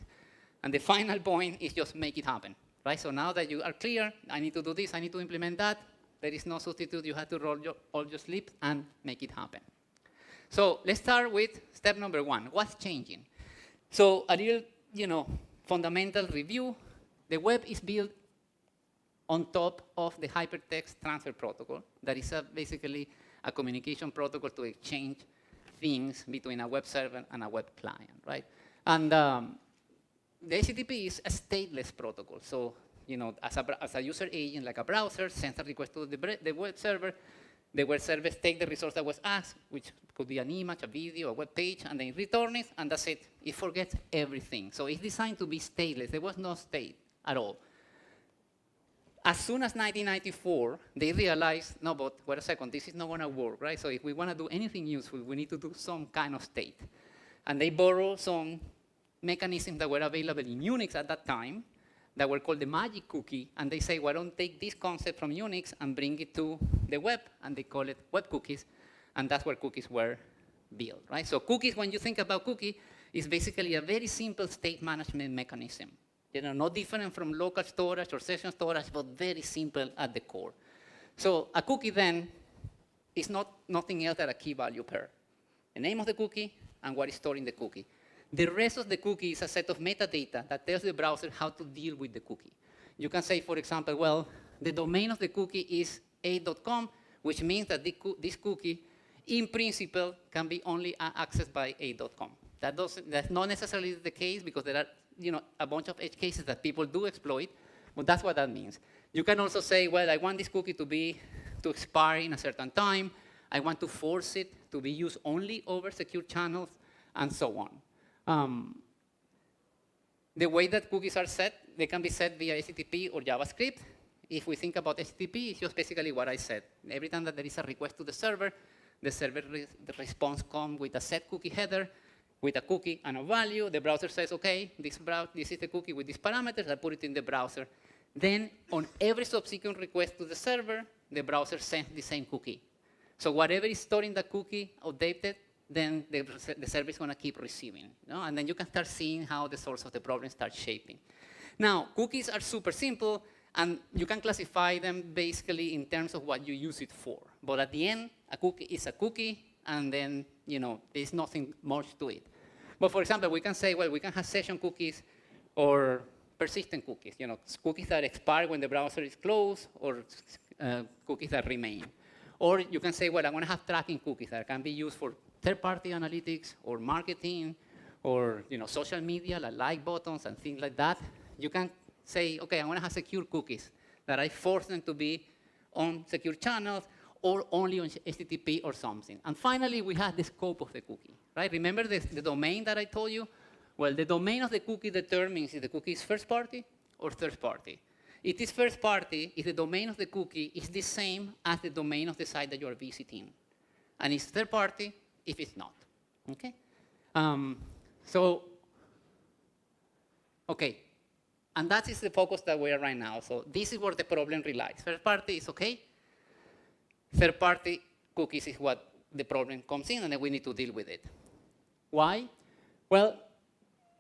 And the final point is just make it happen, right? So now that you are clear, I need to do this, I need to implement that, there is no substitute, you have to roll all your sleeves and make it happen. So let's start with step number 1, what's changing? So a little, fundamental review. The web is built on top of the hypertext transfer protocol. That is basically a communication protocol to exchange things between a web server and a web client, right? And the HTTP is a stateless protocol. So, as a user agent, like a browser, sends a request to the web server. The web service takes the resource that was asked, which could be an image, a video, a web page, and then it returns it, and that's it. It forgets everything. So it's designed to be stateless. There was no state at all. As soon as 1994, they realized, no, but wait a second, this is not going to work, right? So if we want to do anything useful, we need to do some kind of state. And they borrowed some mechanisms that were available in Unix at that time that were called the magic cookie, and they say, why don't take this concept from Unix and bring it to the web, and they call it web cookies, and that's where cookies were built, right? So cookies, when you think about cookie, is basically a very simple state management mechanism. No different from local storage or session storage, but very simple at the core. So a cookie then is nothing else than a key value pair. The name of the cookie and what is stored in the cookie. The rest of the cookie is a set of metadata that tells the browser how to deal with the cookie. You can say, for example, well, the domain of the cookie is a.com, which means that this cookie, in principle, can be only accessed by a.com. That's not necessarily the case because there are a bunch of edge cases that people do exploit, but that's what that means. You can also say, well, I want this cookie to expire in a certain time. I want to force it to be used only over secure channels, and so on. The way that cookies are set they can be set via HTTP or JavaScript. If we think about HTTP, it's just basically what I said. Every time that there is a request to the server the response comes with a set cookie header, with a cookie and a value. The browser says, okay, this is the cookie with these parameters. I put it in the browser. Then on every subsequent request to the server, the browser sends the same cookie. So whatever is stored in the cookie updated, then the server is going to keep receiving. And then you can start seeing how the source of the problem starts shaping. Now, cookies are super simple, and you can classify them basically in terms of what you use it for. But at the end, a cookie is a cookie, and then there's nothing much to it. But for example, we can say, well, we can have session cookies or persistent cookies, cookies that expire when the browser is closed, or cookies that remain. Or you can say, well, I want to have tracking cookies that can be used for third-party analytics or marketing or social media, like buttons and things like that. You can say, okay, I want to have secure cookies that I force them to be on secure channels or only on HTTP or something. And finally, we have the scope of the cookie, right? Remember the domain that I told you? Well, the domain of the cookie determines if the cookie is first party or third party. It is first party if the domain of the cookie is the same as the domain of the site that you are visiting. And it's third party if it's not, okay? Okay. And that is the focus that we are right now. So this is where the problem relies. First party is okay. Third party cookies is what the problem comes in, and then we need to deal with it. Why? Well,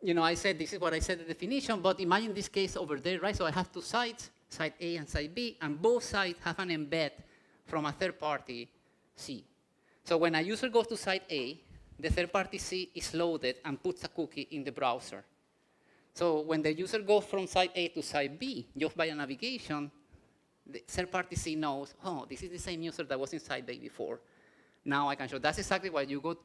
I said this is what I said the definition, but imagine this case over there, right? So I have two sites, site A and site B, and both sites have an embed from a third party C. So when a user goes to site A, the third party C is loaded and puts a cookie in the browser. So when the user goes from site A to site B, just by a navigation, the third-party C knows, oh, this is the same user that was in site A before. Now I can show. That's exactly why you go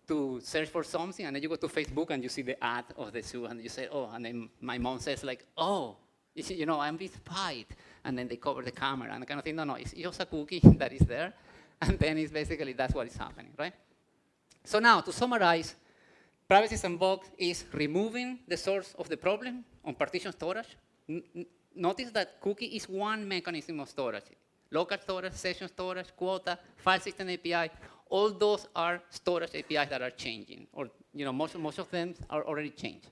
to search for something, and then you go to Facebook, and you see the ad of the zoo, and you say, oh, and then my mom says, like, oh, I'm being spied. And then they cover the camera, and I kind of think, no, it's just a cookie that is there. And then it's basically, that's what is happening, right? So now, to summarize, Privacy Sandbox is removing the source of the problem on partition storage. Notice that cookie is one mechanism of storage. Local storage, session storage, quota, file system API, all those are storage APIs that are changing, or most of them are already changed.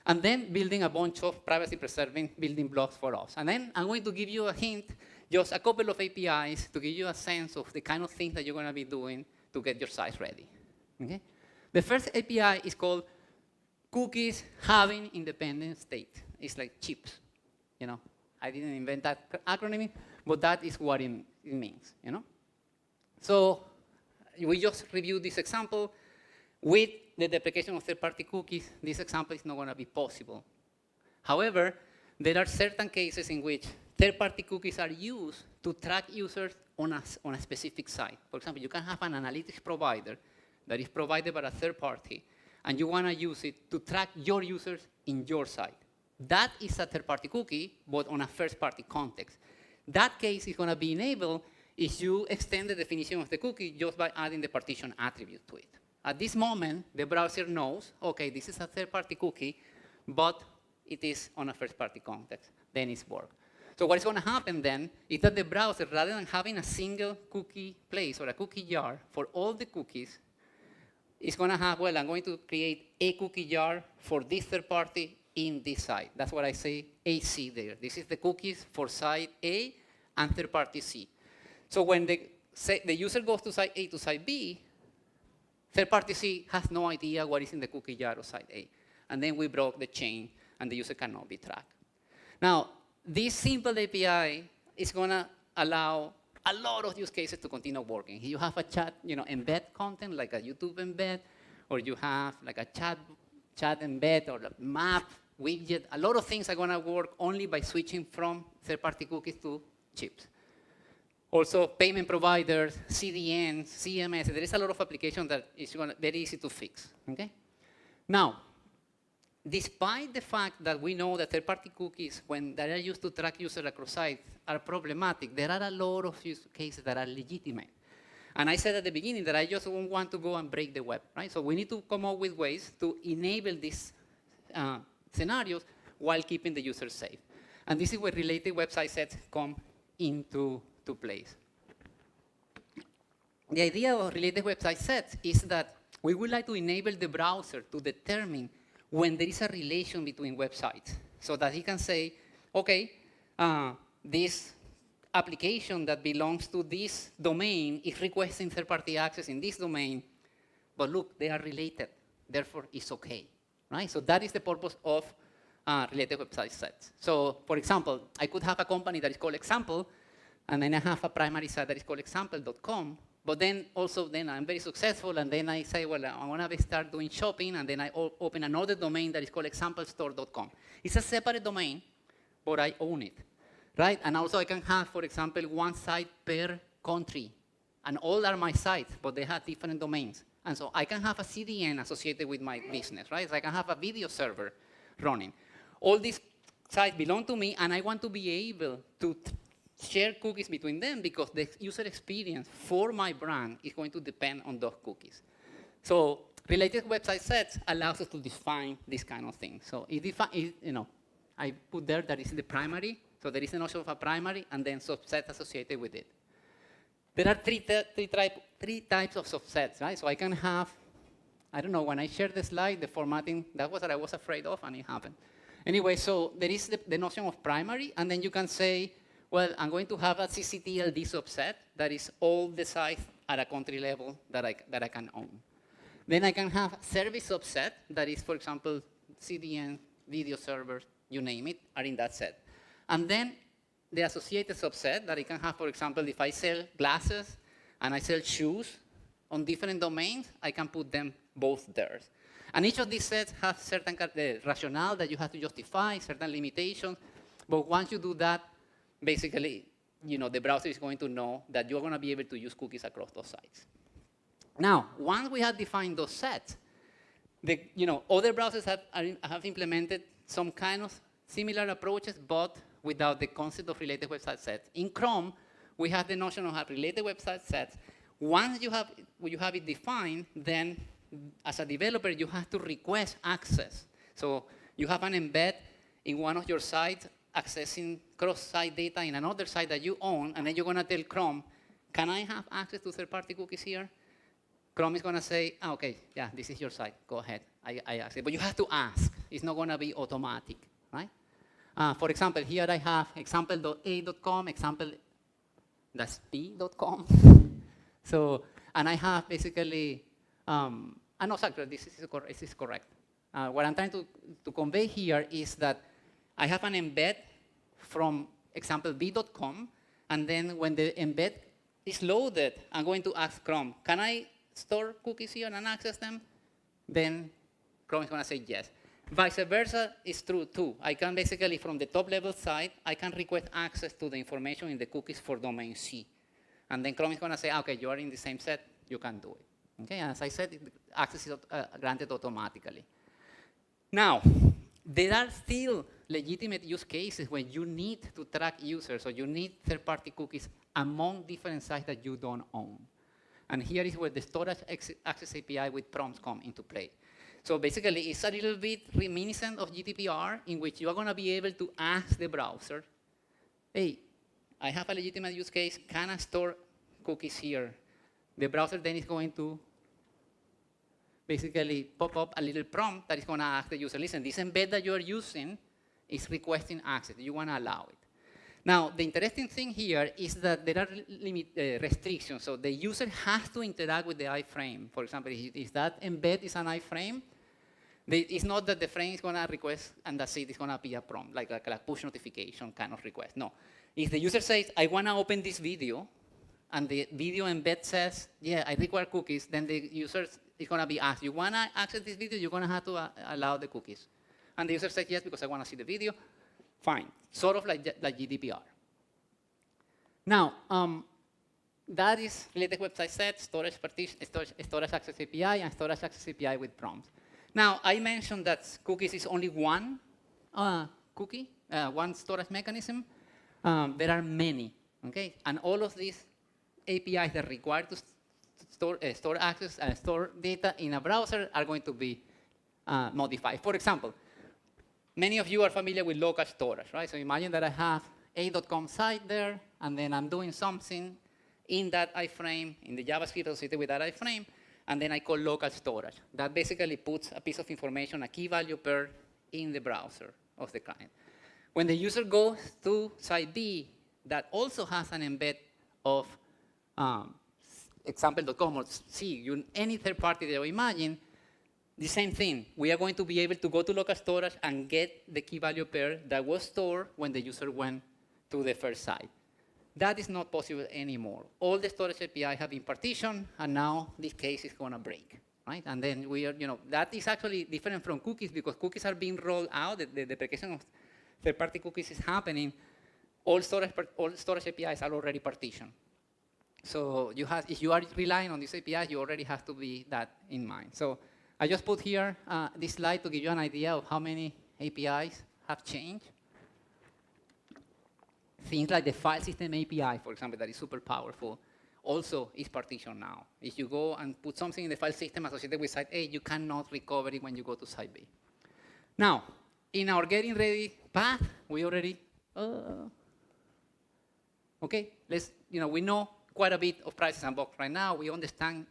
And then building a bunch of privacy-preserving building blocks for us. And then I'm going to give you a hint, just a couple of APIs to give you a sense of the kind of things that you're going to be doing to get your site ready. Okay? The first API is called cookies having independent state. It's like chips. I didn't invent that acronym, but that is what it means. So we just reviewed this example. With the deprecation of third-party cookies, this example is not going to be possible. However, there are certain cases in which third-party cookies are used to track users on a specific site. For example, you can have an analytics provider that is provided by a third party, and you want to use it to track your users in your site. That is a third-party cookie, but on a first-party context. That case is going to be enabled if you extend the definition of the cookie just by adding the partition attribute to it. At this moment, the browser knows, okay, this is a third-party cookie, but it is on a first-party context. Then it's work. So what is going to happen then is that the browser, rather than having a single cookie place or a cookie jar for all the cookies, is going to have, well, I'm going to create a cookie jar for this third party in this site. That's what I say AC there. This is the cookies for site A and third party C. So when the user goes to site A to site B, third party C has no idea what is in the cookie jar of site A. And then we broke the chain, and the user cannot be tracked. Now, this simple API is going to allow a lot of use cases to continue working. You have a chat, embed content, like a YouTube embed, or you have like a chat embed or a map, widget. A lot of things are going to work only by switching from third-party cookies to chips. Also, payment providers, CDNs, CMS. There is a lot of applications that is very easy to fix. Okay? Now, despite the fact that we know that third-party cookies, when they are used to track users across sites, are problematic, there are a lot of use cases that are legitimate. And I said at the beginning that I just don't want to go and break the web, right? So we need to come up with ways to enable these scenarios while keeping the user safe. And this is where related website sets come into place. The idea of related website sets is that we would like to enable the browser to determine when there is a relation between websites, so that he can say, okay, this application that belongs to this domain is requesting third-party access in this domain, but look, they are related, therefore it's okay, right? So that is the purpose of related website sets. So for example, I could have a company that is called Example, and then I have a primary site that is called example.com, but then also then I'm very successful, and then I say, well, I want to start doing shopping, and then I open another domain that is called examplestore.com. It's a separate domain, but I own it, right? And also I can have, for example, one site per country, and all are my sites, but they have different domains. And so I can have a CDN associated with my business, right? So I can have a video server running. All these sites belong to me, and I want to be able to share cookies between them, because the user experience for my brand is going to depend on those cookies. So related website sets allows us to define this kind of thing. So I put there that is the primary. So there is a notion of a primary and then subset associated with it. There are three types of subsets, right? So I can have, I don't know, when I shared the slide, the formatting, that was what I was afraid of, and it happened. Anyway, so there is the notion of primary, and then you can say, well, I'm going to have a CCTLD subset that is all the sites at a country level that I can own. Then I can have service subset that is, for example, CDN, video servers, you name it, are in that set. And then the associated subset that I can have, for example, if I sell glasses and I sell shoes on different domains, I can put them both there. And each of these sets has certain rationale that you have to justify, certain limitations. But once you do that, basically, the browser is going to know that you're going to be able to use cookies across those sites. Now, once we have defined those sets, other browsers have implemented some kind of similar approaches, but without the concept of related website sets. In Chrome, we have the notion of related website sets. Once you have it defined, then as a developer, you have to request access. So you have an embed in one of your sites accessing cross-site data in another site that you own, and then you're going to tell Chrome, can I have access to third-party cookies here? Chrome is going to say, okay, yeah, this is your site. Go ahead. I ask it. But you have to ask. It's not going to be automatic, right? For example, here I have example.a.com, example.p.com. So, and I have basically, no, sorry, this is correct. What I'm trying to convey here is that I have an embed from example.b.com, and then when the embed is loaded, I'm going to ask Chrome, can I store cookies here and access them? Then Chrome is going to say yes. Vice versa is true too. I can basically, from the top level side, I can request access to the information in the cookies for domain C. And then Chrome is going to say, okay, you are in the same set, you can do it. Okay, as I said, access is granted automatically. Now, there are still legitimate use cases when you need to track users, or you need third-party cookies among different sites that you don't own. And here is where the storage access API with prompts come into play. So basically, it's a little bit reminiscent of GDPR, in which you are going to be able to ask the browser, hey, I have a legitimate use case, can I store cookies here? The browser then is going to basically pop up a little prompt that is going to ask the user, listen, this embed that you're using is requesting access. Do you want to allow it? Now, the interesting thing here is that there are restrictions. So the user has to interact with the iframe. For example, if that embed is an iframe, it's not that the frame is going to request and that's it. It's going to be a prompt, like a push notification kind of request. No. If the user says, I want to open this video, and the video embed says, yeah, I require cookies, then the user is going to be asked, you want to access this video? You're going to have to allow the cookies. And the user says, yes, because I want to see the video. Fine. Sort of like GDPR. Now, that is related website set, storage access API, and storage access API with prompts. Now, I mentioned that cookies is only one cookie, one storage mechanism. There are many, okay? And all of these APIs that require to store access and store data in a browser are going to be modified. For example, many of you are familiar with local storage, right? So imagine that I have a.com site there, and then I'm doing something in that iframe, in the JavaScript associated with that iframe, and then I call local storage. That basically puts a piece of information, a key value pair, in the browser of the client. When the user goes to site B, that also has an embed of example.com or C, any third party that you imagine, the same thing. We are going to be able to go to local storage and get the key value pair that was stored when the user went to the first site. That is not possible anymore. All the storage API have been partitioned, and now this case is going to break, right? And then we are, that is actually different from cookies because cookies are being rolled out. The deprecation of third-party cookies is happening. All storage APIs are already partitioned. So if you are relying on these APIs, you already have to be that in mind. So I just put here this slide to give you an idea of how many APIs have changed. Things like the file system API, for example, that is super powerful, also is partitioned now. If you go and put something in the file system associated with site A, you cannot recover it when you go to site B. Now, in our getting ready path, we already, okay, we know quite a bit of Privacy Sandbox right now. We understand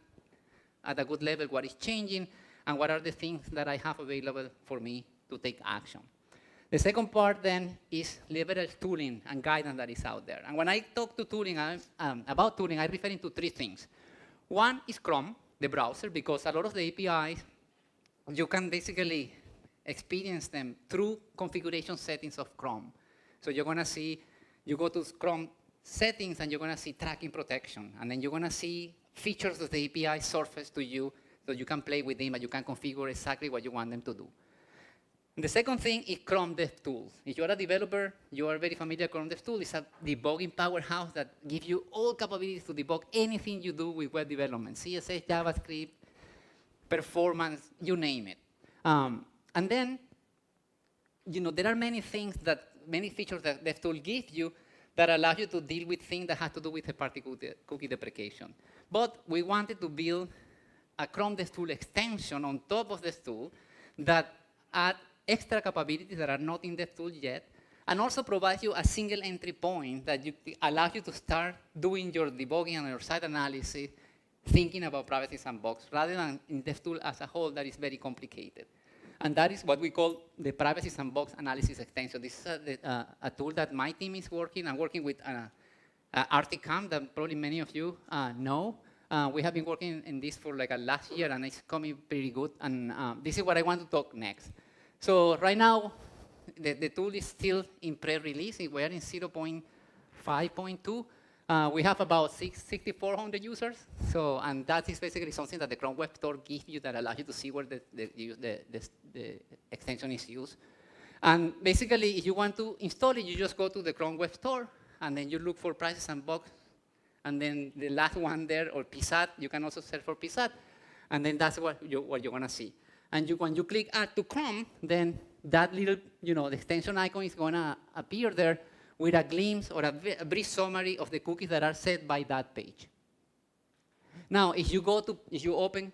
at a good level what is changing and what are the things that I have available for me to take action. The second part then is leverage tooling and guidance that is out there. And when I talk to tooling, about tooling, I'm referring to three things. One is Chrome, the browser, because a lot of the APIs, you can basically experience them through configuration settings of Chrome. So you're going to see, you go to Chrome settings and you're going to see tracking protection. And then you're going to see features of the API surface to you so you can play with them and you can configure exactly what you want them to do. And the second thing is Chrome DevTools. If you're a developer, you are very familiar with Chrome DevTools. It's a debugging powerhouse that gives you all capabilities to debug anything you do with web development, CSS, JavaScript, performance, you name it. And then, there are many features that DevTools gives you that allow you to deal with things that have to do with third-party cookie deprecation. But we wanted to build a Chrome DevTools extension on top of DevTools that add extra capabilities that are not in DevTools yet, and also provides you a single entry point that allows you to start doing your debugging and your site analysis, thinking about Privacy Sandbox, rather than in DevTools as a whole that is very complicated. And that is what we call the Privacy Sandbox Analysis Extension. This is a tool that my team is working. I'm working with Articam, that probably many of you know. We have been working in this for like last year, and it's coming pretty good. And this is what I want to talk next. So right now, the tool is still in pre-release. We are in 0.5.2. We have about 6,400 users. So, and that is basically something that the Chrome Web Store gives you that allows you to see where the extension is used. And basically, if you want to install it, you just go to the Chrome Web Store, and then you look for Privacy Sandbox. And then the last one there, or PSAT, you can also search for PSAT. And then that's what you're going to see. And when you click Add to Chrome, then that little, the extension icon is going to appear there with a glimpse or a brief summary of the cookies that are set by that page. Now, if you open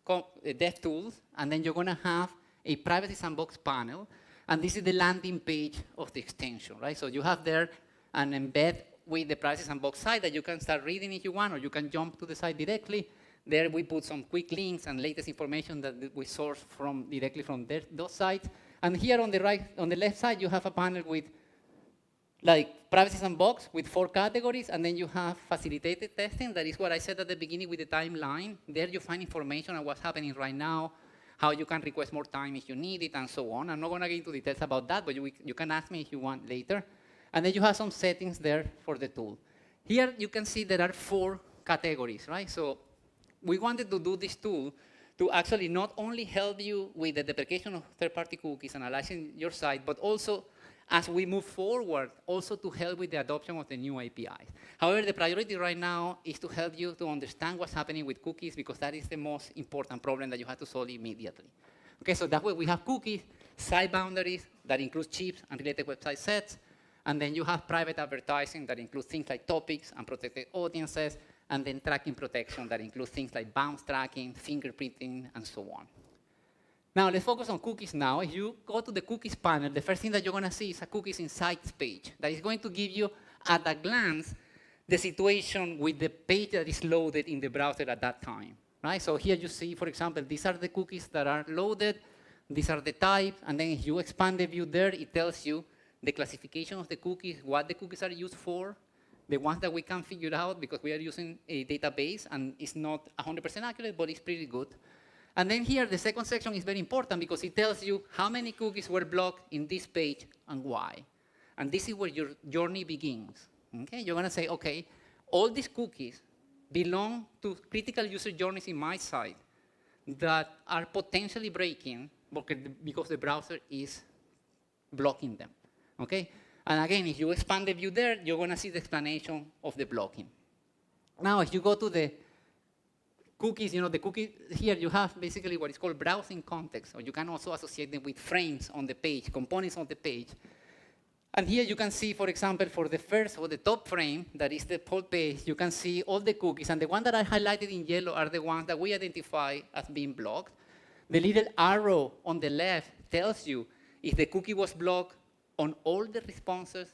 DevTools, and then you're going to have a Privacy Sandbox panel, and this is the landing page of the extension, right? So you have there an embed with the Privacy Sandbox site that you can start reading if you want, or you can jump to the site directly. There we put some quick links and latest information that we source directly from those sites. And here on the left side, you have a panel with like Privacy Sandbox with 4 categories, and then you have facilitated testing. That is what I said at the beginning with the timeline. There you find information on what's happening right now, how you can request more time if you need it, and so on. I'm not going to get into details about that, but you can ask me if you want later. And then you have some settings there for the tool. Here you can see there are 4 categories, right? So we wanted to do this tool to actually not only help you with the deprecation of third-party cookies, analyzing your site, but also as we move forward, also to help with the adoption of the new APIs. However, the priority right now is to help you to understand what's happening with cookies, because that is the most important problem that you have to solve immediately. Okay, so that way we have cookies, site boundaries that include chips and related website sets, and then you have private advertising that includes things like topics and protected audiences, and then tracking protection that includes things like bounce tracking, fingerprinting, and so on. Now, let's focus on cookies now. If you go to the cookies panel, the first thing that you're going to see is a cookies insights page that is going to give you, at a glance, the situation with the page that is loaded in the browser at that time. Right? So here you see, for example, these are the cookies that are loaded. These are the types. And then if you expand the view there, it tells you the classification of the cookies, what the cookies are used for, the ones that we can figure out because we are using a database, and it's not 100% accurate, but it's pretty good. And then here, the second section is very important because it tells you how many cookies were blocked in this page and why. And this is where your journey begins. Okay? You're going to say, okay, all these cookies belong to critical user journeys in my site that are potentially breaking because the browser is blocking them. Okay? And again, if you expand the view there, you're going to see the explanation of the blocking. Now, if you go to the cookies, the cookie here, you have basically what is called browsing context, or you can also associate them with frames on the page, components on the page. And here you can see, for example, for the first or the top frame, that is the whole page, you can see all the cookies. And the ones that I highlighted in yellow are the ones that we identify as being blocked. The little arrow on the left tells you if the cookie was blocked on all the responses,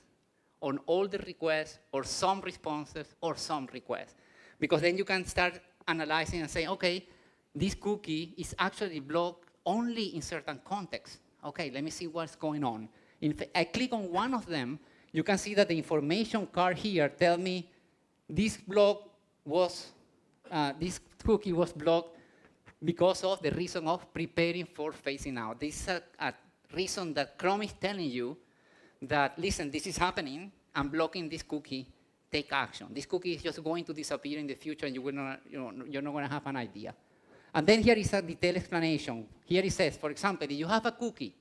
on all the requests, or some responses, or some requests. Because then you can start analyzing and saying, okay, this cookie is actually blocked only in certain contexts. Okay, let me see what's going on. If I click on one of them, you can see that the information card here tells me this cookie was blocked because of the reason of preparing for phasing out. This is a reason that Chrome is telling you that, listen, this is happening, I'm blocking this cookie, take action. This cookie is just going to disappear in the future and you're not going to have an idea. And then here is a detailed explanation. Here it says, for example, if you have a cookie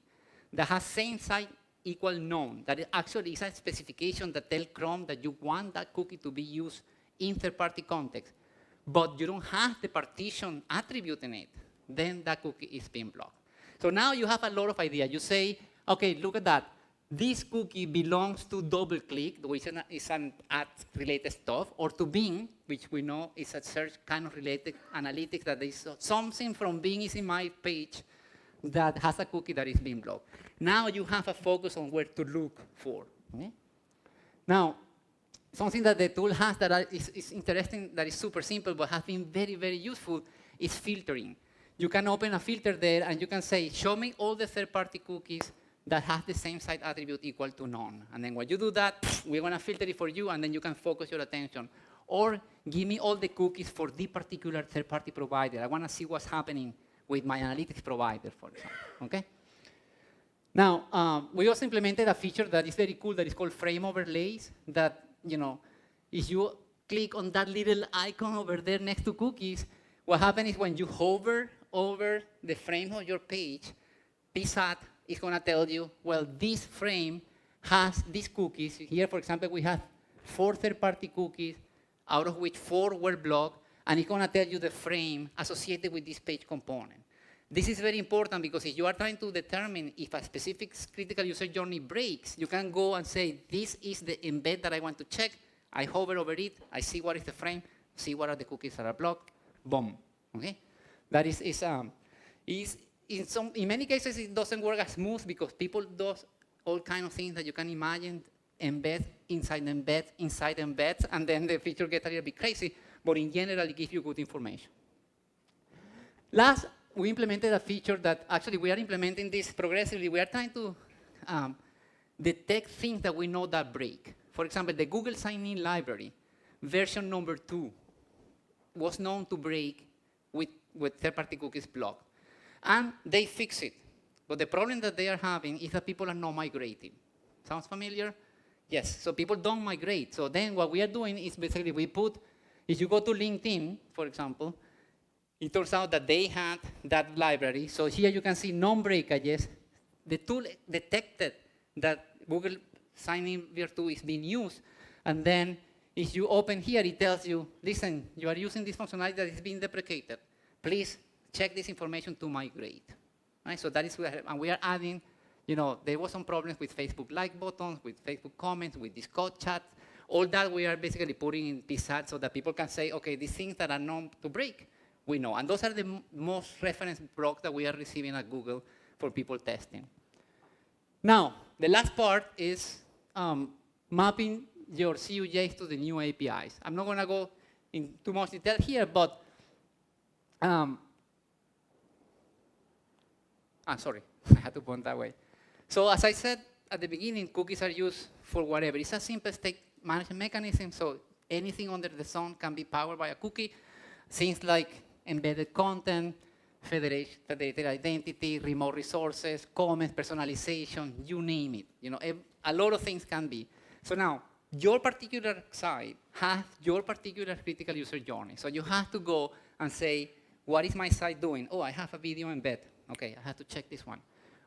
that has same site equal none, that it actually is a specification that tells Chrome that you want that cookie to be used in third-party context, but you don't have the partition attribute in it, then that cookie is being blocked. So now you have a lot of ideas. You say, okay, look at that. This cookie belongs to DoubleClick, which is an ad-related stuff, or to Bing, which we know is a search kind of related analytics, that is something from Bing is in my page that has a cookie that is being blocked. Now you have a focus on where to look for. Okay? Now, something that the tool has that is interesting, that is super simple, but has been very, very useful, is filtering. You can open a filter there, and you can say, show me all the third-party cookies that have the same site attribute equal to none. And then when you do that, we're going to filter it for you, and then you can focus your attention. Or give me all the cookies for the particular third-party provider. I want to see what's happening with my analytics provider, for example. Okay? Now, we also implemented a feature that is very cool that is called frame overlays, that, if you click on that little icon over there next to cookies, what happens is when you hover over the frame of your page, PSAT is going to tell you, well, this frame has these cookies. Here, for example, we have 4 third-party cookies, out of which 4 were blocked, and it's going to tell you the frame associated with this page component. This is very important because if you are trying to determine if a specific critical user journey breaks, you can go and say, this is the embed that I want to check. I hover over it. I see what is the frame, see what are the cookies that are blocked. Boom. Okay? That is in many cases, it doesn't work as smooth because people do all kinds of things that you can imagine, embed inside embeds, and then the feature gets a little bit crazy, but in general, it gives you good information. Last, we implemented a feature that actually we are implementing this progressively. We are trying to detect things that we know that break. For example, the Google Sign-In library, version number 2, was known to break with third-party cookies blocked. And they fix it. But the problem that they are having is that people are not migrating. Sounds familiar? Yes, so people don't migrate. So then what we are doing is basically if you go to LinkedIn, for example, it turns out that they had that library. So here you can see non-breakages. The tool detected that Google Sign-In Vir2 is being used. And then if you open here, it tells you, listen, you are using this functionality that is being deprecated. Please check this information to migrate. Right? So that is where, and we are adding, there was some problems with Facebook like buttons, with Facebook comments, with Discord chat. All that we are basically putting in PSAT so that people can say, okay, these things that are known to break, we know. And those are the most reference blogs that we are receiving at Google for people testing. Now, the last part is mapping your CUJs to the new APIs. I'm not going to go in too much detail here, but sorry, I had to point that way. So as I said at the beginning, cookies are used for whatever. It's a simple state management mechanism, so anything under the sun can be powered by a cookie. Things like embedded content, federated identity, remote resources, comments, personalization, you name it. You know, a lot of things can be. So now, your particular site has your particular critical user journey. So you have to go and say, what is my site doing? Oh, I have a video embed. Okay, I have to check this one.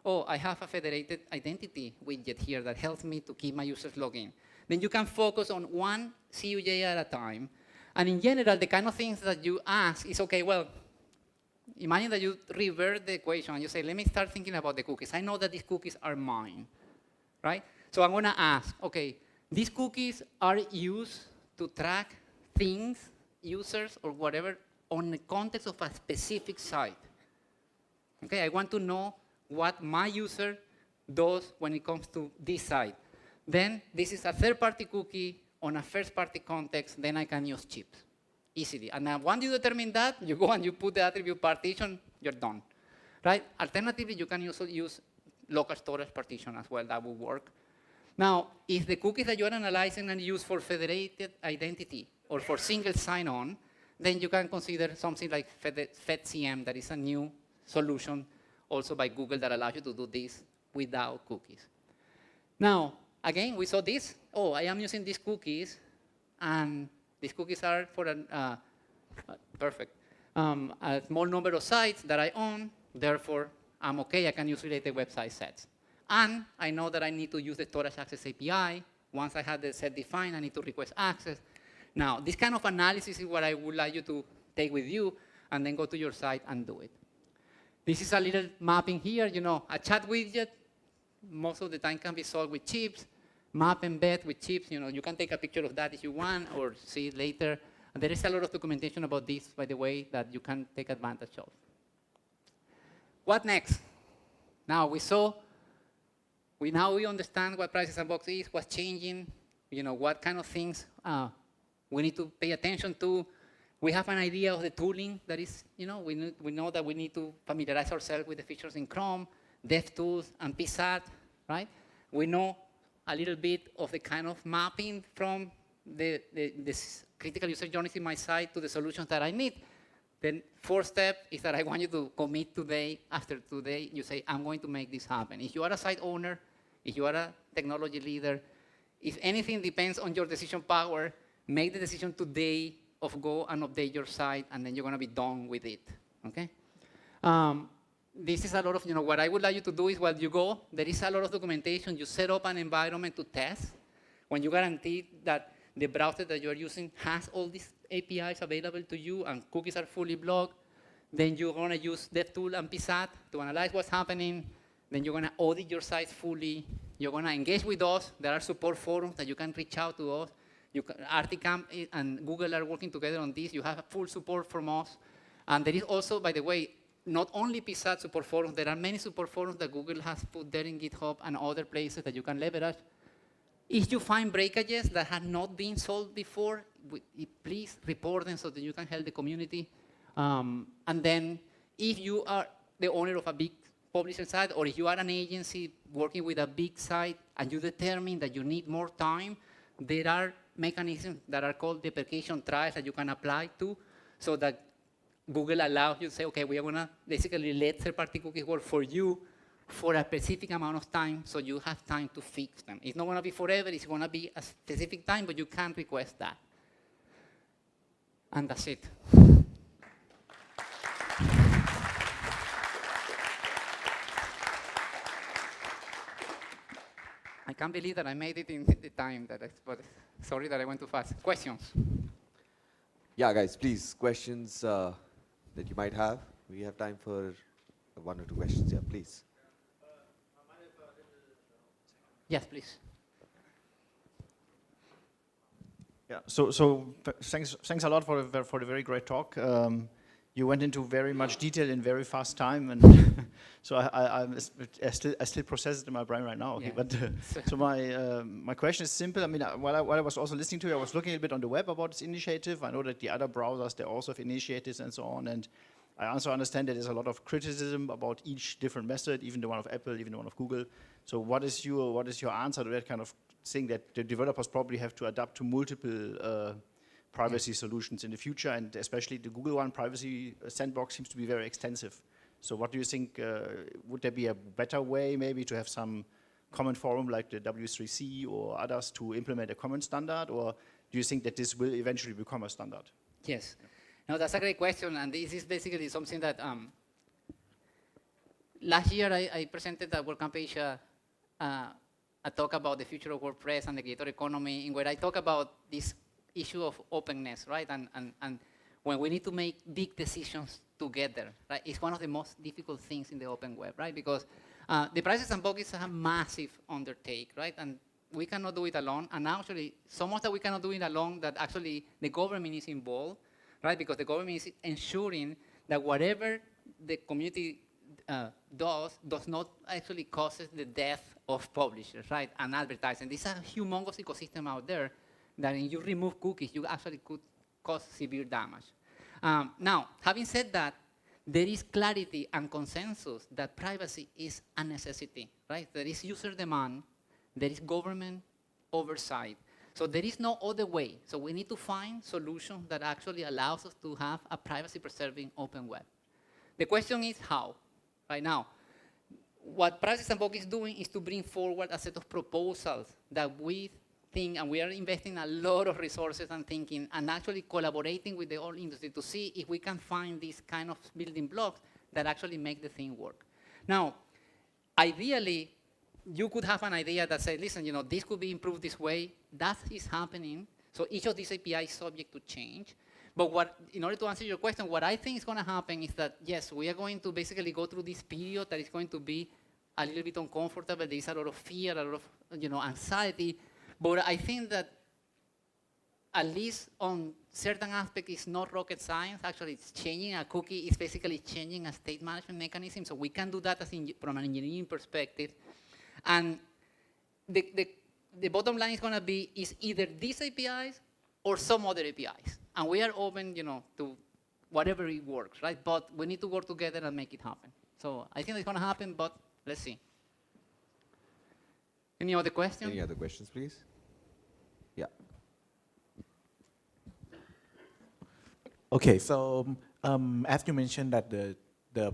Oh, I have a federated identity widget here that helps me to keep my users logged in. Then you can focus on one CUJ at a time. And in general, the kind of things that you ask is, okay, well, imagine that you revert the equation and you say, let me start thinking about the cookies. I know that these cookies are mine, right? So I'm going to ask, okay, these cookies are used to track things, users, or whatever on the context of a specific site. Okay, I want to know what my user does when it comes to this site. Then this is a third-party cookie on a first-party context, then I can use chips easily. And then once you determine that, you go and you put the attribute partition, you're done, right? Alternatively, you can also use local storage partition as well. That will work. Now, if the cookies that you're analyzing and use for federated identity or for single sign-on, then you can consider something like FedCM, that is a new solution also by Google that allows you to do this without cookies. Now, again, we saw this. Oh, I am using these cookies, and these cookies are for a small number of sites that I own. Therefore, I'm okay. I can use related website sets. And I know that I need to use the storage access API. Once I have the set defined, I need to request access. Now, this kind of analysis is what I would like you to take with you and then go to your site and do it. This is a little mapping here. You know, a chat widget, most of the time can be solved with chips. Map embed with chips. You know, you can take a picture of that if you want or see it later. And there is a lot of documentation about this, by the way, that you can take advantage of. What next? Now, we understand what Privacy Sandbox is, what's changing, you know, what kind of things we need to pay attention to. We have an idea of the tooling that is, you know, we know that we need to familiarize ourselves with the features in Chrome, DevTools, and PSAT, right? We know a little bit of the kind of mapping from the critical user journeys in my site to the solutions that I need. Then fourth step is that I want you to commit today. After today, you say, I'm going to make this happen. If you are a site owner, if you are a technology leader, if anything depends on your decision power, make the decision today of go and update your site, and then you're going to be done with it, okay? This is a lot of, you know, what I would like you to do is while you go, there is a lot of documentation. You set up an environment to test. When you guarantee that the browser that you're using has all these APIs available to you and cookies are fully blocked, then you're going to use DevTool and PSAT to analyze what's happening. Then you're going to audit your site fully. You're going to engage with us. There are support forums that you can reach out to us. Articam and Google are working together on this. You have full support from us. And there is also, by the way, not only PSAT support forums, there are many support forums that Google has put there in GitHub and other places that you can leverage. If you find breakages that have not been solved before, please report them so that you can help the community. And then if you are the owner of a big publisher site, or if you are an agency working with a big site and you determine that you need more time, there are mechanisms that are called deprecation trials that you can apply to, so that Google allows you to say, okay, we are going to basically let third-party cookies work for you for a specific amount of time, so you have time to fix them. It's not going to be forever. It's going to be a specific time, but you can request that. And that's it. I can't believe that I made it in the time that but sorry that I went too fast. Questions? Yeah, guys, please, questions that you might have. We have time for one or two questions. Yeah, please. Yes, please. Yeah. So thanks a lot for the very great talk. you went into very much detail in very fast time, and so I still process it in my brain right now. Okay, Yeah. but so my question is simple. I mean, while I was also listening to you, I was looking a bit on the web about this initiative. I know that the other browsers, they also have initiatives and so on, and I also understand that there's a lot of criticism about each different method, even the one of Apple, even the one of Google. So what is your answer to that kind of thing, that the developers probably have to adapt to multiple privacy solutions in the future, and especially the Google one, privacy sandbox, seems to be very extensive. So what do you think, would there be a better way maybe to have some common forum like the W3C or others to implement a common standard, or do you think that this will eventually become a standard? Yes. No, that's a great question, and this is basically something that last year I presented at WordCamp Asia a talk about the future of WordPress and the creator economy, in where I talk about this issue of openness, right? And when we need to make big decisions together, right? It's one of the most difficult things in the open web, right? Because the privacy sandbox is a massive undertake, right? And we cannot do it alone. And actually, so much that we cannot do it alone that actually the government is involved, right? Because the government is ensuring that whatever the community does not actually causes the death of publishers, right? And advertising. This is a humongous ecosystem out there that when you remove cookies, you actually could cause severe damage. Now, having said that, there is clarity and consensus that privacy is a necessity, right? There is user demand, there is government oversight. So there is no other way. So we need to find solutions that actually allows us to have a privacy-preserving open web. The question is how, right now. What Privacy Sandbox is doing is to bring forward a set of proposals that we think, and we are investing a lot of resources and thinking, and actually collaborating with the whole industry to see if we can find these kind of building blocks that actually make the thing work. Now, ideally, you could have an idea that says, listen, you know, this could be improved this way. That is happening. So each of these APIs is subject to change. But what, in order to answer your question, what I think is going to happen is that, yes, we are going to basically go through this period that is going to be a little bit uncomfortable. There is a lot of fear, a lot of, you know, anxiety. But I think that at least on certain aspects, it's not rocket science. Actually, it's changing a cookie. It's basically changing a state management mechanism. So we can do that as from an engineering perspective. And the bottom line is going to be is either these APIs or some other APIs. And we are open, you know, to whatever it works, right? But we need to work together and make it happen. So I think it's going to happen, but let's see. Any other questions? Any other questions, please? Yeah. Okay, so as you mentioned that the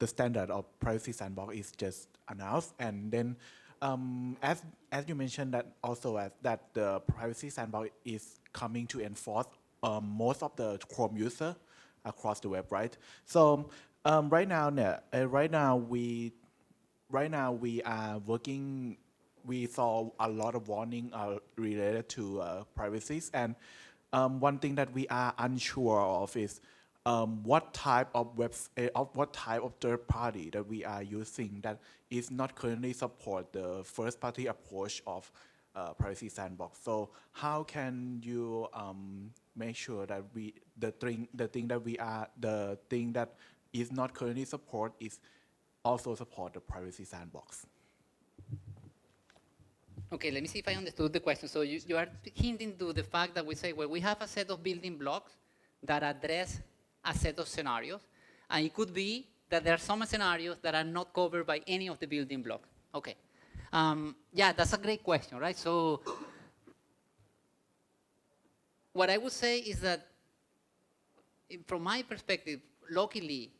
standard of privacy sandbox is just announced, and then as you mentioned that also that the privacy sandbox is coming to enforce most of the Chrome user across the web, right? So right now we are working. We saw a lot of warning related to privacy, and one thing that we are unsure of is what type of third party that we are using that is not currently support the first party approach of privacy sandbox. So how can you make sure that the thing that is not currently support is also support the privacy sandbox? Okay, let me see if I understood the question. So you are hinting to the fact that we say, well, we have a set of building blocks that address a set of scenarios. And it could be that there are some scenarios that are not covered by any of the building blocks. Okay. Yeah, that's a great question, right? So what I would say is that from my perspective, luckily,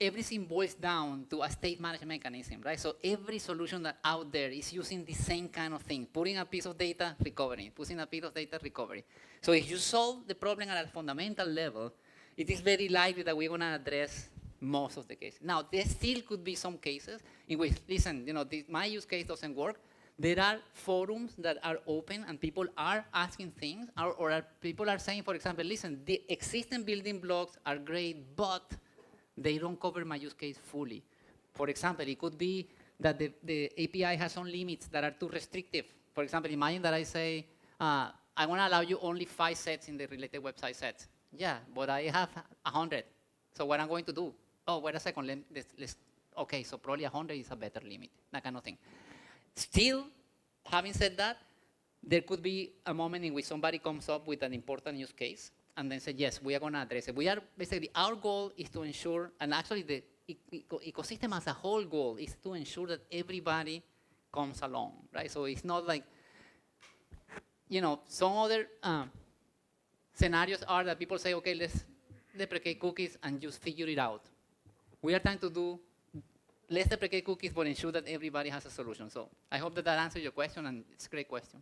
everything boils down to a state management mechanism, right? So every solution that out there is using the same kind of thing, putting a piece of data, recovering, putting a piece of data, recovery. So if you solve the problem at a fundamental level, it is very likely that we're going to address most of the cases. Now, there still could be some cases in which, listen, you know, my use case doesn't work. There are forums that are open and people are asking things, or people are saying, for example, listen, the existing building blocks are great, but they don't cover my use case fully. For example, it could be that the API has some limits that are too restrictive. For example, imagine that I say, I want to allow you only 5 sets in the related website sets. Yeah, but I have 100. So what I'm going to do? Oh, wait a second. Let's okay, so probably 100 is a better limit, that kind of thing. Still, having said that, there could be a moment in which somebody comes up with an important use case and then say, yes, we are going to address it. We are basically, our goal is to ensure, and actually the ecosystem as a whole goal is to ensure that everybody comes along, right? So it's not like, you know, some other scenarios are that people say, okay, let's deprecate cookies and just figure it out. We are trying to do, let's deprecate cookies, but ensure that everybody has a solution. So I hope that answers your question, and it's a great question.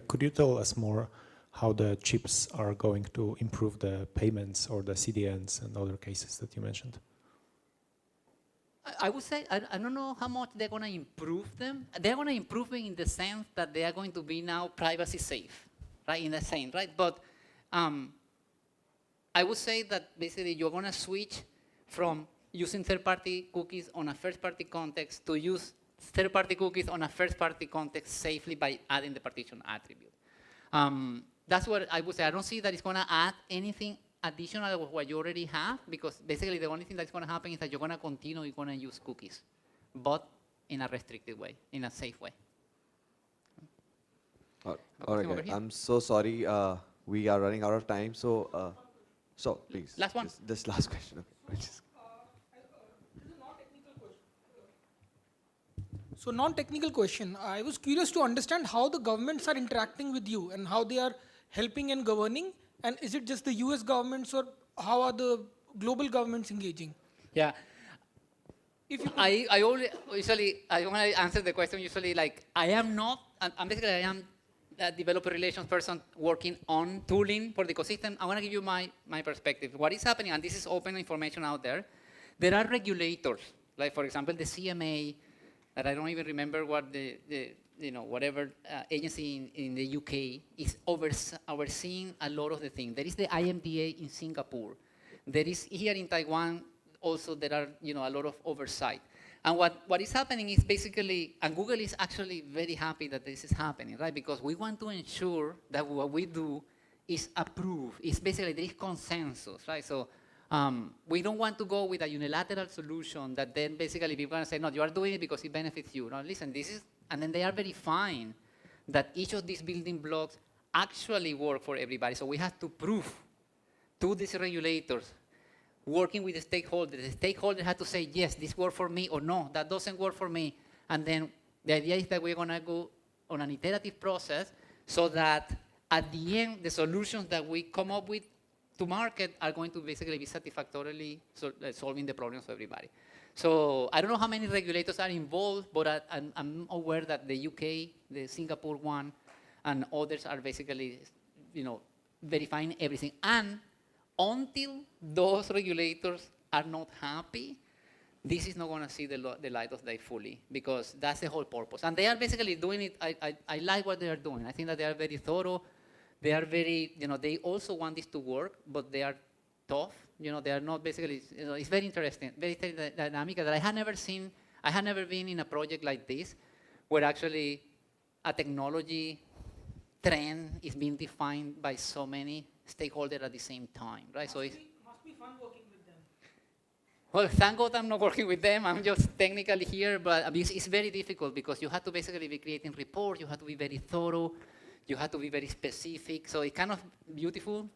Could you tell us more how the chips are going to improve the payments or the CDNs and other cases that you mentioned? I would say, I don't know how much they're going to improve them. They're going to improve them in the sense that they are going to be now privacy safe, right, in a sense, right? But I would say that basically you're going to switch from using third-party cookies on a first-party context to use third-party cookies on a first-party context safely by adding the partition attribute. That's what I would say. I don't see that it's going to add anything additional to what you already have, because basically the only thing that's going to happen is that you're going to continue, you're going to use cookies, but in a restricted way, in a safe way. All right, guys. I'm so sorry. We are running out of time. So, please. Last one. This last question. Okay. So non-technical question. I was curious to understand how the governments are interacting with you and how they are helping and governing. And is it just the US governments, or how are the global governments engaging? Yeah. I always, usually, I want to answer the question usually like, I am a developer relations person working on tooling for the ecosystem. I want to give you my perspective. What is happening, and this is open information out there, there are regulators, like for example, the CMA, that I don't even remember what whatever agency in the UK is overseeing a lot of the things. There is the IMDA in Singapore. There is here in Taiwan also there are a lot of oversight. And what is happening is basically, and Google is actually very happy that this is happening, right? Because we want to ensure that what we do is approved. It's basically there is consensus, right? So we don't want to go with a unilateral solution that then basically people are going to say, no, you are doing it because it benefits you. No, listen, this is, and then they are verifying that each of these building blocks actually work for everybody. So we have to prove to these regulators, working with the stakeholders have to say, yes, this works for me, or no, that doesn't work for me. And then the idea is that we're going to go on an iterative process so that at the end, the solutions that we come up with to market are going to basically be satisfactorily solving the problems of everybody. So I don't know how many regulators are involved, but I'm aware that the UK, the Singapore one, and others are basically, verifying everything. And until those regulators are not happy, this is not going to see the light of day fully, because that's the whole purpose. And they are basically doing it. I like what they are doing. I think that they are very thorough. They are very, they also want this to work, but they are tough. They are not basically, it's very interesting, very dynamic that I had never seen. I had never been in a project like this, where actually a technology trend is being defined by so many stakeholders at the same time, right? So it must be fun working with them. Well, thank God I'm not working with them. I'm just technically here, but it's very difficult because you have to basically be creating reports. You have to be very thorough. You have to be very specific. So it's kind of beautiful,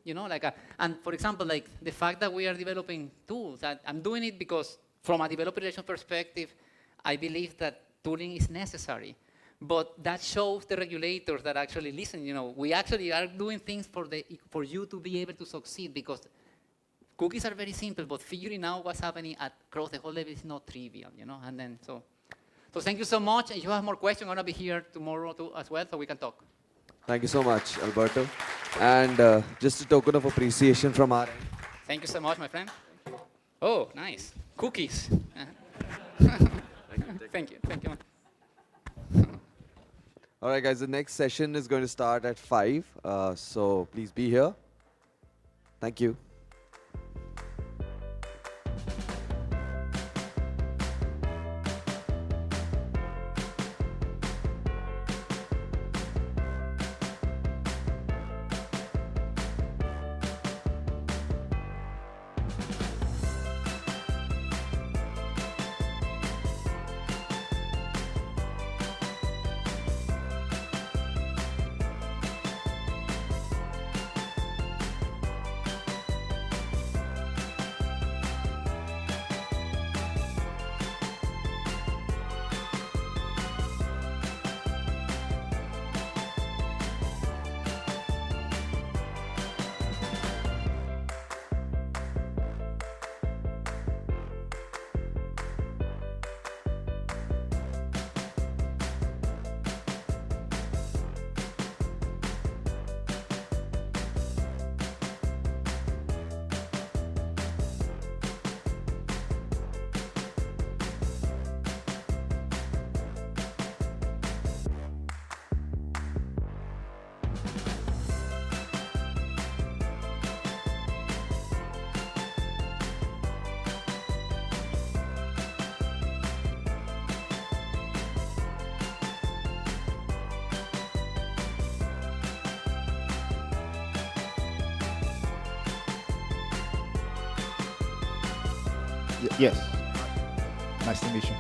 and for example, like the fact that we are developing tools, I'm doing it because from a developer relations perspective, I believe that tooling is necessary. But that shows the regulators that actually listen, we actually are doing things for you to be able to succeed, because cookies are very simple, but figuring out what's happening across the whole level is not trivial, and then so thank you so much. If you have more questions, I'm going to be here tomorrow too as well, so we can talk. Thank you so much, Alberto. And just a token of appreciation from our end. Thank you so much, my friend. Oh, nice. Cookies. Thank you. Thank you. All right, guys, the next session is going to start at 5. So please be here. Thank you. Yes. Nice to meet you.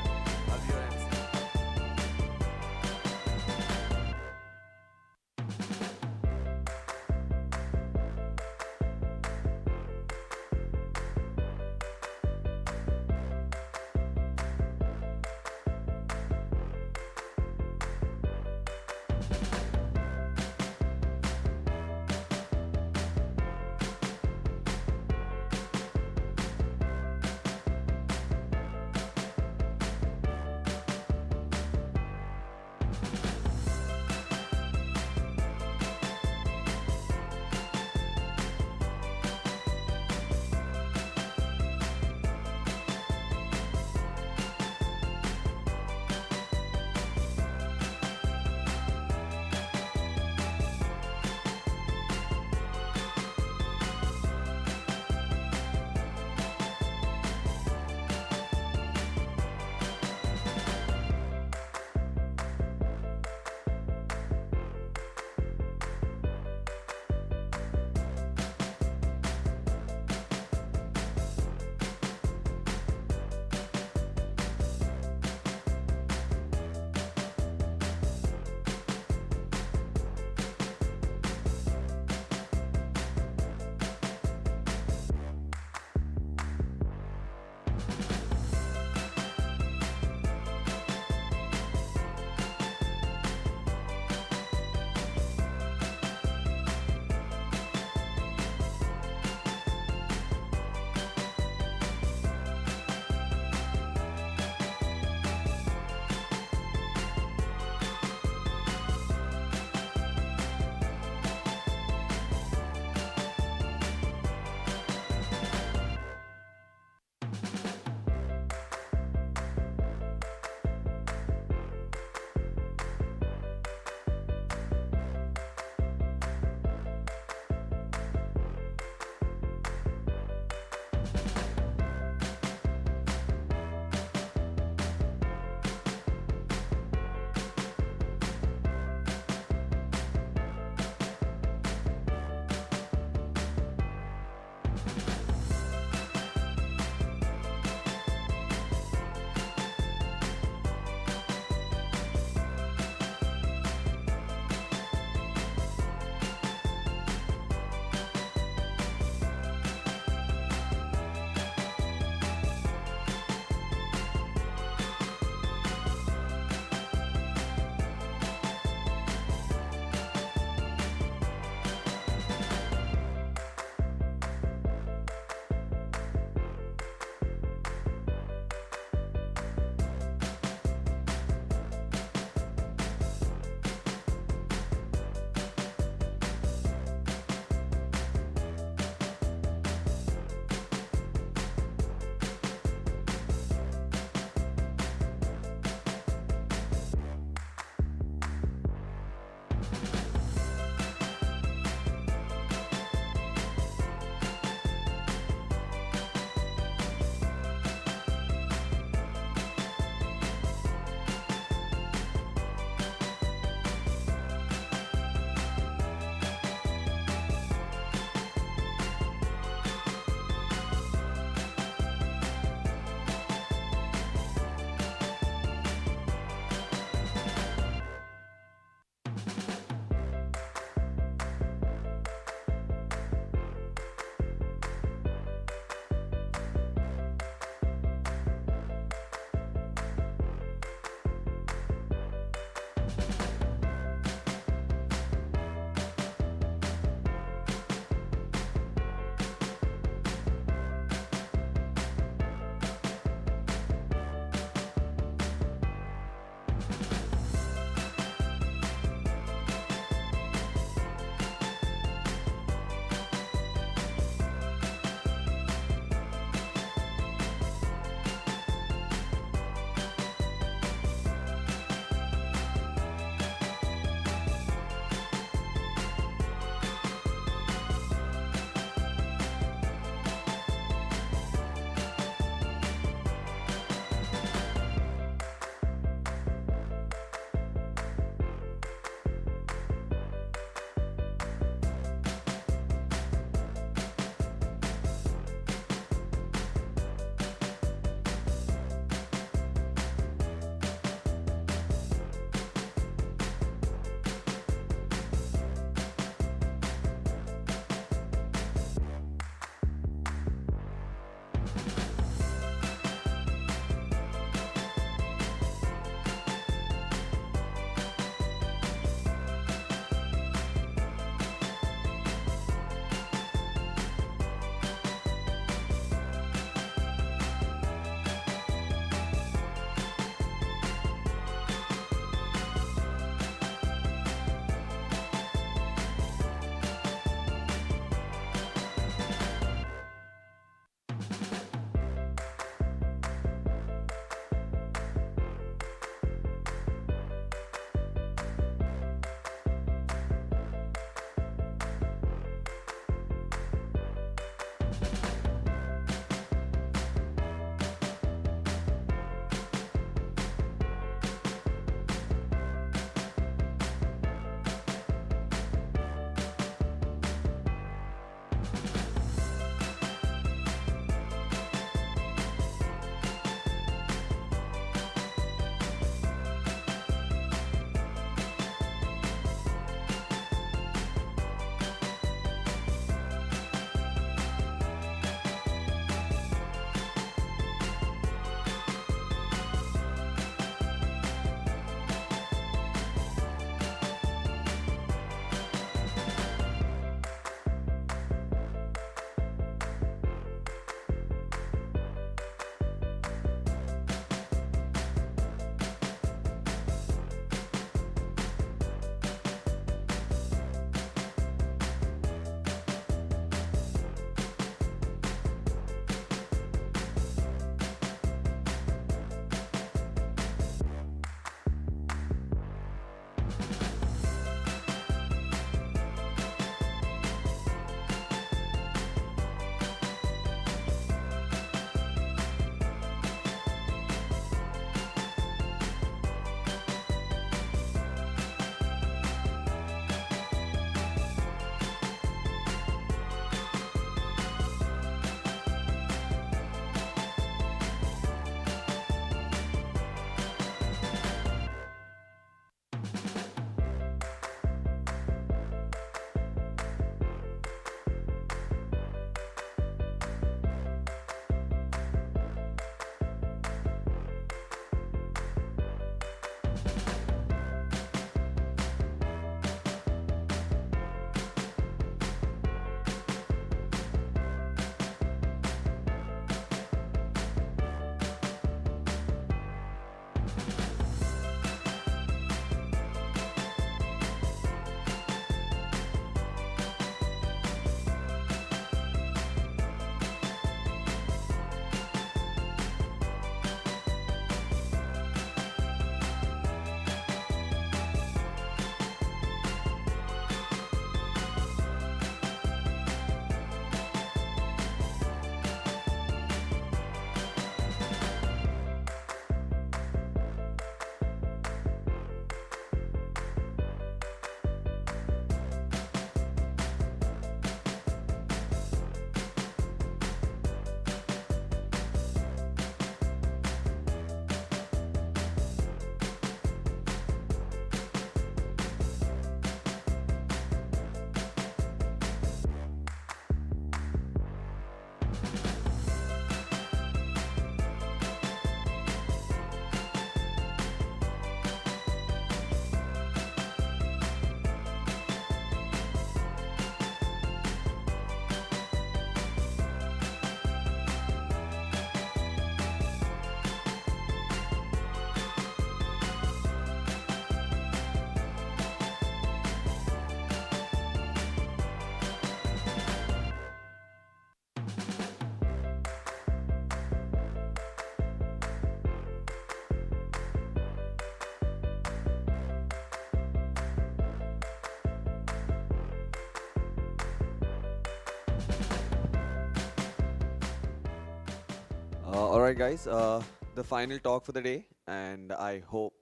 All right, guys. The final talk for the day, and I hope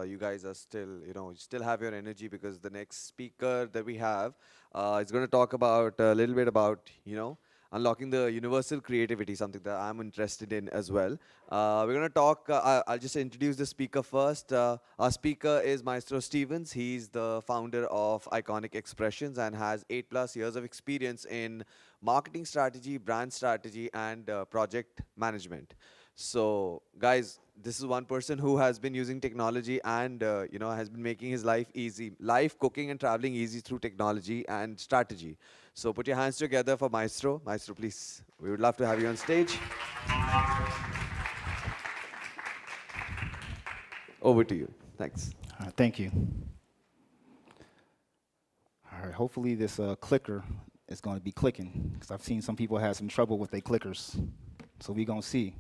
you guys are still, still have your energy because the next speaker that we have is going to talk about a little bit about, unlocking the universal creativity, something that I'm interested in as well. We're going to talk. I'll just introduce the speaker first. Our speaker is Maestro Stevens. He's the founder of Iconic Expressions and has 8+ years of experience in marketing strategy, brand strategy, and project management. So, guys, this is one person who has been using technology and has been making his life easy, life, cooking, and traveling easy through technology and strategy. So, put your hands together for Maestro. Maestro, please, we would love to have you on stage. Over to you. Thanks. Thank you. All right, hopefully this clicker is going to be clicking, because I've seen some people have some trouble with their clickers. So we're going to see.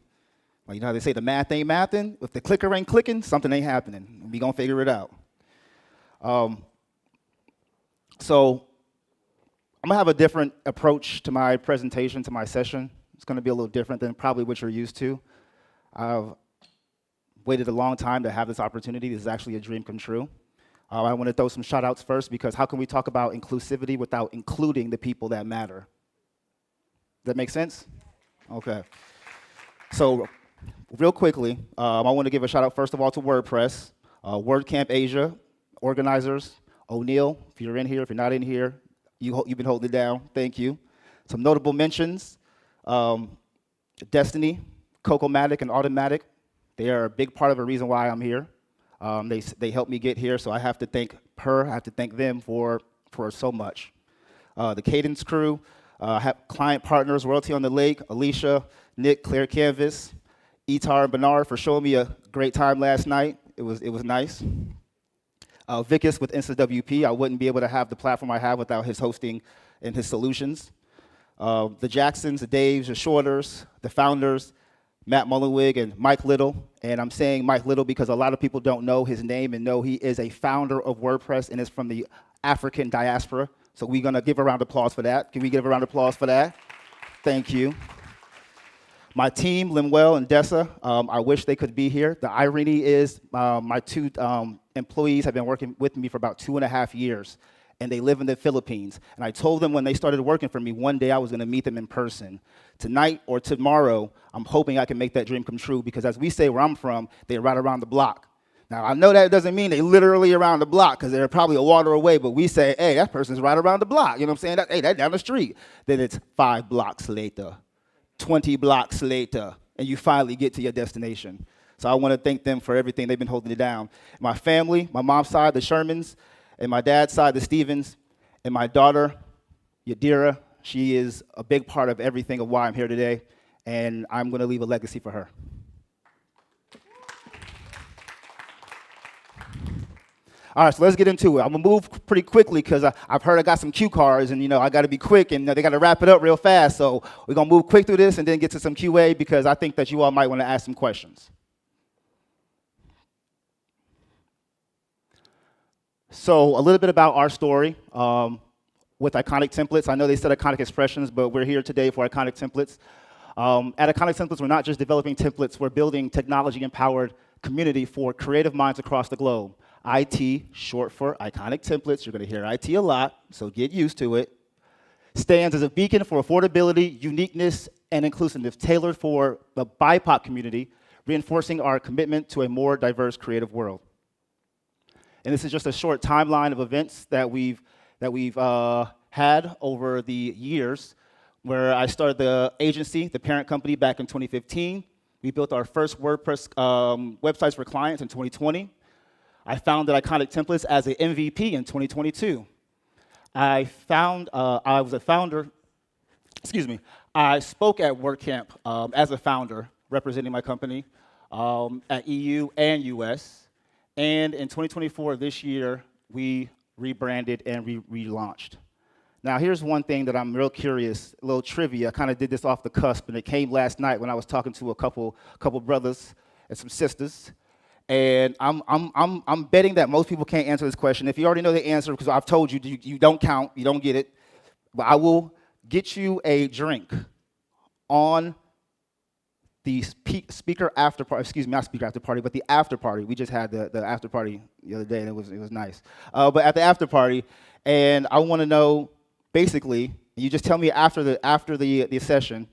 Like, you know how they say the math ain't mathing? If the clicker ain't clicking, something ain't happening. We're going to figure it out. So I'm going to have a different approach to my presentation, to my session. It's going to be a little different than probably what you're used to. I've waited a long time to have this opportunity. This is actually a dream come true. I want to throw some shout outs first, because how can we talk about inclusivity without including the people that matter? Does that make sense? Okay. So real quickly, I want to give a shout out first of all to WordPress, WordCamp Asia, organizers, O'Neill, if you're in here, if you're not in here, you've been holding it down, thank you. Some notable mentions, Destiny, Cocomatic, and Automatic. They are a big part of the reason why I'm here. They helped me get here, so I have to thank her, I have to thank them for so much. The Cadence crew, have client partners, Royalty on the Lake, Alicia, Nick, Claire Canvas, Itar, and Bernard for showing me a great time last night. It was nice. Vickis with InstaWP, I wouldn't be able to have the platform I have without his hosting and his solutions. The Jacksons, the Daves, the Shorters, the founders, Matt Mullenweg and Mike Little. And I'm saying Mike Little because a lot of people don't know his name and know he is a founder of WordPress and is from the African diaspora. So we're going to give a round of applause for that. Can we give a round of applause for that? Thank you. My team, Linwell and Dessa, I wish they could be here. The irony is my two employees have been working with me for about 2.5 years, and they live in the Philippines. And I told them when they started working for me, one day I was going to meet them in person. Tonight or tomorrow, I'm hoping I can make that dream come true, because as we say where I'm from, they're right around the block. Now, I know that doesn't mean they literally around the block, because they're probably a water away, but we say, hey, that person's right around the block. You know what I'm saying? Hey, that's down the street. Then it's 5 blocks later, 20 blocks later, and you finally get to your destination. So I want to thank them for everything. They've been holding it down. My family, my mom's side, the Shermans, and my dad's side, the Stevens, and my daughter, Yadira, she is a big part of everything of why I'm here today, and I'm going to leave a legacy for her. All right, so let's get into it. I'm going to move pretty quickly because I've heard I got some cue cards, and I got to be quick, and they got to wrap it up real fast. So we're going to move quick through this and then get to some QA, because I think that you all might want to ask some questions. So a little bit about our story with Iconic Templates. I know they said Iconic Expressions, but we're here today for Iconic Templates. At Iconic Templates, we're not just developing templates, we're building technology-empowered community for creative minds across the globe. IT, short for Iconic Templates, you're going to hear IT a lot, so get used to it, stands as a beacon for affordability, uniqueness, and inclusiveness, tailored for the BIPOC community, reinforcing our commitment to a more diverse creative world. And this is just a short timeline of events that we've had over the years, where I started the agency, the parent company, back in 2015. We built our first WordPress websites for clients in 2020. I founded Iconic Templates as an MVP in 2022. I was a founder, I spoke at WordCamp as a founder, representing my company at EU and US. And in 2024, this year, we rebranded and relaunched. Now, here's one thing that I'm real curious, a little trivia. I kind of did this off the cusp, and it came last night when I was talking to a couple brothers and some sisters. And I'm betting that most people can't answer this question. If you already know the answer, because I've told you, you don't count, you don't get it. But I will get you a drink on the speaker after party, excuse me, not speaker after party, but the after party. We just had the after party the other day, and it was nice. But at the after party, and I want to know, basically, you just tell me after the session,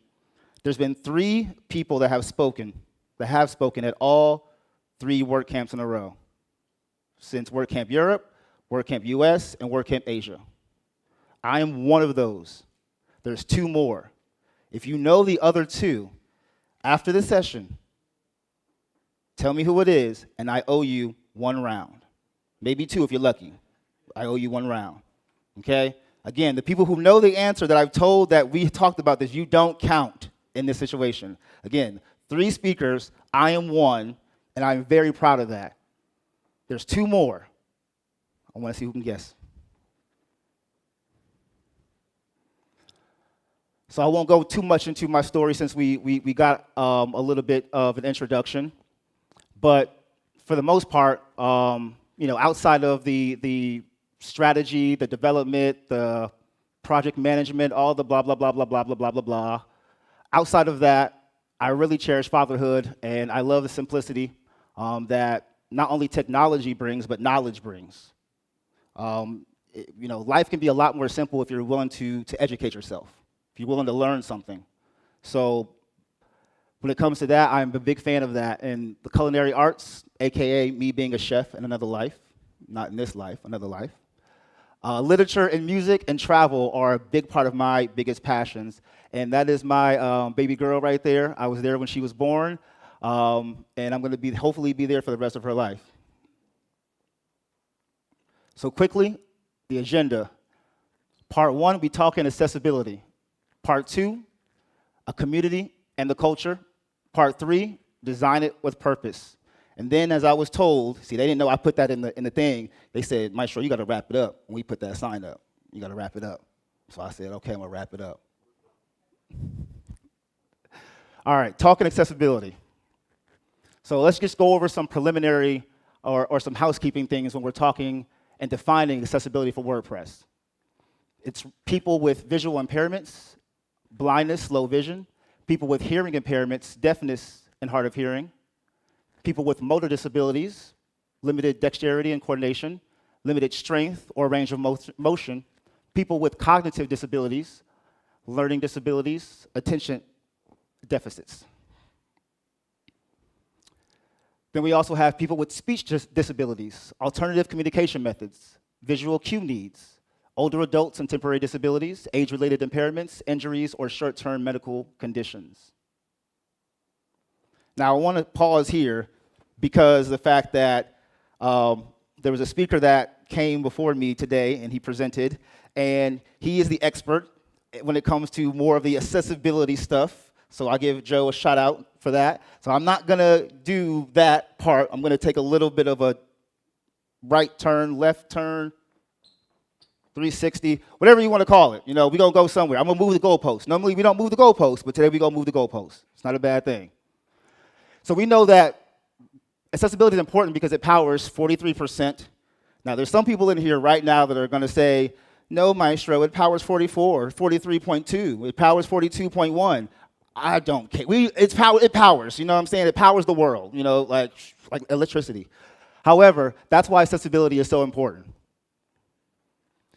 there's been 3 people that have spoken at all 3 WordCamps in a row, since WordCamp Europe, WordCamp US, and WordCamp Asia. I am one of those. There's 2 more. If you know the other 2, after the session, tell me who it is, and I owe you 1 round. Maybe 2 if you're lucky. I owe you 1 round, okay? Again, the people who know the answer that I've told that we talked about this, you don't count in this situation. Again, 3 speakers, I am 1, and I'm very proud of that. There's 2 more. I want to see who can guess. So I won't go too much into my story since we got a little bit of an introduction. But for the most part, outside of the strategy, the development, the project management, all the blah, blah, blah, blah, blah, blah, blah, blah, blah, outside of that, I really cherish fatherhood, and I love the simplicity that not only technology brings, but knowledge brings. Life can be a lot more simple if you're willing to educate yourself, if you're willing to learn something. So when it comes to that, I'm a big fan of that. And the culinary arts, AKA me being a chef in another life, not in this life, another life. Literature and music and travel are a big part of my biggest passions. And that is my baby girl right there. I was there when she was born. And I'm going to hopefully be there for the rest of her life. So quickly, the agenda. Part 1, we talking accessibility. Part 2, a community and the culture. Part 3, design it with purpose. And then, as I was told, see, they didn't know I put that in the thing. They said, Maestro, you got to wrap it up. When we put that sign up, you got to wrap it up. So I said, okay, I'm going to wrap it up. All right, talking accessibility. So let's just go over some preliminary or some housekeeping things when we're talking and defining accessibility for WordPress. It's people with visual impairments, blindness, low vision, people with hearing impairments, deafness and hard of hearing, people with motor disabilities, limited dexterity and coordination, limited strength or range of motion, people with cognitive disabilities, learning disabilities, attention deficits. Then we also have people with speech disabilities, alternative communication methods, visual cue needs, older adults and temporary disabilities, age-related impairments, injuries, or short-term medical conditions. Now, I want to pause here because the fact that there was a speaker that came before me today, and he presented, and he is the expert when it comes to more of the accessibility stuff. So I'll give Joe a shout out for that. So I'm not going to do that part. I'm going to take a little bit of a right turn, left turn, 360, whatever you want to call it. We're going to go somewhere. I'm going to move the goalpost. Normally, we don't move the goalpost, but today we're going to move the goalpost. It's not a bad thing. So we know that accessibility is important because it powers 43%. Now, there's some people in here right now that are going to say, no, Maestro, it powers 44, 43.2. It powers 42.1. I don't care. It powers, you know what I'm saying? It powers the world, like electricity. However, that's why accessibility is so important.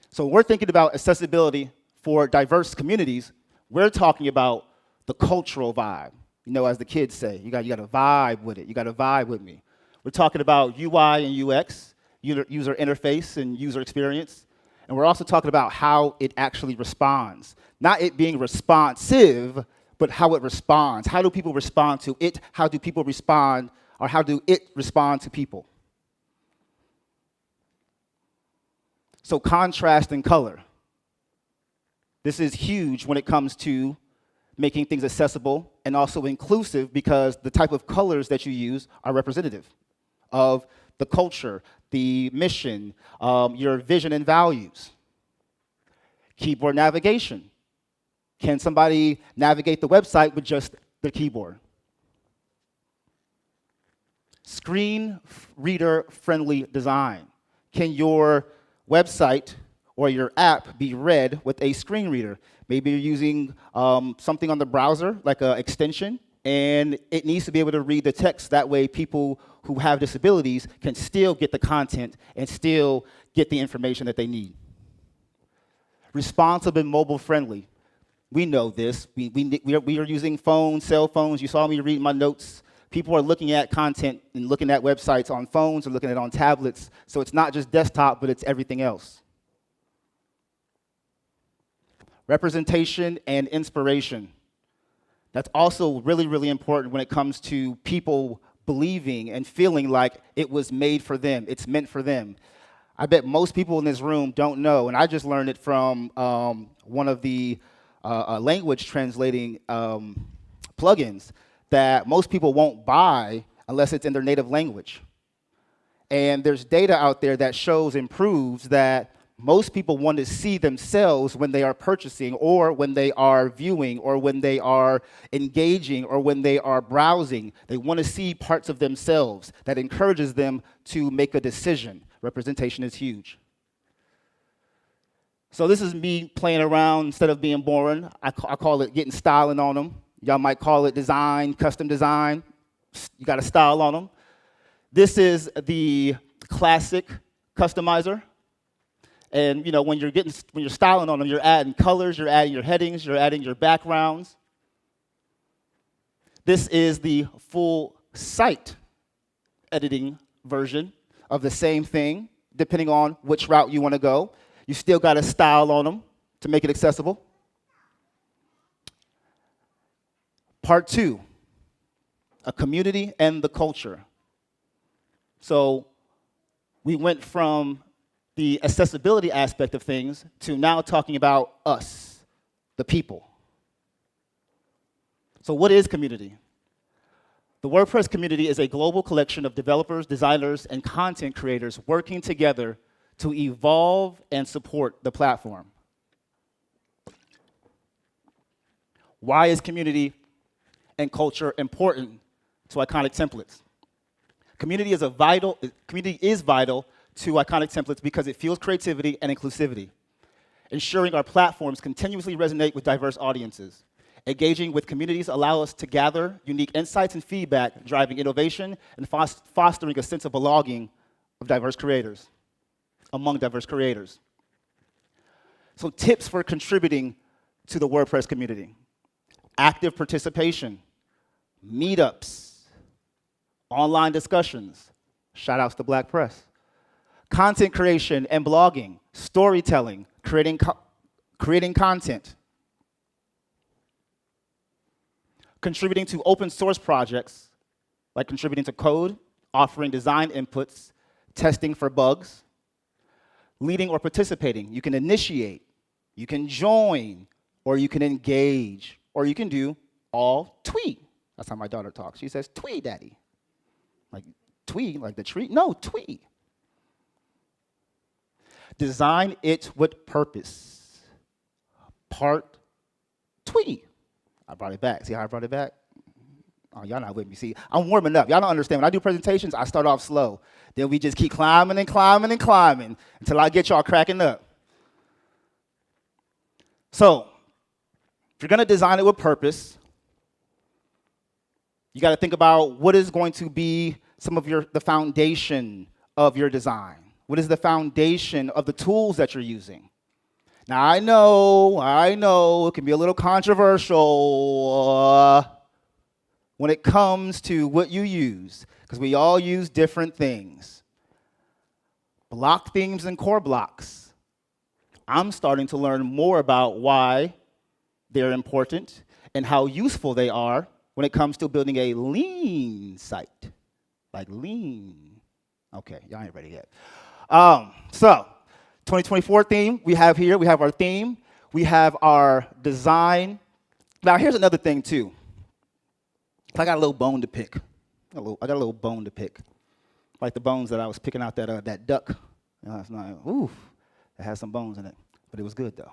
So when we're thinking about accessibility for diverse communities, we're talking about the cultural vibe. As the kids say, you got to vibe with it. You got to vibe with me. We're talking about UI and UX, user interface and user experience. And we're also talking about how it actually responds. Not it being responsive, but how it responds. How do people respond to it? How do people respond, or how do it respond to people? So contrast and color. This is huge when it comes to making things accessible and also inclusive, because the type of colors that you use are representative of the culture, the mission, your vision and values. Keyboard navigation. Can somebody navigate the website with just the keyboard? Screen reader friendly design. Can your website or your app be read with a screen reader? Maybe you're using something on the browser, like an extension, And it needs to be able to read the text. That way people who have disabilities can still get the content and still get the information that they need. Responsive and mobile friendly. We know this. We are using phones, cell phones. You saw me read my notes. People are looking at content and looking at websites on phones or looking at it on tablets. So it's not just desktop, but it's everything else. Representation and inspiration. That's also really, really important when it comes to people believing and feeling like it was made for them, it's meant for them. I bet most people in this room don't know, and I just learned it from one of the language translating plugins, that most people won't buy unless it's in their native language. And there's data out there that shows and proves that most people want to see themselves when they are purchasing or when they are viewing or when they are engaging or when they are browsing. They want to see parts of themselves that encourages them to make a decision. Representation is huge. So this is me playing around instead of being boring. I call it getting styling on them. Y'all might call it design, custom design. You got to style on them. This is the classic customizer. And you know, when you're styling on them, you're adding colors, you're adding your headings, you're adding your backgrounds. This is the full site editing version of the same thing, depending on which route you want to go. You still got to style on them to make it accessible. Part 2, a community and the culture. So we went from the accessibility aspect of things to now talking about us, the people. So what is community? The WordPress community is a global collection of developers, designers, and content creators working together to evolve and support the platform. Why is community and culture important to iconic templates? Community is vital to iconic templates because it fuels creativity and inclusivity, ensuring our platforms continuously resonate with diverse audiences. Engaging with communities allow us to gather unique insights and feedback, driving innovation and fostering a sense of belonging of diverse creators, among diverse creators. So tips for contributing to the WordPress community. Active participation, meetups, online discussions, shout outs to Black Press. Content creation and blogging, storytelling, creating content. Contributing to open source projects, like contributing to code, offering design inputs, testing for bugs. Leading or participating, you can initiate, you can join, or you can engage, or you can do all tweet. That's how my daughter talks. She says, tweet, daddy. Like tweet, like the tree? No, tweet. Design it with purpose. Part tweet. I brought it back. See how I brought it back? Oh, y'all not with me. See, I'm warming up. Y'all don't understand. When I do presentations, I start off slow. Then we just keep climbing and climbing and climbing until I get y'all cracking up. So, if you're going to design it with purpose, you got to think about what is going to be some of the foundation of your design. What is the foundation of the tools that you're using? Now, I know, it can be a little controversial when it comes to what you use, because we all use different things. Block themes and core blocks. I'm starting to learn more about why they're important and how useful they are when it comes to building a lean site. Like lean. Okay, y'all ain't ready yet. So, 2024 theme we have here. We have our theme. We have our design. Now, here's another thing, too. I got a little bone to pick. I got a little bone to pick. Like the bones that I was picking out that duck. It's not, oof, it has some bones in it. But it was good, though.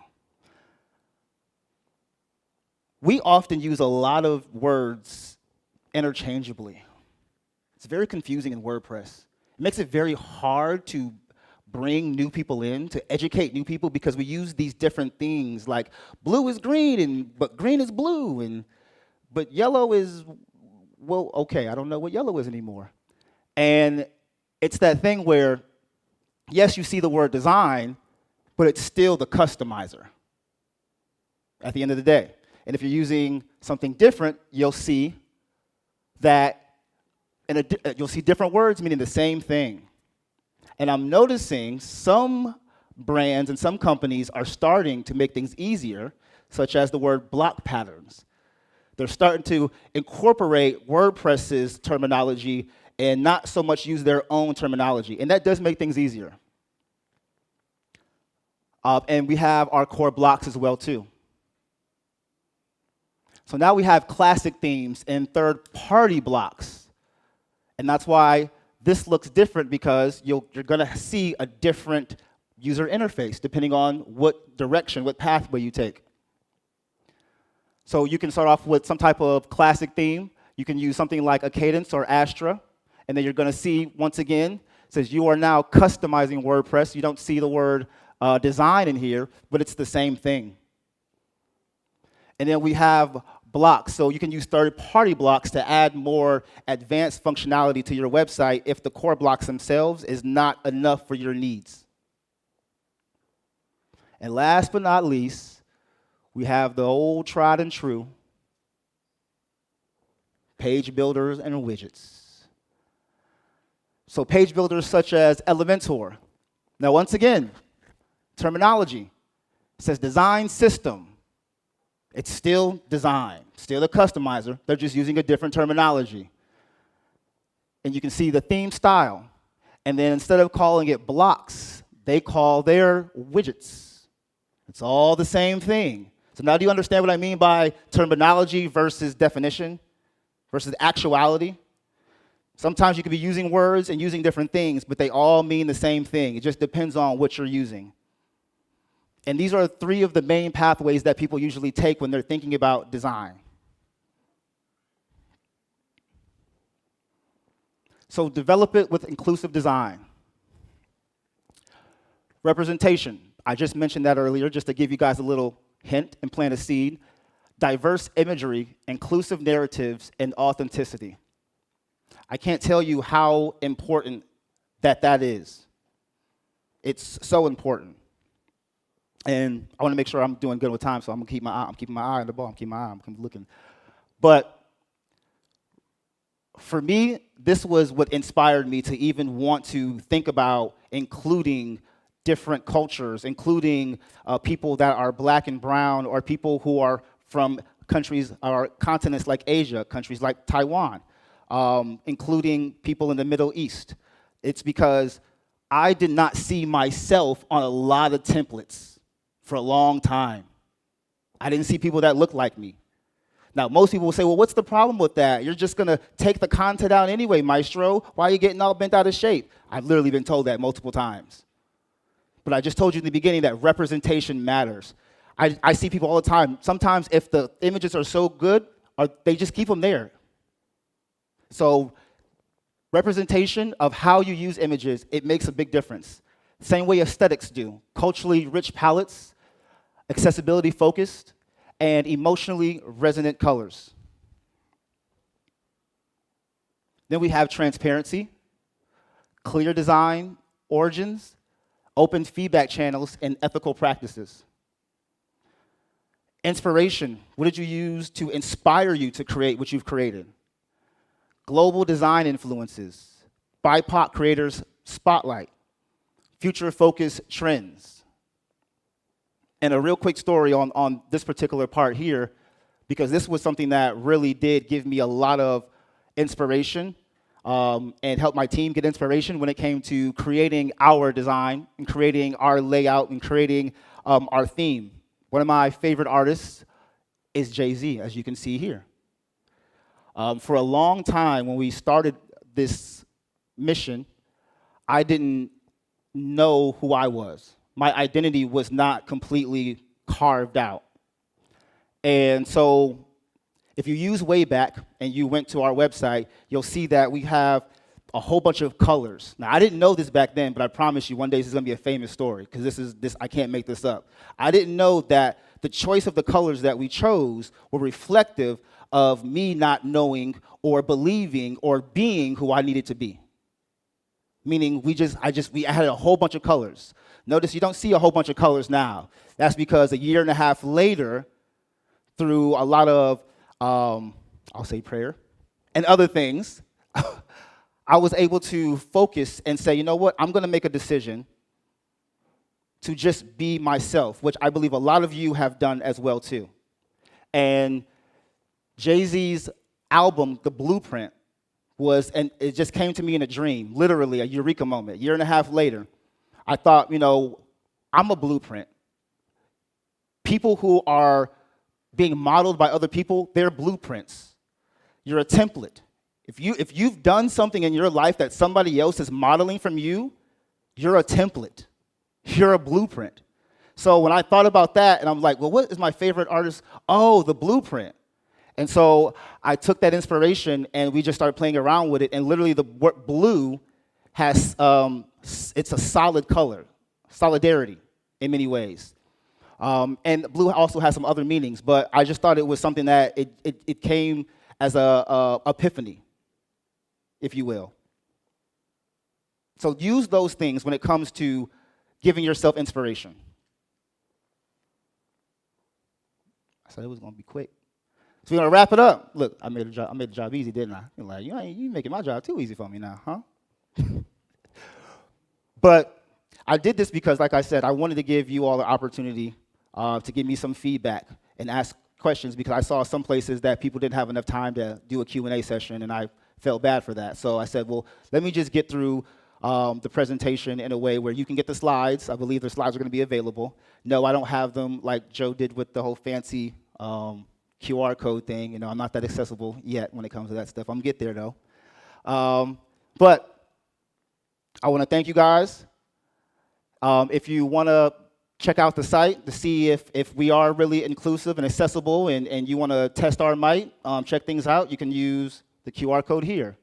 We often use a lot of words interchangeably. It's very confusing in WordPress. It makes it very hard to bring new people in, to educate new people, because we use these different things like blue is green, but green is blue, and but yellow is, well, okay, I don't know what yellow is anymore. And it's that thing where, yes, you see the word design, but it's still the customizer at the end of the day. And if you're using something different, you'll see that you'll see different words meaning the same thing. And I'm noticing some brands and some companies are starting to make things easier, such as the word block patterns. They're starting to incorporate WordPress's terminology and not so much use their own terminology. And that does make things easier. And we have our core blocks as well, too. So now we have classic themes and third-party blocks. And that's why this looks different, because you're going to see a different user interface depending on what direction, what pathway you take. So you can start off with some type of classic theme. You can use something like a Cadence or Astra. And then you're going to see, once again, it says you are now customizing WordPress. You don't see the word design in here, but it's the same thing. And then we have blocks. So you can use third-party blocks to add more advanced functionality to your website if the core blocks themselves is not enough for your needs. And last but not least, we have the old tried and true page builders and widgets. So page builders such as Elementor. Now, once again, terminology. It says design system. It's still design, still a customizer. They're just using a different terminology. And you can see the theme style. And then instead of calling it blocks, they call their widgets. It's all the same thing. So now do you understand what I mean by terminology versus definition versus actuality? Sometimes you could be using words and using different things, but they all mean the same thing. It just depends on what you're using. And these are three of the main pathways that people usually take when they're thinking about design. So develop it with inclusive design. Representation. I just mentioned that earlier, just to give you guys a little hint and plant a seed. Diverse imagery, inclusive narratives, and authenticity. I can't tell you how important that is. It's so important. And I want to make sure I'm doing good with time, so I'm keeping my eye on the ball. I'm looking. But for me, this was what inspired me to even want to think about including different cultures, including people that are black and brown, or people who are from countries or continents like Asia, countries like Taiwan, including people in the Middle East. It's because I did not see myself on a lot of templates for a long time. I didn't see people that looked like me. Now, most people will say, well, what's the problem with that? You're just going to take the content out anyway, maestro. Why are you getting all bent out of shape? I've literally been told that multiple times. But I just told you in the beginning that representation matters. I see people all the time. Sometimes if the images are so good, they just keep them there. So representation of how you use images, it makes a big difference. Same way aesthetics do. Culturally rich palettes, accessibility focused, and emotionally resonant colors. Then we have transparency, clear design, origins, open feedback channels, and ethical practices. Inspiration, what did you use to inspire you to create what you've created? Global design influences, BIPOC creators spotlight, future-focused trends. And a real quick story on this particular part here, because this was something that really did give me a lot of inspiration and helped my team get inspiration when it came to creating our design and creating our layout and creating our theme. One of my favorite artists is Jay-Z, as you can see here. For a long time, when we started this mission, I didn't know who I was. My identity was not completely carved out. And so if you use Wayback and you went to our website, you'll see that we have a whole bunch of colors. Now, I didn't know this back then, but I promise you one day this is gonna be a famous story, because I can't make this up. I didn't know that the choice of the colors that we chose were reflective of me not knowing or believing or being who I needed to be. Meaning I had a whole bunch of colors. Notice you don't see a whole bunch of colors now. That's because a year and a half later, through a lot of, I'll say prayer, and other things, I was able to focus and say, you know what, I'm gonna make a decision to just be myself, which I believe a lot of you have done as well too. And Jay-Z's album, The Blueprint, and it just came to me in a dream, literally a eureka moment. A year and a half later, I thought, you know, I'm a blueprint. People who are being modeled by other people, they're blueprints. You're a template. If you've done something in your life that somebody else is modeling from you, you're a template. You're a blueprint. So when I thought about that, and I'm like, well, what is my favorite artist? Oh, The Blueprint. And so I took that inspiration and we just started playing around with it. And literally the word blue has, it's a solid color, solidarity in many ways. And blue also has some other meanings, but I just thought it was something that it came as a epiphany, if you will. So use those things when it comes to giving yourself inspiration. I said it was gonna be quick. So we're gonna wrap it up. Look, I made the job easy, didn't I? You're like, you making my job too easy for me now, huh? But I did this because, like I said, I wanted to give you all the opportunity to give me some feedback and ask questions, because I saw some places that people didn't have enough time to do a Q&A session, and I felt bad for that. So I said, well, let me just get through the presentation in a way where you can get the slides. I believe the slides are going to be available. No, I don't have them like Joe did with the whole fancy QR code thing. You know, I'm not that accessible yet when it comes to that stuff. I'm going to get there, though. But I want to thank you guys. If you want to check out the site to see if we are really inclusive and accessible, and you want to test our might, check things out, you can use the QR code here.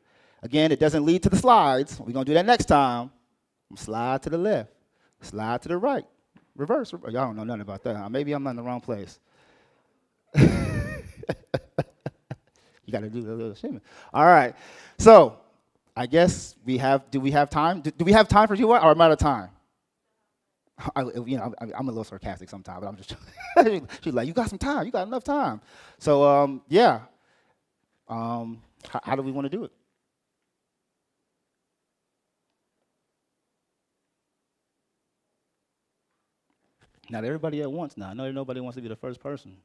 Again, it doesn't lead to the slides. We're going to do that next time. Slide to the left, slide to the right, reverse. Y'all don't know nothing about that. Maybe I'm not in the wrong place. You got to do the little shimmy. All right. So I guess do we have time? Do we have time for you, or am I out of time? I'm a little sarcastic sometimes, but I'm just, she's like, you got some time, you got enough time. So, yeah, how do we want to do it? Not everybody at once now. I know nobody wants to be the first person.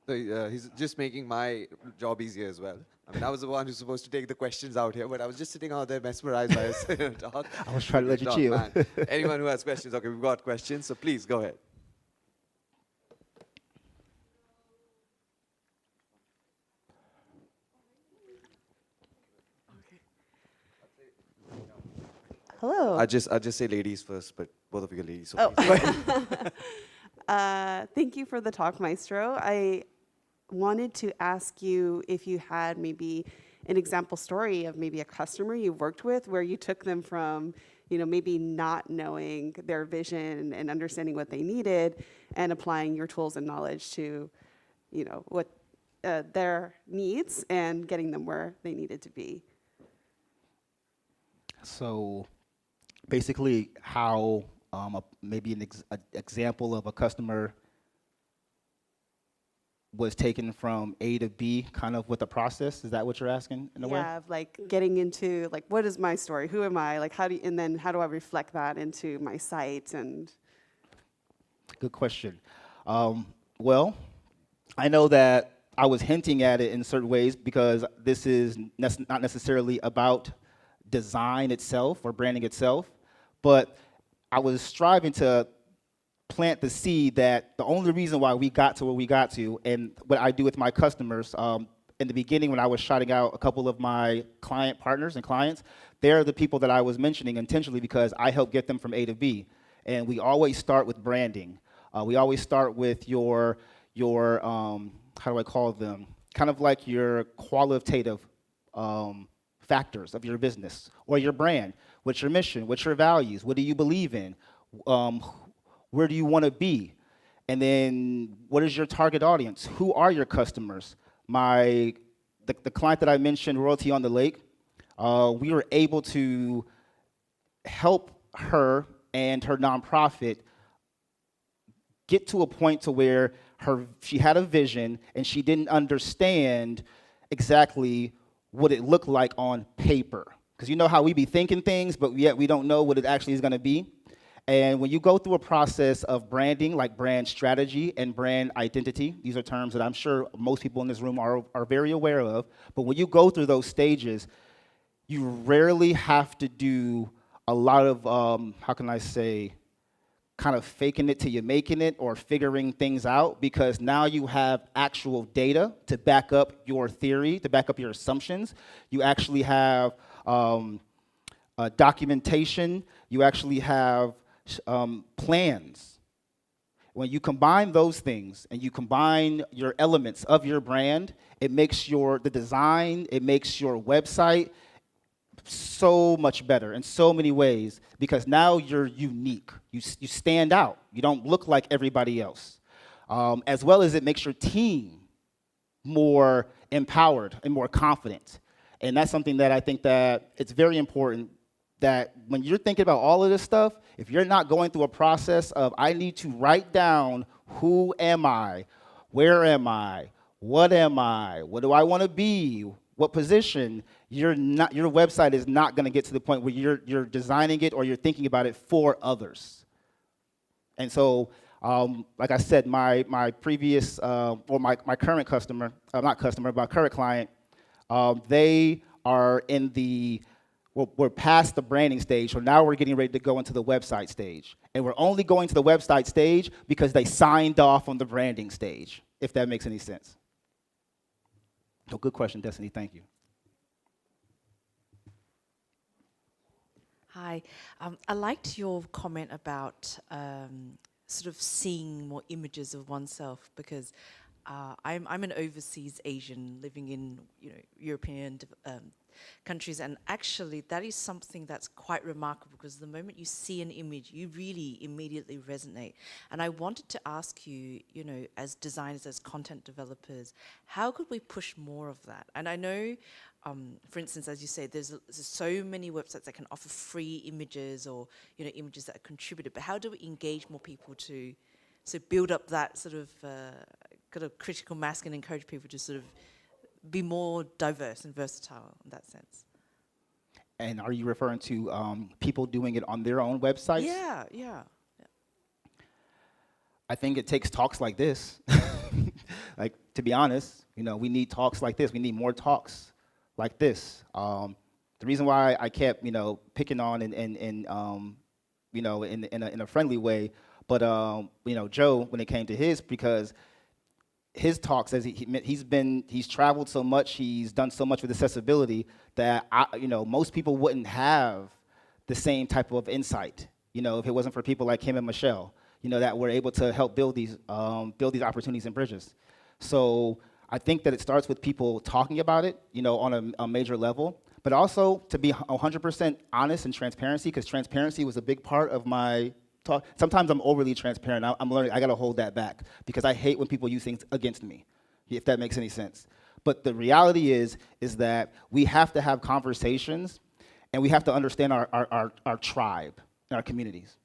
So he's just making my job easier as well. I mean, I was the one who's supposed to take the questions out here, but I was just sitting out there mesmerized by his talk. I was trying to let you chill. Man. Anyone who has questions, okay, we've got questions, so please go ahead. Hello. I just say ladies first, but both of you are ladies. So thank you for the talk, Maestro. I wanted to ask you if you had maybe an example story of maybe a customer you worked with where you took them from, maybe not knowing their vision and understanding what they needed and applying your tools and knowledge to, what their needs and getting them where they needed to be. So basically how maybe an example of a customer was taken from A to B, kind of with the process. Is that what you're asking in a way? Yeah, like getting into what is my story? Who am I? Like how do I reflect that into my site? And good question. Well, I know that I was hinting at it in certain ways because this is not necessarily about design itself or branding itself, but I was striving to plant the seed that the only reason why we got to where we got to, and what I do with my customers, in the beginning when I was shouting out a couple of my client partners and clients, they're the people that I was mentioning intentionally because I help get them from A to B. And we always start with branding. We always start with your how do I call them? Kind of like your qualitative factors of your business or your brand. What's your mission? What's your values? What do you believe in? Where do you want to be? And then what is your target audience? Who are your customers? The client that I mentioned, Royalty on the Lake, we were able to help her and her nonprofit get to a point to where she had a vision and she didn't understand exactly what it looked like on paper. Because you know how we be thinking things, but yet we don't know what it actually is going to be. And when you go through a process of branding, like brand strategy and brand identity, these are terms that I'm sure most people in this room are very aware of, but when you go through those stages, you rarely have to do a lot of, how can I say, kind of faking it till you're making it or figuring things out, because now you have actual data to back up your theory, to back up your assumptions. You actually have documentation. You actually have plans. When you combine those things and you combine your elements of your brand, it makes the design, it makes your website so much better in so many ways, because now you're unique. You stand out. You don't look like everybody else. As well as it makes your team more empowered and more confident. And that's something that I think that it's very important that when you're thinking about all of this stuff, if you're not going through a process of, I need to write down who am I, where am I, what do I want to be, what position, your website is not going to get to the point where you're designing it or you're thinking about it for others. And so, like I said, my previous, or my current customer, not customer, but current client, they are in we're past the branding stage, so now we're getting ready to go into the website stage. And we're only going to the website stage because they signed off on the branding stage, if that makes any sense. So good question, Destiny, thank you. Hi, I liked your comment about sort of seeing more images of oneself, because I'm an overseas Asian living in European countries, and actually that is something that's quite remarkable, because the moment you see an image, you really immediately resonate. And I wanted to ask you, as designers, as content developers, how could we push more of that? And I know, for instance, as you say, there's so many websites that can offer free images or images that are contributed, but how do we engage more people to build up that sort of kind of critical mass and encourage people to sort of be more diverse and versatile in that sense? And are you referring to people doing it on their own websites? Yeah. I think it takes talks like this. Like, to be honest, we need talks like this. We need more talks like this. The reason why I kept, picking on and in a friendly way, but Joe, when it came to his, because his talks, as he's traveled so much, he's done so much with accessibility that most people wouldn't have the same type of insight, if it wasn't for people like him and Michelle, that were able to help build these opportunities and bridges. So I think that it starts with people talking about it, on a major level, but also to be 100% honest and transparency, because transparency was a big part of my talk. Sometimes I'm overly transparent. I'm learning, I gotta hold that back, because I hate when people use things against me, if that makes any sense. But the reality is that we have to have conversations, and we have to understand our tribe and our communities.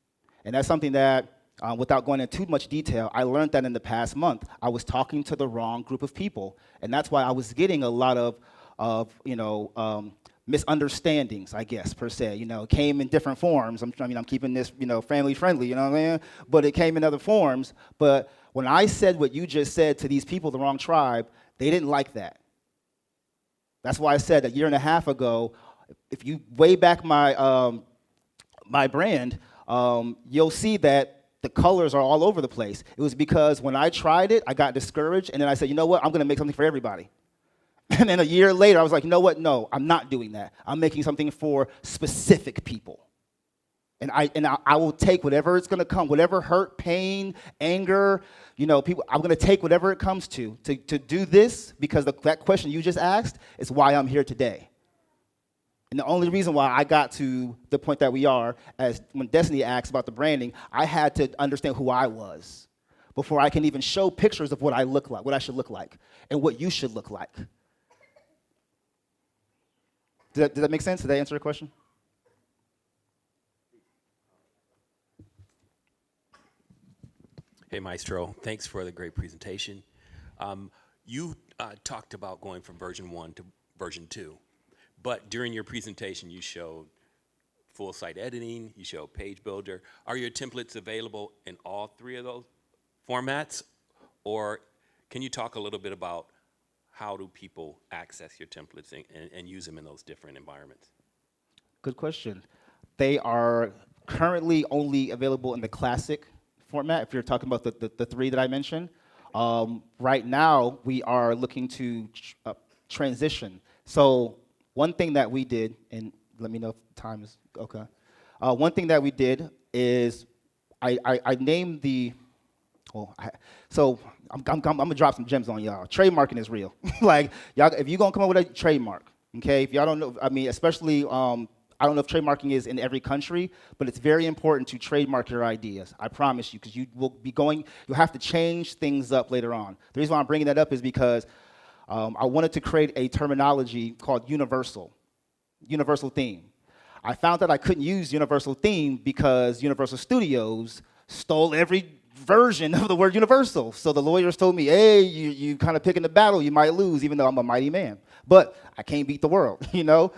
And that's something that, without going into too much detail, I learned that in the past month. I was talking to the wrong group of people, and that's why I was getting a lot of misunderstandings, I guess, per se. Came in different forms. I'm keeping this, family friendly, you know what I mean? But it came in other forms. But when I said what you just said to these people, the wrong tribe, they didn't like that. That's why I said a year and a half ago, if you way back my my brand, you'll see that the colors are all over the place. It was because when I tried it, I got discouraged, and then I said, you know what, I'm gonna make something for everybody. And then a year later, I was like, you know what, no, I'm not doing that. I'm making something for specific people. And I will take whatever it's gonna come, whatever hurt, pain, anger, people, I'm gonna take whatever it comes to do this, because that question you just asked is why I'm here today. And the only reason why I got to the point that we are, as when Destiny asked about the branding, I had to understand who I was before I can even show pictures of what I look like, what I should look like, and what you should look like. Does that make sense? Did that answer your question? Hey, Maestro. Thanks for the great presentation. You talked about going from version 1 to version 2, but during your presentation, you showed full site editing, you showed page builder. Are your templates available in all three of those formats? Or can you talk a little bit about how do people access your templates and use them in those different environments? Good question. They are currently only available in the classic format, if you're talking about the three that I mentioned. Right now, we are looking to transition. So one thing that we did, and let me know if time is okay. One thing that we did is I named the, so I'm gonna drop some gems on y'all. Trademarking is real. Like, y'all, if you're gonna come up with a trademark, okay, if y'all don't know, I mean, especially, I don't know if trademarking is in every country, but it's very important to trademark your ideas. I promise you, because you will be going, you'll have to change things up later on. The reason why I'm bringing that up is because I wanted to create a terminology called universal theme. I found that I couldn't use universal theme because Universal Studios stole every version of the word universal. So the lawyers told me, hey, you kind of picking the battle, you might lose, even though I'm a mighty man. But I can't beat the world, you know?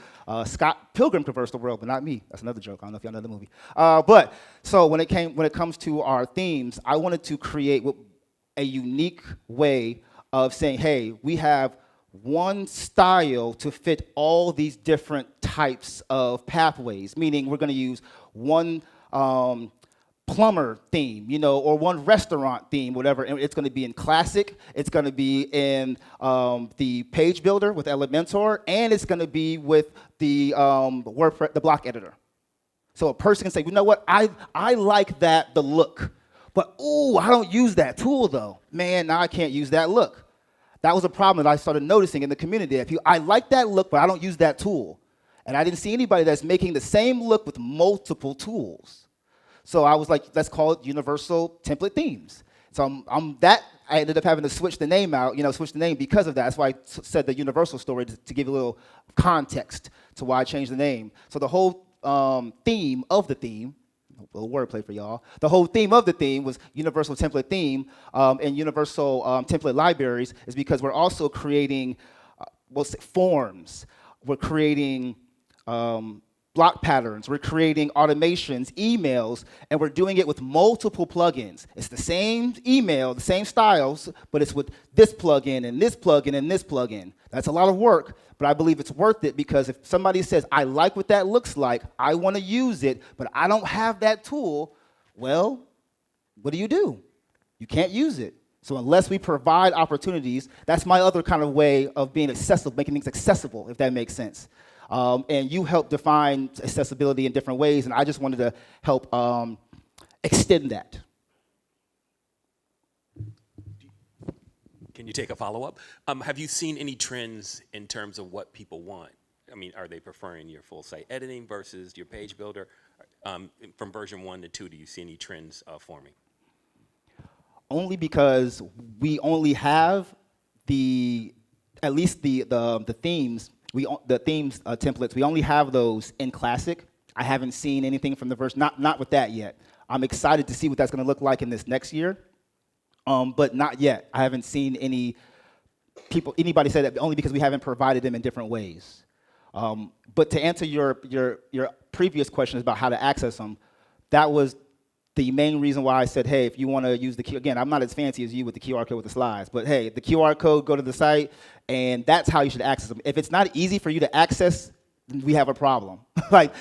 Scott Pilgrim traversed the world, but not me. That's another joke. I don't know if y'all know the movie. But so when it comes to our themes, I wanted to create a unique way of saying, hey, we have one style to fit all these different types of pathways, meaning we're going to use one plumber theme, you know, or one restaurant theme, whatever, and it's going to be in Classic, it's going to be in the Page Builder with Elementor, and it's going to be with the WordPress, the block editor. So a person can say, you know what, I like the look, but ooh, I don't use that tool though. Man, now I can't use that look. That was a problem that I started noticing in the community. I like that look, but I don't use that tool. And I didn't see anybody that's making the same look with multiple tools. So I was like, let's call it universal template themes. So I ended up having to switch the name out, switch the name because of that. That's why I said the universal story to give a little context to why I changed the name. So the whole theme of the theme, a little wordplay for y'all. The whole theme of the theme was universal template theme, and universal template libraries is because we're also creating forms. We're creating block patterns, we're creating automations, emails, and we're doing it with multiple plugins. It's the same email, the same styles, but it's with this plugin and this plugin and this plugin. That's a lot of work, but I believe it's worth it because if somebody says, I like what that looks like, I want to use it, but I don't have that tool, well, what do? You can't use it. So unless we provide opportunities, that's my other kind of way of being accessible, making things accessible, if that makes sense. And you help define accessibility in different ways, and I just wanted to help extend that. Can you take a follow-up? Have you seen any trends in terms of what people want? I mean, are they preferring your full site editing versus your page builder? From version 1 to 2, do you see any trends forming? Only because we only have at least the themes. The themes templates, we only have those in Classic. I haven't seen anything from the version, not with that yet. I'm excited to see what that's going to look like in this next year, but not yet. I haven't seen anybody say that only because we haven't provided them in different ways. But to answer your previous questions about how to access them, that was the main reason why I said, hey, if you want to use again, I'm not as fancy as you with the QR code with the slides, but hey, the QR code, go to the site, and that's how you should access them. If it's not easy for you to access, then we have a problem. like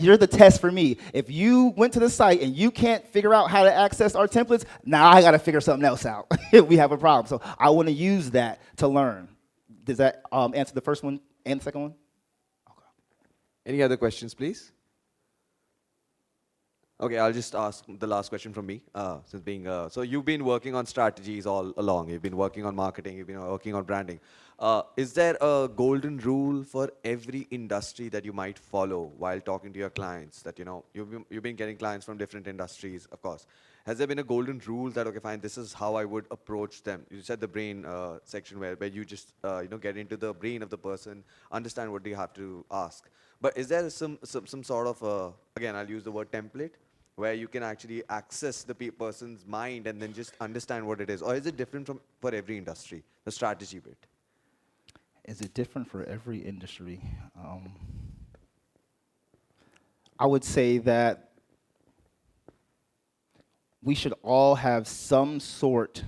you're the test for me. If you went to the site and you can't figure out how to access our templates, now I got to figure something else out. We have a problem. So I want to use that to learn. Does that answer the first one and the second one? Any other questions, please? Okay, I'll just ask the last question from me. Since being so, you've been working on strategies all along. You've been working on marketing. You've been working on branding. Is there a golden rule for every industry that you might follow while talking to your clients? That you've been getting clients from different industries, of course. Has there been a golden rule that okay, fine, this is how I would approach them? You said the brain section where you just get into the brain of the person, understand what they have to ask. But is there some sort of again, I'll use the word template, where you can actually access the person's mind and then just understand what it is? Or is it different for every industry, the strategy bit? Is it different for every industry? I would say that we should all have some sort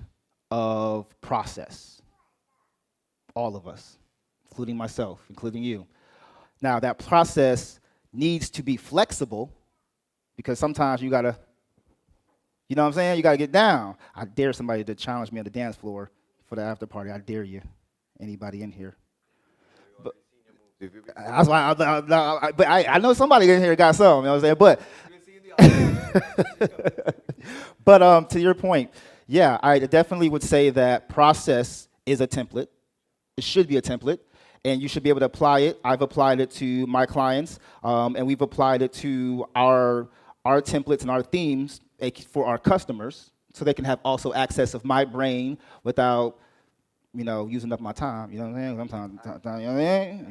of process. All of us, including myself, including you. Now, that process needs to be flexible, because sometimes you gotta, you know what I'm saying? You gotta get down. I dare somebody to challenge me on the dance floor for the after party. I dare you. Anybody in here? But that's why. But I know somebody in here got some. You know what I'm saying? But to your point, yeah, I definitely would say that process is a template. It should be a template, and you should be able to apply it. I've applied it to my clients, and we've applied it to our templates and our themes for our customers, so they can have also access of my brain without, using up my time. You know what I'm saying? Sometimes,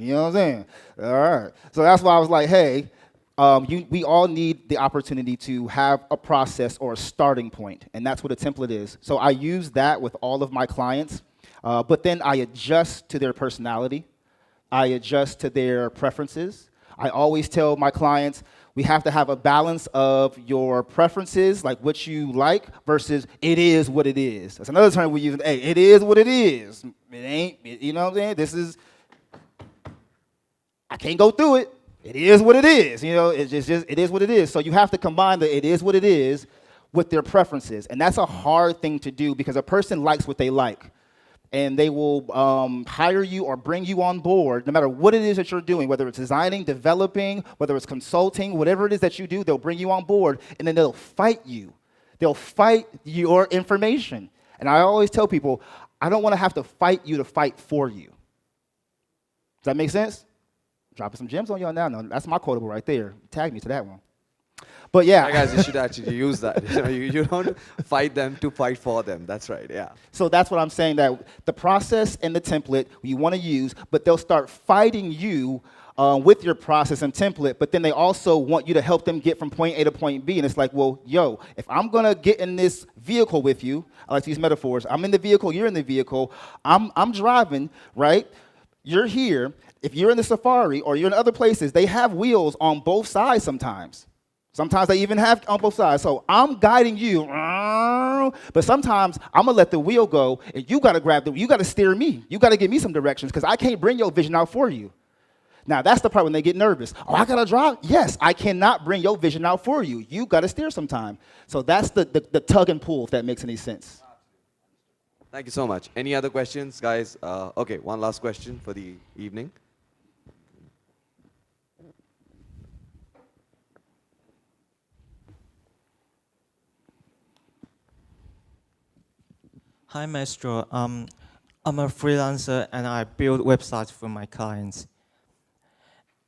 you know what I'm saying? All right. So that's why I was like, hey, we all need the opportunity to have a process or a starting point, and that's what a template is. So I use that with all of my clients, but then I adjust to their personality. I adjust to their preferences. I always tell my clients, we have to have a balance of your preferences, like what you like, versus it is what it is. That's another term we use. Hey, it is what it is. It ain't, you know what I'm saying? I can't go through it. It is what it is. It's just it is what it is. So you have to combine the it is what it is with their preferences. And that's a hard thing to do, because a person likes what they like. And they will hire you or bring you on board, no matter what it is that you're doing, whether it's designing, developing, whether it's consulting, whatever it is that you do, they'll bring you on board, and then they'll fight you. They'll fight your information. And I always tell people, I don't want to have to fight you to fight for you. Does that make sense? Dropping some gems on y'all now. No, that's my quotable right there. Tag me to that one. But yeah. Guys, you should actually use that. You don't fight them to fight for them. That's right, yeah. So that's what I'm saying, that the process and the template you want to use, but they'll start fighting you with your process and template, but then they also want you to help them get from point A to point B. And it's like, well, yo, if I'm going to get in this vehicle with you, I like to use metaphors. I'm in the vehicle, you're in the vehicle, I'm driving, right? You're here. If you're in the Safari or you're in other places, they have wheels on both sides sometimes. Sometimes they even have on both sides. So I'm guiding you, but sometimes I'm gonna let the wheel go, and you gotta you gotta steer me. You gotta give me some directions, because I can't bring your vision out for you. Now that's the part when they get nervous. Oh, I gotta drive? Yes, I cannot bring your vision out for you. You gotta steer sometime. So that's the tug and pull, if that makes any sense. Thank you so much. Any other questions, guys? Okay, one last question for the evening. Hi, Maestro. I'm a freelancer and I build websites for my clients.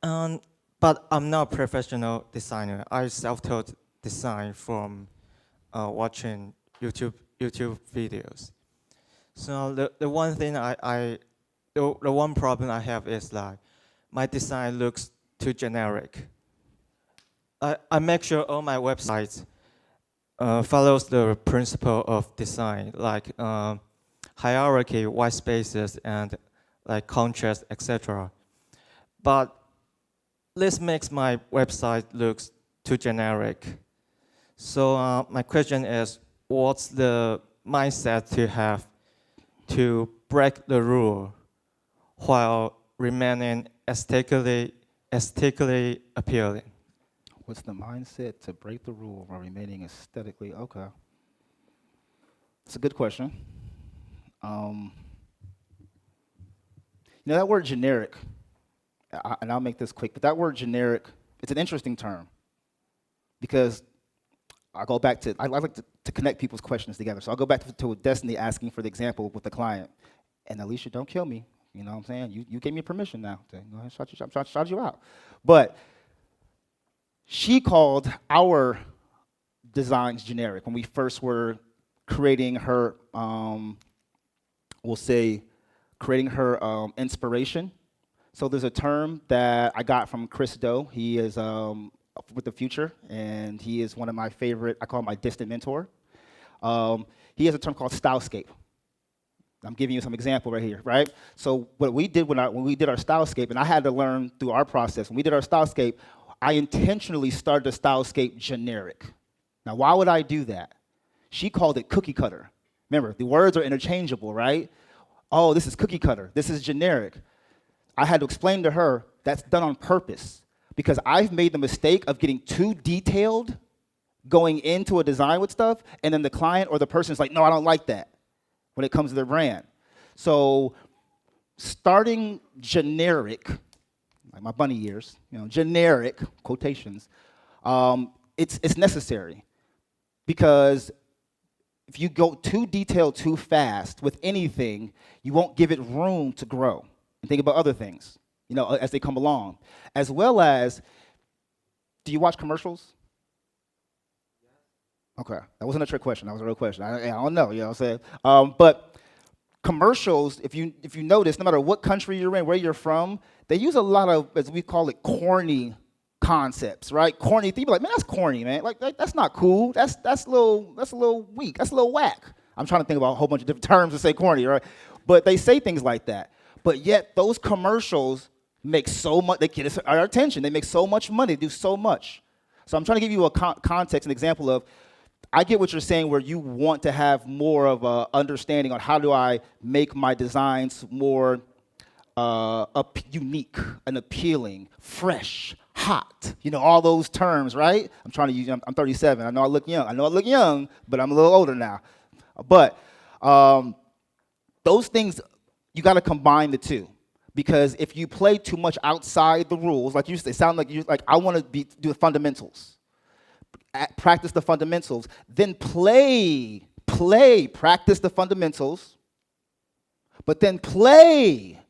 But I'm not a professional designer. I self-taught design from watching YouTube videos. So the one thing the one problem I have is like my design looks too generic. I make sure all my websites follows the principle of design, like hierarchy, white spaces, and like contrast, etc. But this makes my website looks too generic. So my question is, what's the mindset to have to break the rule while remaining aesthetically appealing? What's the mindset to break the rule while remaining aesthetically? Okay. It's a good question. That word generic, and I'll make this quick, but that word generic, it's an interesting term, because I go back to, I like to connect people's questions together. So I'll go back to Destiny asking for the example with the client. And Alicia, don't kill me. You know what I'm saying? You gave me permission now to go ahead and shout you out. But she called our designs generic when we first were creating her, we'll say, creating her inspiration. So there's a term that I got from Chris Doe. He is with the Future, and he is one of my favorite, I call him my distant mentor. He has a term called stylescape. I'm giving you some example right here, right? So what we did when we did our stylescape, and I had to learn through our process, when we did our stylescape, I intentionally started the stylescape generic. Now, why would I do that? She called it cookie cutter. Remember, the words are interchangeable, right? Oh, this is cookie cutter. This is generic. I had to explain to her that's done on purpose because I've made the mistake of getting too detailed going into a design with stuff, and then the client or the person's like, no, I don't like that when it comes to their brand. So starting generic, like my bunny ears, generic, quotations, it's necessary because if you go too detailed too fast with anything, you won't give it room to grow and think about other things, as they come along. As well as, do you watch commercials? Okay, that wasn't a trick question. That was a real question. I don't know, you know what I'm saying? But commercials, if you notice, no matter what country you're in, where you're from, they use a lot of, as we call it, corny concepts, right? Corny. People are like, man, that's corny, man. Like that's not cool. That's a little weak. That's a little whack. I'm trying to think about a whole bunch of different terms to say corny, right? But they say things like that. But yet those commercials make so much. They get our attention. They make so much money. They do so much. So I'm trying to give you a context, an example of. I get what you're saying where you want to have more of a understanding on how do I make my designs more unique and appealing, fresh, hot, all those terms, right? I'm trying to use, I'm 37. I know I look young, but I'm a little older now. But those things, you got to combine the two. Because if you play too much outside the rules, like you say, sound like I want to do the fundamentals. Practice the fundamentals, then practice the fundamentals, but then play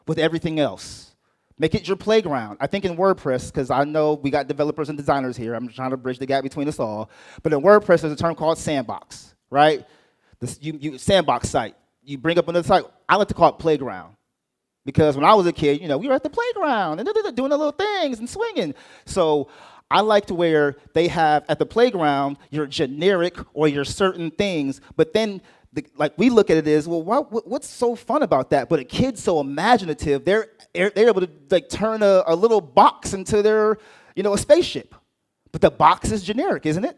with everything else. Make it your playground. I think in WordPress, because I know we got developers and designers here, I'm trying to bridge the gap between us all, but in WordPress there's a term called sandbox, right? Sandbox site. You bring up another site, I like to call it playground. Because when I was a kid, we were at the playground and doing the little things and swinging. So I like to where they have at the playground your generic or your certain things, but then like we look at it as, well, what's so fun about that? But a kid's so imaginative, they're able to turn a little box into their, a spaceship. But the box is generic, isn't it?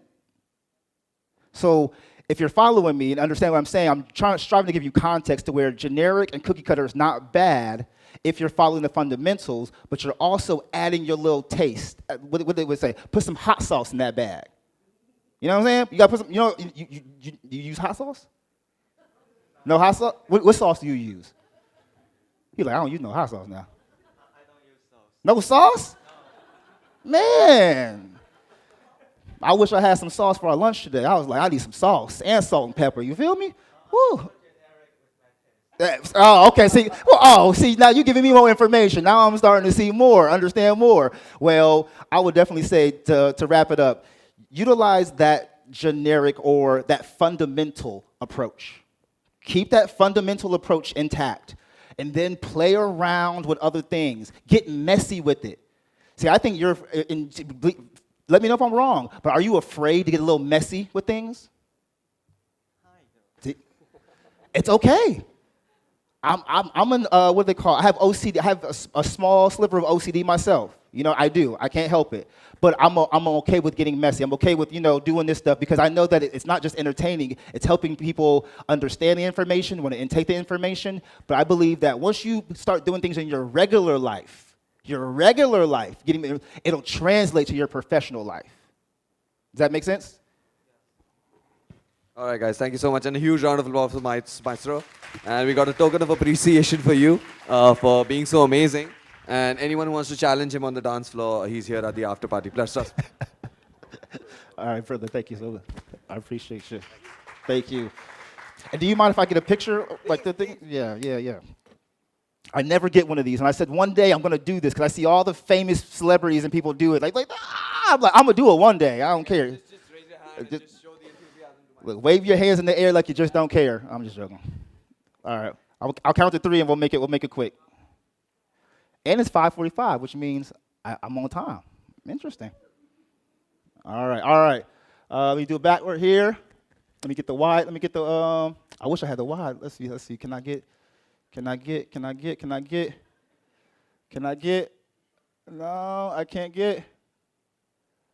So if you're following me and understand what I'm saying, I'm striving to give you context to where generic and cookie cutter is not bad if you're following the fundamentals, but you're also adding your little taste. What they would say, put some hot sauce in that bag. You know what I'm saying? You got to put some, you use hot sauce? No hot sauce? What sauce do you use? You're like, I don't use no hot sauce now. I don't use sauce. No sauce? No. Man. I wish I had some sauce for our lunch today. I was like, I need some sauce and salt and pepper. You feel me? Woo. Oh, okay. See, now you're giving me more information. Now I'm starting to see more, understand more. Well, I would definitely say to wrap it up, utilize that generic or that fundamental approach. Keep that fundamental approach intact, and then play around with other things. Get messy with it. See, I think let me know if I'm wrong, but are you afraid to get a little messy with things? It's okay. I'm an what do they call? I have OCD. I have a small sliver of OCD myself. I do. I can't help it. But I'm okay with getting messy. I'm okay with doing this stuff because I know that it's not just entertaining. It's helping people understand the information, want to intake the information. But I believe that once you start doing things in your regular life, it'll translate to your professional life. Does that make sense? All right, guys, thank you so much. And a huge round of applause for Maestro. And we got a token of appreciation for you for being so amazing. And anyone who wants to challenge him on the dance floor, he's here at the after party. Plus, All right, brother, thank you so much. I appreciate you. Thank you. And do you mind if I get a picture, like the thing? Yeah. I never get one of these. And I said, one day I'm going to do this because I see all the famous celebrities and people do it. I'm like, I'm going to do it one day. I don't care. Just raise your hand and just show the enthusiasm to Look, wave your hands in the air like you just don't care. I'm just joking. All right. I'll count to 3 and we'll make it quick. And it's 5:45, which means I'm on time. Interesting. All right. Let me do it backward here. Let me get the wide. Let me get the, I wish I had the wide. Let's see. Can I get? No, I can't get.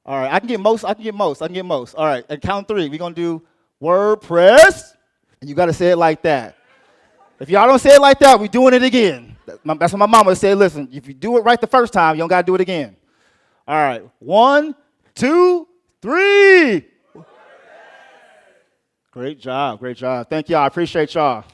All right, I can get most. All right, at count 3, we're going to do WordPress. And you got to say it like that. If y'all don't say it like that, we're doing it again. That's what my mama said. Listen, if you do it right the first time, you don't got to do it again. All right, 1, 2, 3. Great job. Thank y'all. I appreciate y'all.